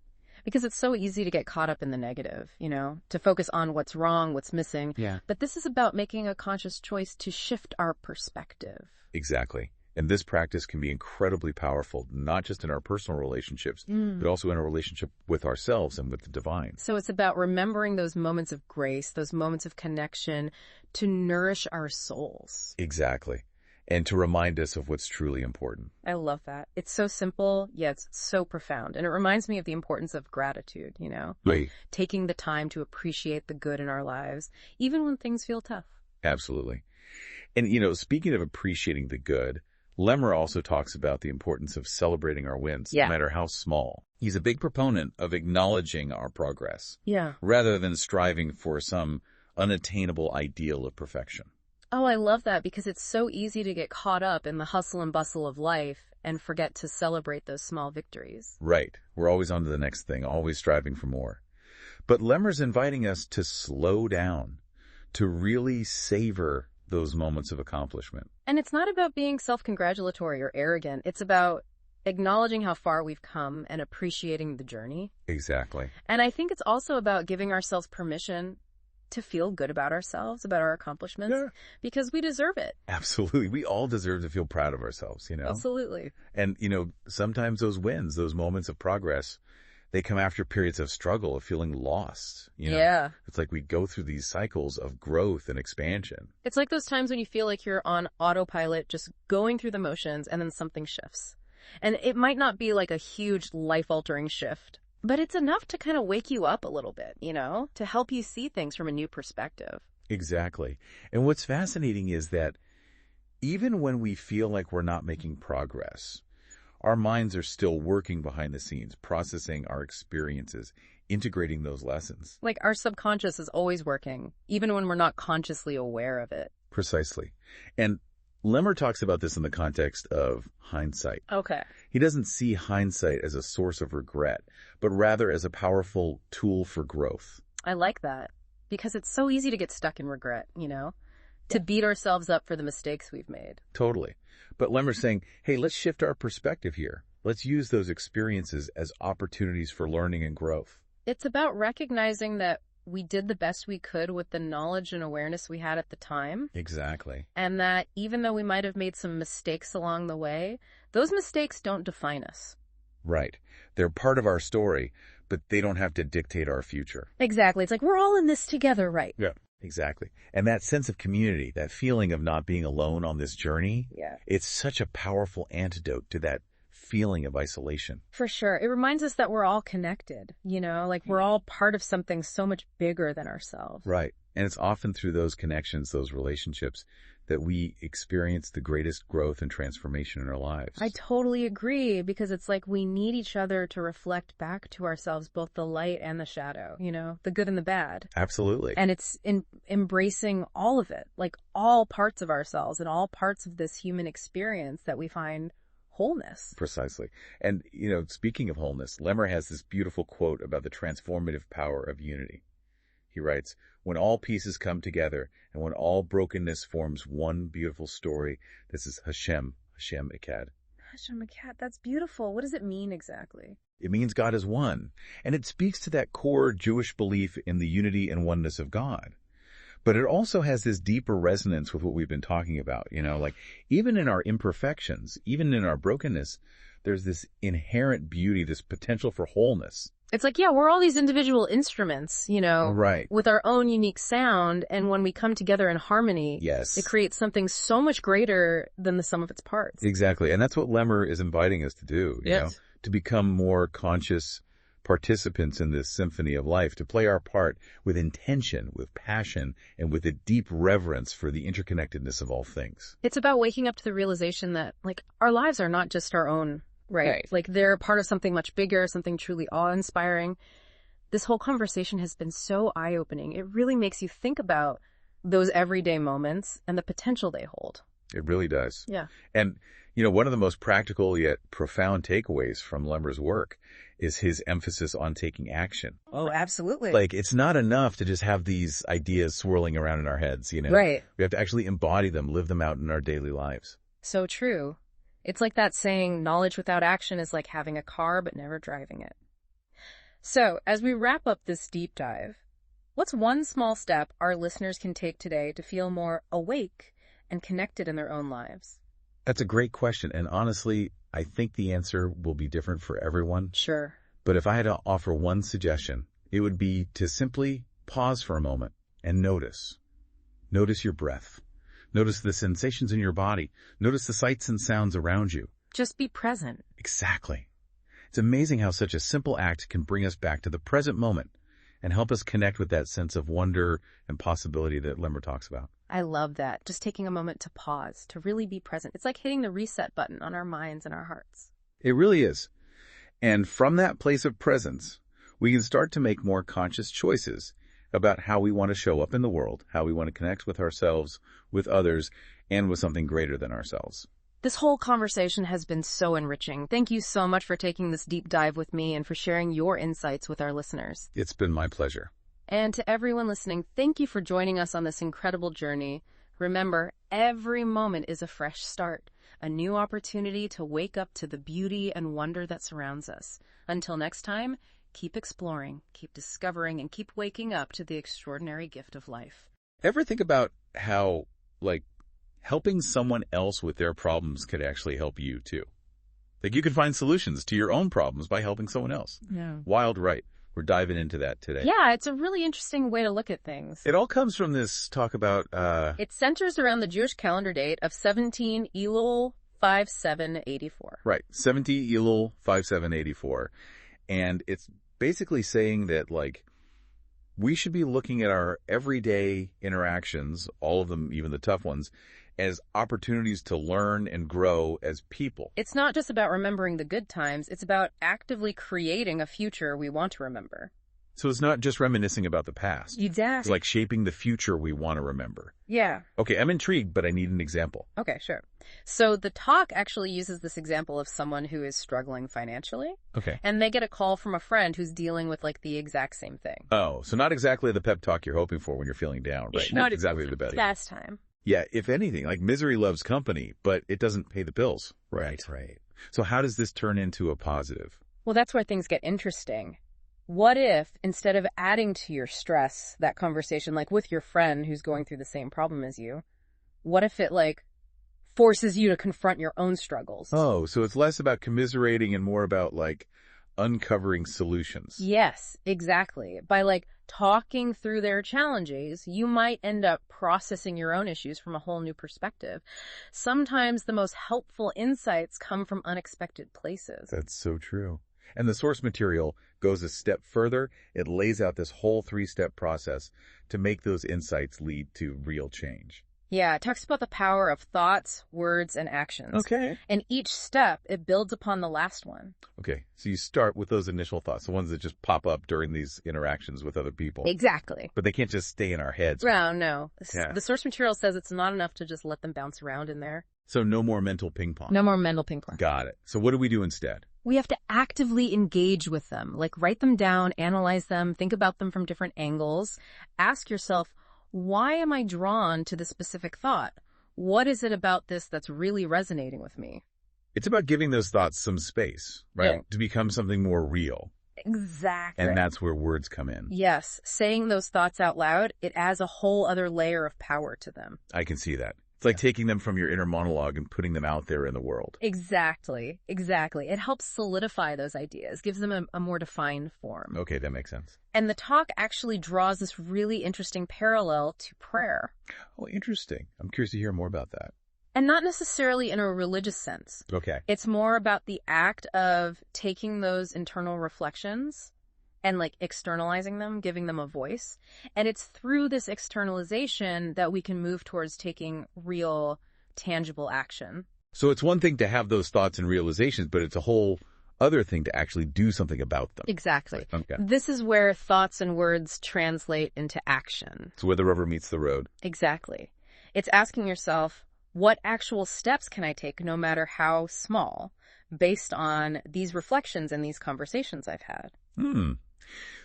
C: Because it's so easy to get caught up in the negative, to focus on what's wrong, what's missing.
B: Yeah.
C: But this is about making a conscious choice to shift our perspective.
B: Exactly. And this practice can be incredibly powerful, not just in our personal relationships, but also in our relationship with ourselves and with the divine.
C: So it's about remembering those moments of grace, those moments of connection to nourish our souls.
B: Exactly. And to remind us of what's truly important.
C: I love that. It's so simple, yet it's so profound. And it reminds me of the importance of gratitude,
B: Right.
C: Taking the time to appreciate the good in our lives, even when things feel tough.
B: Absolutely. And, speaking of appreciating the good, Lemmer also talks about the importance of celebrating our wins, no matter how small. He's a big proponent of acknowledging our progress.
C: Yeah.
B: Rather than striving for some unattainable ideal of perfection.
C: Oh, I love that because it's so easy to get caught up in the hustle and bustle of life and forget to celebrate those small victories.
B: Right. We're always on to the next thing, always striving for more. But Lemmer's inviting us to slow down, to really savor those moments of accomplishment.
C: And it's not about being self-congratulatory or arrogant. It's about acknowledging how far we've come and appreciating the journey.
B: Exactly.
C: And I think it's also about giving ourselves permission to feel good about ourselves, about our accomplishments, because we deserve it.
B: Absolutely. We all deserve to feel proud of ourselves, you know?
C: Absolutely.
B: And, sometimes those wins, those moments of progress, they come after periods of struggle, of feeling lost.
C: Yeah.
B: It's like we go through these cycles of growth and expansion.
C: It's like those times when you feel like you're on autopilot, just going through the motions, and then something shifts. And it might not be like a huge life-altering shift, but it's enough to kind of wake you up a little bit, to help you see things from a new perspective.
B: Exactly. And what's fascinating is that even when we feel like we're not making progress, our minds are still working behind the scenes, processing our experiences, integrating those lessons.
C: Like our subconscious is always working, even when we're not consciously aware of it.
B: Precisely. And Lemmer talks about this in the context of hindsight.
C: Okay.
B: He doesn't see hindsight as a source of regret, but rather as a powerful tool for growth.
C: I like that because it's so easy to get stuck in regret, to beat ourselves up for the mistakes we've made.
B: Totally. But Lemmer's saying, hey, let's shift our perspective here. Let's use those experiences as opportunities for learning and growth.
C: It's about recognizing that we did the best we could with the knowledge and awareness we had at the time.
B: Exactly.
C: And that even though we might have made some mistakes along the way, those mistakes don't define us.
B: Right. They're part of our story, but they don't have to dictate our future.
C: Exactly. It's like we're all in this together, right?
B: Yeah. Exactly. And that sense of community, that feeling of not being alone on this journey, it's such a powerful antidote to that feeling of isolation.
C: For sure. It reminds us that we're all connected, like we're all part of something so much bigger than ourselves.
B: Right. And it's often through those connections, those relationships, that we experience the greatest growth and transformation in our lives.
C: I totally agree, because it's like we need each other to reflect back to ourselves both the light and the shadow, the good and the bad.
B: Absolutely.
C: And it's embracing all of it, like all parts of ourselves and all parts of this human experience that we find wholeness.
B: Precisely. And, speaking of wholeness, Lemmer has this beautiful quote about the transformative power of unity. He writes, when all pieces come together and when all brokenness forms one beautiful story, this is Hashem Echad.
C: Hashem Echad, that's beautiful. What does it mean exactly?
B: It means God is one. And it speaks to that core Jewish belief in the unity and oneness of God. But it also has this deeper resonance with what we've been talking about, like even in our imperfections, even in our brokenness, there's this inherent beauty, this potential for wholeness.
C: It's like, we're all these individual instruments,
B: right,
C: with our own unique sound. And when we come together in harmony, it creates something so much greater than the sum of its parts.
B: Exactly. And that's what Lemmer is inviting us to do, to become more conscious participants in this symphony of life, to play our part with intention, with passion, and with a deep reverence for the interconnectedness of all things.
C: It's about waking up to the realization that, our lives are not just our own, right? Like, they're part of something much bigger, something truly awe-inspiring. This whole conversation has been so eye-opening. It really makes you think about those everyday moments and the potential they hold.
B: It really does.
C: Yeah.
B: And, one of the most practical yet profound takeaways from Lemmer's work is his emphasis on taking action.
C: Oh, absolutely.
B: Like, it's not enough to just have these ideas swirling around in our heads,
C: Right.
B: We have to actually embody them, live them out in our daily lives.
C: So true. It's like that saying, knowledge without action is like having a car but never driving it. So, as we wrap up this deep dive, what's one small step our listeners can take today to feel more awake and connected in their own lives?
B: That's a great question. And honestly, I think the answer will be different for everyone.
C: Sure.
B: But if I had to offer one suggestion, it would be to simply pause for a moment and notice. Notice your breath. Notice the sensations in your body. Notice the sights and sounds around you.
C: Just be present.
B: Exactly. It's amazing how such a simple act can bring us back to the present moment and help us connect with that sense of wonder and possibility that Lemmer talks about.
C: I love that. Just taking a moment to pause, to really be present. It's like hitting the reset button on our minds and our hearts.
B: It really is. And from that place of presence, we can start to make more conscious choices about how we want to show up in the world, how we want to connect with ourselves, with others, and with something greater than ourselves.
C: This whole conversation has been so enriching. Thank you so much for taking this deep dive with me and for sharing your insights with our listeners.
B: It's been my pleasure.
C: And to everyone listening, thank you for joining us on this incredible journey. Remember, every moment is a fresh start, a new opportunity to wake up to the beauty and wonder that surrounds us. Until next time, keep exploring, keep discovering, and keep waking up to the extraordinary gift of life.
B: Ever think about how, helping someone else with their problems could actually help you too? You could find solutions to your own problems by helping someone else.
C: Yeah.
B: Wild, right? We're diving into that today.
C: Yeah, it's a really interesting way to look at things.
B: It all comes from this talk about...
C: It centers around the Jewish calendar date of 17 Elul 5784.
B: Right, 17 Elul 5784. And it's basically saying that, we should be looking at our everyday interactions, all of them, even the tough ones, as opportunities to learn and grow as people.
C: It's not just about remembering the good times, it's about actively creating a future we want to remember.
B: So it's not just reminiscing about the past.
C: Exactly.
B: It's like shaping the future we want to remember.
C: Yeah.
B: Okay, I'm intrigued, but I need an example.
C: Okay, sure. So the talk actually uses this example of someone who is struggling financially.
B: Okay.
C: And they get a call from a friend who's dealing with the exact same thing.
B: Oh, so not exactly the pep talk you're hoping for when you're feeling down, right?
C: Not
B: exactly the best.
C: Last time.
B: Yeah, if anything, misery loves company, but it doesn't pay the bills.
A: Right.
B: So how does this turn into a positive?
C: Well, that's where things get interesting. What if, instead of adding to your stress, that conversation, with your friend who's going through the same problem as you, what if it, forces you to confront your own struggles?
B: Oh, so it's less about commiserating and more about, uncovering solutions.
C: Yes, exactly. By, talking through their challenges, you might end up processing your own issues from a whole new perspective. Sometimes the most helpful insights come from unexpected places.
B: That's so true. And the source material goes a step further. It lays out this whole 3-step process to make those insights lead to real change.
C: Yeah, it talks about the power of thoughts, words, and actions.
B: Okay.
C: And each step, it builds upon the last one.
B: Okay, so you start with those initial thoughts, the ones that just pop up during these interactions with other people.
C: Exactly.
B: But they can't just stay in our heads.
C: No.
B: Yeah.
C: The source material says it's not enough to just let them bounce around in there.
B: So no more mental ping pong.
C: No more mental ping pong.
B: Got it. So what do we do instead?
C: We have to actively engage with them, write them down, analyze them, think about them from different angles. Ask yourself, why am I drawn to this specific thought? What is it about this that's really resonating with me?
B: It's about giving those thoughts some space, right?
C: Yeah.
B: To become something more real.
C: Exactly.
B: And that's where words come in.
C: Yes. Saying those thoughts out loud, it adds a whole other layer of power to them.
B: I can see that. It's like taking them from your inner monologue and putting them out there in the world.
C: Exactly. It helps solidify those ideas, gives them a more defined form.
B: Okay, that makes sense.
C: And the talk actually draws this really interesting parallel to prayer.
B: Oh, interesting. I'm curious to hear more about that.
C: And not necessarily in a religious sense.
B: Okay.
C: It's more about the act of taking those internal reflections and externalizing them, giving them a voice. And it's through this externalization that we can move towards taking real, tangible action.
B: So it's one thing to have those thoughts and realizations, but it's a whole other thing to actually do something about them.
C: Exactly.
B: Right. Okay.
C: This is where thoughts and words translate into action.
B: It's where the rubber meets the road.
C: Exactly. It's asking yourself, what actual steps can I take, no matter how small, based on these reflections and these conversations I've had?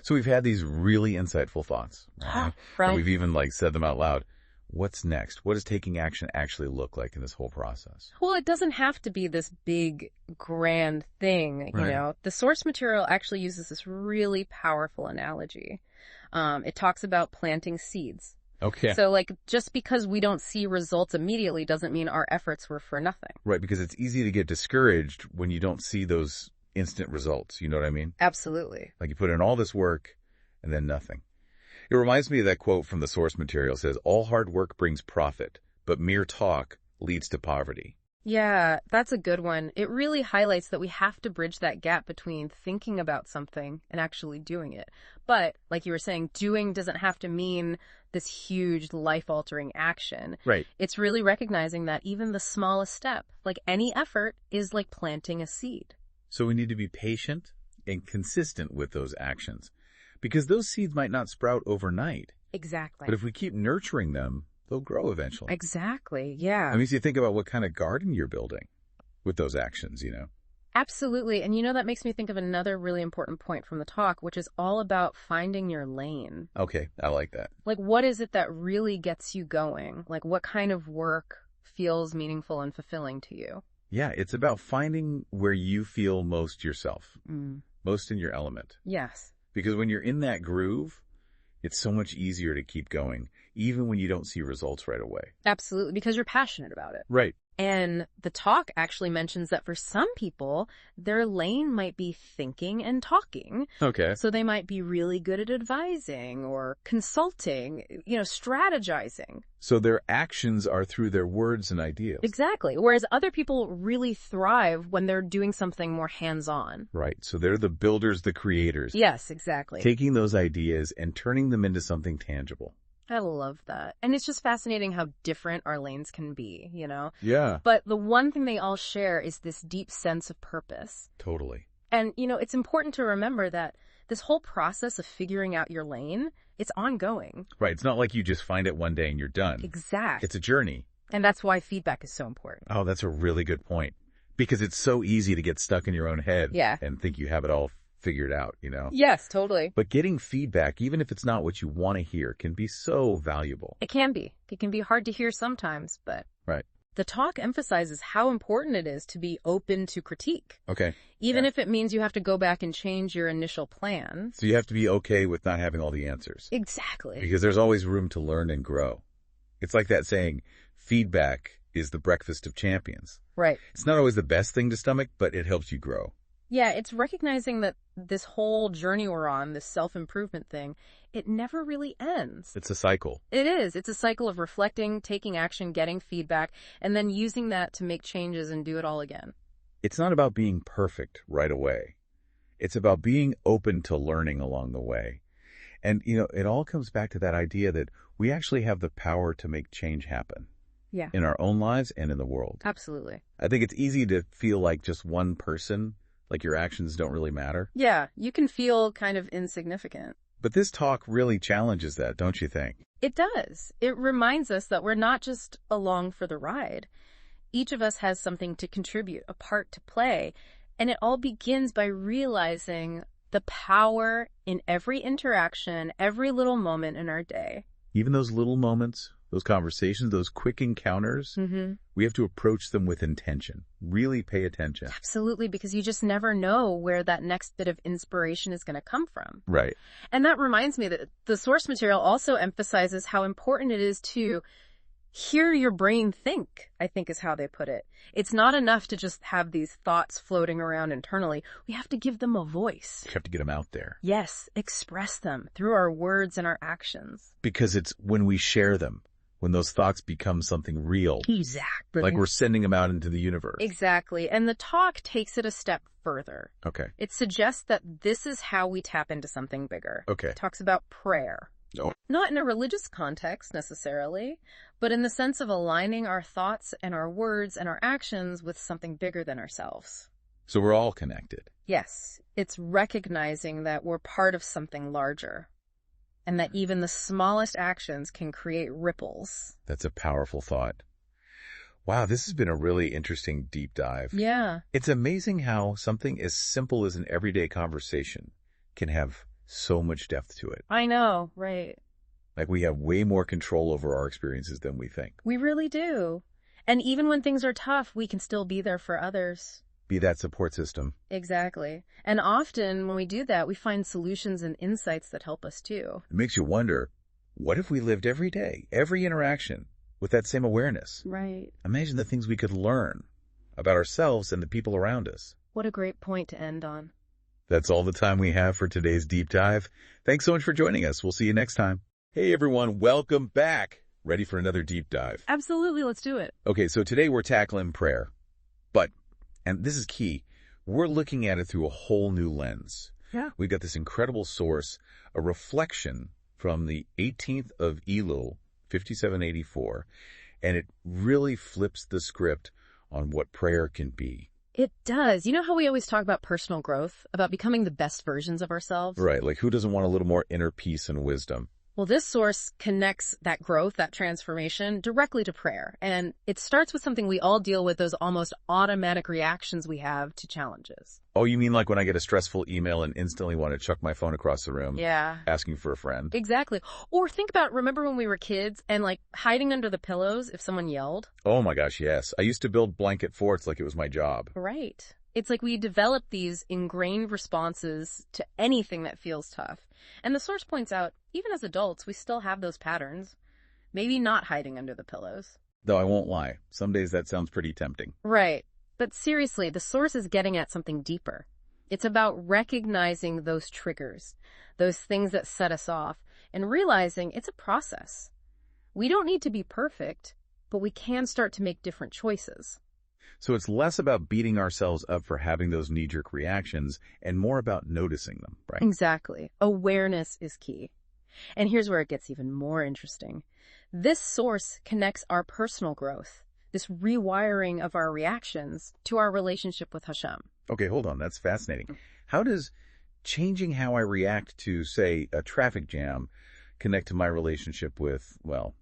B: So we've had these really insightful thoughts, right?
C: Right.
B: And we've even said them out loud. What's next? What does taking action actually look like in this whole process?
C: Well, it doesn't have to be this big, grand thing, you
B: Right.
C: know. The source material actually uses this really powerful analogy. It talks about planting seeds.
B: Okay.
C: So, just because we don't see results immediately doesn't mean our efforts were for nothing.
B: Right, because it's easy to get discouraged when you don't see those instant results. You know what I mean?
C: Absolutely.
B: You put in all this work and then nothing. It reminds me of that quote from the source material. It says, all hard work brings profit, but mere talk leads to poverty.
C: Yeah, that's a good one. It really highlights that we have to bridge that gap between thinking about something and actually doing it. But, like you were saying, doing doesn't have to mean this huge life-altering action.
B: Right.
C: It's really recognizing that even the smallest step, any effort, is like planting a seed.
B: So we need to be patient and consistent with those actions. Because those seeds might not sprout overnight.
C: Exactly.
B: But if we keep nurturing them, they'll grow eventually.
C: Exactly, yeah.
B: I mean, so you think about what kind of garden you're building with those actions,
C: Absolutely. And that makes me think of another really important point from the talk, which is all about finding your lane.
B: Okay, I like that.
C: Like, what is it that really gets you going? Like, what kind of work feels meaningful and fulfilling to you?
B: Yeah, it's about finding where you feel most yourself,
C: Mm.
B: most in your element.
C: Yes.
B: Because when you're in that groove, it's so much easier to keep going, even when you don't see results right away.
C: Absolutely, because you're passionate about it.
B: Right.
C: And the talk actually mentions that for some people, their lane might be thinking and talking.
B: Okay.
C: So they might be really good at advising or consulting, strategizing.
B: So their actions are through their words and ideas.
C: Exactly. Whereas other people really thrive when they're doing something more hands-on.
B: Right. So they're the builders, the creators.
C: Yes, exactly.
B: Taking those ideas and turning them into something tangible.
C: I love that. And it's just fascinating how different our lanes can be,
B: Yeah.
C: But the one thing they all share is this deep sense of purpose.
B: Totally.
C: And, it's important to remember that this whole process of figuring out your lane, it's ongoing.
B: Right. It's not like you just find it one day and you're done.
C: Exactly.
B: It's a journey.
C: And that's why feedback is so important.
B: Oh, that's a really good point. Because it's so easy to get stuck in your own head.
C: Yeah.
B: And think you have it all figured out,
C: Yes, totally.
B: But getting feedback, even if it's not what you want to hear, can be so valuable.
C: It can be. It can be hard to hear sometimes, but
B: Right.
C: the talk emphasizes how important it is to be open to critique.
B: Okay.
C: Even if it means you have to go back and change your initial plan.
B: So you have to be okay with not having all the answers.
C: Exactly.
B: Because there's always room to learn and grow. It's like that saying, feedback is the breakfast of champions.
C: Right.
B: It's not always the best thing to stomach, but it helps you grow.
C: Yeah, it's recognizing that this whole journey we're on, this self-improvement thing, it never really ends.
B: It's a cycle.
C: It is. It's a cycle of reflecting, taking action, getting feedback, and then using that to make changes and do it all again.
B: It's not about being perfect right away. It's about being open to learning along the way. And, it all comes back to that idea that we actually have the power to make change happen.
C: Yeah.
B: In our own lives and in the world.
C: Absolutely.
B: I think it's easy to feel like just one person, like your actions don't really matter.
C: Yeah, you can feel kind of insignificant.
B: But this talk really challenges that, don't you think?
C: It does. It reminds us that we're not just along for the ride. Each of us has something to contribute, a part to play, and it all begins by realizing the power in every interaction, every little moment in our day.
B: Even those little moments, those conversations, those quick encounters, we have to approach them with intention. Really pay attention.
C: Absolutely, because you just never know where that next bit of inspiration is going to come from.
B: Right.
C: And that reminds me that the source material also emphasizes how important it is to hear your brain think, I think is how they put it. It's not enough to just have these thoughts floating around internally. We have to give them a voice.
B: You have to get them out there.
C: Yes, express them through our words and our actions.
B: Because it's when we share them, when those thoughts become something real.
C: Exactly.
B: Like we're sending them out into the universe.
C: Exactly. And the talk takes it a step further.
B: Okay.
C: It suggests that this is how we tap into something bigger.
B: Okay.
C: It talks about prayer.
B: Oh.
C: Not in a religious context necessarily, but in the sense of aligning our thoughts and our words and our actions with something bigger than ourselves.
B: So we're all connected.
C: Yes, it's recognizing that we're part of something larger and that even the smallest actions can create ripples.
B: That's a powerful thought. Wow, this has been a really interesting deep dive.
C: Yeah.
B: It's amazing how something as simple as an everyday conversation can have so much depth to it.
C: I know, right.
B: Like we have way more control over our experiences than we think.
C: We really do. And even when things are tough, we can still be there for others.
B: Be that support system.
C: Exactly. And often when we do that, we find solutions and insights that help us too.
B: It makes you wonder, what if we lived every day, every interaction, with that same awareness?
C: Right.
B: Imagine the things we could learn about ourselves and the people around us.
C: What a great point to end on.
B: That's all the time we have for today's deep dive. Thanks so much for joining us. We'll see you next time. Hey everyone, welcome back. Ready for another deep dive?
C: Absolutely, let's do it.
B: Okay, so today we're tackling prayer. But, and this is key, we're looking at it through a whole new lens.
C: Yeah.
B: We've got this incredible source, a reflection from the 18th of Elul, 5784, and it really flips the script on what prayer can be.
C: It does. You know how we always talk about personal growth, about becoming the best versions of ourselves?
B: Right, like who doesn't want a little more inner peace and wisdom?
C: Well, this source connects that growth, that transformation, directly to prayer. And it starts with something we all deal with, those almost automatic reactions we have to challenges.
B: Oh, you mean like when I get a stressful email and instantly want to chuck my phone across the room?
C: Yeah.
B: Asking for a friend?
C: Exactly. Or think about, remember when we were kids and like hiding under the pillows if someone yelled?
B: Oh my gosh, yes. I used to build blanket forts like it was my job.
C: Right. It's like we develop these ingrained responses to anything that feels tough. And the source points out, even as adults, we still have those patterns. Maybe not hiding under the pillows.
B: Though I won't lie, some days that sounds pretty tempting.
C: Right. But seriously, the source is getting at something deeper. It's about recognizing those triggers, those things that set us off, and realizing it's a process. We don't need to be perfect, but we can start to make different choices.
B: So it's less about beating ourselves up for having those knee-jerk reactions and more about noticing them, right?
C: Exactly. Awareness is key. And here's where it gets even more interesting. This source connects our personal growth, this rewiring of our reactions, to our relationship with Hashem.
B: Okay, hold on. That's fascinating. How does changing how I react to, say, a traffic jam connect to my relationship with, well,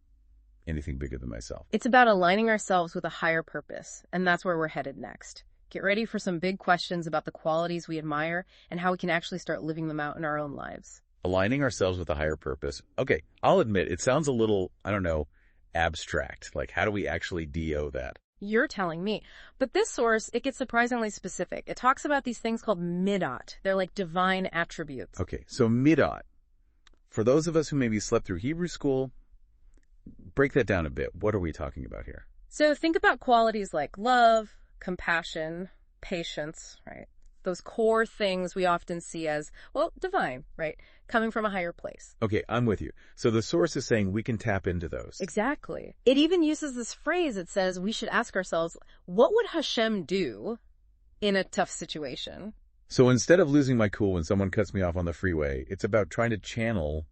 B: anything bigger than myself?
C: It's about aligning ourselves with a higher purpose, and that's where we're headed next. Get ready for some big questions about the qualities we admire and how we can actually start living them out in our own lives.
B: Aligning ourselves with a higher purpose. Okay, I'll admit, it sounds a little, I don't know, abstract. Like, how do we actually DO that?
C: You're telling me. But this source, it gets surprisingly specific. It talks about these things called midot. They're like divine attributes.
B: Okay, so midot. For those of us who maybe slept through Hebrew school, break that down a bit. What are we talking about here?
C: So think about qualities like love, compassion, patience, right? Those core things we often see as, well, divine, right? Coming from a higher place.
B: Okay, I'm with you. So the source is saying we can tap into those.
C: Exactly. It even uses this phrase that says we should ask ourselves, what would Hashem do in a tough situation?
B: So instead of losing my cool when someone cuts me off on the freeway, it's about trying to channel,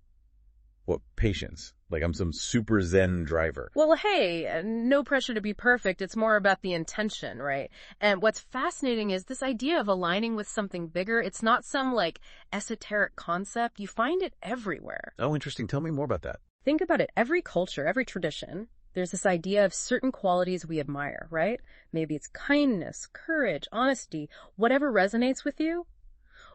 B: patience. Like I'm some super zen driver.
C: Well, hey, no pressure to be perfect. It's more about the intention, right? And what's fascinating is this idea of aligning with something bigger. It's not some like esoteric concept. You find it everywhere.
B: Oh, interesting. Tell me more about that.
C: Think about it. Every culture, every tradition, there's this idea of certain qualities we admire, right? Maybe it's kindness, courage, honesty, whatever resonates with you.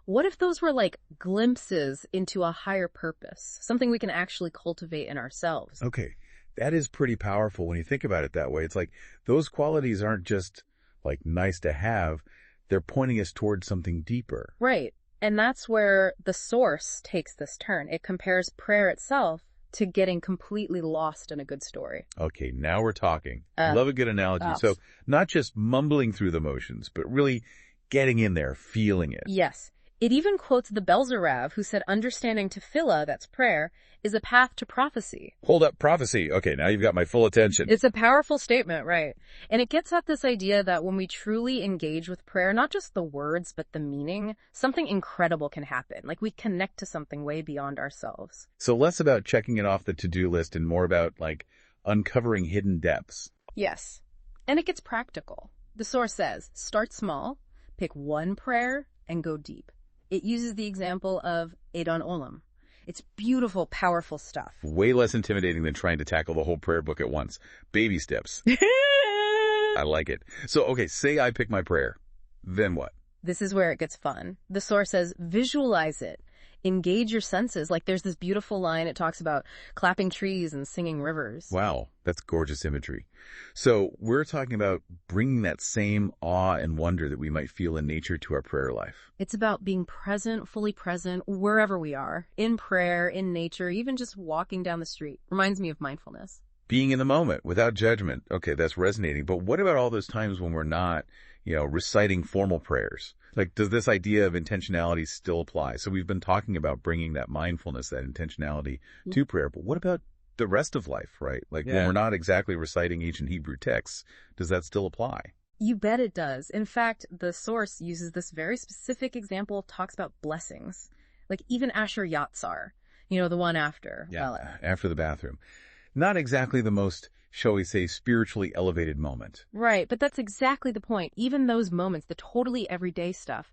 C: What if those were like glimpses into a higher purpose, something we can actually cultivate in ourselves?
B: Okay, that is pretty powerful when you think about it that way. It's like those qualities aren't just like nice to have. They're pointing us towards something deeper.
C: Right. And that's where the source takes this turn. It compares prayer itself to getting completely lost in a good story.
B: Okay, now we're talking. Love a good analogy.
C: Oh.
B: So not just mumbling through the motions, but really getting in there, feeling it.
C: Yes. It even quotes the Belzer Rav, who said understanding tefillah, that's prayer, is a path to prophecy.
B: Hold up, prophecy. Okay, now you've got my full attention.
C: It's a powerful statement, right? And it gets at this idea that when we truly engage with prayer, not just the words, but the meaning, something incredible can happen. Like we connect to something way beyond ourselves.
B: So less about checking it off the to-do list and more about like uncovering hidden depths.
C: Yes. And it gets practical. The source says, start small, pick one prayer, and go deep. It uses the example of Eidon Olam. It's beautiful, powerful stuff.
B: Way less intimidating than trying to tackle the whole prayer book at once. Baby steps. I like it. So, okay, say I pick my prayer. Then what?
C: This is where it gets fun. The source says, visualize it. Engage your senses. Like there's this beautiful line. It talks about clapping trees and singing rivers.
B: Wow, that's gorgeous imagery. So we're talking about bringing that same awe and wonder that we might feel in nature to our prayer life.
C: It's about being present, fully present, wherever we are, in prayer, in nature, even just walking down the street. Reminds me of mindfulness.
B: Being in the moment without judgment. Okay, that's resonating. But what about all those times when we're not, reciting formal prayers? Like, does this idea of intentionality still apply? So we've been talking about bringing that mindfulness, that intentionality to prayer. But what about the rest of life, right? Like when we're not exactly reciting ancient Hebrew texts, does that still apply?
C: You bet it does. In fact, the source uses this very specific example, talks about blessings. Like even Asher Yatzar, the one after.
B: Yeah, after the bathroom. Not exactly the most, shall we say, spiritually elevated moment.
C: Right, but that's exactly the point. Even those moments, the totally everyday stuff,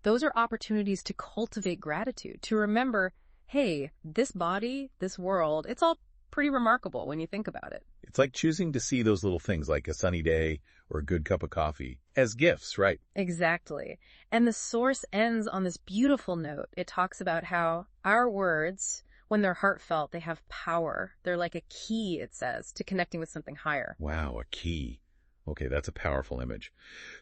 C: those are opportunities to cultivate gratitude, to remember, hey, this body, this world, it's all pretty remarkable when you think about it.
B: It's like choosing to see those little things like a sunny day or a good cup of coffee as gifts, right?
C: Exactly. And the source ends on this beautiful note. It talks about how our words, when they're heartfelt, they have power. They're like a key, it says, to connecting with something higher.
B: Wow, a key. Okay, that's a powerful image.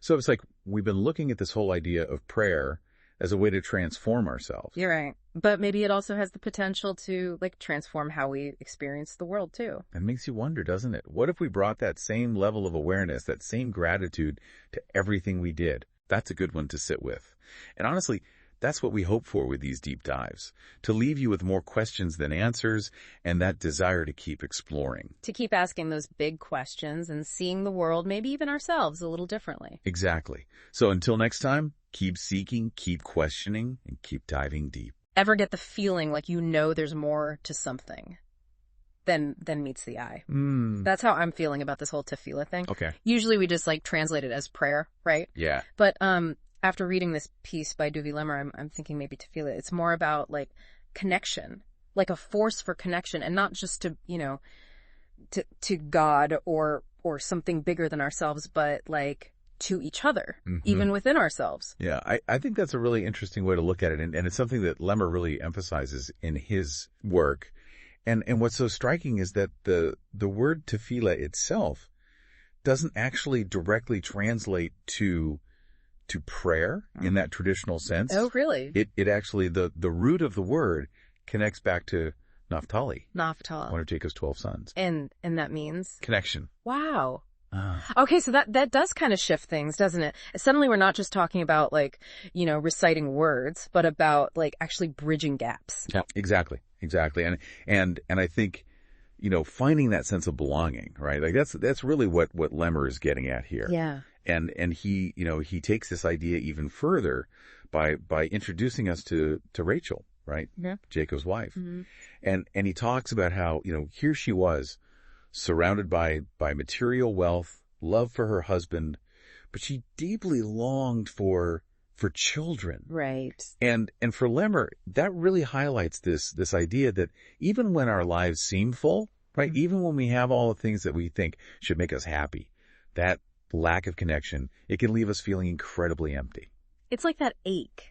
B: So it's like we've been looking at this whole idea of prayer as a way to transform ourselves.
C: You're right. But maybe it also has the potential to transform how we experience the world too.
B: It makes you wonder, doesn't it? What if we brought that same level of awareness, that same gratitude to everything we did? That's a good one to sit with. And honestly, that's what we hope for with these deep dives, to leave you with more questions than answers and that desire to keep exploring.
C: To keep asking those big questions and seeing the world, maybe even ourselves, a little differently.
B: Exactly. So until next time, keep seeking, keep questioning, and keep diving deep.
C: Ever get the feeling like there's more to something than meets the eye? That's how I'm feeling about this whole tefillah thing.
B: Okay.
C: Usually we just translate it as prayer, right?
B: Yeah.
C: But after reading this piece by Lemmer, I'm thinking maybe tefillah, it's more about connection, like a force for connection, and not just to to God or something bigger than ourselves, but to each other, even within ourselves.
B: Yeah, I think that's a really interesting way to look at it, and it's something that Lemmer really emphasizes in his work. And what's so striking is that the word tefillah itself doesn't actually directly translate to prayer in that traditional sense.
C: Oh, really?
B: It actually, the root of the word connects back to Naphtali, one of Jacob's 12 sons.
C: And that means?
B: Connection.
C: Wow. Okay, so that does kind of shift things, doesn't it? Suddenly we're not just talking about reciting words, but about actually bridging gaps.
B: Yeah, exactly. And I think, finding that sense of belonging, right? That's really what Lemmer is getting at here.
C: Yeah.
B: And he, he takes this idea even further by introducing us to Rachel, right?
C: Yeah.
B: Jacob's wife.
C: Mm-hmm.
B: And he talks about how, here she was, surrounded by material wealth, love for her husband, but she deeply longed for children.
C: Right.
B: And for Lemmer, that really highlights this idea that even when our lives seem full, right? Mm-hmm. Even when we have all the things that we think should make us happy, that lack of connection, it can leave us feeling incredibly empty.
C: It's like that ache.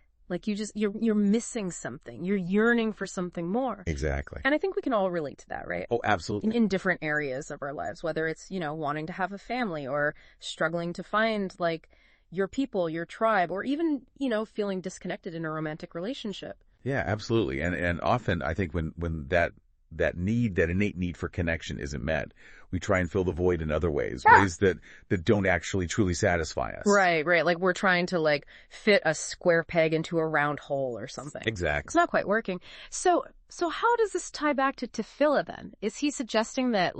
C: You're missing something. You're yearning for something more.
B: Exactly.
C: And I think we can all relate to that, right?
B: Oh, absolutely.
C: In different areas of our lives, whether it's, wanting to have a family or struggling to find your people, your tribe, or even, feeling disconnected in a romantic relationship.
B: Yeah, absolutely. And often I think when that innate need for connection isn't met, we try and fill the void in other ways that don't actually truly satisfy us.
C: Right. We're trying to fit a square peg into a round hole or something.
B: Exactly.
C: It's not quite working. So how does this tie back to tefillah then? Is he suggesting that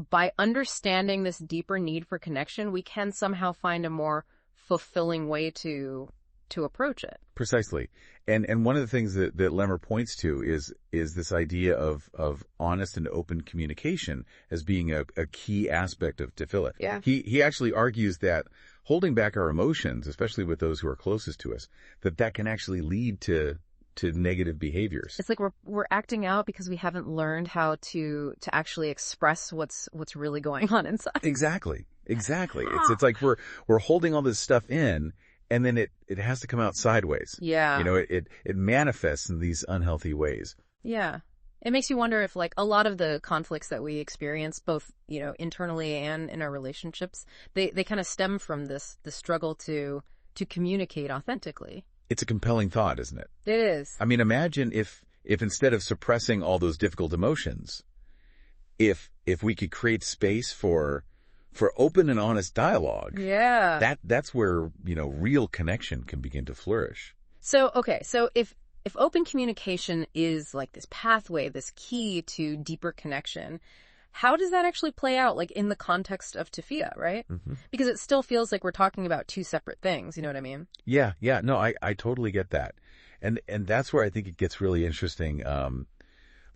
C: by understanding this deeper need for connection, we can somehow find a more fulfilling way to approach it?
B: Precisely. And one of the things that Lemmer points to is this idea of honest and open communication as being a key aspect of tefillah.
C: Yeah.
B: He actually argues that holding back our emotions, especially with those who are closest to us, that can actually lead to negative behaviors.
C: It's like we're acting out because we haven't learned how to actually express what's really going on inside.
B: Exactly. It's like we're holding all this stuff in, and then it has to come out sideways.
C: Yeah.
B: It manifests in these unhealthy ways.
C: Yeah. It makes you wonder if a lot of the conflicts that we experience, both, internally and in our relationships, they kind of stem from the struggle to communicate authentically.
B: It's a compelling thought, isn't it?
C: It is.
B: I mean, imagine if instead of suppressing all those difficult emotions, if we could create space for open and honest dialogue.
C: Yeah.
B: That's where, real connection can begin to flourish.
C: So if open communication is this pathway, this key to deeper connection, how does that actually play out in the context of tefillah, right? Mm-hmm. Because it still feels like we're talking about two separate things, you know what I mean?
B: Yeah. No, I totally get that. And that's where I think it gets really interesting.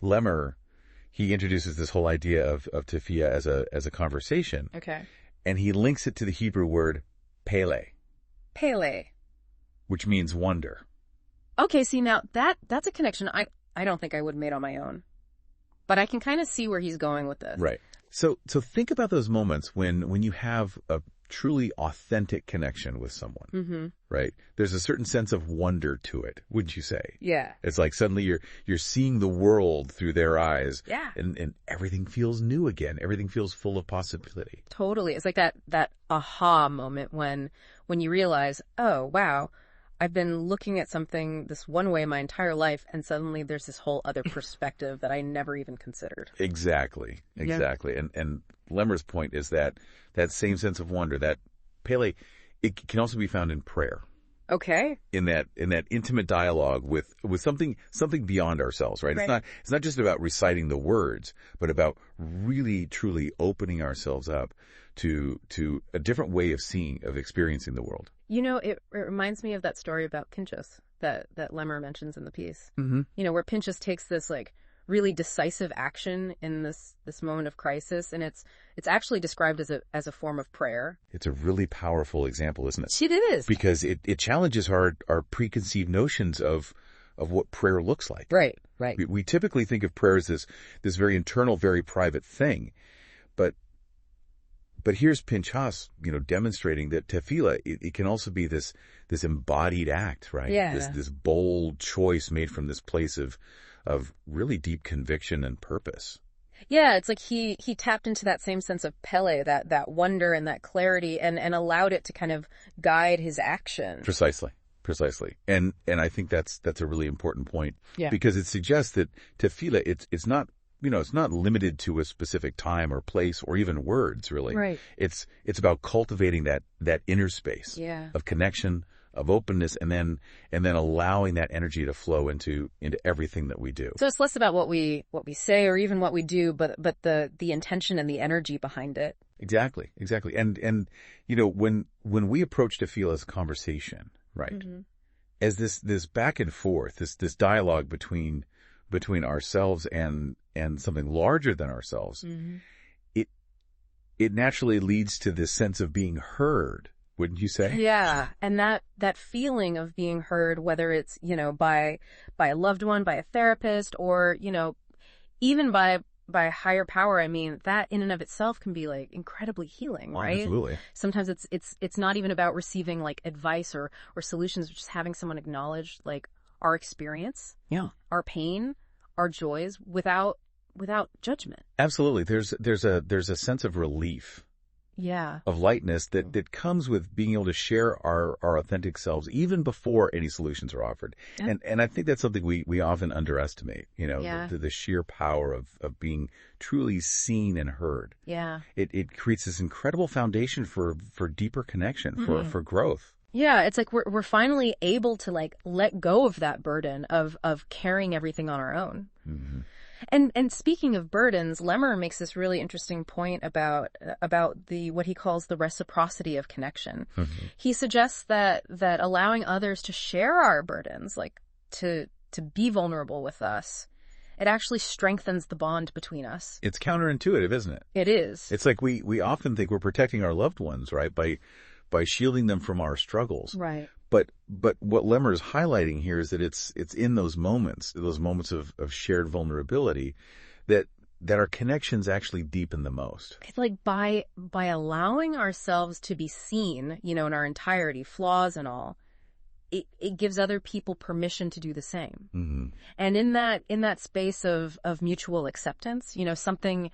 B: Lemmer, he introduces this whole idea of tefillah as a conversation.
C: Okay.
B: And he links it to the Hebrew word pele,
C: Pele.
B: which means wonder.
C: Okay, see, now that's a connection I don't think I would have made on my own. But I can kind of see where he's going with this.
B: Right. So think about those moments when you have a truly authentic connection with someone,
C: Mm-hmm.
B: right? There's a certain sense of wonder to it, wouldn't you say?
C: Yeah.
B: It's like suddenly you're seeing the world through their eyes.
C: Yeah.
B: And everything feels new again. Everything feels full of possibility.
C: Totally. It's like that aha moment when you realize, oh, wow, I've been looking at something this one way my entire life, and suddenly there's this whole other perspective that I never even considered.
B: Exactly. And Lemmer's point is that same sense of wonder, that Pele, it can also be found in prayer.
C: Okay.
B: In that intimate dialogue with something beyond ourselves, right?
C: Right.
B: It's not just about reciting the words, but about really truly opening ourselves up to a different way of experiencing the world.
C: You know, it reminds me of that story about Pinchas that Lemmer mentions in the piece.
B: Mm-hmm.
C: You know, where Pinchas takes this like really decisive action in this moment of crisis, and it's actually described as a form of prayer.
B: It's a really powerful example, isn't it?
C: It is.
B: Because it challenges our preconceived notions of what prayer looks like.
C: Right.
B: We typically think of prayer as this very internal, very private thing, but here's Pinchas, demonstrating that tefillah, it can also be this embodied act, right?
C: Yeah.
B: This bold choice made from this place of really deep conviction and purpose.
C: Yeah, it's like he tapped into that same sense of Pele, that wonder and that clarity, and allowed it to kind of guide his action.
B: Precisely. And I think that's a really important point.
C: Yeah.
B: Because it suggests that tefillah, it's not, it's not limited to a specific time or place or even words, really.
C: Right.
B: It's about cultivating that inner space.
C: Yeah.
B: Of connection, of openness, and then allowing that energy to flow into everything that we do.
C: So it's less about what we say or even what we do, but the intention and the energy behind it.
B: Exactly. And when we approach tefillah as a conversation, right?
C: Mm-hmm.
B: As this back and forth, this dialogue between ourselves and something larger than ourselves,
C: Mm-hmm.
B: it naturally leads to this sense of being heard, wouldn't you say?
C: Yeah, and that feeling of being heard, whether it's, by a loved one, by a therapist, or, even by a higher power, I mean, that in and of itself can be like incredibly healing, right?
B: Absolutely.
C: Sometimes it's not even about receiving like advice or solutions, but just having someone acknowledge like our experience,
B: Yeah.
C: our pain, our joys without judgment.
B: Absolutely. There's a sense of relief,
C: Yeah.
B: of lightness that comes with being able to share our authentic selves even before any solutions are offered.
C: Yeah.
B: And I think that's something we often underestimate,
C: Yeah.
B: the sheer power of being truly seen and heard.
C: Yeah.
B: It creates this incredible foundation for deeper connection, for growth.
C: Yeah, it's like we're finally able to like let go of that burden of carrying everything on our own.
B: Mm-hmm.
C: And speaking of burdens, Lemmer makes this really interesting point about the what he calls the reciprocity of connection.
B: Mm-hmm.
C: He suggests that allowing others to share our burdens, like to be vulnerable with us, it actually strengthens the bond between us.
B: It's counterintuitive, isn't it?
C: It is.
B: It's like we often think we're protecting our loved ones, right? By shielding them from our struggles.
C: Right.
B: But what Lemmer is highlighting here is that it's in those moments of shared vulnerability that our connections actually deepen the most.
C: It's like by allowing ourselves to be seen, in our entirety, flaws and all, it gives other people permission to do the same.
B: Mm-hmm.
C: And in that space of mutual acceptance, something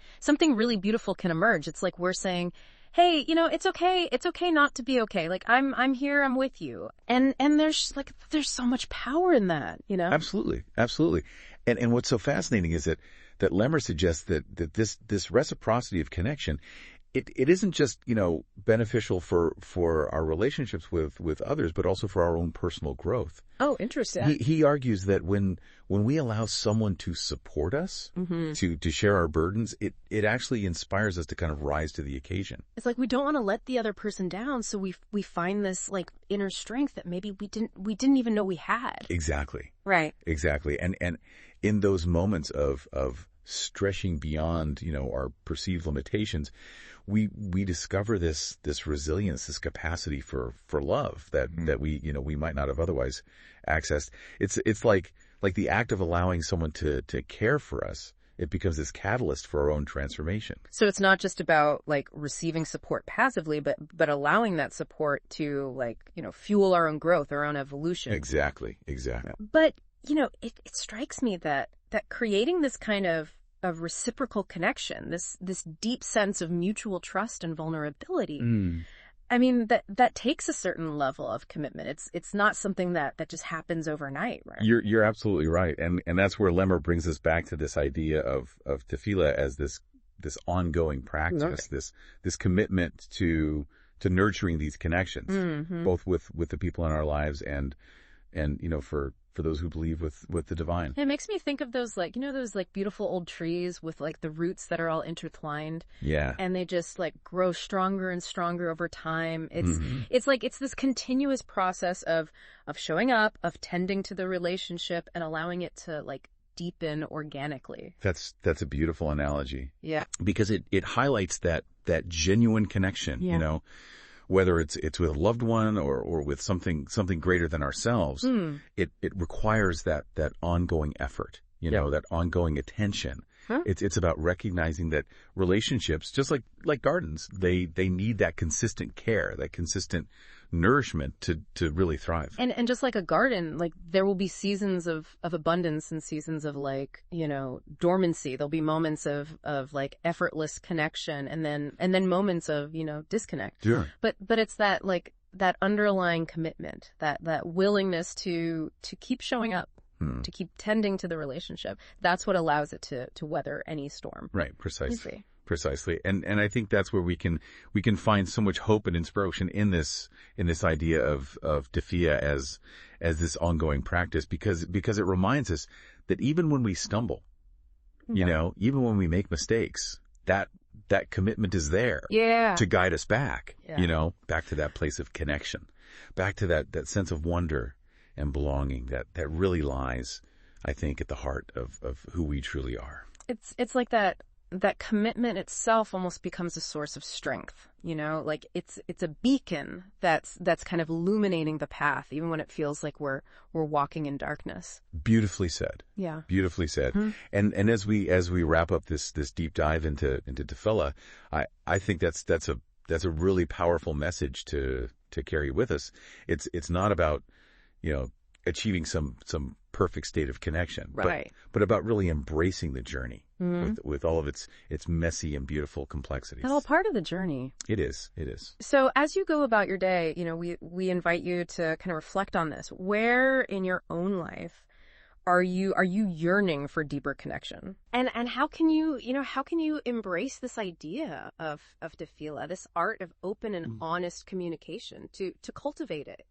C: really beautiful can emerge. It's like we're saying, hey, it's okay. It's okay not to be okay. Like I'm here. I'm with you. And there's so much power in that,
B: Absolutely. And what's so fascinating is that Lemmer suggests that this reciprocity of connection, it isn't just, beneficial for our relationships with others, but also for our own personal growth.
C: Oh, interesting.
B: He argues that when we allow someone to support us,
C: Mm-hmm.
B: to share our burdens, it actually inspires us to kind of rise to the occasion.
C: It's like we don't want to let the other person down, so we find this like inner strength that maybe we didn't even know we had.
B: Exactly.
C: Right.
B: Exactly. And in those moments of stretching beyond, our perceived limitations, we discover this resilience, this capacity for love that we might not have otherwise accessed. It's like the act of allowing someone to care for us. It becomes this catalyst for our own transformation.
C: So it's not just about like receiving support passively, but allowing that support to fuel our own growth, our own evolution.
B: Exactly.
C: But, it strikes me that creating this kind of reciprocal connection, this deep sense of mutual trust and vulnerability, I mean, that takes a certain level of commitment. It's not something that just happens overnight, right?
B: You're absolutely right. And that's where Lemmer brings us back to this idea of tefillah as this ongoing practice, this commitment to nurturing these connections, both with the people in our lives and for those who believe with the divine.
C: It makes me think of those those beautiful old trees with the roots that are all intertwined.
B: Yeah.
C: And they just grow stronger and stronger over time. It's this continuous process of showing up, of tending to the relationship and allowing it to deepen organically.
B: That's a beautiful analogy.
C: Yeah.
B: Because it highlights that genuine connection, whether it's with a loved one or with something greater than ourselves. It requires that ongoing effort, that ongoing attention. It's about recognizing that relationships, just like gardens, they need that consistent care, that consistent nourishment to really thrive.
C: And just like a garden, there will be seasons of abundance and seasons of dormancy. There'll be moments of effortless connection and then moments of, disconnect.
B: Sure.
C: But it's that that underlying commitment, that willingness to keep showing up. To keep tending to the relationship. That's what allows it to weather any storm.
B: Right, precisely.
C: Easy.
B: Precisely. And I think that's where we can find so much hope and inspiration in this idea of tefillah as this ongoing practice, because it reminds us that even when we stumble, even when we make mistakes, that commitment is there to guide us back, back to that place of connection, back to that sense of wonder and belonging that really lies, I think, at the heart of who we truly are.
C: It's like that commitment itself almost becomes a source of strength, it's a beacon that's kind of illuminating the path, even when it feels like we're walking in darkness.
B: Beautifully said.
C: Yeah.
B: Beautifully said. And as we wrap up this deep dive into tefillah, I think that's a really powerful message to carry with us. It's not about achieving some perfect state of connection,
C: right?
B: But about really embracing the journey with all of its messy and beautiful complexities.
C: It's all part of the journey.
B: It is.
C: So as you go about your day, we invite you to kind of reflect on this. Where in your own life are you yearning for deeper connection? And how can you embrace this idea of tefillah, this art of open and honest communication, to cultivate it,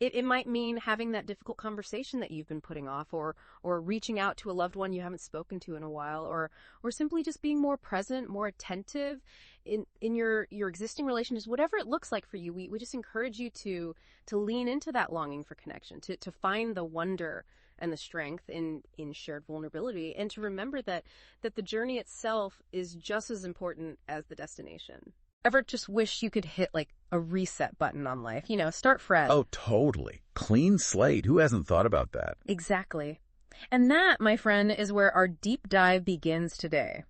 C: It might mean having that difficult conversation that you've been putting off, or reaching out to a loved one you haven't spoken to in a while, or simply just being more present, more attentive in your existing relationships, whatever it looks like for you. We just encourage you to lean into that longing for connection, to find the wonder and the strength in shared vulnerability, and to remember that the journey itself is just as important as the destination. Ever just wish you could hit a reset button on life? Start fresh.
B: Oh, totally. Clean slate. Who hasn't thought about that?
C: Exactly. And that, my friend, is where our deep dive begins today.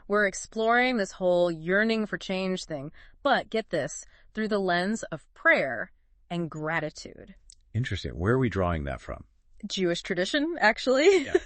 C: We're exploring this whole yearning for change thing, but get this, through the lens of prayer and gratitude.
B: Interesting. Where are we drawing that from?
C: Jewish tradition, actually.
B: Yeah.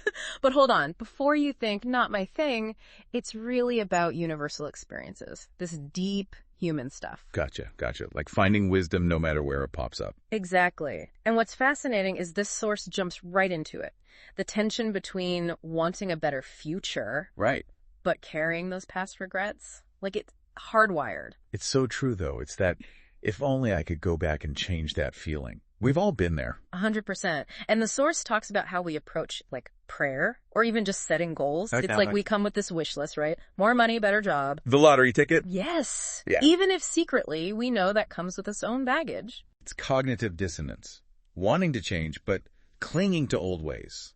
C: But hold on, before you think not my thing, it's really about universal experiences, this deep human stuff.
B: Gotcha. Like finding wisdom no matter where it pops up.
C: Exactly. And what's fascinating is this source jumps right into it. The tension between wanting a better future,
B: right,
C: but carrying those past regrets, it's hardwired.
B: It's so true, though. It's that if only I could go back and change that feeling. We've all been there.
C: 100%. And the source talks about how we approach prayer or even just setting goals. It's we come with this wish list, right? More money, better job.
B: The lottery ticket?
C: Yes.
B: Yeah.
C: Even if secretly we know that comes with its own baggage.
B: It's cognitive dissonance. Wanting to change, but clinging to old ways.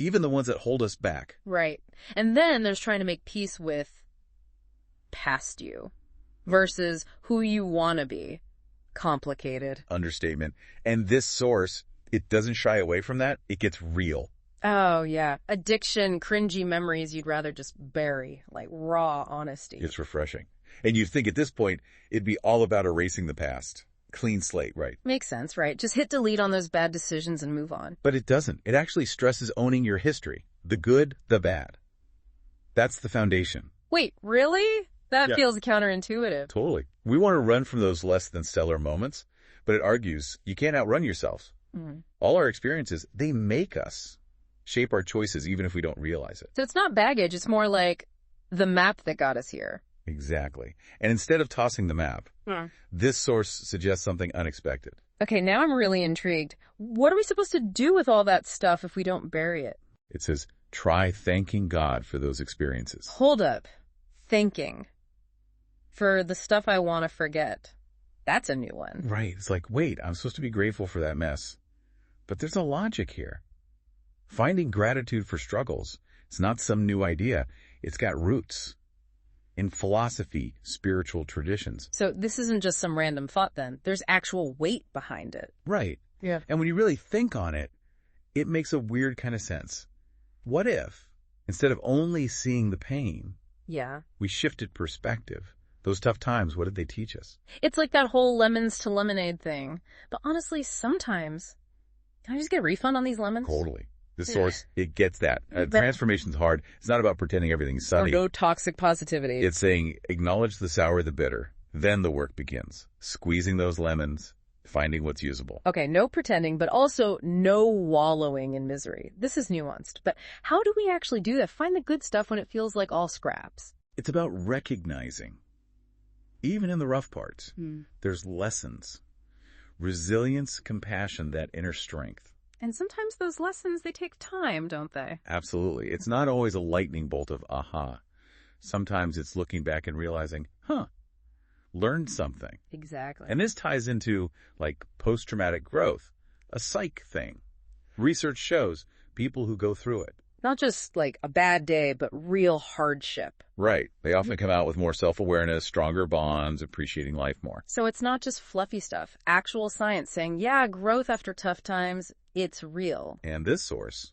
B: even the ones that hold us back.
C: Right. And then there's trying to make peace with past you versus who you want to be. Complicated.
B: Understatement. And this source, it doesn't shy away from that. It gets real.
C: Oh, yeah. Addiction, cringy memories you'd rather just bury, like raw honesty.
B: It's refreshing. And you'd think at this point, it'd be all about erasing the past. Clean slate, right?
C: Makes sense, right? Just hit delete on those bad decisions and move on.
B: But it doesn't. It actually stresses owning your history. The good, the bad. That's the foundation.
C: Wait, really? That
B: Yeah.
C: feels counterintuitive.
B: Totally. We want to run from those less than stellar moments, but it argues you can't outrun yourself. All our experiences, they make us, shape our choices even if we don't realize it.
C: So it's not baggage, it's more like the map that got us here.
B: Exactly. And instead of tossing the map, this source suggests something unexpected.
C: Okay, now I'm really intrigued. What are we supposed to do with all that stuff if we don't bury it?
B: It says, try thanking God for those experiences.
C: Hold up. Thanking. For the stuff I want to forget. That's a new one.
B: Right. It's like, wait, I'm supposed to be grateful for that mess. But there's a logic here. Finding gratitude for struggles, it's not some new idea. It's got roots in philosophy, spiritual traditions.
C: So this isn't just some random thought then. There's actual weight behind it.
B: Right.
C: Yeah.
B: And when you really think on it, it makes a weird kind of sense. What if, instead of only seeing the pain,
C: Yeah.
B: we shifted perspective? Those tough times, what did they teach us?
C: It's like that whole lemons to lemonade thing. But honestly, sometimes, can I just get a refund on these lemons?
B: Totally. The source, it gets that. Transformation's hard. It's not about pretending everything's sunny.
C: Or no toxic positivity.
B: It's saying, acknowledge the sour, the bitter. Then the work begins. Squeezing those lemons, finding what's usable.
C: Okay, no pretending, but also no wallowing in misery. This is nuanced. But how do we actually do that? Find the good stuff when it feels like all scraps.
B: It's about recognizing, even in the rough parts, there's lessons. Resilience, compassion, that inner strength.
C: And sometimes those lessons, they take time, don't they?
B: Absolutely. It's not always a lightning bolt of aha. Sometimes it's looking back and realizing, learned something.
C: Exactly.
B: And this ties into, like, post-traumatic growth, a psych thing. Research shows people who go through it.
C: Not just like a bad day, but real hardship.
B: Right. They often come out with more self-awareness, stronger bonds, appreciating life more.
C: So it's not just fluffy stuff. Actual science saying, yeah, growth after tough times, it's real.
B: And this source,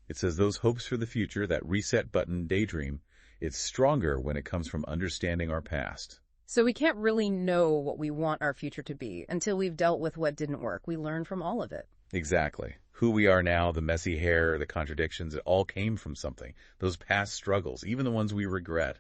B: it says those hopes for the future, that reset button daydream, it's stronger when it comes from understanding our past.
C: So we can't really know what we want our future to be until we've dealt with what didn't work. We learn from all of it.
B: Exactly. Who we are now, the messy hair, the contradictions, it all came from something. Those past struggles, even the ones we regret,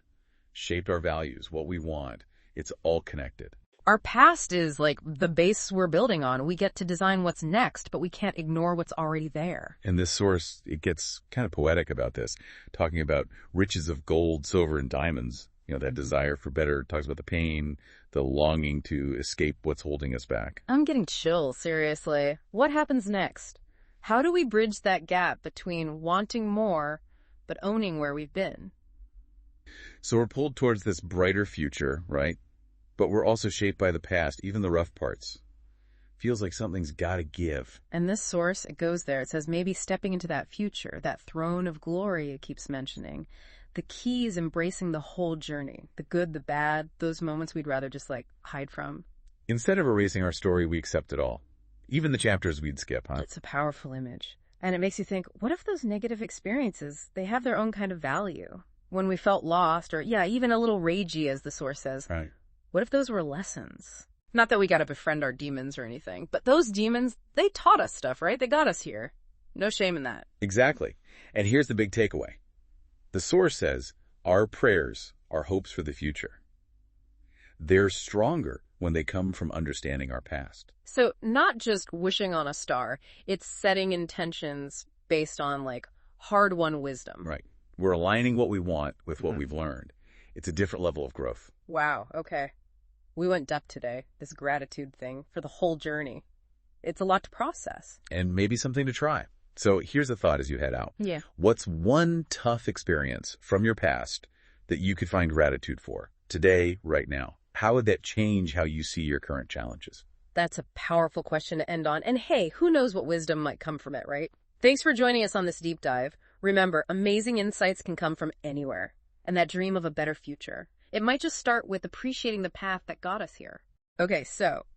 B: shaped our values, what we want. It's all connected.
C: Our past is like the base we're building on. We get to design what's next, but we can't ignore what's already there.
B: And this source, it gets kind of poetic about this, talking about riches of gold, silver, and diamonds. You know, that desire for better, talks about the pain, the longing to escape what's holding us back.
C: I'm getting chills, seriously. What happens next? How do we bridge that gap between wanting more, but owning where we've been?
B: So we're pulled towards this brighter future, right? But we're also shaped by the past, even the rough parts. Feels like something's got to give.
C: And this source, it goes there. It says maybe stepping into that future, that throne of glory it keeps mentioning. The key is embracing the whole journey, the good, the bad, those moments we'd rather just like hide from.
B: Instead of erasing our story, we accept it all. Even the chapters we'd skip, huh?
C: It's a powerful image. And it makes you think, what if those negative experiences, they have their own kind of value? When we felt lost or, yeah, even a little ragey, as the source says.
B: Right.
C: What if those were lessons? Not that we got to befriend our demons or anything, but those demons, they taught us stuff, right? They got us here. No shame in that.
B: Exactly. And here's the big takeaway. The source says, our prayers are hopes for the future. They're stronger when they come from understanding our past.
C: So not just wishing on a star, it's setting intentions based on like hard-won wisdom.
B: Right. We're aligning what we want with what we've learned. It's a different level of growth.
C: Wow, okay. We went depth today, this gratitude thing, for the whole journey. It's a lot to process.
B: And maybe something to try. So here's a thought as you head out.
C: Yeah.
B: What's one tough experience from your past that you could find gratitude for today, right now? How would that change how you see your current challenges?
C: That's a powerful question to end on. And hey, who knows what wisdom might come from it, right? Thanks for joining us on this deep dive. Remember, amazing insights can come from anywhere, and that dream of a better future. It might just start with appreciating the path that got us here. Okay, so,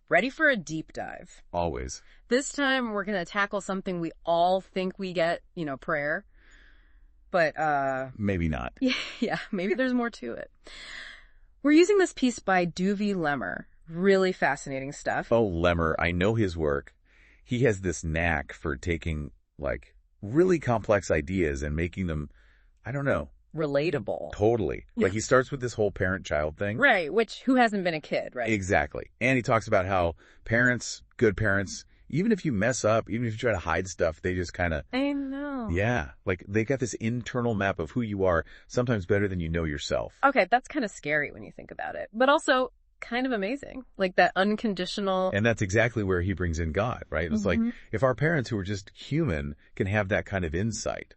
C: ready for a deep dive?
B: Always.
C: This time, we're going to tackle something we all think we get, prayer. But,
B: Maybe not.
C: yeah, maybe there's more to it. We're using this piece by Lemmer. Really fascinating stuff.
B: Oh, Lemmer, I know his work. He has this knack for taking, really complex ideas and making them, I don't know.
C: Relatable.
B: Totally. He starts with this whole parent-child thing.
C: Right, who hasn't been a kid, right?
B: Exactly. And he talks about how parents, good parents, even if you mess up, even if you try to hide stuff, they just kind of...
C: I know.
B: Yeah. They got this internal map of who you are, sometimes better than you know yourself.
C: Okay, that's kind of scary when you think about it. But also kind of amazing. That unconditional...
B: And that's exactly where he brings in God, right? It's if our parents who are just human can have that kind of insight,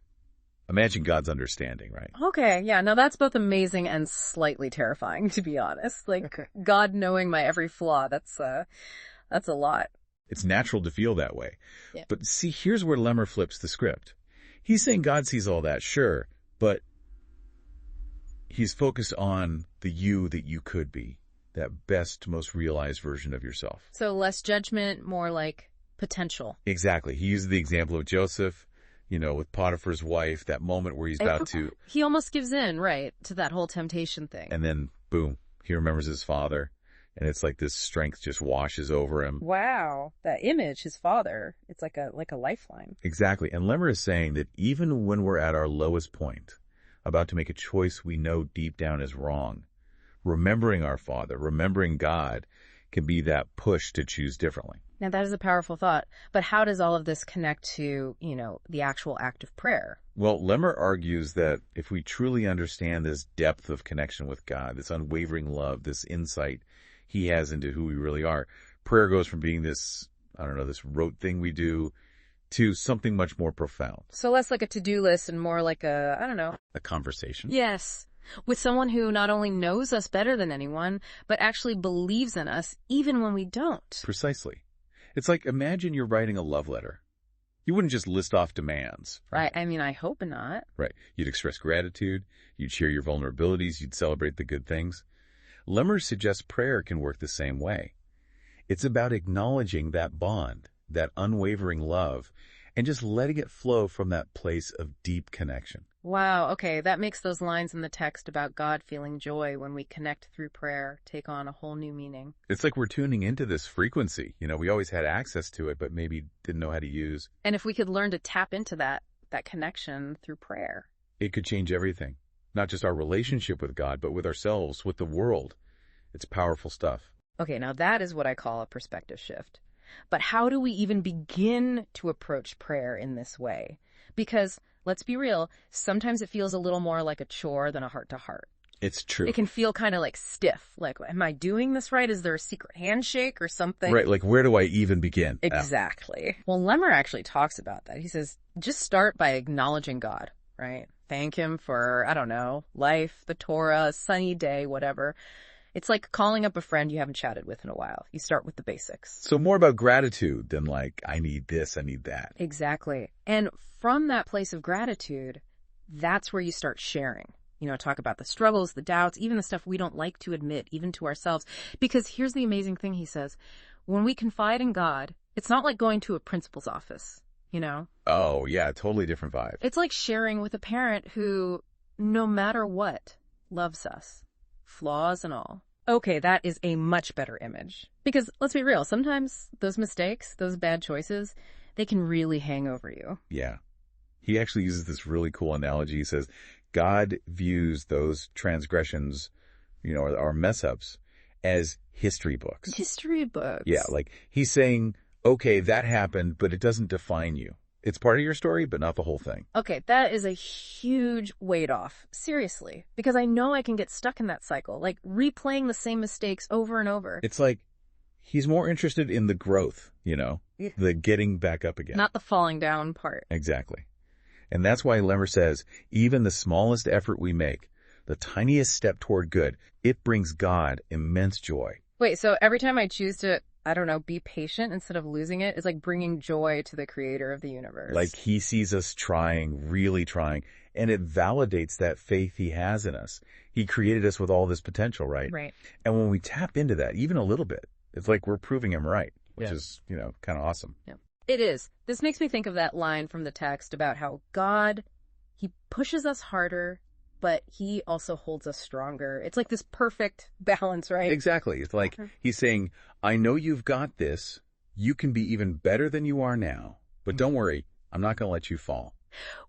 B: imagine God's understanding, right?
C: Okay, yeah. Now that's both amazing and slightly terrifying, to be honest. God knowing my every flaw, that's a lot.
B: It's natural to feel that way.
C: Yeah.
B: But see, here's where Lemmer flips the script. He's saying God sees all that, sure, but he's focused on the you that you could be, that best, most realized version of yourself.
C: So less judgment, more potential.
B: Exactly. He uses the example of Joseph, with Potiphar's wife, that moment where he's about to...
C: He almost gives in, right, to that whole temptation thing.
B: And then, boom, he remembers his father. And it's this strength just washes over him.
C: Wow. That image, his father, it's like a lifeline.
B: Exactly. And Lemmer is saying that even when we're at our lowest point, about to make a choice we know deep down is wrong, remembering our father, remembering God, can be that push to choose differently.
C: Now, that is a powerful thought. But how does all of this connect to, the actual act of prayer?
B: Well, Lemmer argues that if we truly understand this depth of connection with God, this unwavering love, this insight he has into who we really are, prayer goes from being this, this rote thing we do to something much more profound.
C: So less like a to-do list and more like a
B: conversation.
C: Yes. With someone who not only knows us better than anyone, but actually believes in us even when we don't.
B: Precisely. It's imagine you're writing a love letter. You wouldn't just list off demands.
C: Right. I hope not.
B: Right. You'd express gratitude. You'd share your vulnerabilities. You'd celebrate the good things. Lemmer suggests prayer can work the same way. It's about acknowledging that bond, that unwavering love, and just letting it flow from that place of deep connection.
C: Wow, okay, that makes those lines in the text about God feeling joy when we connect through prayer take on a whole new meaning.
B: It's we're tuning into this frequency. We always had access to it, but maybe didn't know how to use.
C: And if we could learn to tap into that connection through prayer,
B: it could change everything. Not just our relationship with God, but with ourselves, with the world. It's powerful stuff.
C: Okay, now that is what I call a perspective shift. But how do we even begin to approach prayer in this way? Because, let's be real, sometimes it feels a little more like a chore than a heart-to-heart.
B: It's true.
C: It can feel kind of stiff. Am I doing this right? Is there a secret handshake or something?
B: Right, where do I even begin?
C: Exactly. Well, Lemmer actually talks about that. He says, just start by acknowledging God, right? Thank him for, life, the Torah, a sunny day, whatever. It's like calling up a friend you haven't chatted with in a while. You start with the basics.
B: So more about gratitude than I need this, I need that.
C: Exactly. And from that place of gratitude, that's where you start sharing. Talk about the struggles, the doubts, even the stuff we don't like to admit, even to ourselves. Because here's the amazing thing, he says. When we confide in God, it's not like going to a principal's office,
B: Oh, yeah, totally different vibe.
C: It's like sharing with a parent who, no matter what, loves us. Flaws and all. Okay, that is a much better image. Because, let's be real, sometimes those mistakes, those bad choices, they can really hang over you.
B: Yeah. He actually uses this really cool analogy. He says, God views those transgressions, or mess-ups, as history books.
C: History books.
B: Yeah, he's saying, okay, that happened, but it doesn't define you. It's part of your story, but not the whole thing.
C: Okay, that is a huge weight off. Seriously. Because I know I can get stuck in that cycle, replaying the same mistakes over and over.
B: It's he's more interested in the growth, the getting back up again.
C: Not the falling down part.
B: Exactly. And that's why Lemmer says, even the smallest effort we make, the tiniest step toward good, it brings God immense joy.
C: Wait, so every time I choose to, I don't know, be patient instead of losing it is like bringing joy to the creator of the universe.
B: Like he sees us trying, really trying, and it validates that faith he has in us. He created us with all this potential, right?
C: Right.
B: And when we tap into that, even a little bit, it's like we're proving him right, which is, kind of awesome.
C: Yeah. It is. This makes me think of that line from the text about how God, he pushes us harder, but he also holds us stronger. It's like this perfect balance, right?
B: Exactly. It's like he's saying, I know you've got this. You can be even better than you are now, but don't worry. I'm not going to let you fall.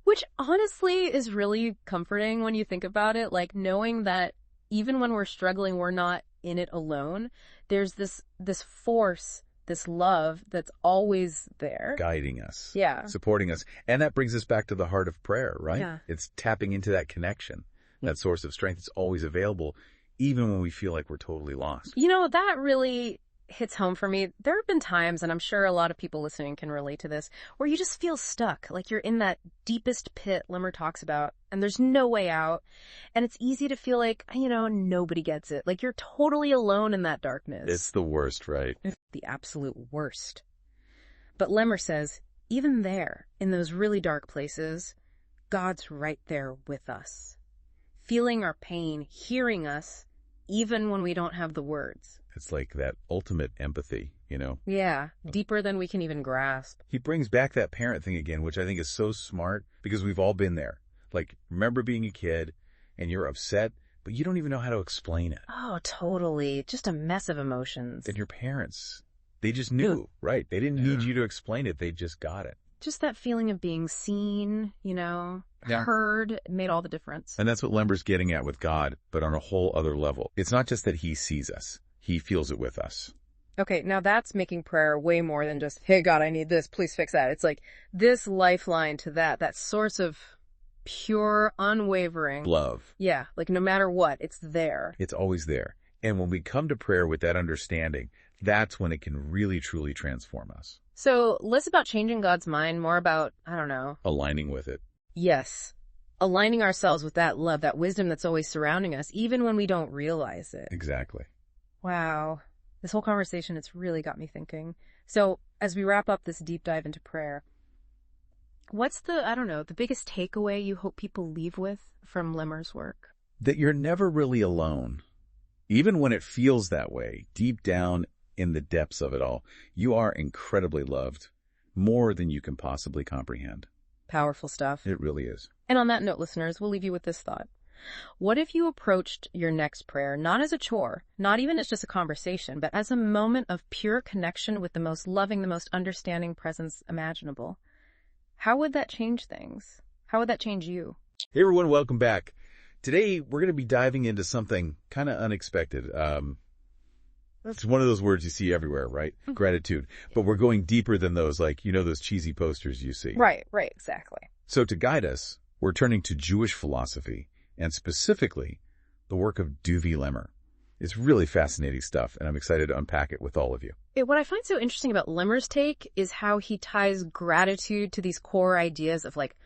C: Which honestly is really comforting when you think about it, like knowing that even when we're struggling, we're not in it alone. There's this force, this love that's always there.
B: Guiding us.
C: Yeah.
B: Supporting us. And that brings us back to the heart of prayer, right?
C: Yeah.
B: It's tapping into that connection, that source of strength. It's always available, even when we feel like we're totally lost.
C: That really hits home for me. There have been times, and I'm sure a lot of people listening can relate to this, where you just feel stuck, like you're in that deepest pit Lemmer talks about, and there's no way out. And it's easy to feel like, nobody gets it. Like you're totally alone in that darkness.
B: It's the worst, right?
C: It's the absolute worst. But Lemmer says, even there, in those really dark places, God's right there with us, feeling our pain, hearing us, even when we don't have the words.
B: It's like that ultimate empathy,
C: Yeah, deeper than we can even grasp.
B: He brings back that parent thing again, which I think is so smart because we've all been there. Like, remember being a kid and you're upset, but you don't even know how to explain it.
C: Oh, totally. Just a mess of emotions.
B: And your parents, they just knew, right? They didn't need you to explain it. They just got it.
C: Just that feeling of being seen, heard, it made all the difference.
B: And that's what Lemmer's getting at with God, but on a whole other level. It's not just that he sees us. He feels it with us.
C: Okay, now that's making prayer way more than just, hey, God, I need this, please fix that. It's like this lifeline to that source of pure, unwavering
B: love.
C: Yeah, like no matter what, it's there.
B: It's always there. And when we come to prayer with that understanding, that's when it can really, truly transform us.
C: So less about changing God's mind, more about,
B: aligning with it.
C: Yes. Aligning ourselves with that love, that wisdom that's always surrounding us, even when we don't realize it.
B: Exactly.
C: Wow. This whole conversation, it's really got me thinking. So as we wrap up this deep dive into prayer, what's the biggest takeaway you hope people leave with from Lemmer's work?
B: That you're never really alone. Even when it feels that way, deep down in the depths of it all, you are incredibly loved, more than you can possibly comprehend.
C: Powerful stuff.
B: It really is.
C: And on that note, listeners, we'll leave you with this thought. What if you approached your next prayer not as a chore, not even as just a conversation, but as a moment of pure connection with the most loving, the most understanding presence imaginable? How would that change things? How would that change you?
B: Hey everyone, welcome back. Today we're going to be diving into something kind of unexpected. It's one of those words you see everywhere, right? Gratitude. But we're going deeper than those, like, those cheesy posters you see.
C: Right, exactly.
B: So to guide us, we're turning to Jewish philosophy, and specifically the work of Duvi Lemmer. It's really fascinating stuff, and I'm excited to unpack it with all of you.
C: What I find so interesting about Lemmer's take is how he ties gratitude to these core ideas of like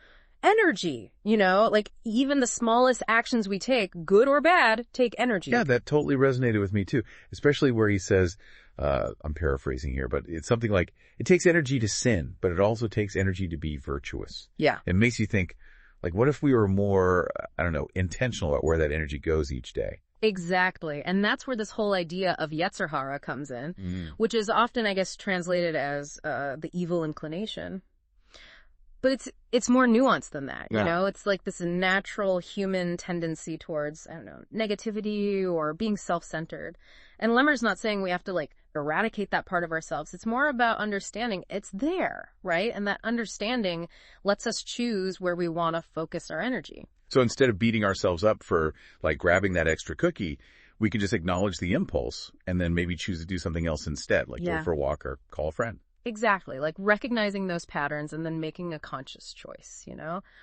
C: energy, like even the smallest actions we take, good or bad, take energy.
B: Yeah, that totally resonated with me too, especially where he says, I'm paraphrasing here, but it's something like, it takes energy to sin, but it also takes energy to be virtuous.
C: Yeah.
B: It makes you think, like, what if we were more, intentional about where that energy goes each day?
C: Exactly. And that's where this whole idea of Yetzer Hara comes in, which is often, I guess, translated as the evil inclination. But it's more nuanced than that, It's like this natural human tendency towards, negativity or being self-centered. And Lemmer's not saying we have to, eradicate that part of ourselves. It's more about understanding it's there, right? And that understanding lets us choose where we want to focus our energy.
B: So instead of beating ourselves up for, grabbing that extra cookie, we can just acknowledge the impulse and then maybe choose to do something else instead, go for a walk or call a friend.
C: Exactly. Like recognizing those patterns and then making a conscious choice,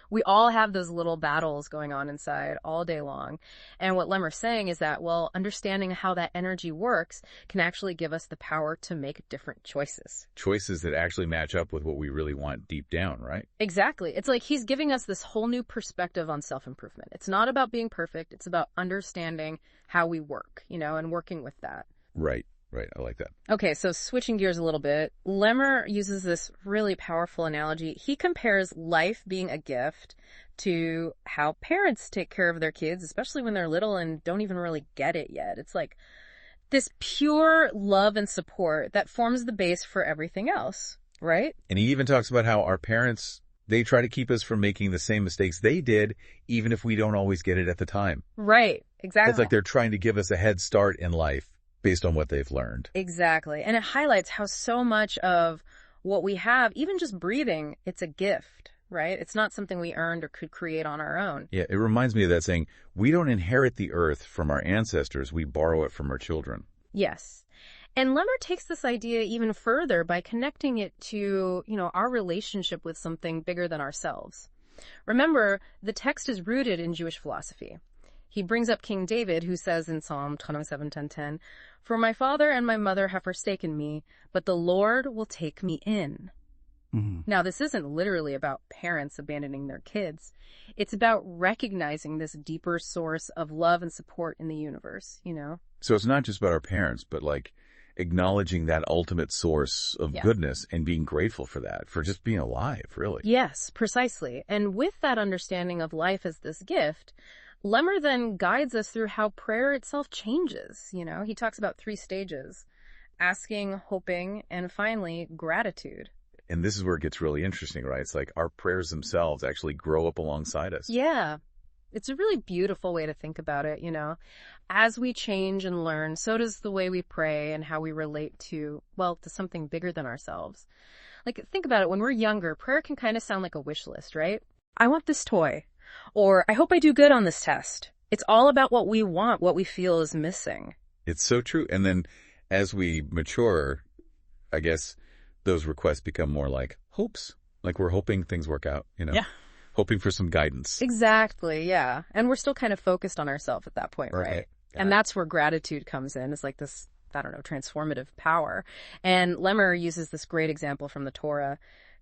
C: We all have those little battles going on inside all day long. And what Lemmer's saying is that, understanding how that energy works can actually give us the power to make different choices.
B: Choices that actually match up with what we really want deep down, right?
C: Exactly. It's like he's giving us this whole new perspective on self-improvement. It's not about being perfect. It's about understanding how we work, and working with that.
B: Right. Right. I like that.
C: Okay, so switching gears a little bit, Lemmer uses this really powerful analogy. He compares life being a gift to how parents take care of their kids, especially when they're little and don't even really get it yet. It's like this pure love and support that forms the base for everything else, right?
B: And he even talks about how our parents, they try to keep us from making the same mistakes they did, even if we don't always get it at the time.
C: Right, exactly.
B: It's like they're trying to give us a head start in life based on what they've learned.
C: Exactly. And it highlights how so much of what we have, even just breathing, it's a gift, right? It's not something we earned or could create on our own.
B: Yeah, it reminds me of that saying, we don't inherit the earth from our ancestors, we borrow it from our children.
C: Yes. And Lemmer takes this idea even further by connecting it to, our relationship with something bigger than ourselves. Remember, the text is rooted in Jewish philosophy. He brings up King David, who says in Psalm 27:10, "For my father and my mother have forsaken me, but the Lord will take me in."
A: Mhm.
C: Now, this isn't literally about parents abandoning their kids. It's about recognizing this deeper source of love and support in the universe,
B: So it's not just about our parents, but like acknowledging that ultimate source of goodness and being grateful for that, for just being alive, really.
C: Yes, precisely. And with that understanding of life as this gift, Lemmer then guides us through how prayer itself changes. He talks about 3 stages: asking, hoping, and finally, gratitude.
B: And this is where it gets really interesting, right? It's like our prayers themselves actually grow up alongside us.
C: Yeah, it's a really beautiful way to think about it, As we change and learn, so does the way we pray and how we relate to something bigger than ourselves. Like, think about it. When we're younger, prayer can kind of sound like a wish list, right? I want this toy. Or, I hope I do good on this test. It's all about what we want, what we feel is missing.
B: It's so true. And then as we mature, I guess those requests become more like hopes. Like we're hoping things work out,
C: Yeah.
B: Hoping for some guidance.
C: Exactly, yeah. And we're still kind of focused on ourselves at that point, right?
B: Got
C: And
B: it.
C: that's where gratitude comes in. It's like this, transformative power. And Lemmer uses this great example from the Torah.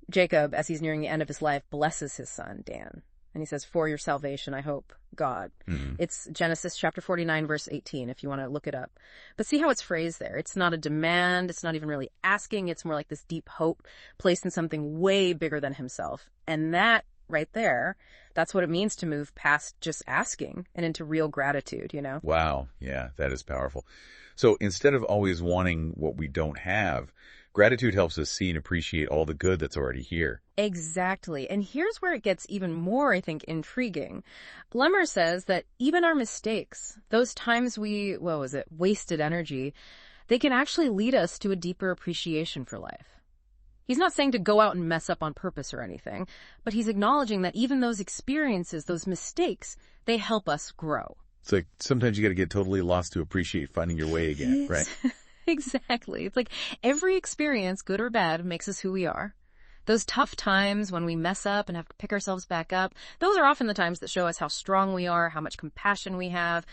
C: Jacob, as he's nearing the end of his life, blesses his son, Dan. And he says, "For your salvation, I hope, God." It's Genesis chapter 49, verse 18, if you want to look it up. But see how it's phrased there. It's not a demand. It's not even really asking. It's more like this deep hope placed in something way bigger than himself. And that right there, that's what it means to move past just asking and into real gratitude,
B: Wow. Yeah, that is powerful. So instead of always wanting what we don't have, gratitude helps us see and appreciate all the good that's already here.
C: Exactly. And here's where it gets even more, I think, intriguing. Lemmer says that even our mistakes, those times we, wasted energy, they can actually lead us to a deeper appreciation for life. He's not saying to go out and mess up on purpose or anything, but he's acknowledging that even those experiences, those mistakes, they help us grow.
B: It's like sometimes you got to get totally lost to appreciate finding your way again, right?
C: Exactly. It's like every experience, good or bad, makes us who we are. Those tough times when we mess up and have to pick ourselves back up, those are often the times that show us how strong we are, how much compassion we have,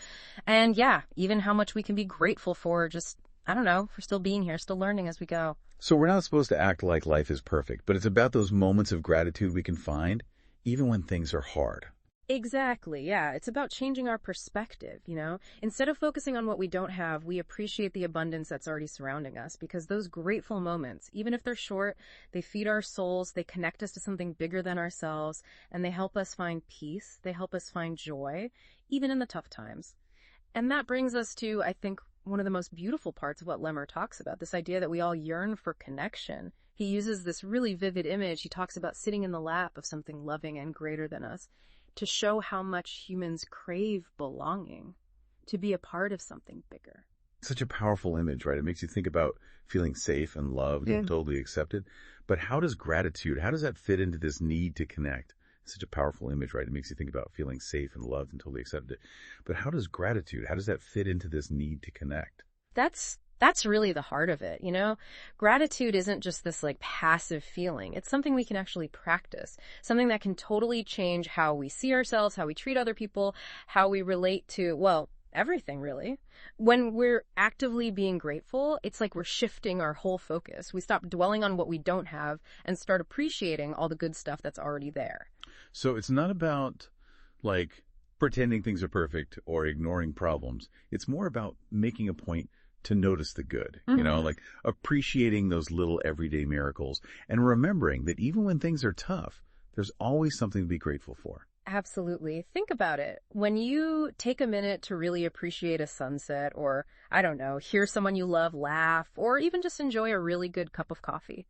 C: and even how much we can be grateful for just, for still being here, still learning as we go.
B: So we're not supposed to act like life is perfect, but it's about those moments of gratitude we can find, even when things are hard.
C: Exactly, yeah. It's about changing our perspective, Instead of focusing on what we don't have, we appreciate the abundance that's already surrounding us, because those grateful moments, even if they're short, they feed our souls, they connect us to something bigger than ourselves, and they help us find peace, they help us find joy, even in the tough times. And that brings us to, I think, one of the most beautiful parts of what Lemmer talks about, this idea that we all yearn for connection. He uses this really vivid image. He talks about sitting in the lap of something loving and greater than us, to show how much humans crave belonging, to be a part of something bigger.
B: Such a powerful image, right? It makes you think about feeling safe and loved and totally accepted. But how does gratitude, how does that fit into this need to connect? It's such a powerful image, right? It makes you think about feeling safe and loved and totally accepted. But how does gratitude, how does that fit into this need to connect?
C: That's really the heart of it, Gratitude isn't just this passive feeling. It's something we can actually practice, something that can totally change how we see ourselves, how we treat other people, how we relate to, everything really. When we're actively being grateful, it's like we're shifting our whole focus. We stop dwelling on what we don't have and start appreciating all the good stuff that's already there.
B: So it's not about pretending things are perfect or ignoring problems. It's more about making a point to notice the good,
C: Mhm.
B: like appreciating those little everyday miracles and remembering that even when things are tough, there's always something to be grateful for.
C: Absolutely. Think about it. When you take a minute to really appreciate a sunset or, I don't know, hear someone you love laugh or even just enjoy a really good cup of coffee,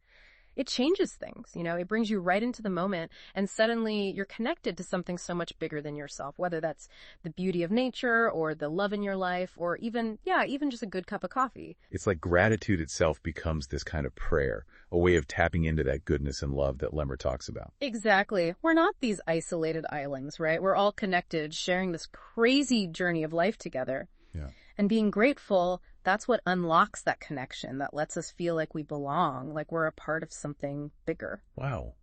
C: it changes things. It brings you right into the moment and suddenly you're connected to something so much bigger than yourself, whether that's the beauty of nature or the love in your life or even, yeah, even just a good cup of coffee.
B: It's like gratitude itself becomes this kind of prayer, a way of tapping into that goodness and love that Lemmer talks about.
C: Exactly. We're not these isolated islands, right? We're all connected, sharing this crazy journey of life together.
B: Yeah.
C: And being grateful, that's what unlocks that connection, that lets us feel like we belong, like we're a part of something bigger.
B: Wow.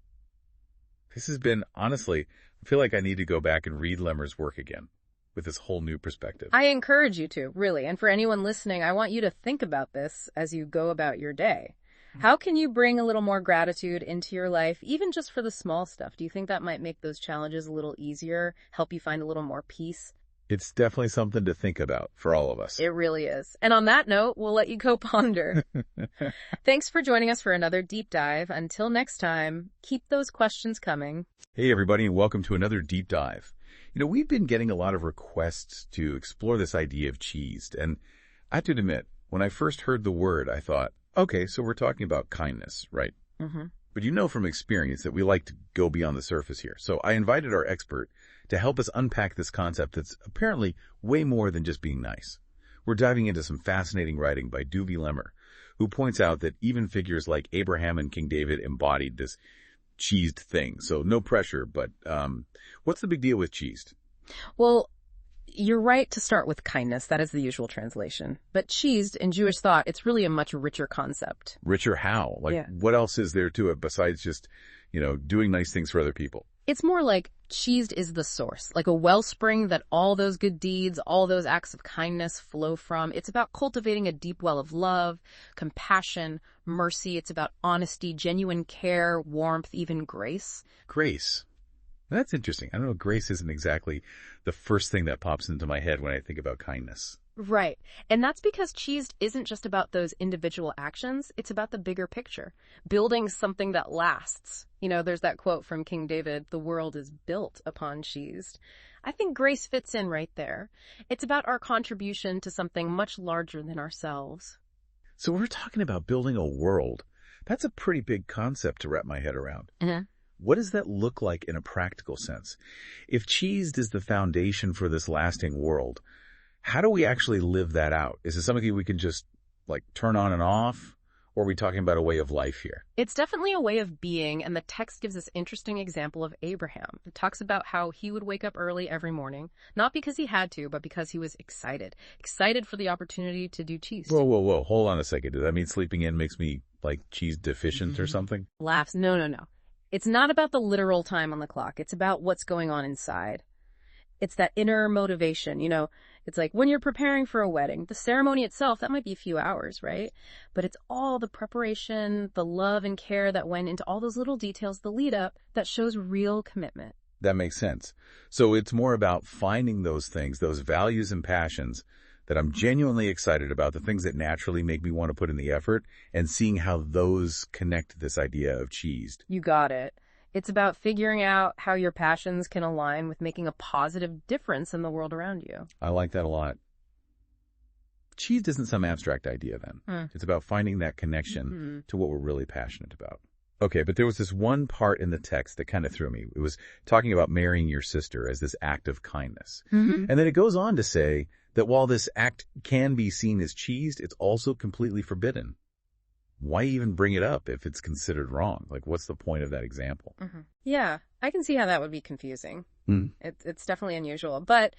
B: This has been, honestly, I feel like I need to go back and read Lemmer's work again with this whole new perspective.
C: I encourage you to, really. And for anyone listening, I want you to think about this as you go about your day. How can you bring a little more gratitude into your life, even just for the small stuff? Do you think that might make those challenges a little easier, help you find a little more peace?
B: It's definitely something to think about for all of us.
C: It really is. And on that note, we'll let you go ponder. Thanks for joining us for another deep dive. Until next time, keep those questions coming.
B: Hey, everybody, and welcome to another deep dive. We've been getting a lot of requests to explore this idea of cheesed. And I have to admit, when I first heard the word, I thought, okay, so we're talking about kindness, right?
C: Mm-hmm.
B: But from experience that we like to go beyond the surface here. So I invited our expert to help us unpack this concept that's apparently way more than just being nice. We're diving into some fascinating writing by Lemmer, who points out that even figures like Abraham and King David embodied this cheesed thing. So no pressure, but what's the big deal with cheesed?
C: Well, you're right to start with kindness. That is the usual translation. But cheesed, in Jewish thought, it's really a much richer concept.
B: Richer how?
C: Yeah.
B: What else is there to it besides just, doing nice things for other people?
C: It's more like cheesed is the source, like a wellspring that all those good deeds, all those acts of kindness flow from. It's about cultivating a deep well of love, compassion, mercy. It's about honesty, genuine care, warmth, even grace.
B: Grace. That's interesting. I don't know, grace isn't exactly the first thing that pops into my head when I think about kindness.
C: Right. And that's because cheesed isn't just about those individual actions. It's about the bigger picture, building something that lasts. There's that quote from King David, "The world is built upon cheesed." I think grace fits in right there. It's about our contribution to something much larger than ourselves.
B: So we're talking about building a world. That's a pretty big concept to wrap my head around.
C: Mm-hmm.
B: What does that look like in a practical sense? If cheesed is the foundation for this lasting world, how do we actually live that out? Is it something we can just turn on and off? Or are we talking about a way of life here?
C: It's definitely a way of being, and the text gives this interesting example of Abraham. It talks about how he would wake up early every morning, not because he had to, but because he was excited for the opportunity to do cheese.
B: Whoa. Hold on a second. Does that mean sleeping in makes me cheese deficient or something?
C: Laughs. No. It's not about the literal time on the clock. It's about what's going on inside. It's that inner motivation, It's like when you're preparing for a wedding, the ceremony itself, that might be a few hours, right? But it's all the preparation, the love and care that went into all those little details, the lead up, that shows real commitment.
B: That makes sense. So it's more about finding those things, those values and passions that I'm genuinely excited about, the things that naturally make me want to put in the effort, and seeing how those connect to this idea of cheesed.
C: You got it. It's about figuring out how your passions can align with making a positive difference in the world around you.
B: I like that a lot. Cheesed isn't some abstract idea then. It's about finding that connection to what we're really passionate about. Okay, but there was this one part in the text that kind of threw me. It was talking about marrying your sister as this act of kindness.
C: Mm-hmm.
B: And then it goes on to say that while this act can be seen as cheesed, it's also completely forbidden. Why even bring it up if it's considered wrong? What's the point of that example?
C: Mm-hmm. Yeah, I can see how that would be confusing.
B: Mm.
C: It's definitely unusual, but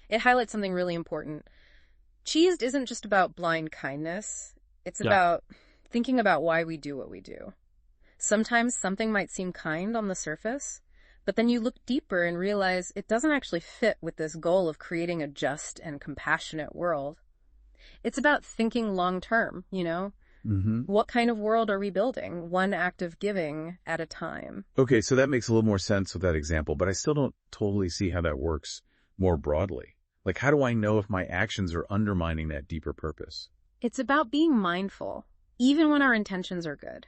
C: it highlights something really important. Cheesed isn't just about blind kindness. It's about thinking about why we do what we do. Sometimes something might seem kind on the surface, but then you look deeper and realize it doesn't actually fit with this goal of creating a just and compassionate world. It's about thinking long term,
B: Mm-hmm.
C: What kind of world are we building? One act of giving at a time.
B: Okay, so that makes a little more sense with that example, but I still don't totally see how that works more broadly. How do I know if my actions are undermining that deeper purpose?
C: It's about being mindful, even when our intentions are good.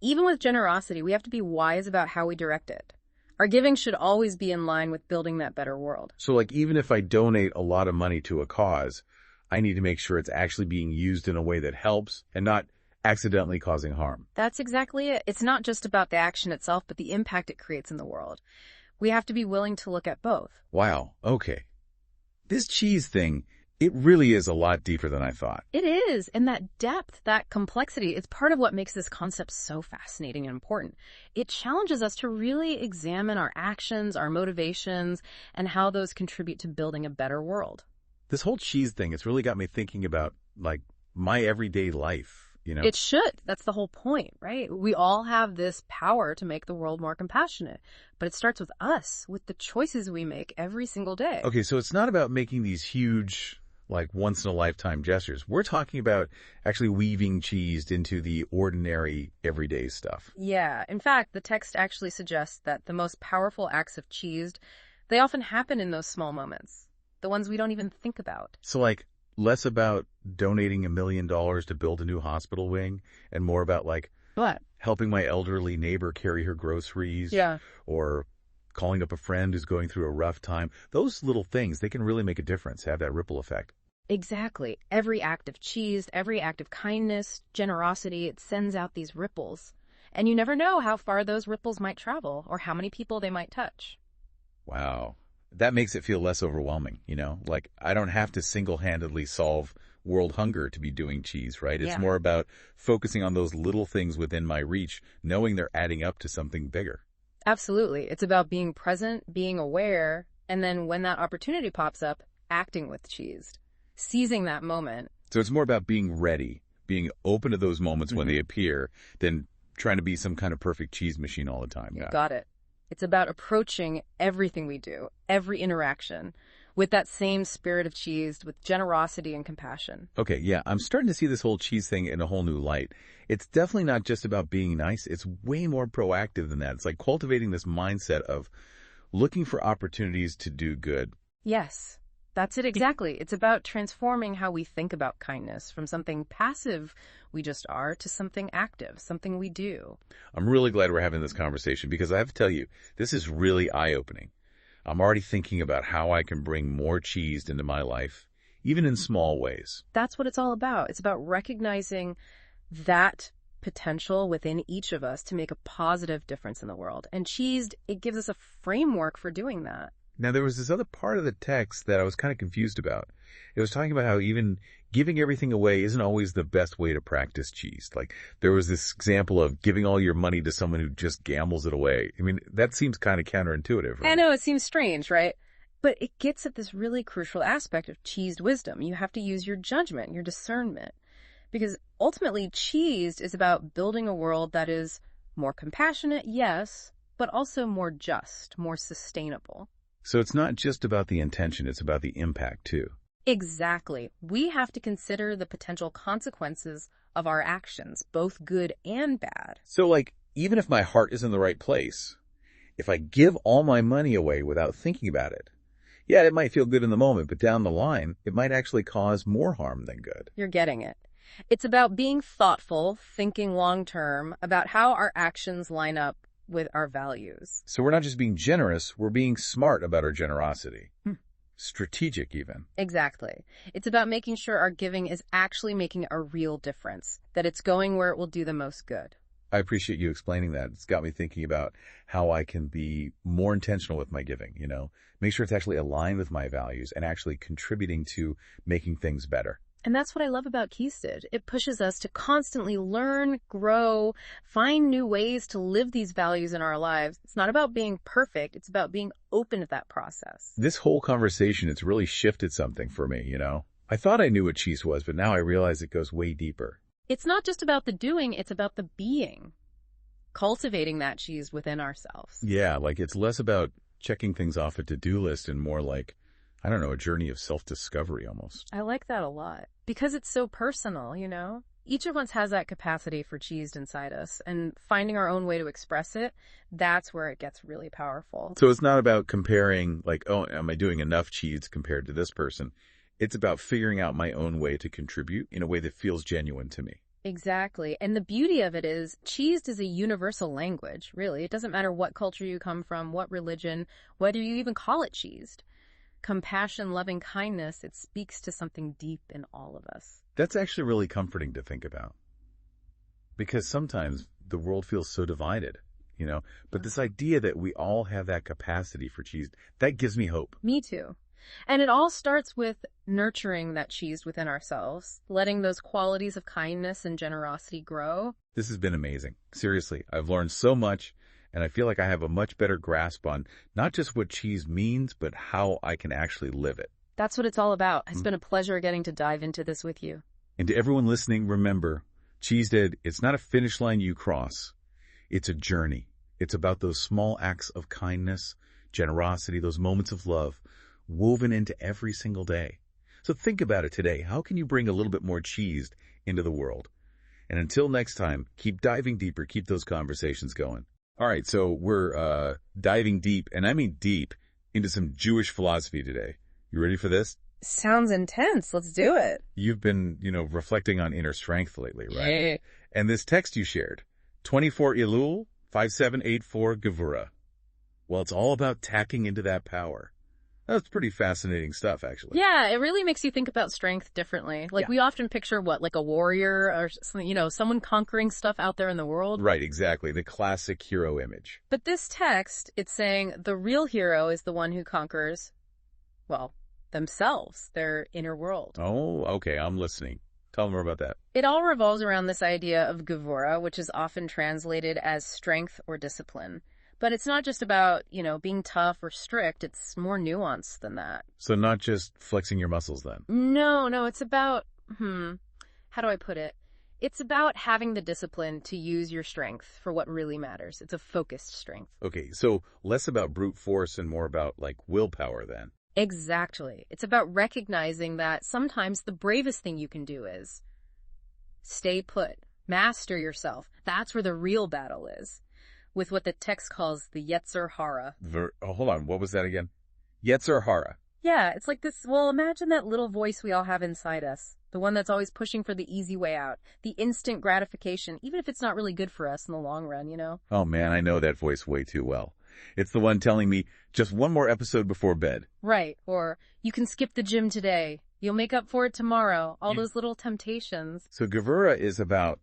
C: Even with generosity, we have to be wise about how we direct it. Our giving should always be in line with building that better world.
B: So like even if I donate a lot of money to a cause, I need to make sure it's actually being used in a way that helps and not accidentally causing harm.
C: That's exactly it. It's not just about the action itself, but the impact it creates in the world. We have to be willing to look at both.
B: Wow, okay. This cheese thing, it really is a lot deeper than I thought.
C: It is, and that depth, that complexity, it's part of what makes this concept so fascinating and important. It challenges us to really examine our actions, our motivations, and how those contribute to building a better world.
B: This whole cheese thing, it's really got me thinking about, like, my everyday life, you know?
C: It should. That's the whole point, right? We all have this power to make the world more compassionate, but it starts with us, with the choices we make every single day.
B: Okay, so it's not about making these huge, like, once-in-a-lifetime gestures. We're talking about actually weaving cheese into the ordinary, everyday stuff.
C: Yeah. In fact, the text actually suggests that the most powerful acts of cheese, they often happen in those small moments, the ones we don't even think about.
B: So, like, less about donating $1 million to build a new hospital wing and more about, like,
C: What?
B: helping my elderly neighbor carry her groceries.
C: Yeah.
B: Or calling up a friend who's going through a rough time. Those little things, they can really make a difference, have that ripple effect.
C: Exactly. Every act of cheese, every act of kindness, generosity, it sends out these ripples. And you never know how far those ripples might travel or how many people they might touch.
B: Wow. That makes it feel less overwhelming, you know? Like, I don't have to single-handedly solve world hunger to be doing cheese, right? It's
C: Yeah.
B: more about focusing on those little things within my reach, knowing they're adding up to something bigger.
C: Absolutely. It's about being present, being aware, and then when that opportunity pops up, acting with cheese, seizing that moment.
B: So it's more about being ready, being open to those moments when they appear, than trying to be some kind of perfect cheese machine all the time.
C: You
B: Yeah.
C: got it. It's about approaching everything we do, every interaction, with that same spirit of cheese, with generosity and compassion.
B: Okay, yeah, I'm starting to see this whole cheese thing in a whole new light. It's definitely not just about being nice. It's way more proactive than that. It's like cultivating this mindset of looking for opportunities to do good.
C: Yes, that's it exactly. It's about transforming how we think about kindness from something passive we just are to something active, something we do.
B: I'm really glad we're having this conversation because I have to tell you, this is really eye-opening. I'm already thinking about how I can bring more cheese into my life, even in small ways.
C: That's what it's all about. It's about recognizing that potential within each of us to make a positive difference in the world. And cheese, it gives us a framework for doing that.
B: Now, there was this other part of the text that I was kind of confused about. It was talking about how even giving everything away isn't always the best way to practice cheese. Like, there was this example of giving all your money to someone who just gambles it away. I mean, that seems kind of counterintuitive, right?
C: I know, it seems strange, right? But it gets at this really crucial aspect of cheesed wisdom. You have to use your judgment, your discernment. Because ultimately, cheese is about building a world that is more compassionate, yes, but also more just, more sustainable.
B: So it's not just about the intention, it's about the impact too.
C: Exactly. We have to consider the potential consequences of our actions, both good and bad.
B: So like, even if my heart is in the right place, if I give all my money away without thinking about it, yeah, it might feel good in the moment, but down the line, it might actually cause more harm than good.
C: You're getting it. It's about being thoughtful, thinking long-term, about how our actions line up with our values.
B: So we're not just being generous, we're being smart about our generosity. Strategic even.
C: Exactly. It's about making sure our giving is actually making a real difference, that it's going where it will do the most good.
B: I appreciate you explaining that. It's got me thinking about how I can be more intentional with my giving, you know, make sure it's actually aligned with my values and actually contributing to making things better.
C: And that's what I love about Keysted. It pushes us to constantly learn, grow, find new ways to live these values in our lives. It's not about being perfect. It's about being open to that process.
B: This whole conversation, it's really shifted something for me, you know. I thought I knew what cheese was, but now I realize it goes way deeper.
C: It's not just about the doing, it's about the being. Cultivating that cheese within ourselves.
B: Yeah, like it's less about checking things off a to-do list and more like, I don't know, a journey of self-discovery almost.
C: I like that a lot because it's so personal, you know? Each of us has that capacity for cheese inside us, and finding our own way to express it, that's where it gets really powerful.
B: So it's not about comparing like, oh, am I doing enough cheese compared to this person? It's about figuring out my own way to contribute in a way that feels genuine to me.
C: Exactly. And the beauty of it is, cheesed is a universal language, really. It doesn't matter what culture you come from, what religion, whether you even call it cheesed. Compassion, loving kindness, it speaks to something deep in all of us.
B: That's actually really comforting to think about. Because sometimes the world feels so divided, but this idea that we all have that capacity for cheese, that gives me hope.
C: Me too. And it all starts with nurturing that cheese within ourselves, letting those qualities of kindness and generosity grow.
B: This has been amazing. Seriously, I've learned so much, and I feel like I have a much better grasp on not just what cheese means, but how I can actually live it.
C: That's what it's all about. It's been a pleasure getting to dive into this with you.
B: And to everyone listening, remember, Cheese Dead, it's not a finish line you cross. It's a journey. It's about those small acts of kindness, generosity, those moments of love, woven into every single day. So think about it today. How can you bring a little bit more cheese into the world? And until next time, keep diving deeper, keep those conversations going. All right, so we're diving deep, and I mean deep, into some Jewish philosophy today. You ready for this?
C: Sounds intense. Let's do it.
B: You've been, reflecting on inner strength lately, right?
C: Yeah.
B: And this text you shared, 24 Elul, 5784 Gevurah. Well, it's all about tacking into that power. That's pretty fascinating stuff, actually.
C: Yeah, it really makes you think about strength differently. We often picture like a warrior or something, someone conquering stuff out there in the world.
B: Right, exactly. The classic hero image.
C: But this text, it's saying the real hero is the one who conquers, themselves, their inner world.
B: Oh, okay, I'm listening. Tell me more about that.
C: It all revolves around this idea of Gevurah, which is often translated as strength or discipline. But it's not just about, being tough or strict. It's more nuanced than that.
B: So not just flexing your muscles then?
C: No, it's about, how do I put it? It's about having the discipline to use your strength for what really matters. It's a focused strength.
B: Okay, so less about brute force and more about, willpower then.
C: Exactly. It's about recognizing that sometimes the bravest thing you can do is stay put, master yourself. That's where the real battle is, with what the text calls the Yetzer Hara.
B: Hold on, what was that again? Yetzer Hara.
C: Yeah, it's like this, imagine that little voice we all have inside us, the one that's always pushing for the easy way out, the instant gratification, even if it's not really good for us in the long run,
B: Oh man, I know that voice way too well. It's the one telling me just one more episode before bed.
C: Right, or you can skip the gym today, you'll make up for it tomorrow, all those little temptations.
B: So Gevurah is about,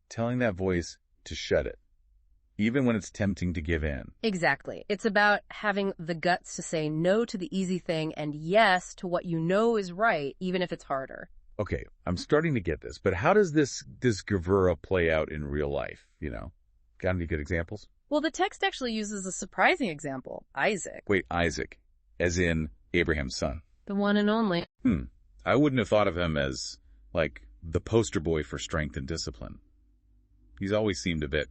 B: telling that voice to shut it, even when it's tempting to give in.
C: Exactly. It's about having the guts to say no to the easy thing and yes to what you know is right, even if it's harder.
B: Okay, I'm starting to get this, but how does this Gevurah play out in real life, Got any good examples?
C: Well, the text actually uses a surprising example, Isaac.
B: Wait, Isaac, as in Abraham's son.
C: The one and only.
B: I wouldn't have thought of him as, the poster boy for strength and discipline. He's always seemed a bit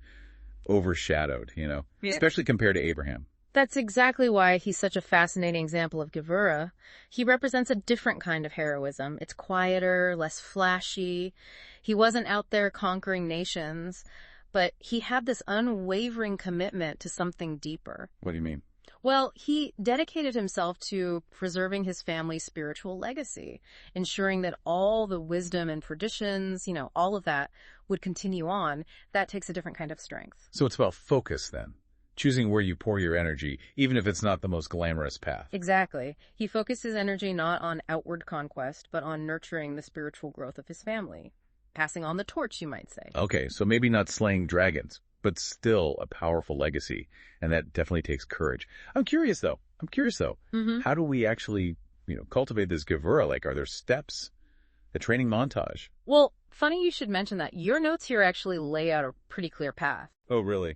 B: overshadowed,
C: Yeah.
B: especially compared to Abraham.
C: That's exactly why he's such a fascinating example of Gevurah. He represents a different kind of heroism. It's quieter, less flashy. He wasn't out there conquering nations, but he had this unwavering commitment to something deeper.
B: What do you mean?
C: Well, he dedicated himself to preserving his family's spiritual legacy, ensuring that all the wisdom and traditions, all of that would continue on. That takes a different kind of strength.
B: So it's about focus then, choosing where you pour your energy, even if it's not the most glamorous path.
C: Exactly. He focused his energy not on outward conquest, but on nurturing the spiritual growth of his family. Passing on the torch, you might say.
B: Okay, so maybe not slaying dragons, but still a powerful legacy, and that definitely takes courage. I'm curious though. How do we actually, cultivate this Gevurah? Are there steps? A training montage?
C: Well, funny you should mention that. Your notes here actually lay out a pretty clear path.
B: Oh, really?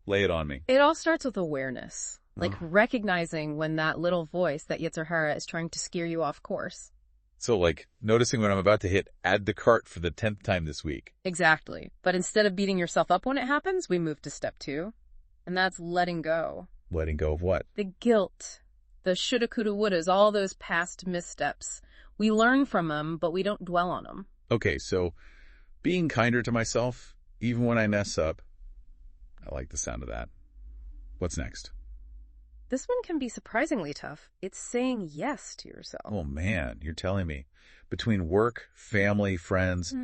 B: Lay it on me.
C: It all starts with awareness, recognizing when that little voice, that Yetzer Hara, is trying to steer you off course.
B: So, noticing when I'm about to hit add to cart for the 10th time this week.
C: Exactly. But instead of beating yourself up when it happens, we move to step 2. And that's letting go.
B: Letting go of what?
C: The guilt, the shoulda, coulda, wouldas, all those past missteps. We learn from them, but we don't dwell on them.
B: Okay, so being kinder to myself, even when I mess up. I like the sound of that. What's next?
C: This one can be surprisingly tough. It's saying yes to yourself.
B: Oh, man, you're telling me. Between work, family, friends,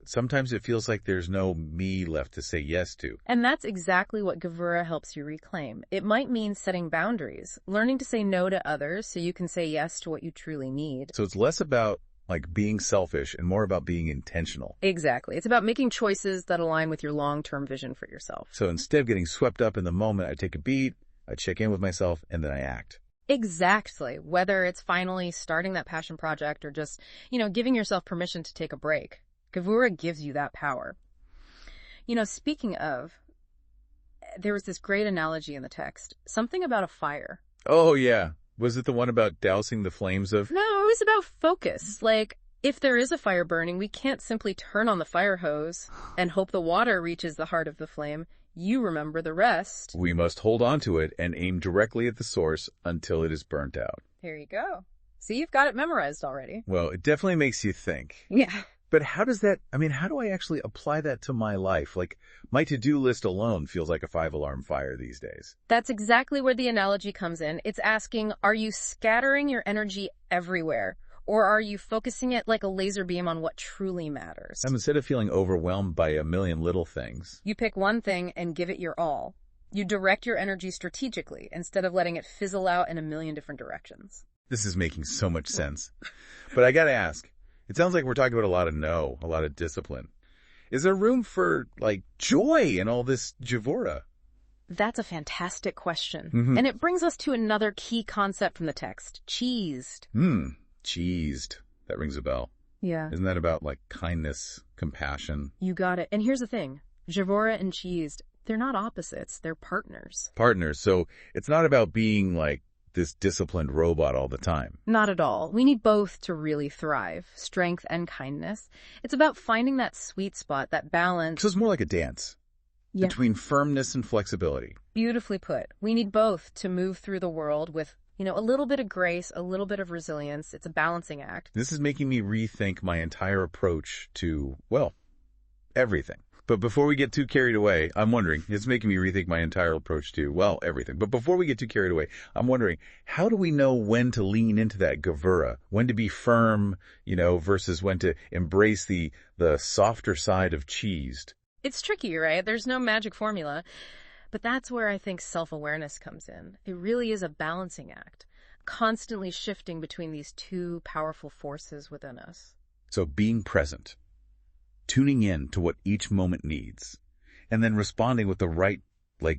B: sometimes it feels like there's no me left to say yes to.
C: And that's exactly what Gevura helps you reclaim. It might mean setting boundaries, learning to say no to others so you can say yes to what you truly need.
B: So it's less about like being selfish and more about being intentional.
C: Exactly. It's about making choices that align with your long-term vision for yourself.
B: So instead of getting swept up in the moment, I take a beat, I check in with myself, and then I act.
C: Exactly. Whether it's finally starting that passion project or just, giving yourself permission to take a break. Gevura gives you that power. Speaking of, there was this great analogy in the text. Something about a fire.
B: Oh, yeah. Was it the one about dousing the flames of...
C: No, it was about focus. Like, if there is a fire burning, we can't simply turn on the fire hose and hope the water reaches the heart of the flame. You remember the rest.
B: We must hold on to it and aim directly at the source until it is burnt out.
C: Here you go. See, you've got it memorized already.
B: Well, it definitely makes you think.
C: Yeah.
B: But how do I actually apply that to my life? Like, my to-do list alone feels like a 5-alarm fire these days.
C: That's exactly where the analogy comes in. It's asking, are you scattering your energy everywhere? Or are you focusing it like a laser beam on what truly matters?
B: Instead of feeling overwhelmed by a million little things.
C: You pick one thing and give it your all. You direct your energy strategically instead of letting it fizzle out in a million different directions.
B: This is making so much sense. But I gotta ask, it sounds like we're talking about a lot of discipline. Is there room for, joy in all this Gevura?
C: That's a fantastic question. And it brings us to another key concept from the text, cheesed.
B: Cheesed. That rings a bell.
C: Yeah.
B: Isn't that about, kindness, compassion?
C: You got it. And here's the thing. Gevura and cheesed, they're not opposites. They're partners.
B: Partners. So it's not about being, this disciplined robot all the time.
C: Not at all. We need both to really thrive, strength and kindness. It's about finding that sweet spot, that balance.
B: So it's more like a dance between firmness and flexibility.
C: Beautifully put. We need both to move through the world with a little bit of grace, a little bit of resilience. It's a balancing act.
B: This is making me rethink my entire approach to, everything. But before we get too carried away, it's making me rethink my entire approach to, everything. But before we get too carried away, I'm wondering, how do we know when to lean into that Gevura? When to be firm, versus when to embrace the softer side of cheesed?
C: It's tricky, right? There's no magic formula. But that's where I think self-awareness comes in. It really is a balancing act, constantly shifting between these two powerful forces within us.
B: So being present, tuning in to what each moment needs, and then responding with the right,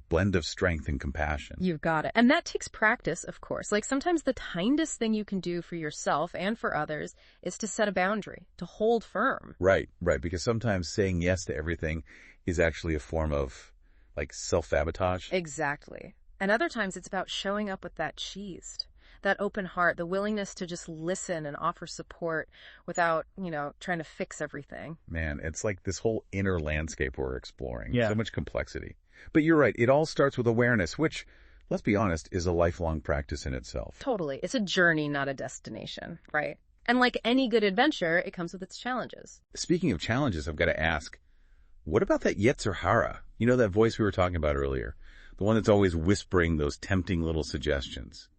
B: blend of strength and compassion.
C: You've got it. And that takes practice, of course. Sometimes the kindest thing you can do for yourself and for others is to set a boundary, to hold firm.
B: Right. Because sometimes saying yes to everything is actually a form of self-sabotage.
C: Exactly. And other times it's about showing up with that cheesed, that open heart, the willingness to just listen and offer support without, trying to fix everything.
B: Man, it's like this whole inner landscape we're exploring.
A: Yeah.
B: So much complexity. But you're right. It all starts with awareness, which, let's be honest, is a lifelong practice in itself.
C: Totally. It's a journey, not a destination, right? And like any good adventure, it comes with its challenges.
B: Speaking of challenges, I've got to ask, what about that Yetzer Hara? That voice we were talking about earlier, the one that's always whispering those tempting little suggestions.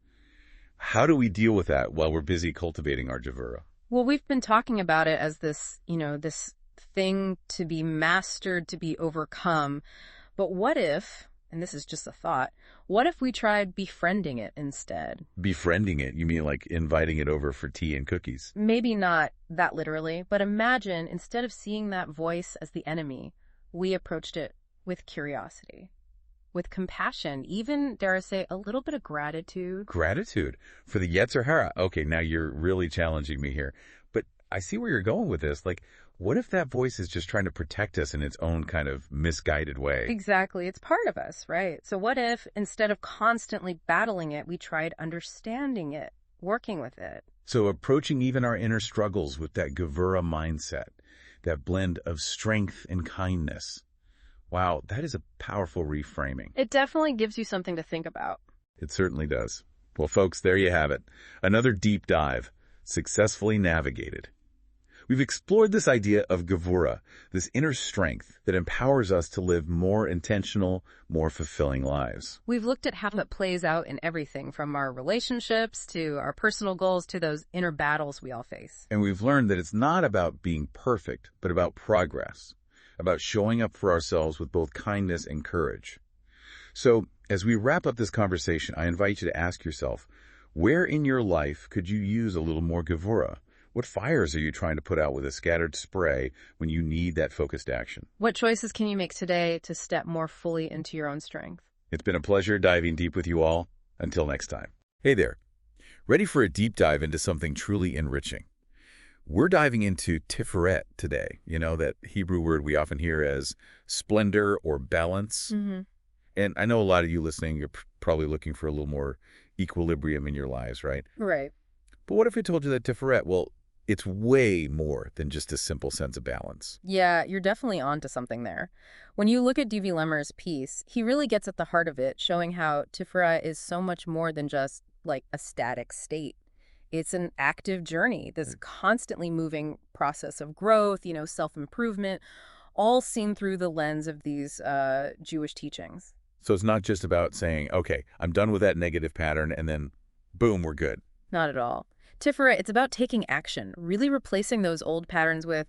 B: How do we deal with that while we're busy cultivating our Gevura?
C: Well, we've been talking about it as this, this thing to be mastered, to be overcome. But what if, and this is just a thought, what if we tried befriending it instead?
B: Befriending it? You mean inviting it over for tea and cookies?
C: Maybe not that literally, but imagine instead of seeing that voice as the enemy, we approached it with curiosity, with compassion, even, dare I say, a little bit of gratitude.
B: Gratitude for the Yetzer Hara. Okay, now you're really challenging me here. But I see where you're going with this. What if that voice is just trying to protect us in its own kind of misguided way?
C: Exactly. It's part of us, right? So what if instead of constantly battling it, we tried understanding it, working with it?
B: So approaching even our inner struggles with that Gevura mindset, that blend of strength and kindness. Wow, that is a powerful reframing.
C: It definitely gives you something to think about.
B: It certainly does. Well, folks, there you have it. Another deep dive, successfully navigated. We've explored this idea of Gevura, this inner strength that empowers us to live more intentional, more fulfilling lives.
C: We've looked at how it plays out in everything from our relationships to our personal goals to those inner battles we all face.
B: And we've learned that it's not about being perfect, but about progress, about showing up for ourselves with both kindness and courage. So, as we wrap up this conversation, I invite you to ask yourself, where in your life could you use a little more Gevura? What fires are you trying to put out with a scattered spray when you need that focused action?
C: What choices can you make today to step more fully into your own strength?
B: It's been a pleasure diving deep with you all. Until next time. Hey there. Ready for a deep dive into something truly enriching? We're diving into Tiferet today. You know, that Hebrew word we often hear as splendor or balance.
C: Mm-hmm.
B: And I know a lot of you listening, you're probably looking for a little more equilibrium in your lives, right?
C: Right.
B: But what if I told you that Tiferet, well, it's way more than just a simple sense of balance.
C: Yeah, you're definitely onto something there. When you look at D.V. Lemmer's piece, he really gets at the heart of it, showing how Tiferet is so much more than just like a static state. It's an active journey, this constantly moving process of growth, self-improvement, all seen through the lens of these Jewish teachings.
B: So it's not just about saying, okay, I'm done with that negative pattern, and then boom, we're good.
C: Not at all. Tiferet, it's about taking action, really replacing those old patterns with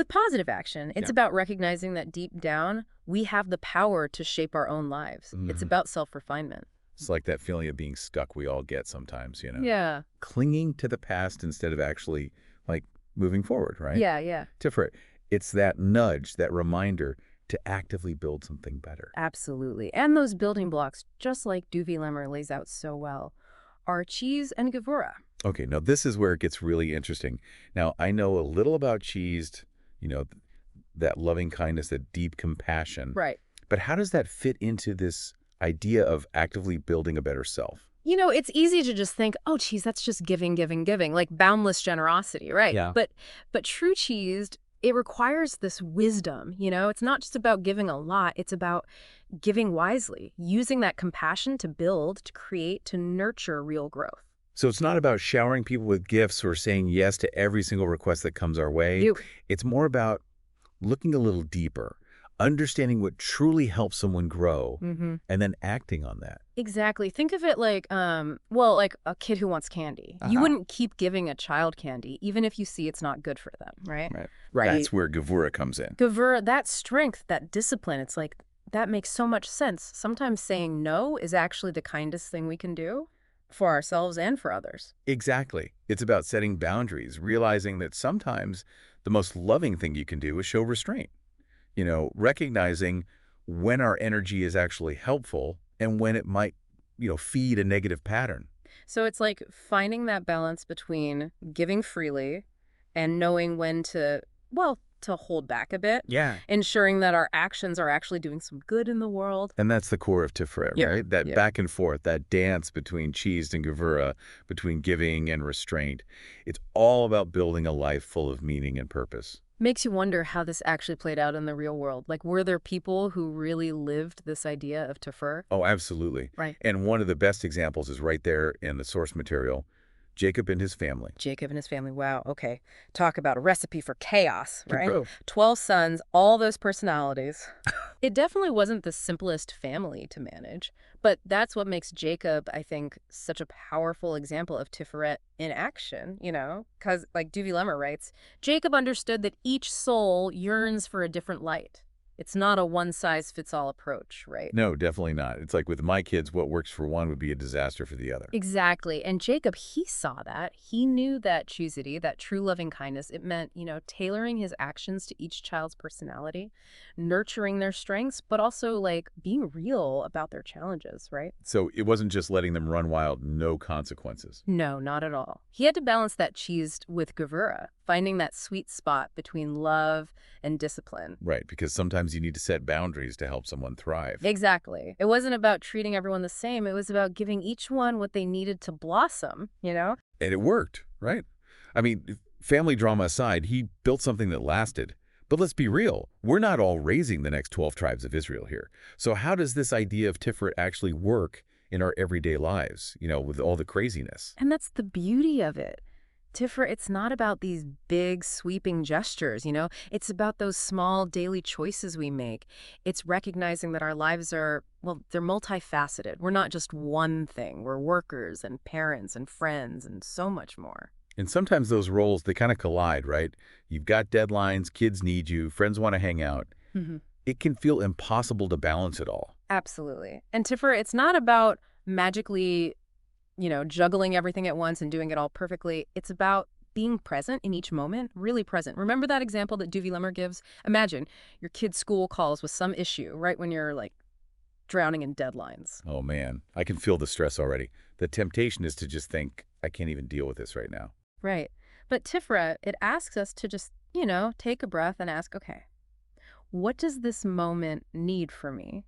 C: positive action. It's about recognizing that deep down, we have the power to shape our own lives.
B: Mm-hmm.
C: It's about self-refinement.
B: It's like that feeling of being stuck we all get sometimes,
C: Yeah.
B: Clinging to the past instead of actually, moving forward, right?
C: Yeah.
B: Tiferet, it's that nudge, that reminder to actively build something better.
C: Absolutely. And those building blocks, just like D.V. Lemmer lays out so well, are cheese and Gevura.
B: Okay, now this is where it gets really interesting. Now, I know a little about cheese, that loving kindness, that deep compassion.
C: Right.
B: But how does that fit into this idea of actively building a better self?
C: It's easy to just think, oh, cheese, that's just giving, like boundless generosity, right?
B: Yeah.
C: But true cheese, it requires this wisdom, It's not just about giving a lot, it's about giving wisely, using that compassion to build, to create, to nurture real growth.
B: So it's not about showering people with gifts or saying yes to every single request that comes our way. It's more about looking a little deeper, understanding what truly helps someone grow, and then acting on that.
C: Exactly. Think of it like, like a kid who wants candy. You wouldn't keep giving a child candy, even if you see it's not good for them, right?
B: Right. That's where Gevura comes in.
C: Gevura, that strength, that discipline, it's like, that makes so much sense. Sometimes saying no is actually the kindest thing we can do for ourselves and for others.
B: Exactly. It's about setting boundaries, realizing that sometimes the most loving thing you can do is show restraint. Recognizing when our energy is actually helpful and when it might, feed a negative pattern.
C: So it's like finding that balance between giving freely and knowing when to hold back a bit.
B: Yeah.
C: Ensuring that our actions are actually doing some good in the world.
B: And that's the core of Tiferet, right? That back and forth, that dance between cheese and Gevura, between giving and restraint. It's all about building a life full of meaning and purpose.
C: Makes you wonder how this actually played out in the real world. Like, were there people who really lived this idea of Tiferet?
B: Oh, absolutely.
C: Right.
B: And one of the best examples is right there in the source material. Jacob and his family.
C: Wow, okay. Talk about a recipe for chaos, right?
B: Bro.
C: 12 sons, all those personalities. It definitely wasn't the simplest family to manage, but that's what makes Jacob, I think, such a powerful example of Tiferet in action, Because, like D.V. Lemmer writes, Jacob understood that each soul yearns for a different light. It's not a one-size-fits-all approach, right?
B: No, definitely not. It's like with my kids, what works for one would be a disaster for the other.
C: Exactly. And Jacob, he saw that. He knew that choosity, that true loving kindness, it meant, tailoring his actions to each child's personality, nurturing their strengths, but also being real about their challenges, right?
B: So it wasn't just letting them run wild, no consequences.
C: No, not at all. He had to balance that cheese with Gevura, finding that sweet spot between love and discipline.
B: Right, because sometimes you need to set boundaries to help someone thrive.
C: Exactly. It wasn't about treating everyone the same. It was about giving each one what they needed to blossom,
B: And it worked, right? I mean, family drama aside, he built something that lasted. But let's be real, we're not all raising the next 12 tribes of Israel here. So how does this idea of Tiferet actually work in our everyday lives, with all the craziness?
C: And that's the beauty of it. Tifra, it's not about these big sweeping gestures, It's about those small daily choices we make. It's recognizing that our lives are, well, they're multifaceted. We're not just one thing. We're workers and parents and friends and so much more.
B: And sometimes those roles, they kind of collide, right? You've got deadlines, kids need you, friends want to hang out.
C: Hmm.
B: It can feel impossible to balance it all.
C: Absolutely. And Tifra, it's not about magically juggling everything at once and doing it all perfectly. It's about being present in each moment, really present. Remember that example that Lemmer gives? Imagine your kid's school calls with some issue right when you're like drowning in deadlines.
B: Oh man, I can feel the stress already. The temptation is to just think, I can't even deal with this right now.
C: Right. But Tifra, it asks us to just, take a breath and ask, okay, what does this moment need from me?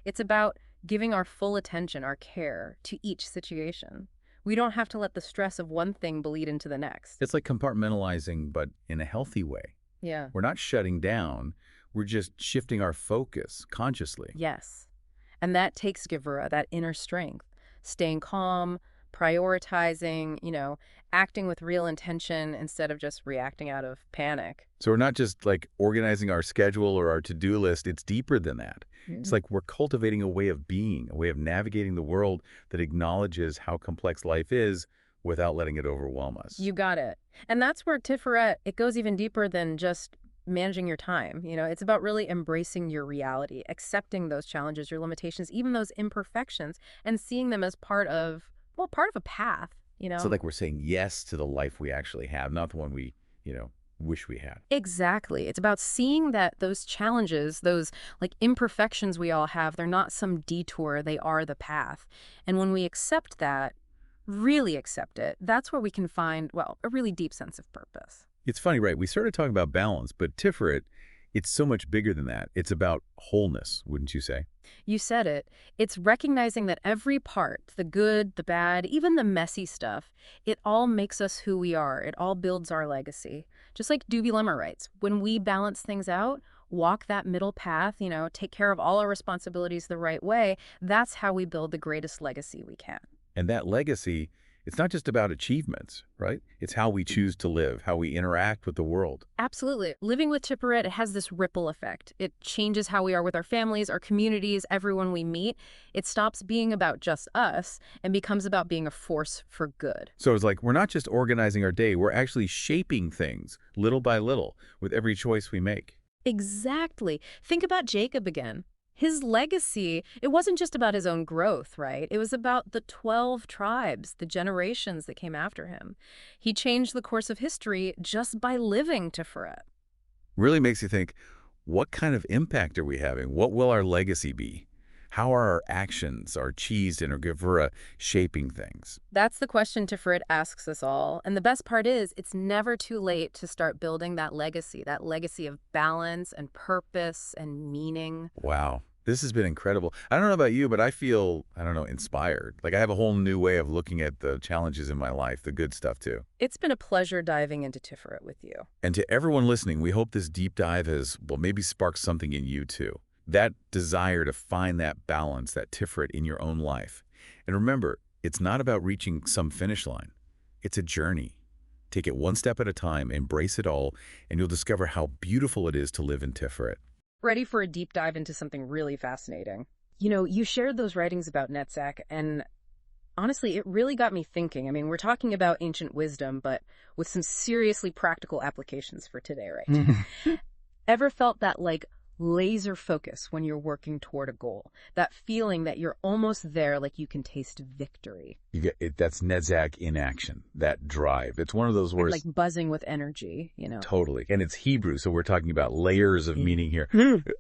C: It's about giving our full attention, our care to each situation. We don't have to let the stress of one thing bleed into the next.
B: It's like compartmentalizing, but in a healthy way.
C: Yeah.
B: We're not shutting down. We're just shifting our focus consciously.
C: Yes. And that takes Gevura, that inner strength, staying calm, prioritizing, acting with real intention instead of just reacting out of panic.
B: So we're not just like organizing our schedule or our to-do list. It's deeper than that. It's like we're cultivating a way of being, a way of navigating the world that acknowledges how complex life is without letting it overwhelm us.
C: You got it. And that's where Tiferet, it goes even deeper than just managing your time. It's about really embracing your reality, accepting those challenges, your limitations, even those imperfections, and seeing them as part of a path.
B: So like we're saying yes to the life we actually have, not the one we, wish we had.
C: Exactly. It's about seeing that those challenges, those like imperfections we all have, they're not some detour, they are the path. And when we accept that, really accept it, that's where we can find, a really deep sense of purpose.
B: It's funny, right? We started talking about balance, but Tiferet, it's so much bigger than that. It's about wholeness, wouldn't you say?
C: You said it. It's recognizing that every part, the good, the bad, even the messy stuff, it all makes us who we are. It all builds our legacy. Just like Lemmer writes, when we balance things out, walk that middle path, take care of all our responsibilities the right way, that's how we build the greatest legacy we can.
B: And that legacy, it's not just about achievements, right? It's how we choose to live, how we interact with the world.
C: Absolutely. Living with Tiferet, it has this ripple effect. It changes how we are with our families, our communities, everyone we meet. It stops being about just us and becomes about being a force for good.
B: So it's like we're not just organizing our day, we're actually shaping things little by little with every choice we make.
C: Exactly. Think about Jacob again. His legacy, it wasn't just about his own growth, right? It was about the 12 tribes, the generations that came after him. He changed the course of history just by living Tiferet.
B: Really makes you think, what kind of impact are we having? What will our legacy be? How are our actions, our cheese and our gevura shaping things?
C: That's the question Tiferet asks us all. And the best part is, it's never too late to start building that legacy of balance and purpose and meaning.
B: Wow. This has been incredible. I don't know about you, but I feel, inspired. Like I have a whole new way of looking at the challenges in my life, the good stuff too.
C: It's been a pleasure diving into Tiferet with you.
B: And to everyone listening, we hope this deep dive has, maybe sparked something in you too. That desire to find that balance, that Tiferet in your own life. And remember, it's not about reaching some finish line. It's a journey. Take it one step at a time, embrace it all, and you'll discover how beautiful it is to live in Tiferet.
C: Ready for a deep dive into something really fascinating. You shared those writings about Netzach, and honestly, it really got me thinking. I mean, we're talking about ancient wisdom, but with some seriously practical applications for today, right? Ever felt that, laser focus when you're working toward a goal? That feeling that you're almost there, like you can taste victory.
B: You get it, that's Netzach in action, that drive. It's one of those words.
C: Like buzzing with energy,
B: Totally. And it's Hebrew, so we're talking about layers of meaning here.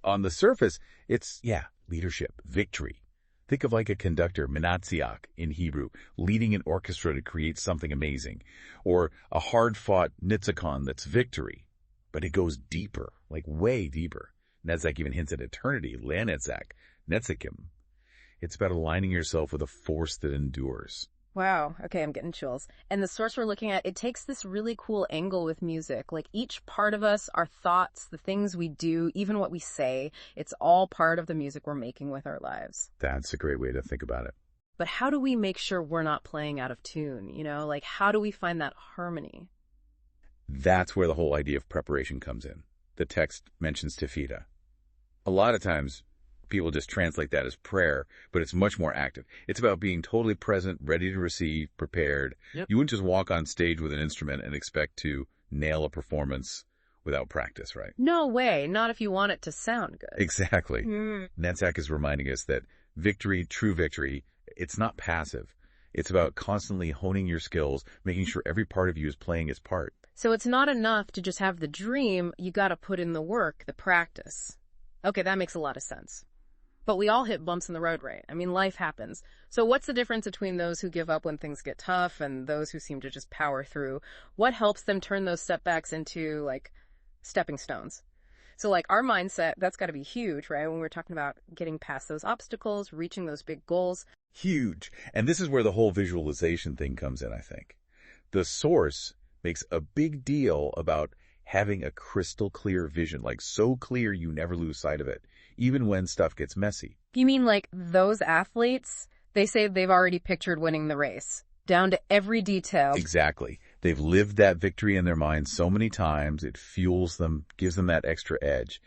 B: On the surface, it's, leadership, victory. Think of like a conductor, menatziach in Hebrew, leading an orchestra to create something amazing. Or a hard-fought nitzakon that's victory. But it goes deeper, like way deeper. Netzach even hints at eternity, Lenetzach, Netzakim. It's about aligning yourself with a force that endures.
C: Wow. Okay, I'm getting chills. And the source we're looking at, it takes this really cool angle with music. Like each part of us, our thoughts, the things we do, even what we say, it's all part of the music we're making with our lives.
B: That's a great way to think about it.
C: but how do we make sure we're not playing out of tune? Like how do we find that harmony?
B: That's where the whole idea of preparation comes in. The text mentions tefillah. A lot of times, people just translate that as prayer, but it's much more active. It's about being totally present, ready to receive, prepared.
C: Yep.
B: You wouldn't just walk on stage with an instrument and expect to nail a performance without practice, right?
C: No way. Not if you want it to sound good.
B: Exactly. Netzach is reminding us that victory, true victory, it's not passive. It's about constantly honing your skills, making sure every part of you is playing its part.
C: So it's not enough to just have the dream. You got to put in the work, the practice. Okay, that makes a lot of sense. But we all hit bumps in the road, right? I mean, life happens. So what's the difference between those who give up when things get tough and those who seem to just power through? What helps them turn those setbacks into, like, stepping stones? So, like, our mindset, that's got to be huge, right? When we're talking about getting past those obstacles, reaching those big goals.
B: Huge. And this is where the whole visualization thing comes in, I think. The source makes a big deal about having a crystal clear vision, like so clear you never lose sight of it, even when stuff gets messy.
C: You mean like those athletes? They say they've already pictured winning the race, down to every detail.
B: Exactly. They've lived that victory in their mind so many times, it fuels them, gives them that extra edge.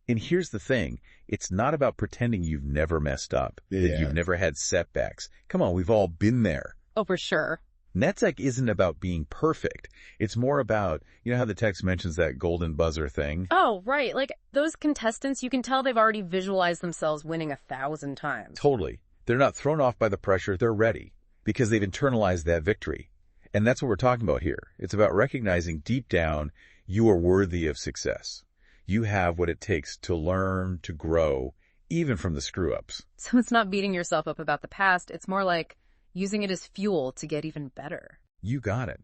B: And here's the thing. It's not about pretending you've never messed up, that you've never had setbacks. Come on, we've all been there.
C: Oh, for sure.
B: Netzach isn't about being perfect. It's more about, you know how the text mentions that golden buzzer thing?
C: Oh, right. Like those contestants, you can tell they've already visualized themselves winning 1,000 times.
B: Totally. They're not thrown off by the pressure. They're ready because they've internalized that victory. And that's what we're talking about here. It's about recognizing deep down you are worthy of success. You have what it takes to learn, to grow, even from the screw-ups.
C: So it's not beating yourself up about the past. It's more like using it as fuel to get even better.
B: You got it.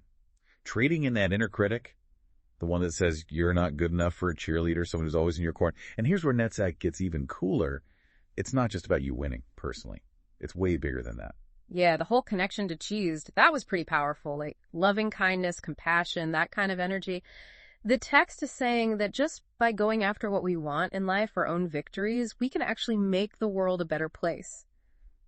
B: Trading in that inner critic, the one that says you're not good enough for a cheerleader, someone who's always in your corner. And here's where Netzach gets even cooler. It's not just about you winning, personally. It's way bigger than that.
C: Yeah, the whole connection to cheese, that was pretty powerful. Like loving kindness, compassion, that kind of energy. The text is saying that just by going after what we want in life, our own victories, we can actually make the world a better place.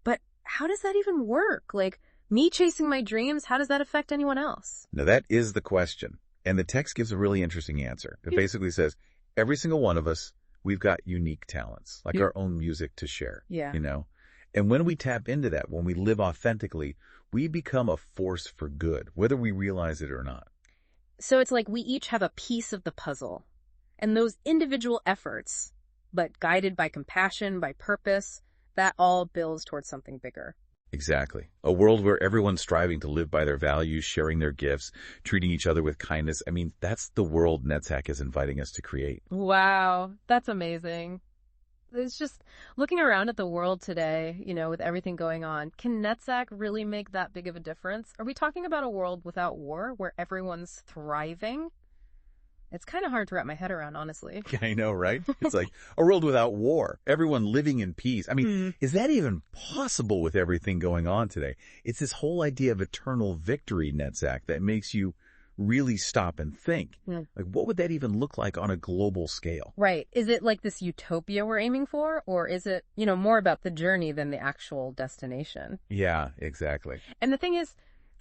C: But how does that even work? Like, me chasing my dreams, how does that affect anyone else?
B: Now, that is the question. And the text gives a really interesting answer. It basically says, every single one of us, we've got unique talents, like our own music to share.
C: Yeah.
B: You know? And when we tap into that, when we live authentically, we become a force for good, whether we realize it or not.
C: So it's like we each have a piece of the puzzle. And those individual efforts, but guided by compassion, by purpose, that all builds towards something bigger.
B: Exactly. A world where everyone's striving to live by their values, sharing their gifts, treating each other with kindness. I mean, that's the world Netzach is inviting us to create.
C: Wow, that's amazing. It's just looking around at the world today, with everything going on. Can Netzach really make that big of a difference? Are we talking about a world without war, where everyone's thriving? It's kind of hard to wrap my head around, honestly.
B: I know, right? It's like a world without war, everyone living in peace. I mean, is that even possible with everything going on today? It's this whole idea of eternal victory, Netzach, that makes you really stop and think. Like, what would that even look like on a global scale?
C: Right. Is it like this utopia we're aiming for? Or is it, more about the journey than the actual destination?
B: Yeah, exactly.
C: And the thing is,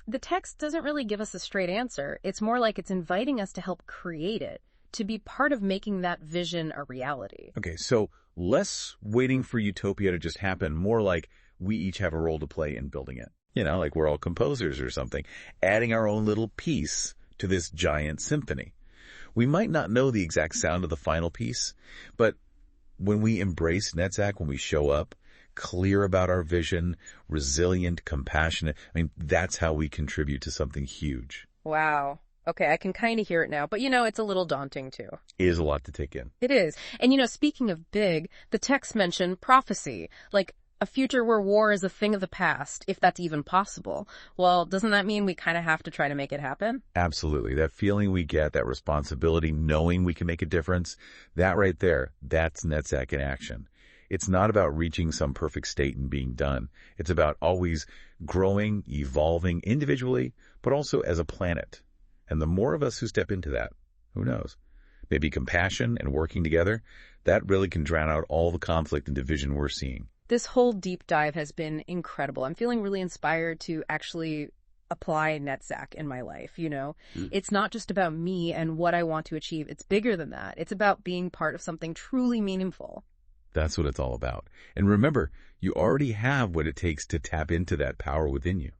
C: the text doesn't really give us a straight answer. It's more like it's inviting us to help create it, to be part of making that vision a reality.
B: Okay, so less waiting for utopia to just happen, more like we each have a role to play in building it. Like we're all composers or something, adding our own little piece to this giant symphony. We might not know the exact sound of the final piece, but when we embrace Netzach, when we show up, clear about our vision, resilient, compassionate, that's how we contribute to something huge.
C: Wow. Okay, I can kind of hear it now, but it's a little daunting too.
B: It is a lot to take in.
C: It is. And speaking of big, the text mentioned prophecy, like a future where war is a thing of the past, if that's even possible. Well, doesn't that mean we kind of have to try to make it happen?
B: Absolutely. That feeling we get, that responsibility, knowing we can make a difference, that right there, that's Netzach in action. It's not about reaching some perfect state and being done. It's about always growing, evolving individually, but also as a planet. And the more of us who step into that, who knows, maybe compassion and working together, that really can drown out all the conflict and division we're seeing.
C: This whole deep dive has been incredible. I'm feeling really inspired to actually apply NetZach in my life, you know? It's not just about me and what I want to achieve. It's bigger than that. It's about being part of something truly meaningful.
B: That's what it's all about. And remember, you already have what it takes to tap into that power within you.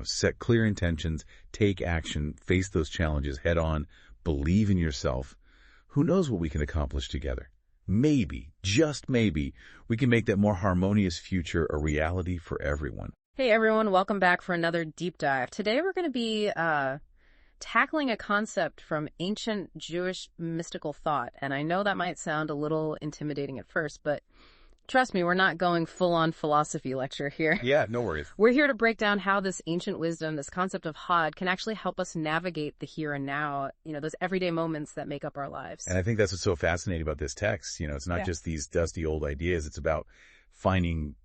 B: Set clear intentions, take action, face those challenges head on, believe in yourself. Who knows what we can accomplish together? Maybe, just maybe, we can make that more harmonious future a reality for everyone.
C: Hey everyone, welcome back for another deep dive. Today we're going to be tackling a concept from ancient Jewish mystical thought. And I know that might sound a little intimidating at first, but trust me, we're not going full-on philosophy lecture here.
B: Yeah, no worries.
C: We're here to break down how this ancient wisdom, this concept of Hod, can actually help us navigate the here and now, those everyday moments that make up our lives.
B: And I think that's what's so fascinating about this text. It's not just these dusty old ideas. It's about finding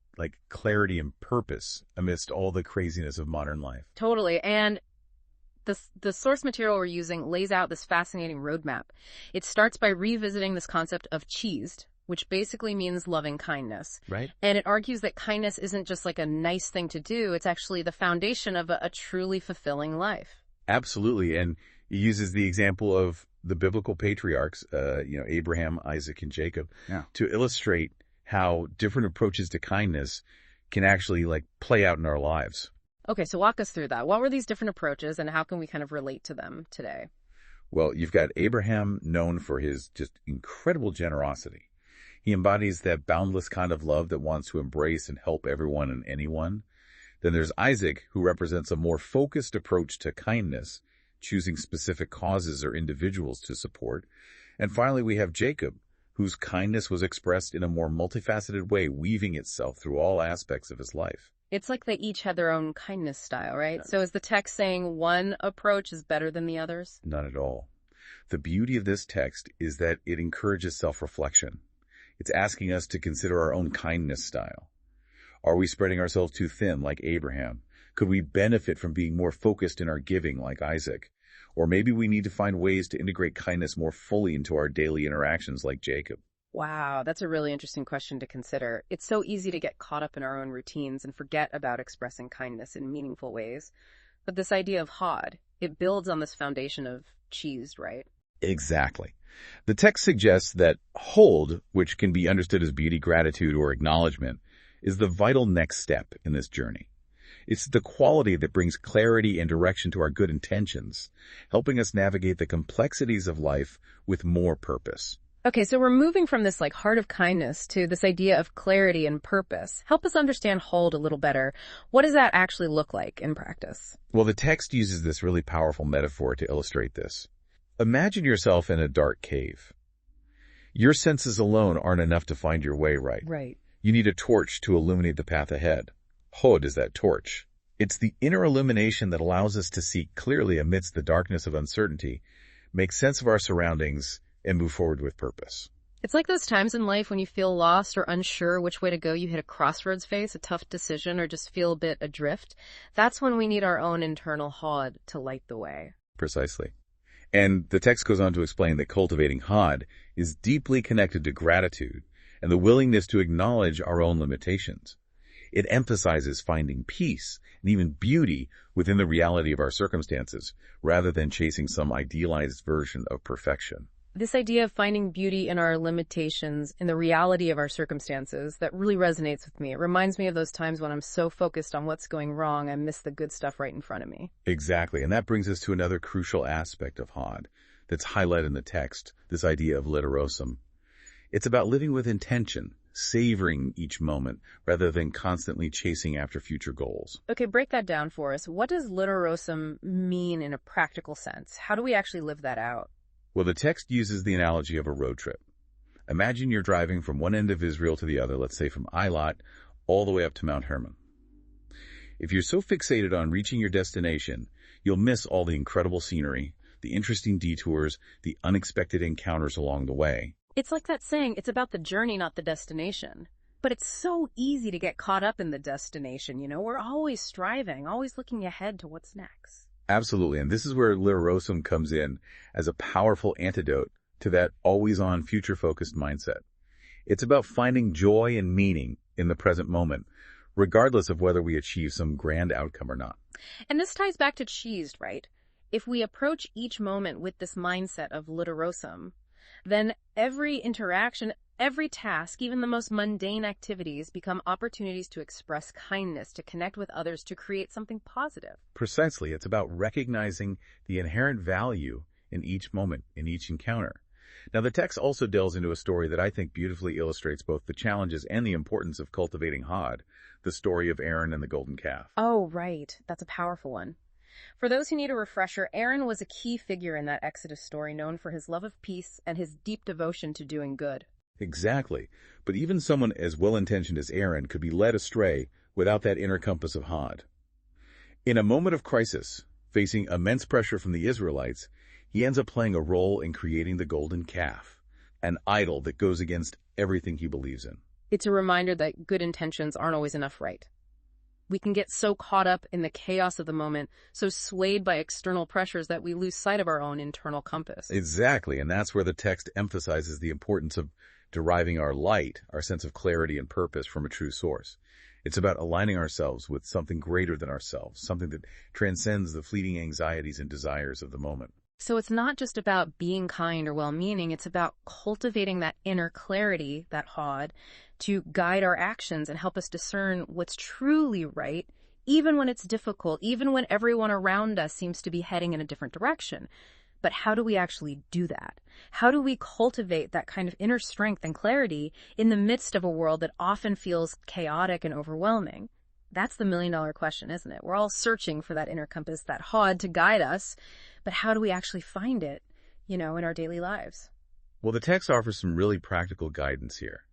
B: clarity and purpose amidst all the craziness of modern life.
C: Totally. And the source material we're using lays out this fascinating roadmap. It starts by revisiting this concept of cheesed, which basically means loving kindness.
B: Right.
C: And it argues that kindness isn't just like a nice thing to do. It's actually the foundation of a truly fulfilling life.
B: Absolutely. And it uses the example of the biblical patriarchs, Abraham, Isaac, and Jacob, to illustrate how different approaches to kindness can actually play out in our lives.
C: Okay, so walk us through that. What were these different approaches and how can we kind of relate to them today?
B: Well, you've got Abraham, known for his just incredible generosity. He embodies that boundless kind of love that wants to embrace and help everyone and anyone. Then there's Isaac, who represents a more focused approach to kindness, choosing specific causes or individuals to support. And finally, we have Jacob, whose kindness was expressed in a more multifaceted way, weaving itself through all aspects of his life.
C: It's like they each had their own kindness style, right? So is the text saying one approach is better than the others?
B: Not at all. The beauty of this text is that it encourages self-reflection. It's asking us to consider our own kindness style. Are we spreading ourselves too thin like Abraham? Could we benefit from being more focused in our giving like Isaac? Or maybe we need to find ways to integrate kindness more fully into our daily interactions like Jacob.
C: Wow, that's a really interesting question to consider. It's so easy to get caught up in our own routines and forget about expressing kindness in meaningful ways. But this idea of Hod, it builds on this foundation of cheesed, right?
B: Exactly. The text suggests that hold, which can be understood as beauty, gratitude, or acknowledgement, is the vital next step in this journey. It's the quality that brings clarity and direction to our good intentions, helping us navigate the complexities of life with more purpose.
C: Okay, so we're moving from this heart of kindness to this idea of clarity and purpose. Help us understand hold a little better. What does that actually look like in practice?
B: Well, the text uses this really powerful metaphor to illustrate this. Imagine yourself in a dark cave. Your senses alone aren't enough to find your way right.
C: Right.
B: You need a torch to illuminate the path ahead. Hod is that torch. It's the inner illumination that allows us to see clearly amidst the darkness of uncertainty, make sense of our surroundings, and move forward with purpose.
C: It's like those times in life when you feel lost or unsure which way to go. You hit a crossroads face, a tough decision, or just feel a bit adrift. That's when we need our own internal Hod to light the way.
B: Precisely. And the text goes on to explain that cultivating Hod is deeply connected to gratitude and the willingness to acknowledge our own limitations. It emphasizes finding peace and even beauty within the reality of our circumstances, rather than chasing some idealized version of perfection.
C: This idea of finding beauty in our limitations, in the reality of our circumstances, that really resonates with me. It reminds me of those times when I'm so focused on what's going wrong, I miss the good stuff right in front of me.
B: Exactly. And that brings us to another crucial aspect of Hod that's highlighted in the text, this idea of literosum. It's about living with intention, savoring each moment, rather than constantly chasing after future goals.
C: Okay, break that down for us. What does literosum mean in a practical sense? How do we actually live that out?
B: Well, the text uses the analogy of a road trip. Imagine you're driving from one end of Israel to the other, let's say from Eilat, all the way up to Mount Hermon. If you're so fixated on reaching your destination, you'll miss all the incredible scenery, the interesting detours, the unexpected encounters along the way.
C: It's like that saying, it's about the journey, not the destination. But it's so easy to get caught up in the destination, We're always striving, always looking ahead to what's next.
B: Absolutely, and this is where literosum comes in as a powerful antidote to that always-on, future-focused mindset. It's about finding joy and meaning in the present moment, regardless of whether we achieve some grand outcome or not.
C: And this ties back to cheesed, right? If we approach each moment with this mindset of literosum, then every interaction, every task, even the most mundane activities become opportunities to express kindness, to connect with others, to create something positive.
B: Precisely, it's about recognizing the inherent value in each moment, in each encounter. Now, the text also delves into a story that I think beautifully illustrates both the challenges and the importance of cultivating Hod, the story of Aaron and the golden calf.
C: Oh, right. That's a powerful one. For those who need a refresher, Aaron was a key figure in that Exodus story, known for his love of peace and his deep devotion to doing good.
B: Exactly. But even someone as well-intentioned as Aaron could be led astray without that inner compass of Hod. In a moment of crisis, facing immense pressure from the Israelites, he ends up playing a role in creating the golden calf, an idol that goes against everything he believes in.
C: It's a reminder that good intentions aren't always enough, right? We can get so caught up in the chaos of the moment, so swayed by external pressures that we lose sight of our own internal compass.
B: Exactly, and that's where the text emphasizes the importance of deriving our light, our sense of clarity and purpose, from a true source. It's about aligning ourselves with something greater than ourselves, something that transcends the fleeting anxieties and desires of the moment.
C: So it's not just about being kind or well-meaning, it's about cultivating that inner clarity, that Hod, to guide our actions and help us discern what's truly right, even when it's difficult, even when everyone around us seems to be heading in a different direction. But how do we actually do that? How do we cultivate that kind of inner strength and clarity in the midst of a world that often feels chaotic and overwhelming? That's the million-dollar question, isn't it? We're all searching for that inner compass, that Hod to guide us, but how do we actually find it, in our daily lives?
B: Well, the text offers some really practical guidance here.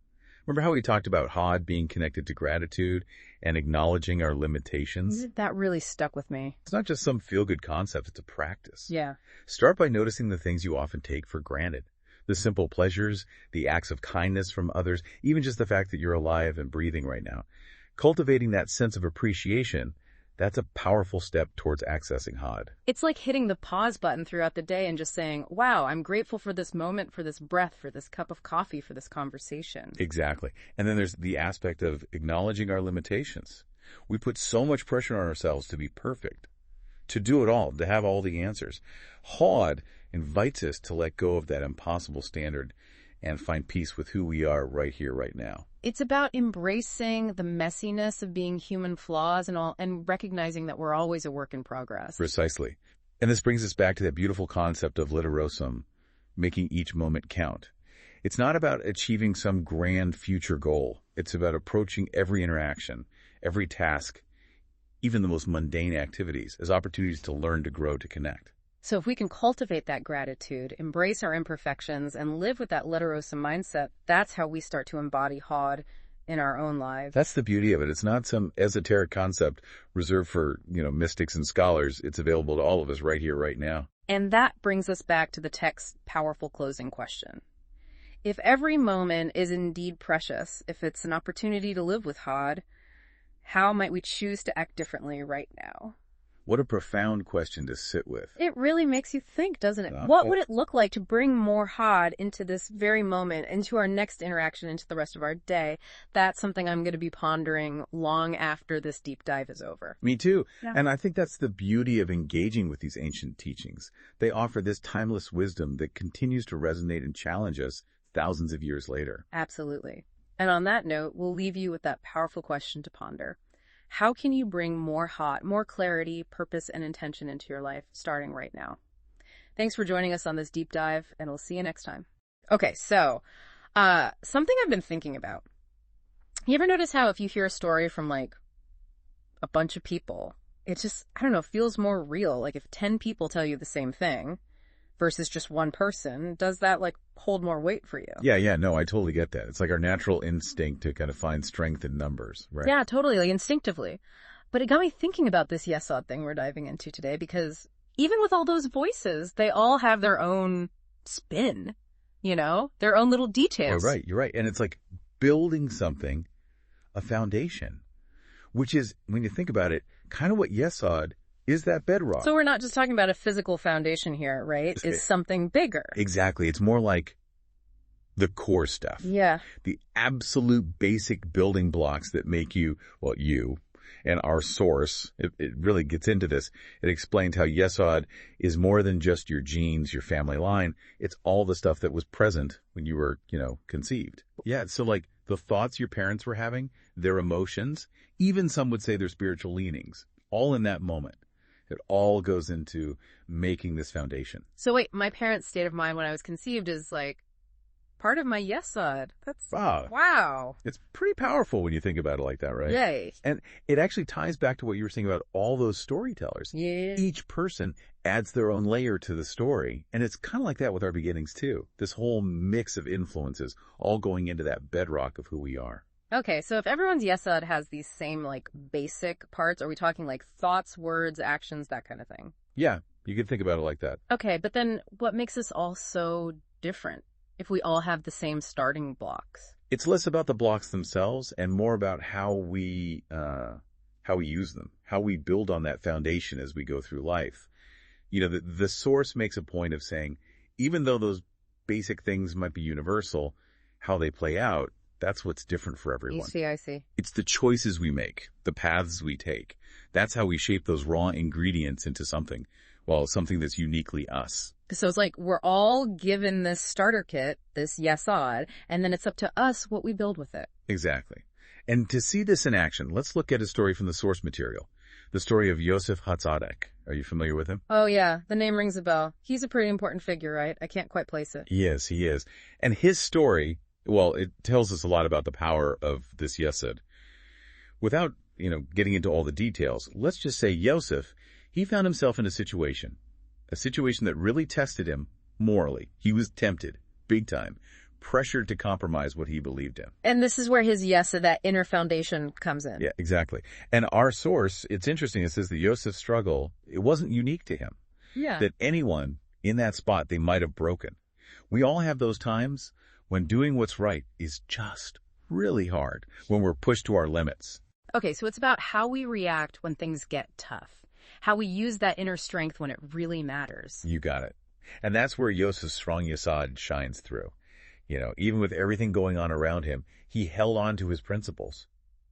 B: Remember how we talked about Hod being connected to gratitude and acknowledging our limitations?
C: That really stuck with me.
B: It's not just some feel-good concept, it's a practice.
C: Yeah.
B: Start by noticing the things you often take for granted. The simple pleasures, the acts of kindness from others, even just the fact that you're alive and breathing right now. Cultivating that sense of appreciation, that's a powerful step towards accessing Hod.
C: It's like hitting the pause button throughout the day and just saying, wow, I'm grateful for this moment, for this breath, for this cup of coffee, for this conversation.
B: Exactly. And then there's the aspect of acknowledging our limitations. We put so much pressure on ourselves to be perfect, to do it all, to have all the answers. Hod invites us to let go of that impossible standard and find peace with who we are right here, right now.
C: It's about embracing the messiness of being human flaws and recognizing that we're always a work in progress.
B: Precisely. And this brings us back to that beautiful concept of literosum, making each moment count. It's not about achieving some grand future goal. It's about approaching every interaction, every task, even the most mundane activities, as opportunities to learn, to grow, to connect.
C: So if we can cultivate that gratitude, embrace our imperfections, and live with that literosum mindset, that's how we start to embody Hod in our own lives.
B: That's the beauty of it. It's not some esoteric concept reserved for, mystics and scholars. It's available to all of us right here, right now.
C: And that brings us back to the text's powerful closing question. If every moment is indeed precious, if it's an opportunity to live with Hod, how might we choose to act differently right now?
B: What a profound question to sit with.
C: It really makes you think, doesn't it? What would it look like to bring more Hod into this very moment, into our next interaction, into the rest of our day? That's something I'm going to be pondering long after this deep dive is over.
B: Me too.
C: Yeah.
B: And I think that's the beauty of engaging with these ancient teachings. They offer this timeless wisdom that continues to resonate and challenge us thousands of years later.
C: Absolutely. And on that note, we'll leave you with that powerful question to ponder. How can you bring more Hod, more clarity, purpose, and intention into your life starting right now? Thanks for joining us on this deep dive, and we'll see you next time. Okay, so something I've been thinking about. You ever notice how if you hear a story from like a bunch of people, it just, feels more real? Like if 10 people tell you the same thing versus just one person, does that like hold more weight for you?
B: Yeah, no, I totally get that. It's like our natural instinct to kind of find strength in numbers, right?
C: Yeah, totally, like instinctively. But it got me thinking about this yesod thing we're diving into today, because even with all those voices, they all have their own spin, their own little details.
B: Oh, right, you're right. And it's like building something, a foundation, which is, when you think about it, kind of what yesod is, that bedrock.
C: So we're not just talking about a physical foundation here, right? It's something bigger.
B: Exactly. It's more like The core stuff.
C: Yeah.
B: The absolute basic building blocks that make you, well, you and our source. It really gets into this. It explains how Yesod is more than just your genes, your family line. It's all the stuff that was present when you were, conceived. Yeah, so like the thoughts your parents were having, their emotions, even some would say their spiritual leanings, all in that moment. It all goes into making this foundation.
C: So wait, my parents' state of mind when I was conceived is like part of my Yesod. That's wow.
B: It's pretty powerful when you think about it like that, right?
C: Yay.
B: And it actually ties back to what you were saying about all those storytellers.
C: Yeah.
B: Each person adds their own layer to the story. And it's kind of like that with our beginnings too. This whole mix of influences all going into that bedrock of who we are.
C: Okay, so if everyone's Yesod has these same like basic parts, are we talking like thoughts, words, actions, that kind of thing?
B: Yeah, you can think about it like that.
C: Okay, but then what makes us all so different if we all have the same starting blocks?
B: It's less about the blocks themselves and more about how we use them, how we build on that foundation as we go through life. The source makes a point of saying, even though those basic things might be universal, how they play out, that's what's different for everyone.
C: I see.
B: It's the choices we make, the paths we take. That's how we shape those raw ingredients into something that's uniquely us.
C: So it's like we're all given this starter kit, this Yesod, and then it's up to us what we build with it.
B: Exactly. And to see this in action, let's look at a story from the source material. The story of Yosef Hatzaddik. Are you familiar with him?
C: Oh yeah, the name rings a bell. He's a pretty important figure, right? I can't quite place it.
B: Yes, he is. And his story, well, it tells us a lot about the power of this Yesod. Without, getting into all the details, let's just say Yosef, he found himself in a situation that really tested him morally. He was tempted, big time, pressured to compromise what he believed in.
C: And this is where his Yesod, that inner foundation, comes in.
B: Yeah, exactly. And our source, it's interesting, it says that Yosef's struggle, it wasn't unique to him.
C: Yeah.
B: That anyone in that spot, they might have broken. We all have those times when doing what's right is just really hard, when we're pushed to our limits.
C: Okay, so it's about how we react when things get tough. How we use that inner strength when it really matters.
B: You got it. And that's where Yosef's strong Yesod shines through. Even with everything going on around him, he held on to his principles,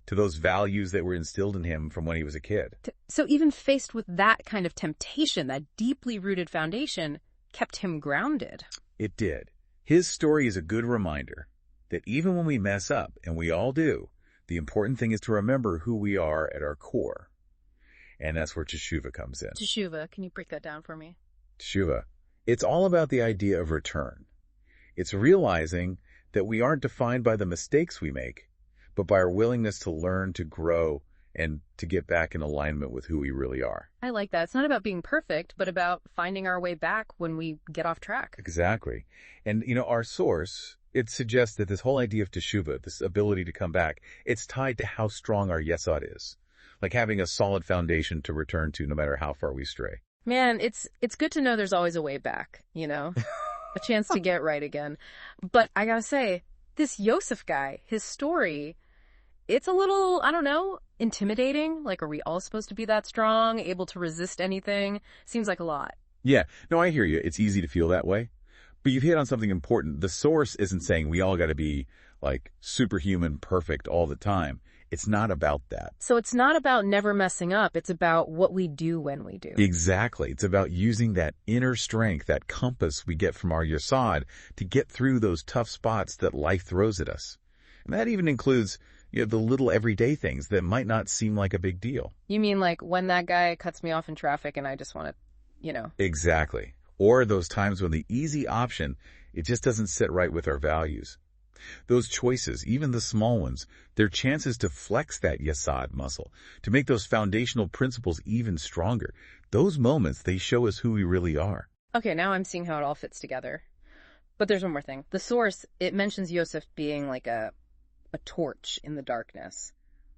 B: to those values that were instilled in him from when he was a kid.
C: So even faced with that kind of temptation, that deeply rooted foundation kept him grounded.
B: It did. His story is a good reminder that even when we mess up, and we all do, the important thing is to remember who we are at our core. And that's where Teshuva comes in.
C: Teshuva, can you break that down for me?
B: Teshuva. It's all about the idea of return. It's realizing that we aren't defined by the mistakes we make, but by our willingness to learn, to grow, and to get back in alignment with who we really are.
C: I like that. It's not about being perfect, but about finding our way back when we get off track.
B: Exactly. And, our source, it suggests that this whole idea of Teshuva, this ability to come back, it's tied to how strong our Yesod is. Like having a solid foundation to return to no matter how far we stray.
C: Man, it's good to know there's always a way back, a chance to get right again. But I gotta say, this Yosef guy, his story, it's a little, I don't know, intimidating. Like, are we all supposed to be that strong, able to resist anything? Seems like a lot.
B: Yeah, no, I hear you. It's easy to feel that way. But you've hit on something important. The source isn't saying we all got to be like superhuman, perfect all the time. It's not about that.
C: So it's not about never messing up. It's about what we do when we do.
B: Exactly. It's about using that inner strength, that compass we get from our Yesod to get through those tough spots that life throws at us. And that even includes the little everyday things that might not seem like a big deal.
C: You mean like when that guy cuts me off in traffic and I just want to,
B: Exactly. Or those times when the easy option, it just doesn't sit right with our values. Those choices, even the small ones, they're chances to flex that Yesod muscle, to make those foundational principles even stronger. Those moments, they show us who we really are.
C: Okay, now I'm seeing how it all fits together. But there's one more thing. The source, it mentions Yosef being like a torch in the darkness.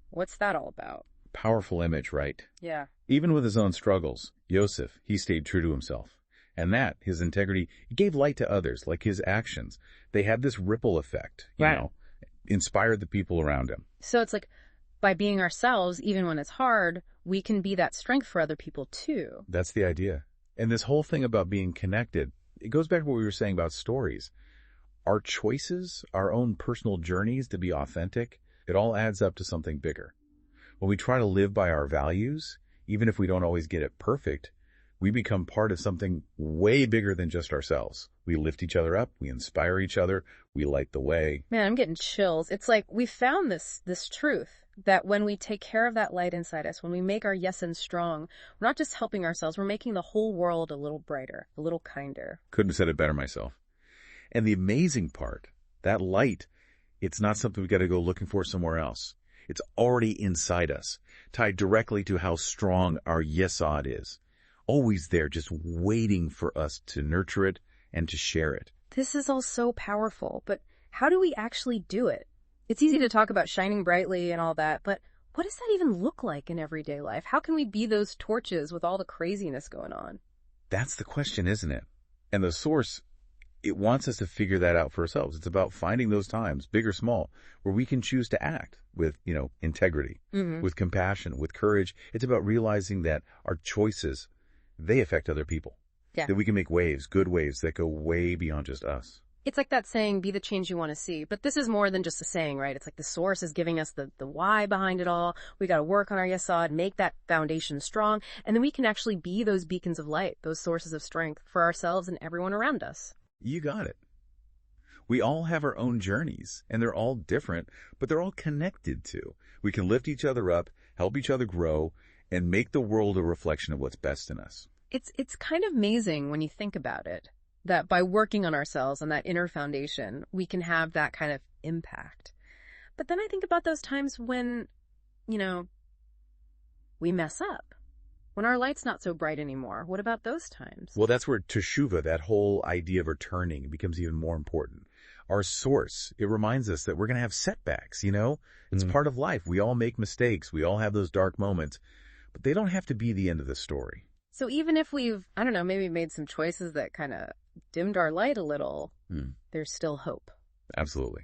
C: What's that all about?
B: Powerful image, right?
C: Yeah.
B: Even with his own struggles, Yosef, he stayed true to himself. And that, his integrity, gave light to others, like his actions. They had this ripple effect, inspired the people around him.
C: So it's like, by being ourselves, even when it's hard, we can be that strength for other people too.
B: That's the idea. And this whole thing about being connected, it goes back to what we were saying about stories. our choices, our own personal journeys to be authentic, it all adds up to something bigger. When we try to live by our values, even if we don't always get it perfect, we become part of something way bigger than just ourselves. We lift each other up, we inspire each other, we light the way.
C: Man, I'm getting chills. It's like we found this truth that when we take care of that light inside us, when we make our yes'ns strong, we're not just helping ourselves, we're making the whole world a little brighter, a little kinder.
B: Couldn't have said it better myself. And the amazing part, that light, it's not something we got to go looking for somewhere else. It's already inside us, tied directly to how strong our yesod is. Always there, just waiting for us to nurture it and to share it.
C: This is all so powerful, but how do we actually do it? It's easy to talk about shining brightly and all that, but what does that even look like in everyday life? How can we be those torches with all the craziness going on?
B: That's the question, isn't it? And the source, it wants us to figure that out for ourselves. It's about finding those times, big or small, where we can choose to act with, integrity, with compassion, with courage. It's about realizing that our choices, they affect other people.
C: Yeah.
B: That we can make waves, good waves that go way beyond just us.
C: It's like that saying, be the change you want to see. But this is more than just a saying, right? It's like the source is giving us the why behind it all. We got to work on our yesod, make that foundation strong, and then we can actually be those beacons of light, those sources of strength for ourselves and everyone around us.
B: You got it. We all have our own journeys, and they're all different, but they're all connected too. We can lift each other up, help each other grow, and make the world a reflection of what's best in us.
C: It's kind of amazing when you think about it, that by working on ourselves on that inner foundation, we can have that kind of impact. But then I think about those times when, we mess up. When our light's not so bright anymore, what about those times?
B: Well, that's where Teshuva, that whole idea of returning, becomes even more important. Our source, it reminds us that we're going to have setbacks, It's part of life. We all make mistakes. We all have those dark moments. But they don't have to be the end of the story.
C: So even if we've, maybe made some choices that kind of dimmed our light a little, there's still hope.
B: Absolutely.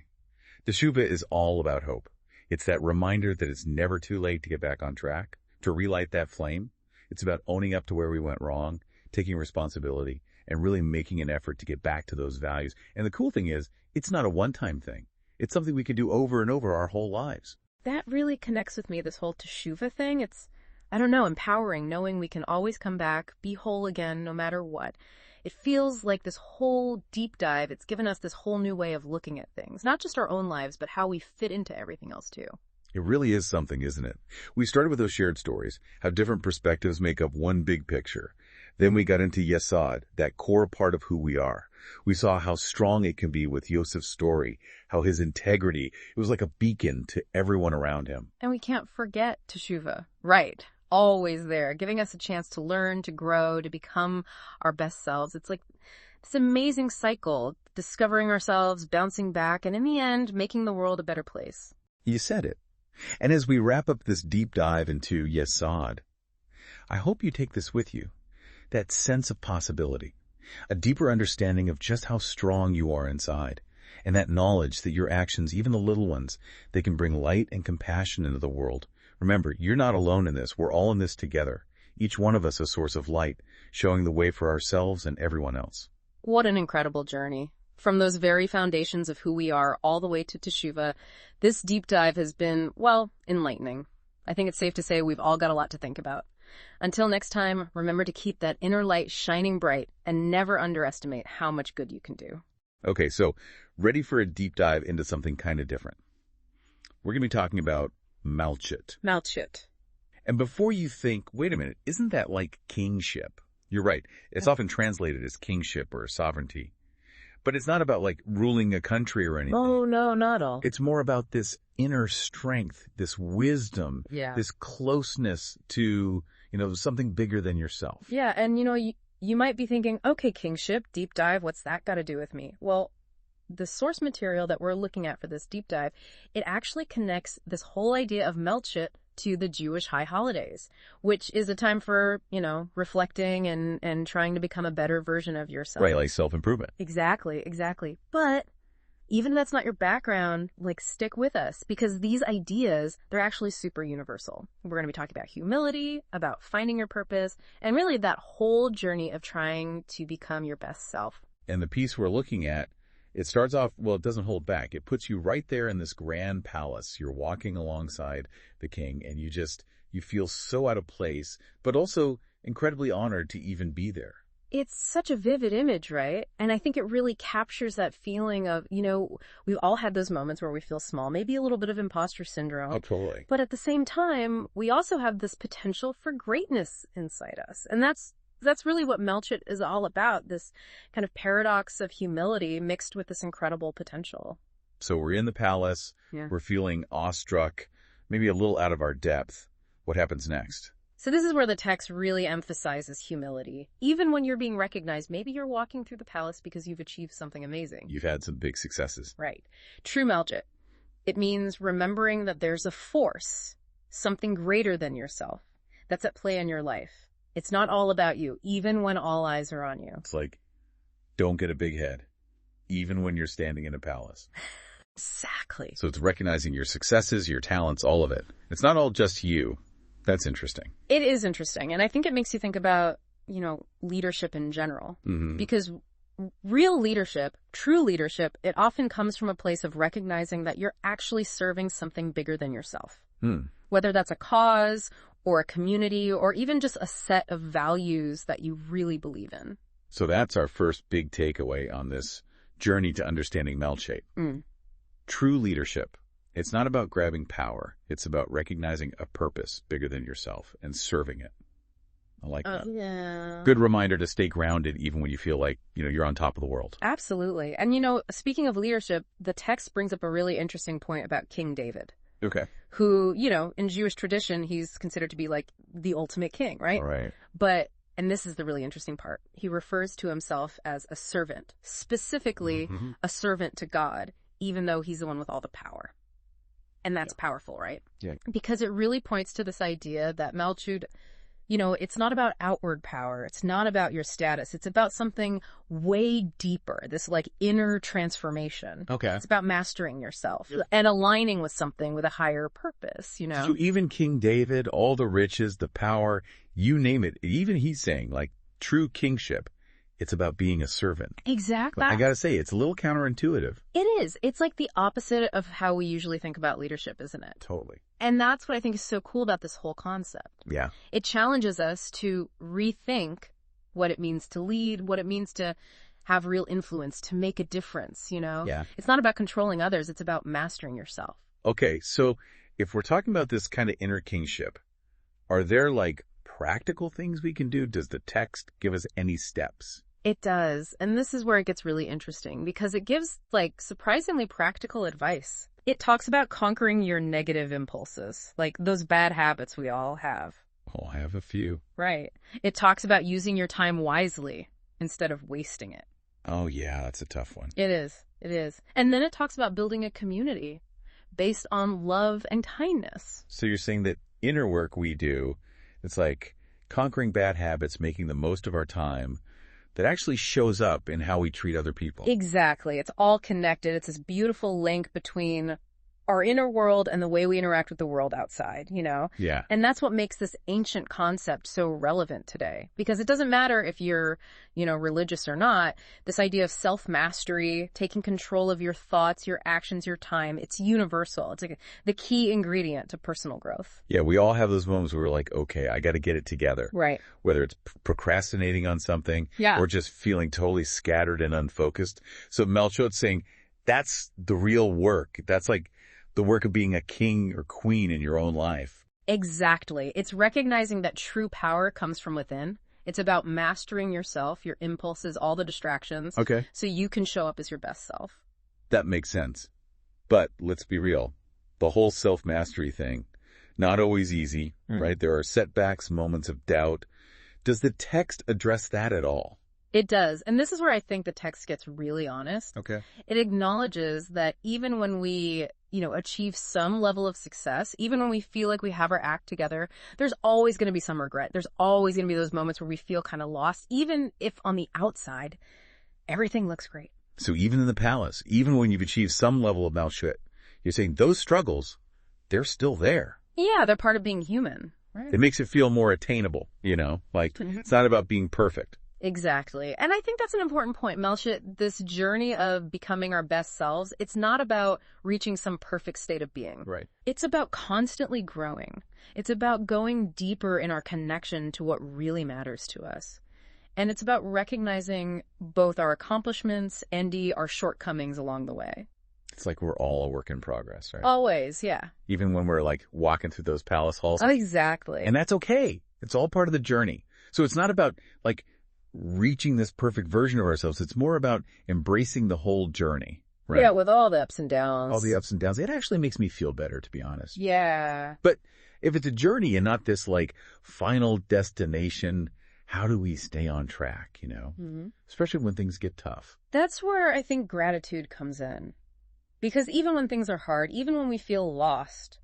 B: Teshuva is all about hope. It's that reminder that it's never too late to get back on track, to relight that flame. It's about owning up to where we went wrong, taking responsibility, and really making an effort to get back to those values. And the cool thing is, it's not a one-time thing. It's something we can do over and over our whole lives.
C: That really connects with me, this whole Teshuva thing. It's, empowering, knowing we can always come back, be whole again, no matter what. It feels like this whole deep dive, it's given us this whole new way of looking at things. Not just our own lives, but how we fit into everything else too.
B: It really is something, isn't it? We started with those shared stories, how different perspectives make up one big picture. Then we got into Yesod, that core part of who we are. We saw how strong it can be with Yosef's story, how his integrity, it was like a beacon to everyone around him.
C: And we can't forget Teshuva. Right. Always there, giving us a chance to learn, to grow, to become our best selves. It's like this amazing cycle, discovering ourselves, bouncing back, and in the end, making the world a better place.
B: You said it. And as we wrap up this deep dive into Yesod, I hope you take this with you, that sense of possibility, a deeper understanding of just how strong you are inside, and that knowledge that your actions, even the little ones, they can bring light and compassion into the world. Remember, you're not alone in this. We're all in this together. Each one of us a source of light, showing the way for ourselves and everyone else.
C: What an incredible journey. From those very foundations of who we are all the way to Teshuva, this deep dive has been, enlightening. I think it's safe to say we've all got a lot to think about. Until next time, remember to keep that inner light shining bright and never underestimate how much good you can do.
B: Okay, so ready for a deep dive into something kind of different. We're going to be talking about Malchut.
C: Malchut.
B: And before you think, wait a minute, isn't that like kingship? You're right. It's often translated as kingship or sovereignty. But it's not about like ruling a country or anything.
C: Oh, no, not all.
B: It's more about this inner strength, this wisdom, this closeness to, something bigger than yourself.
C: Yeah, and you might be thinking, okay, kingship, deep dive, what's that got to do with me? Well, the source material that we're looking at for this deep dive, it actually connects this whole idea of Malchut to the Jewish high holidays, which is a time for, reflecting and trying to become a better version of yourself.
B: Right, like self-improvement.
C: Exactly. But even if that's not your background, stick with us, because these ideas, they're actually super universal. We're going to be talking about humility, about finding your purpose, and really that whole journey of trying to become your best self.
B: And the piece we're looking at It starts off, well, it doesn't hold back. It puts you right there in this grand palace. You're walking alongside the king, and you feel so out of place, but also incredibly honored to even be there.
C: It's such a vivid image, right? And I think it really captures that feeling of, we've all had those moments where we feel small, maybe a little bit of imposter syndrome.
B: Oh, totally.
C: But at the same time, we also have this potential for greatness inside us. And that's really what Melchett is all about, this kind of paradox of humility mixed with this incredible potential.
B: So we're in the palace.
C: Yeah.
B: We're feeling awestruck, maybe a little out of our depth. What happens next?
C: So this is where the text really emphasizes humility. Even when you're being recognized, maybe you're walking through the palace because you've achieved something amazing.
B: You've had some big successes.
C: Right. True Melchett. It means remembering that there's a force, something greater than yourself, that's at play in your life. It's not all about you, even when all eyes are on you.
B: It's like, don't get a big head, even when you're standing in a palace.
C: Exactly.
B: So it's recognizing your successes, your talents, all of it. It's not all just you. That's interesting.
C: It is interesting. And I think it makes you think about, leadership in general.
B: Mm-hmm.
C: Because real leadership, true leadership, it often comes from a place of recognizing that you're actually serving something bigger than yourself. Whether that's a cause or a community or even just a set of values that you really believe in.
B: So that's our first big takeaway on this journey to understanding Melchett. True leadership. It's not about grabbing power. It's about recognizing a purpose bigger than yourself and serving it. I like that.
C: Yeah.
B: Good reminder to stay grounded even when you feel like, you're on top of the world.
C: Absolutely. And, speaking of leadership, the text brings up a really interesting point about King David.
B: Okay.
C: Who, in Jewish tradition, he's considered to be like the ultimate king, right?
B: Right.
C: But, and this is the really interesting part, he refers to himself as a servant, specifically a servant to God, even though he's the one with all the power. And that's powerful, right?
B: Yeah.
C: Because it really points to this idea that Melchett, it's not about outward power. It's not about your status. It's about something way deeper, this like inner transformation.
B: Okay.
C: It's about mastering yourself and aligning with something with a higher purpose,
B: So even King David, all the riches, the power, you name it, even he's saying like true kingship, it's about being a servant.
C: Exactly.
B: I gotta say, it's a little counterintuitive.
C: It is. It's like the opposite of how we usually think about leadership, isn't it?
B: Totally.
C: And that's what I think is so cool about this whole concept.
B: Yeah.
C: It challenges us to rethink what it means to lead, what it means to have real influence, to make a difference,
B: Yeah.
C: It's not about controlling others. It's about mastering yourself.
B: Okay, so if we're talking about this kind of inner kingship, are there like practical things we can do? Does the text give us any steps?
C: It does. And this is where it gets really interesting because it gives like surprisingly practical advice. It talks about conquering your negative impulses, like those bad habits we all have.
B: Oh, I have a few.
C: Right. It talks about using your time wisely instead of wasting it.
B: Oh, yeah, that's a tough one.
C: It is. It is. And then it talks about building a community based on love and kindness.
B: So you're saying that inner work we do, it's like conquering bad habits, making the most of our time, that actually shows up in how we treat other people.
C: Exactly. It's all connected. It's this beautiful link between our inner world and the way we interact with the world outside,
B: Yeah.
C: And that's what makes this ancient concept so relevant today. Because it doesn't matter if you're, religious or not, this idea of self-mastery, taking control of your thoughts, your actions, your time, it's universal. It's like the key ingredient to personal growth.
B: Yeah, we all have those moments where we're like, okay, I got to get it together.
C: Right.
B: Whether it's procrastinating on something or just feeling totally scattered and unfocused. So Melchett's saying that's the real work. That's like the work of being a king or queen in your own life.
C: Exactly. It's recognizing that true power comes from within. It's about mastering yourself, your impulses, all the distractions.
B: Okay.
C: So you can show up as your best self.
B: That makes sense. But let's be real. The whole self-mastery thing, not always easy, right? There are setbacks, moments of doubt. Does the text address that at all?
C: It does. And this is where I think the text gets really honest.
B: Okay.
C: It acknowledges that even when we, achieve some level of success, even when we feel like we have our act together, there's always going to be some regret. There's always going to be those moments where we feel kind of lost, even if on the outside, everything looks great.
B: So even in the palace, even when you've achieved some level of Melchett, you're saying those struggles, they're still there.
C: Yeah, they're part of being human. Right.
B: It makes it feel more attainable, like it's not about being perfect.
C: Exactly. And I think that's an important point, Melchit. This journey of becoming our best selves, it's not about reaching some perfect state of being.
B: Right.
C: It's about constantly growing. It's about going deeper in our connection to what really matters to us. And it's about recognizing both our accomplishments and our shortcomings along the way.
B: It's like we're all a work in progress, right?
C: Always, yeah.
B: Even when we're like walking through those palace halls.
C: Exactly.
B: And that's okay. It's all part of the journey. So it's not about like reaching this perfect version of ourselves. It's more about embracing the whole journey, right?
C: Yeah, with all the ups and downs.
B: All the ups and downs. It actually makes me feel better, to be honest.
C: Yeah.
B: But if it's a journey and not this like final destination, how do we stay on track, Especially when things get tough.
C: That's where I think gratitude comes in. Because even when things are hard, even when we feel lost,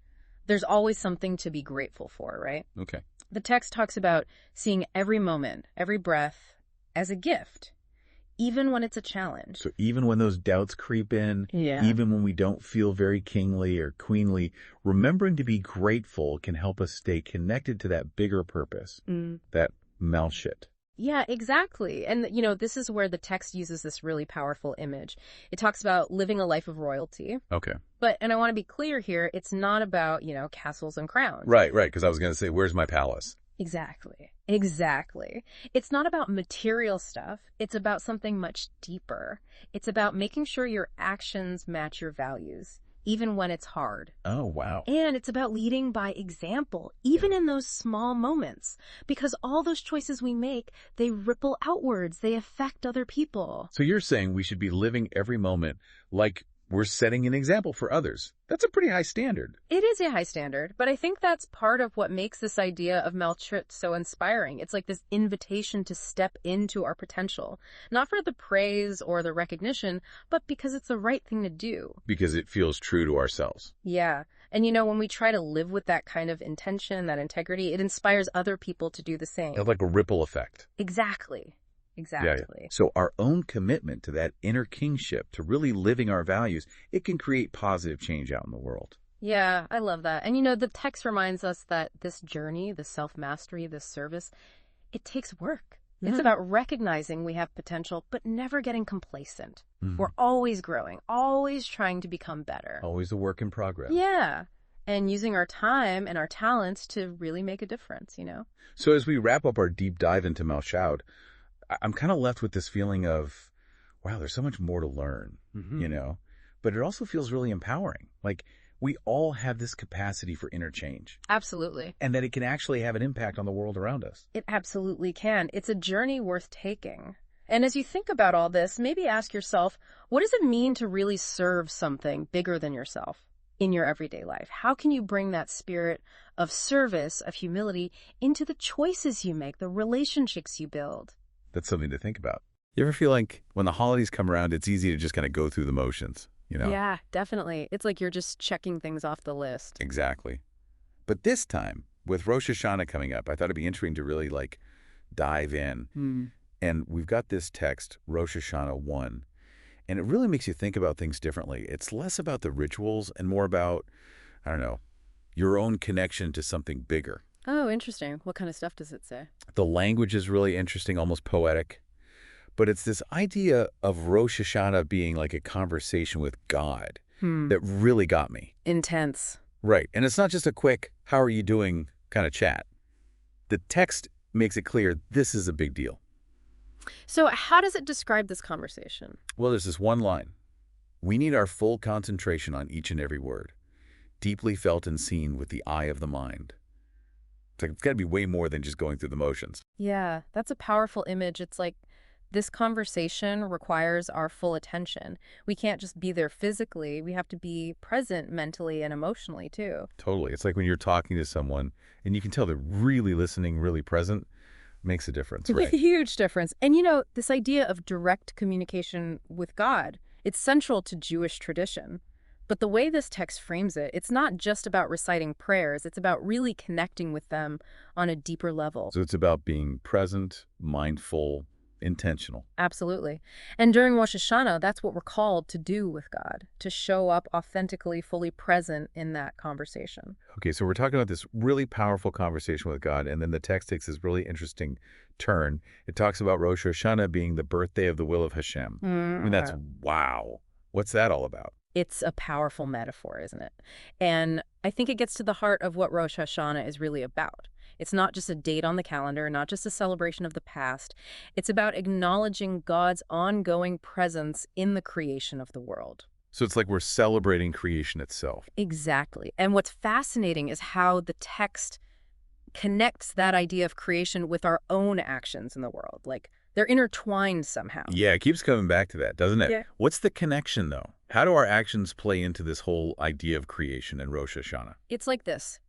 C: there's always something to be grateful for, right?
B: Okay.
C: The text talks about seeing every moment, every breath as a gift, even when it's a challenge.
B: So even when those doubts creep in, even when we don't feel very kingly or queenly, remembering to be grateful can help us stay connected to that bigger purpose, that Melchit.
C: Yeah, exactly. And, this is where the text uses this really powerful image. It talks about living a life of royalty.
B: Okay.
C: And I want to be clear here, it's not about, castles and crowns.
B: Right, because I was going to say, where's my palace?
C: Exactly. It's not about material stuff. It's about something much deeper. It's about making sure your actions match your values, even when it's hard.
B: Oh, wow.
C: And it's about leading by example, even in those small moments, because all those choices we make, they ripple outwards. They affect other people.
B: So you're saying we should be living every moment like we're setting an example for others. That's a pretty high standard.
C: It is a high standard, but I think that's part of what makes this idea of Melchit so inspiring. It's like this invitation to step into our potential, not for the praise or the recognition, but because it's the right thing to do.
B: Because it feels true to ourselves.
C: Yeah. And when we try to live with that kind of intention, that integrity, it inspires other people to do the same.
B: It's like a ripple effect.
C: Exactly.
B: Yeah. So our own commitment to that inner kingship, to really living our values, it can create positive change out in the world.
C: Yeah, I love that. And the text reminds us that this journey, this self-mastery, this service, it takes work. It's about recognizing we have potential, but never getting complacent. We're always growing, always trying to become better.
B: Always a work in progress.
C: Yeah. And using our time and our talents to really make a difference,
B: So as we wrap up our deep dive into Melchit, I'm kind of left with this feeling of, wow, there's so much more to learn, but it also feels really empowering. Like we all have this capacity for interchange.
C: Absolutely.
B: And that it can actually have an impact on the world around us.
C: It absolutely can. It's a journey worth taking. And as you think about all this, maybe ask yourself, what does it mean to really serve something bigger than yourself in your everyday life? How can you bring that spirit of service, of humility, into the choices you make, the relationships you build?
B: That's something to think about. You ever feel like when the holidays come around, it's easy to just kind of go through the motions,
C: Yeah, definitely. It's like you're just checking things off the list.
B: Exactly. But this time, with Rosh Hashanah coming up, I thought it'd be interesting to really dive in. And we've got this text, Rosh Hashanah 1, and it really makes you think about things differently. It's less about the rituals and more about, your own connection to something bigger.
C: Oh, interesting. What kind of stuff does it say?
B: The language is really interesting, almost poetic. But it's this idea of Rosh Hashanah being like a conversation with God that really got me.
C: Intense.
B: Right. And it's not just a quick, how are you doing kind of chat. The text makes it clear this is a big deal.
C: So how does it describe this conversation?
B: Well, there's this one line. We need our full concentration on each and every word, deeply felt and seen with the eye of the mind. It's got to be way more than just going through the motions.
C: Yeah, that's a powerful image. It's like this conversation requires our full attention. We can't just be there physically. We have to be present mentally and emotionally, too.
B: Totally. It's like when you're talking to someone and you can tell they're really listening, really present, makes a difference, right?
C: A huge difference. And, this idea of direct communication with God, it's central to Jewish tradition. But the way this text frames it, it's not just about reciting prayers. It's about really connecting with them on a deeper level.
B: So it's about being present, mindful, intentional.
C: Absolutely. And during Rosh Hashanah, that's what we're called to do with God, to show up authentically, fully present in that conversation.
B: Okay, so we're talking about this really powerful conversation with God, and then the text takes this really interesting turn. It talks about Rosh Hashanah being the birthday of the will of Hashem. I mean, that's wow. What's that all about?
C: It's a powerful metaphor, isn't it? And I think it gets to the heart of what Rosh Hashanah is really about. It's not just a date on the calendar, not just a celebration of the past. It's about acknowledging God's ongoing presence in the creation of the world.
B: So it's like we're celebrating creation itself.
C: Exactly. And what's fascinating is how the text connects that idea of creation with our own actions in the world. Like, they're intertwined somehow.
B: Yeah, it keeps coming back to that, doesn't it?
C: Yeah.
B: What's the connection, though? How do our actions play into this whole idea of creation in Rosh Hashanah?
C: It's like this.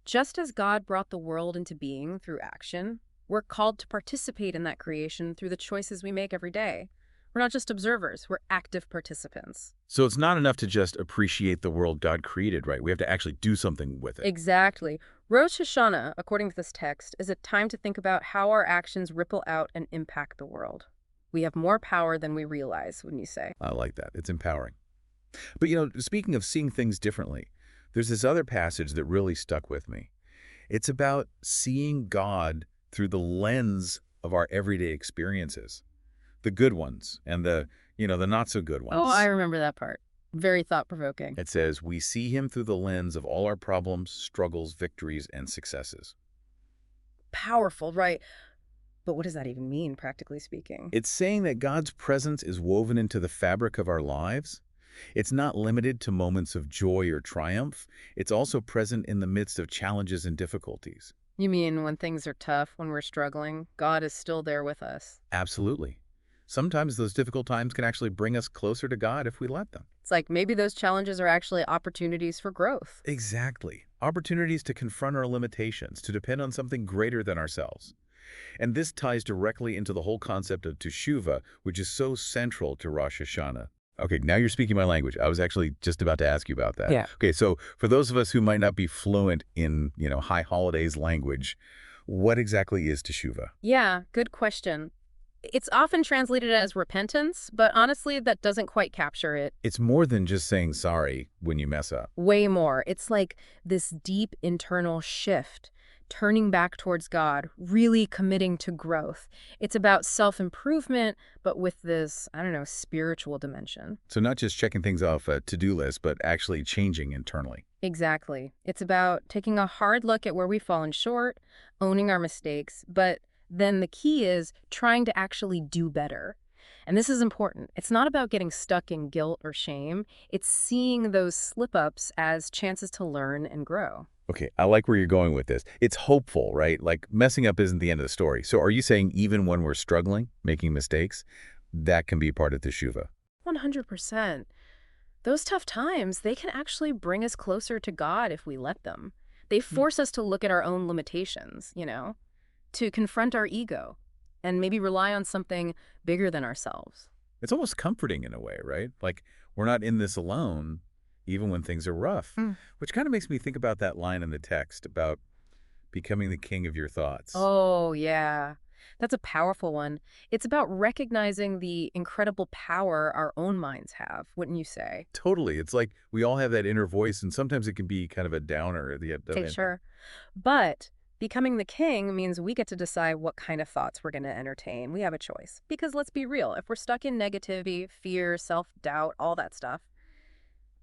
C: Just as God brought the world into being through action, we're called to participate in that creation through the choices we make every day. We're not just observers, we're active participants.
B: So it's not enough to just appreciate the world God created, right? We have to actually do something with it.
C: Exactly. Rosh Hashanah, according to this text, is a time to think about how our actions ripple out and impact the world. We have more power than we realize, wouldn't you say?
B: I like that. It's empowering. But, you know, speaking of seeing things differently, there's this other passage that really stuck with me. It's about seeing God through the lens of our everyday experiences. The good ones and the not so good ones.
C: Oh, I remember that part. Very thought-provoking.
B: It says, we see him through the lens of all our problems, struggles, victories, and successes.
C: Powerful, right? But what does that even mean, practically speaking?
B: It's saying that God's presence is woven into the fabric of our lives. It's not limited to moments of joy or triumph. It's also present in the midst of challenges and difficulties.
C: You mean when things are tough, when we're struggling, God is still there with us?
B: Absolutely. Sometimes those difficult times can actually bring us closer to God if we let them.
C: It's like maybe those challenges are actually opportunities for growth.
B: Exactly. Opportunities to confront our limitations, to depend on something greater than ourselves. And this ties directly into the whole concept of Teshuva, which is so central to Rosh Hashanah. Okay, now you're speaking my language. I was actually just about to ask you about that.
C: Yeah.
B: Okay, so for those of us who might not be fluent in, high holidays language, what exactly is Teshuva?
C: Yeah, good question. It's often translated as repentance, but honestly, that doesn't quite capture it.
B: It's more than just saying sorry when you mess up.
C: Way more. It's like this deep internal shift, turning back towards God, really committing to growth. It's about self-improvement, but with this, spiritual dimension.
B: So not just checking things off a to-do list, but actually changing internally.
C: Exactly. It's about taking a hard look at where we've fallen short, owning our mistakes, but then the key is trying to actually do better. And this is important. It's not about getting stuck in guilt or shame. It's seeing those slip-ups as chances to learn and grow.
B: Okay, I like where you're going with this. It's hopeful, right? Like messing up isn't the end of the story. So are you saying even when we're struggling, making mistakes, that can be part of Teshuva?
C: 100%. Those tough times, they can actually bring us closer to God if we let them. They force us to look at our own limitations, to confront our ego and maybe rely on something bigger than ourselves.
B: It's almost comforting in a way, right? Like we're not in this alone, even when things are rough, which kind of makes me think about that line in the text about becoming the king of your thoughts.
C: Oh, yeah. That's a powerful one. It's about recognizing the incredible power our own minds have, wouldn't you say?
B: Totally. It's like we all have that inner voice, and sometimes it can be kind of a downer at the end.
C: Okay, sure. But becoming the king means we get to decide what kind of thoughts we're going to entertain. We have a choice. Because let's be real, if we're stuck in negativity, fear, self-doubt, all that stuff,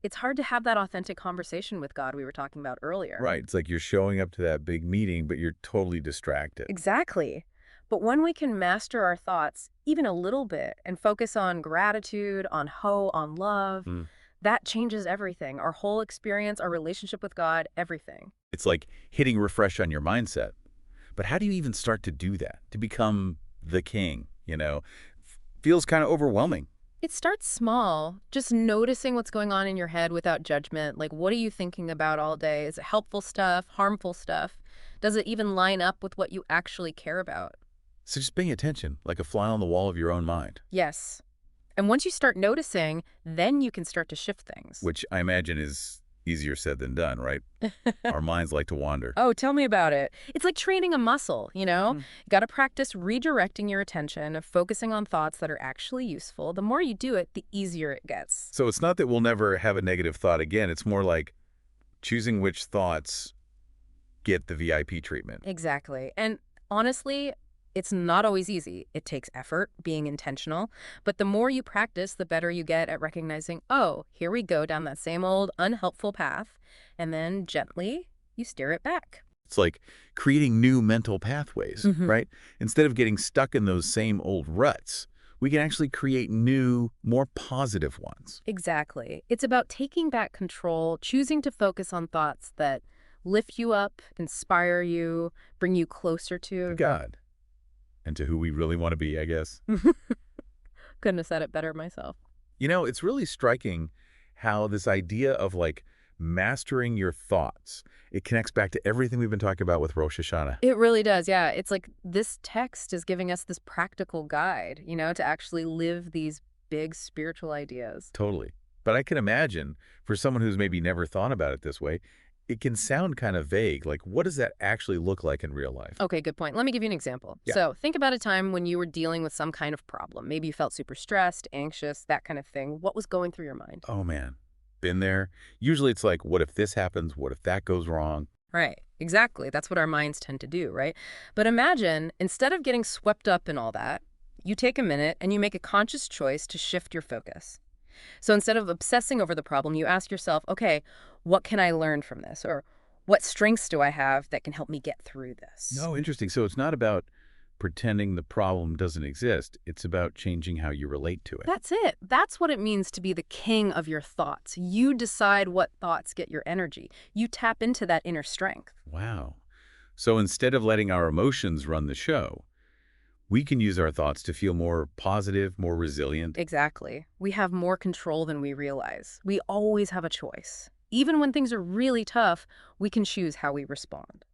C: it's hard to have that authentic conversation with God we were talking about earlier.
B: Right. It's like you're showing up to that big meeting, but you're totally distracted.
C: Exactly. But when we can master our thoughts even a little bit and focus on gratitude, on hope, on love, that changes everything. Our whole experience, our relationship with God, everything.
B: It's like hitting refresh on your mindset. But how do you even start to do that? To become the king, Feels kind of overwhelming.
C: It starts small, just noticing what's going on in your head without judgment. Like, what are you thinking about all day? Is it helpful stuff, harmful stuff? Does it even line up with what you actually care about?
B: So just paying attention, like a fly on the wall of your own mind.
C: Yes. And once you start noticing, then you can start to shift things.
B: Which I imagine is Easier said than done, right? Our minds like to wander.
C: Oh, tell me about it. It's like training a muscle, you know? You got to practice redirecting your attention, of focusing on thoughts that are actually useful. The more you do it, the easier it gets.
B: So it's not that we'll never have a negative thought again. It's more like choosing which thoughts get the VIP treatment.
C: Exactly. And honestly, it's not always easy. It takes effort, being intentional. But the more you practice, the better you get at recognizing, oh, here we go down that same old unhelpful path. And then gently, you steer it back.
B: It's like creating new mental pathways,
C: Mhm.
B: right? Instead of getting stuck in those same old ruts, we can actually create new, more positive ones.
C: Exactly. It's about taking back control, choosing to focus on thoughts that lift you up, inspire you, bring you closer to
B: God. And to who we really want to be, I guess.
C: Couldn't have said it better myself.
B: You know, it's really striking how this idea of like mastering your thoughts, it connects back to everything we've been talking about with Rosh Hashanah.
C: It really does, yeah. It's like this text is giving us this practical guide, to actually live these big spiritual ideas.
B: Totally. But I can imagine for someone who's maybe never thought about it this way, it can sound kind of vague. Like, what does that actually look like in real life?
C: Okay, good point. Let me give you an example.
B: Yeah.
C: So think about a time when you were dealing with some kind of problem. Maybe you felt super stressed, anxious, that kind of thing. What was going through your mind?
B: Oh, man. Been there. Usually it's like, what if this happens? What if that goes wrong?
C: Right, exactly. That's what our minds tend to do, right? But imagine, instead of getting swept up in all that, you take a minute and you make a conscious choice to shift your focus. So instead of obsessing over the problem, you ask yourself, okay, what can I learn from this? Or what strengths do I have that can help me get through this?
B: No, interesting. So it's not about pretending the problem doesn't exist. It's about changing how you relate to it.
C: That's it. That's what it means to be the king of your thoughts. You decide what thoughts get your energy. You tap into that inner strength.
B: Wow. So instead of letting our emotions run the show, we can use our thoughts to feel more positive, more resilient.
C: Exactly. We have more control than we realize. We always have a choice. Even when things are really tough, we can choose how we respond.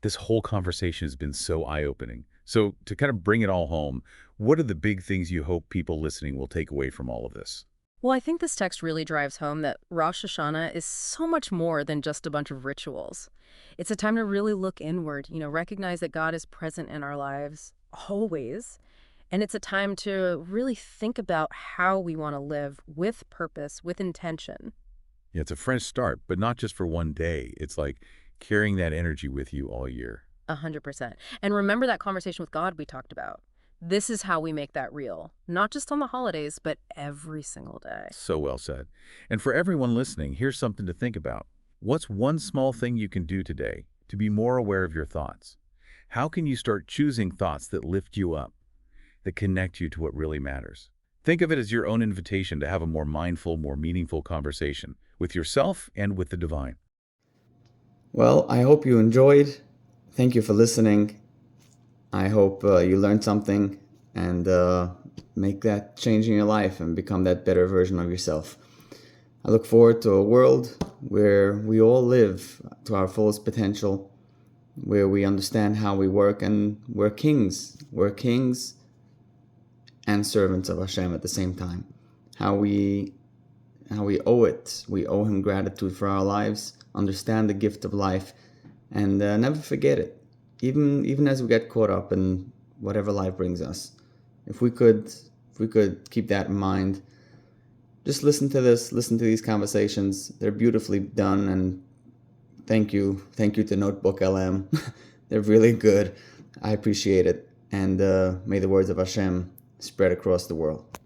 B: This whole conversation has been so eye-opening. So to kind of bring it all home, what are the big things you hope people listening will take away from all of this?
C: Well, I think this text really drives home that Rosh Hashanah is so much more than just a bunch of rituals. It's a time to really look inward, recognize that God is present in our lives always. And it's a time to really think about how we want to live with purpose, with intention.
B: Yeah, it's a fresh start, but not just for one day. It's like carrying that energy with you all year.
C: 100%. And remember that conversation with God we talked about. This is how we make that real, not just on the holidays, but every single day.
B: So well said. And for everyone listening, here's something to think about. What's one small thing you can do today to be more aware of your thoughts? How can you start choosing thoughts that lift you up, that connect you to what really matters? Think of it as your own invitation to have a more mindful, more meaningful conversation with yourself and with the divine.
A: Well, I hope you enjoyed. Thank you for listening. I hope you learned something and make that change in your life and become that better version of yourself. I look forward to a world where we all live to our fullest potential, where we understand how we work, and we're kings. We're kings and servants of Hashem at the same time. How we owe it. We owe Him gratitude for our lives, understand the gift of life, and never forget it. Even as we get caught up in whatever life brings us. If we could keep that in mind, just listen to these conversations. They're beautifully done, and thank you to NoteBookLM. They're really good. I appreciate it, and may the words of Hashem spread across the world.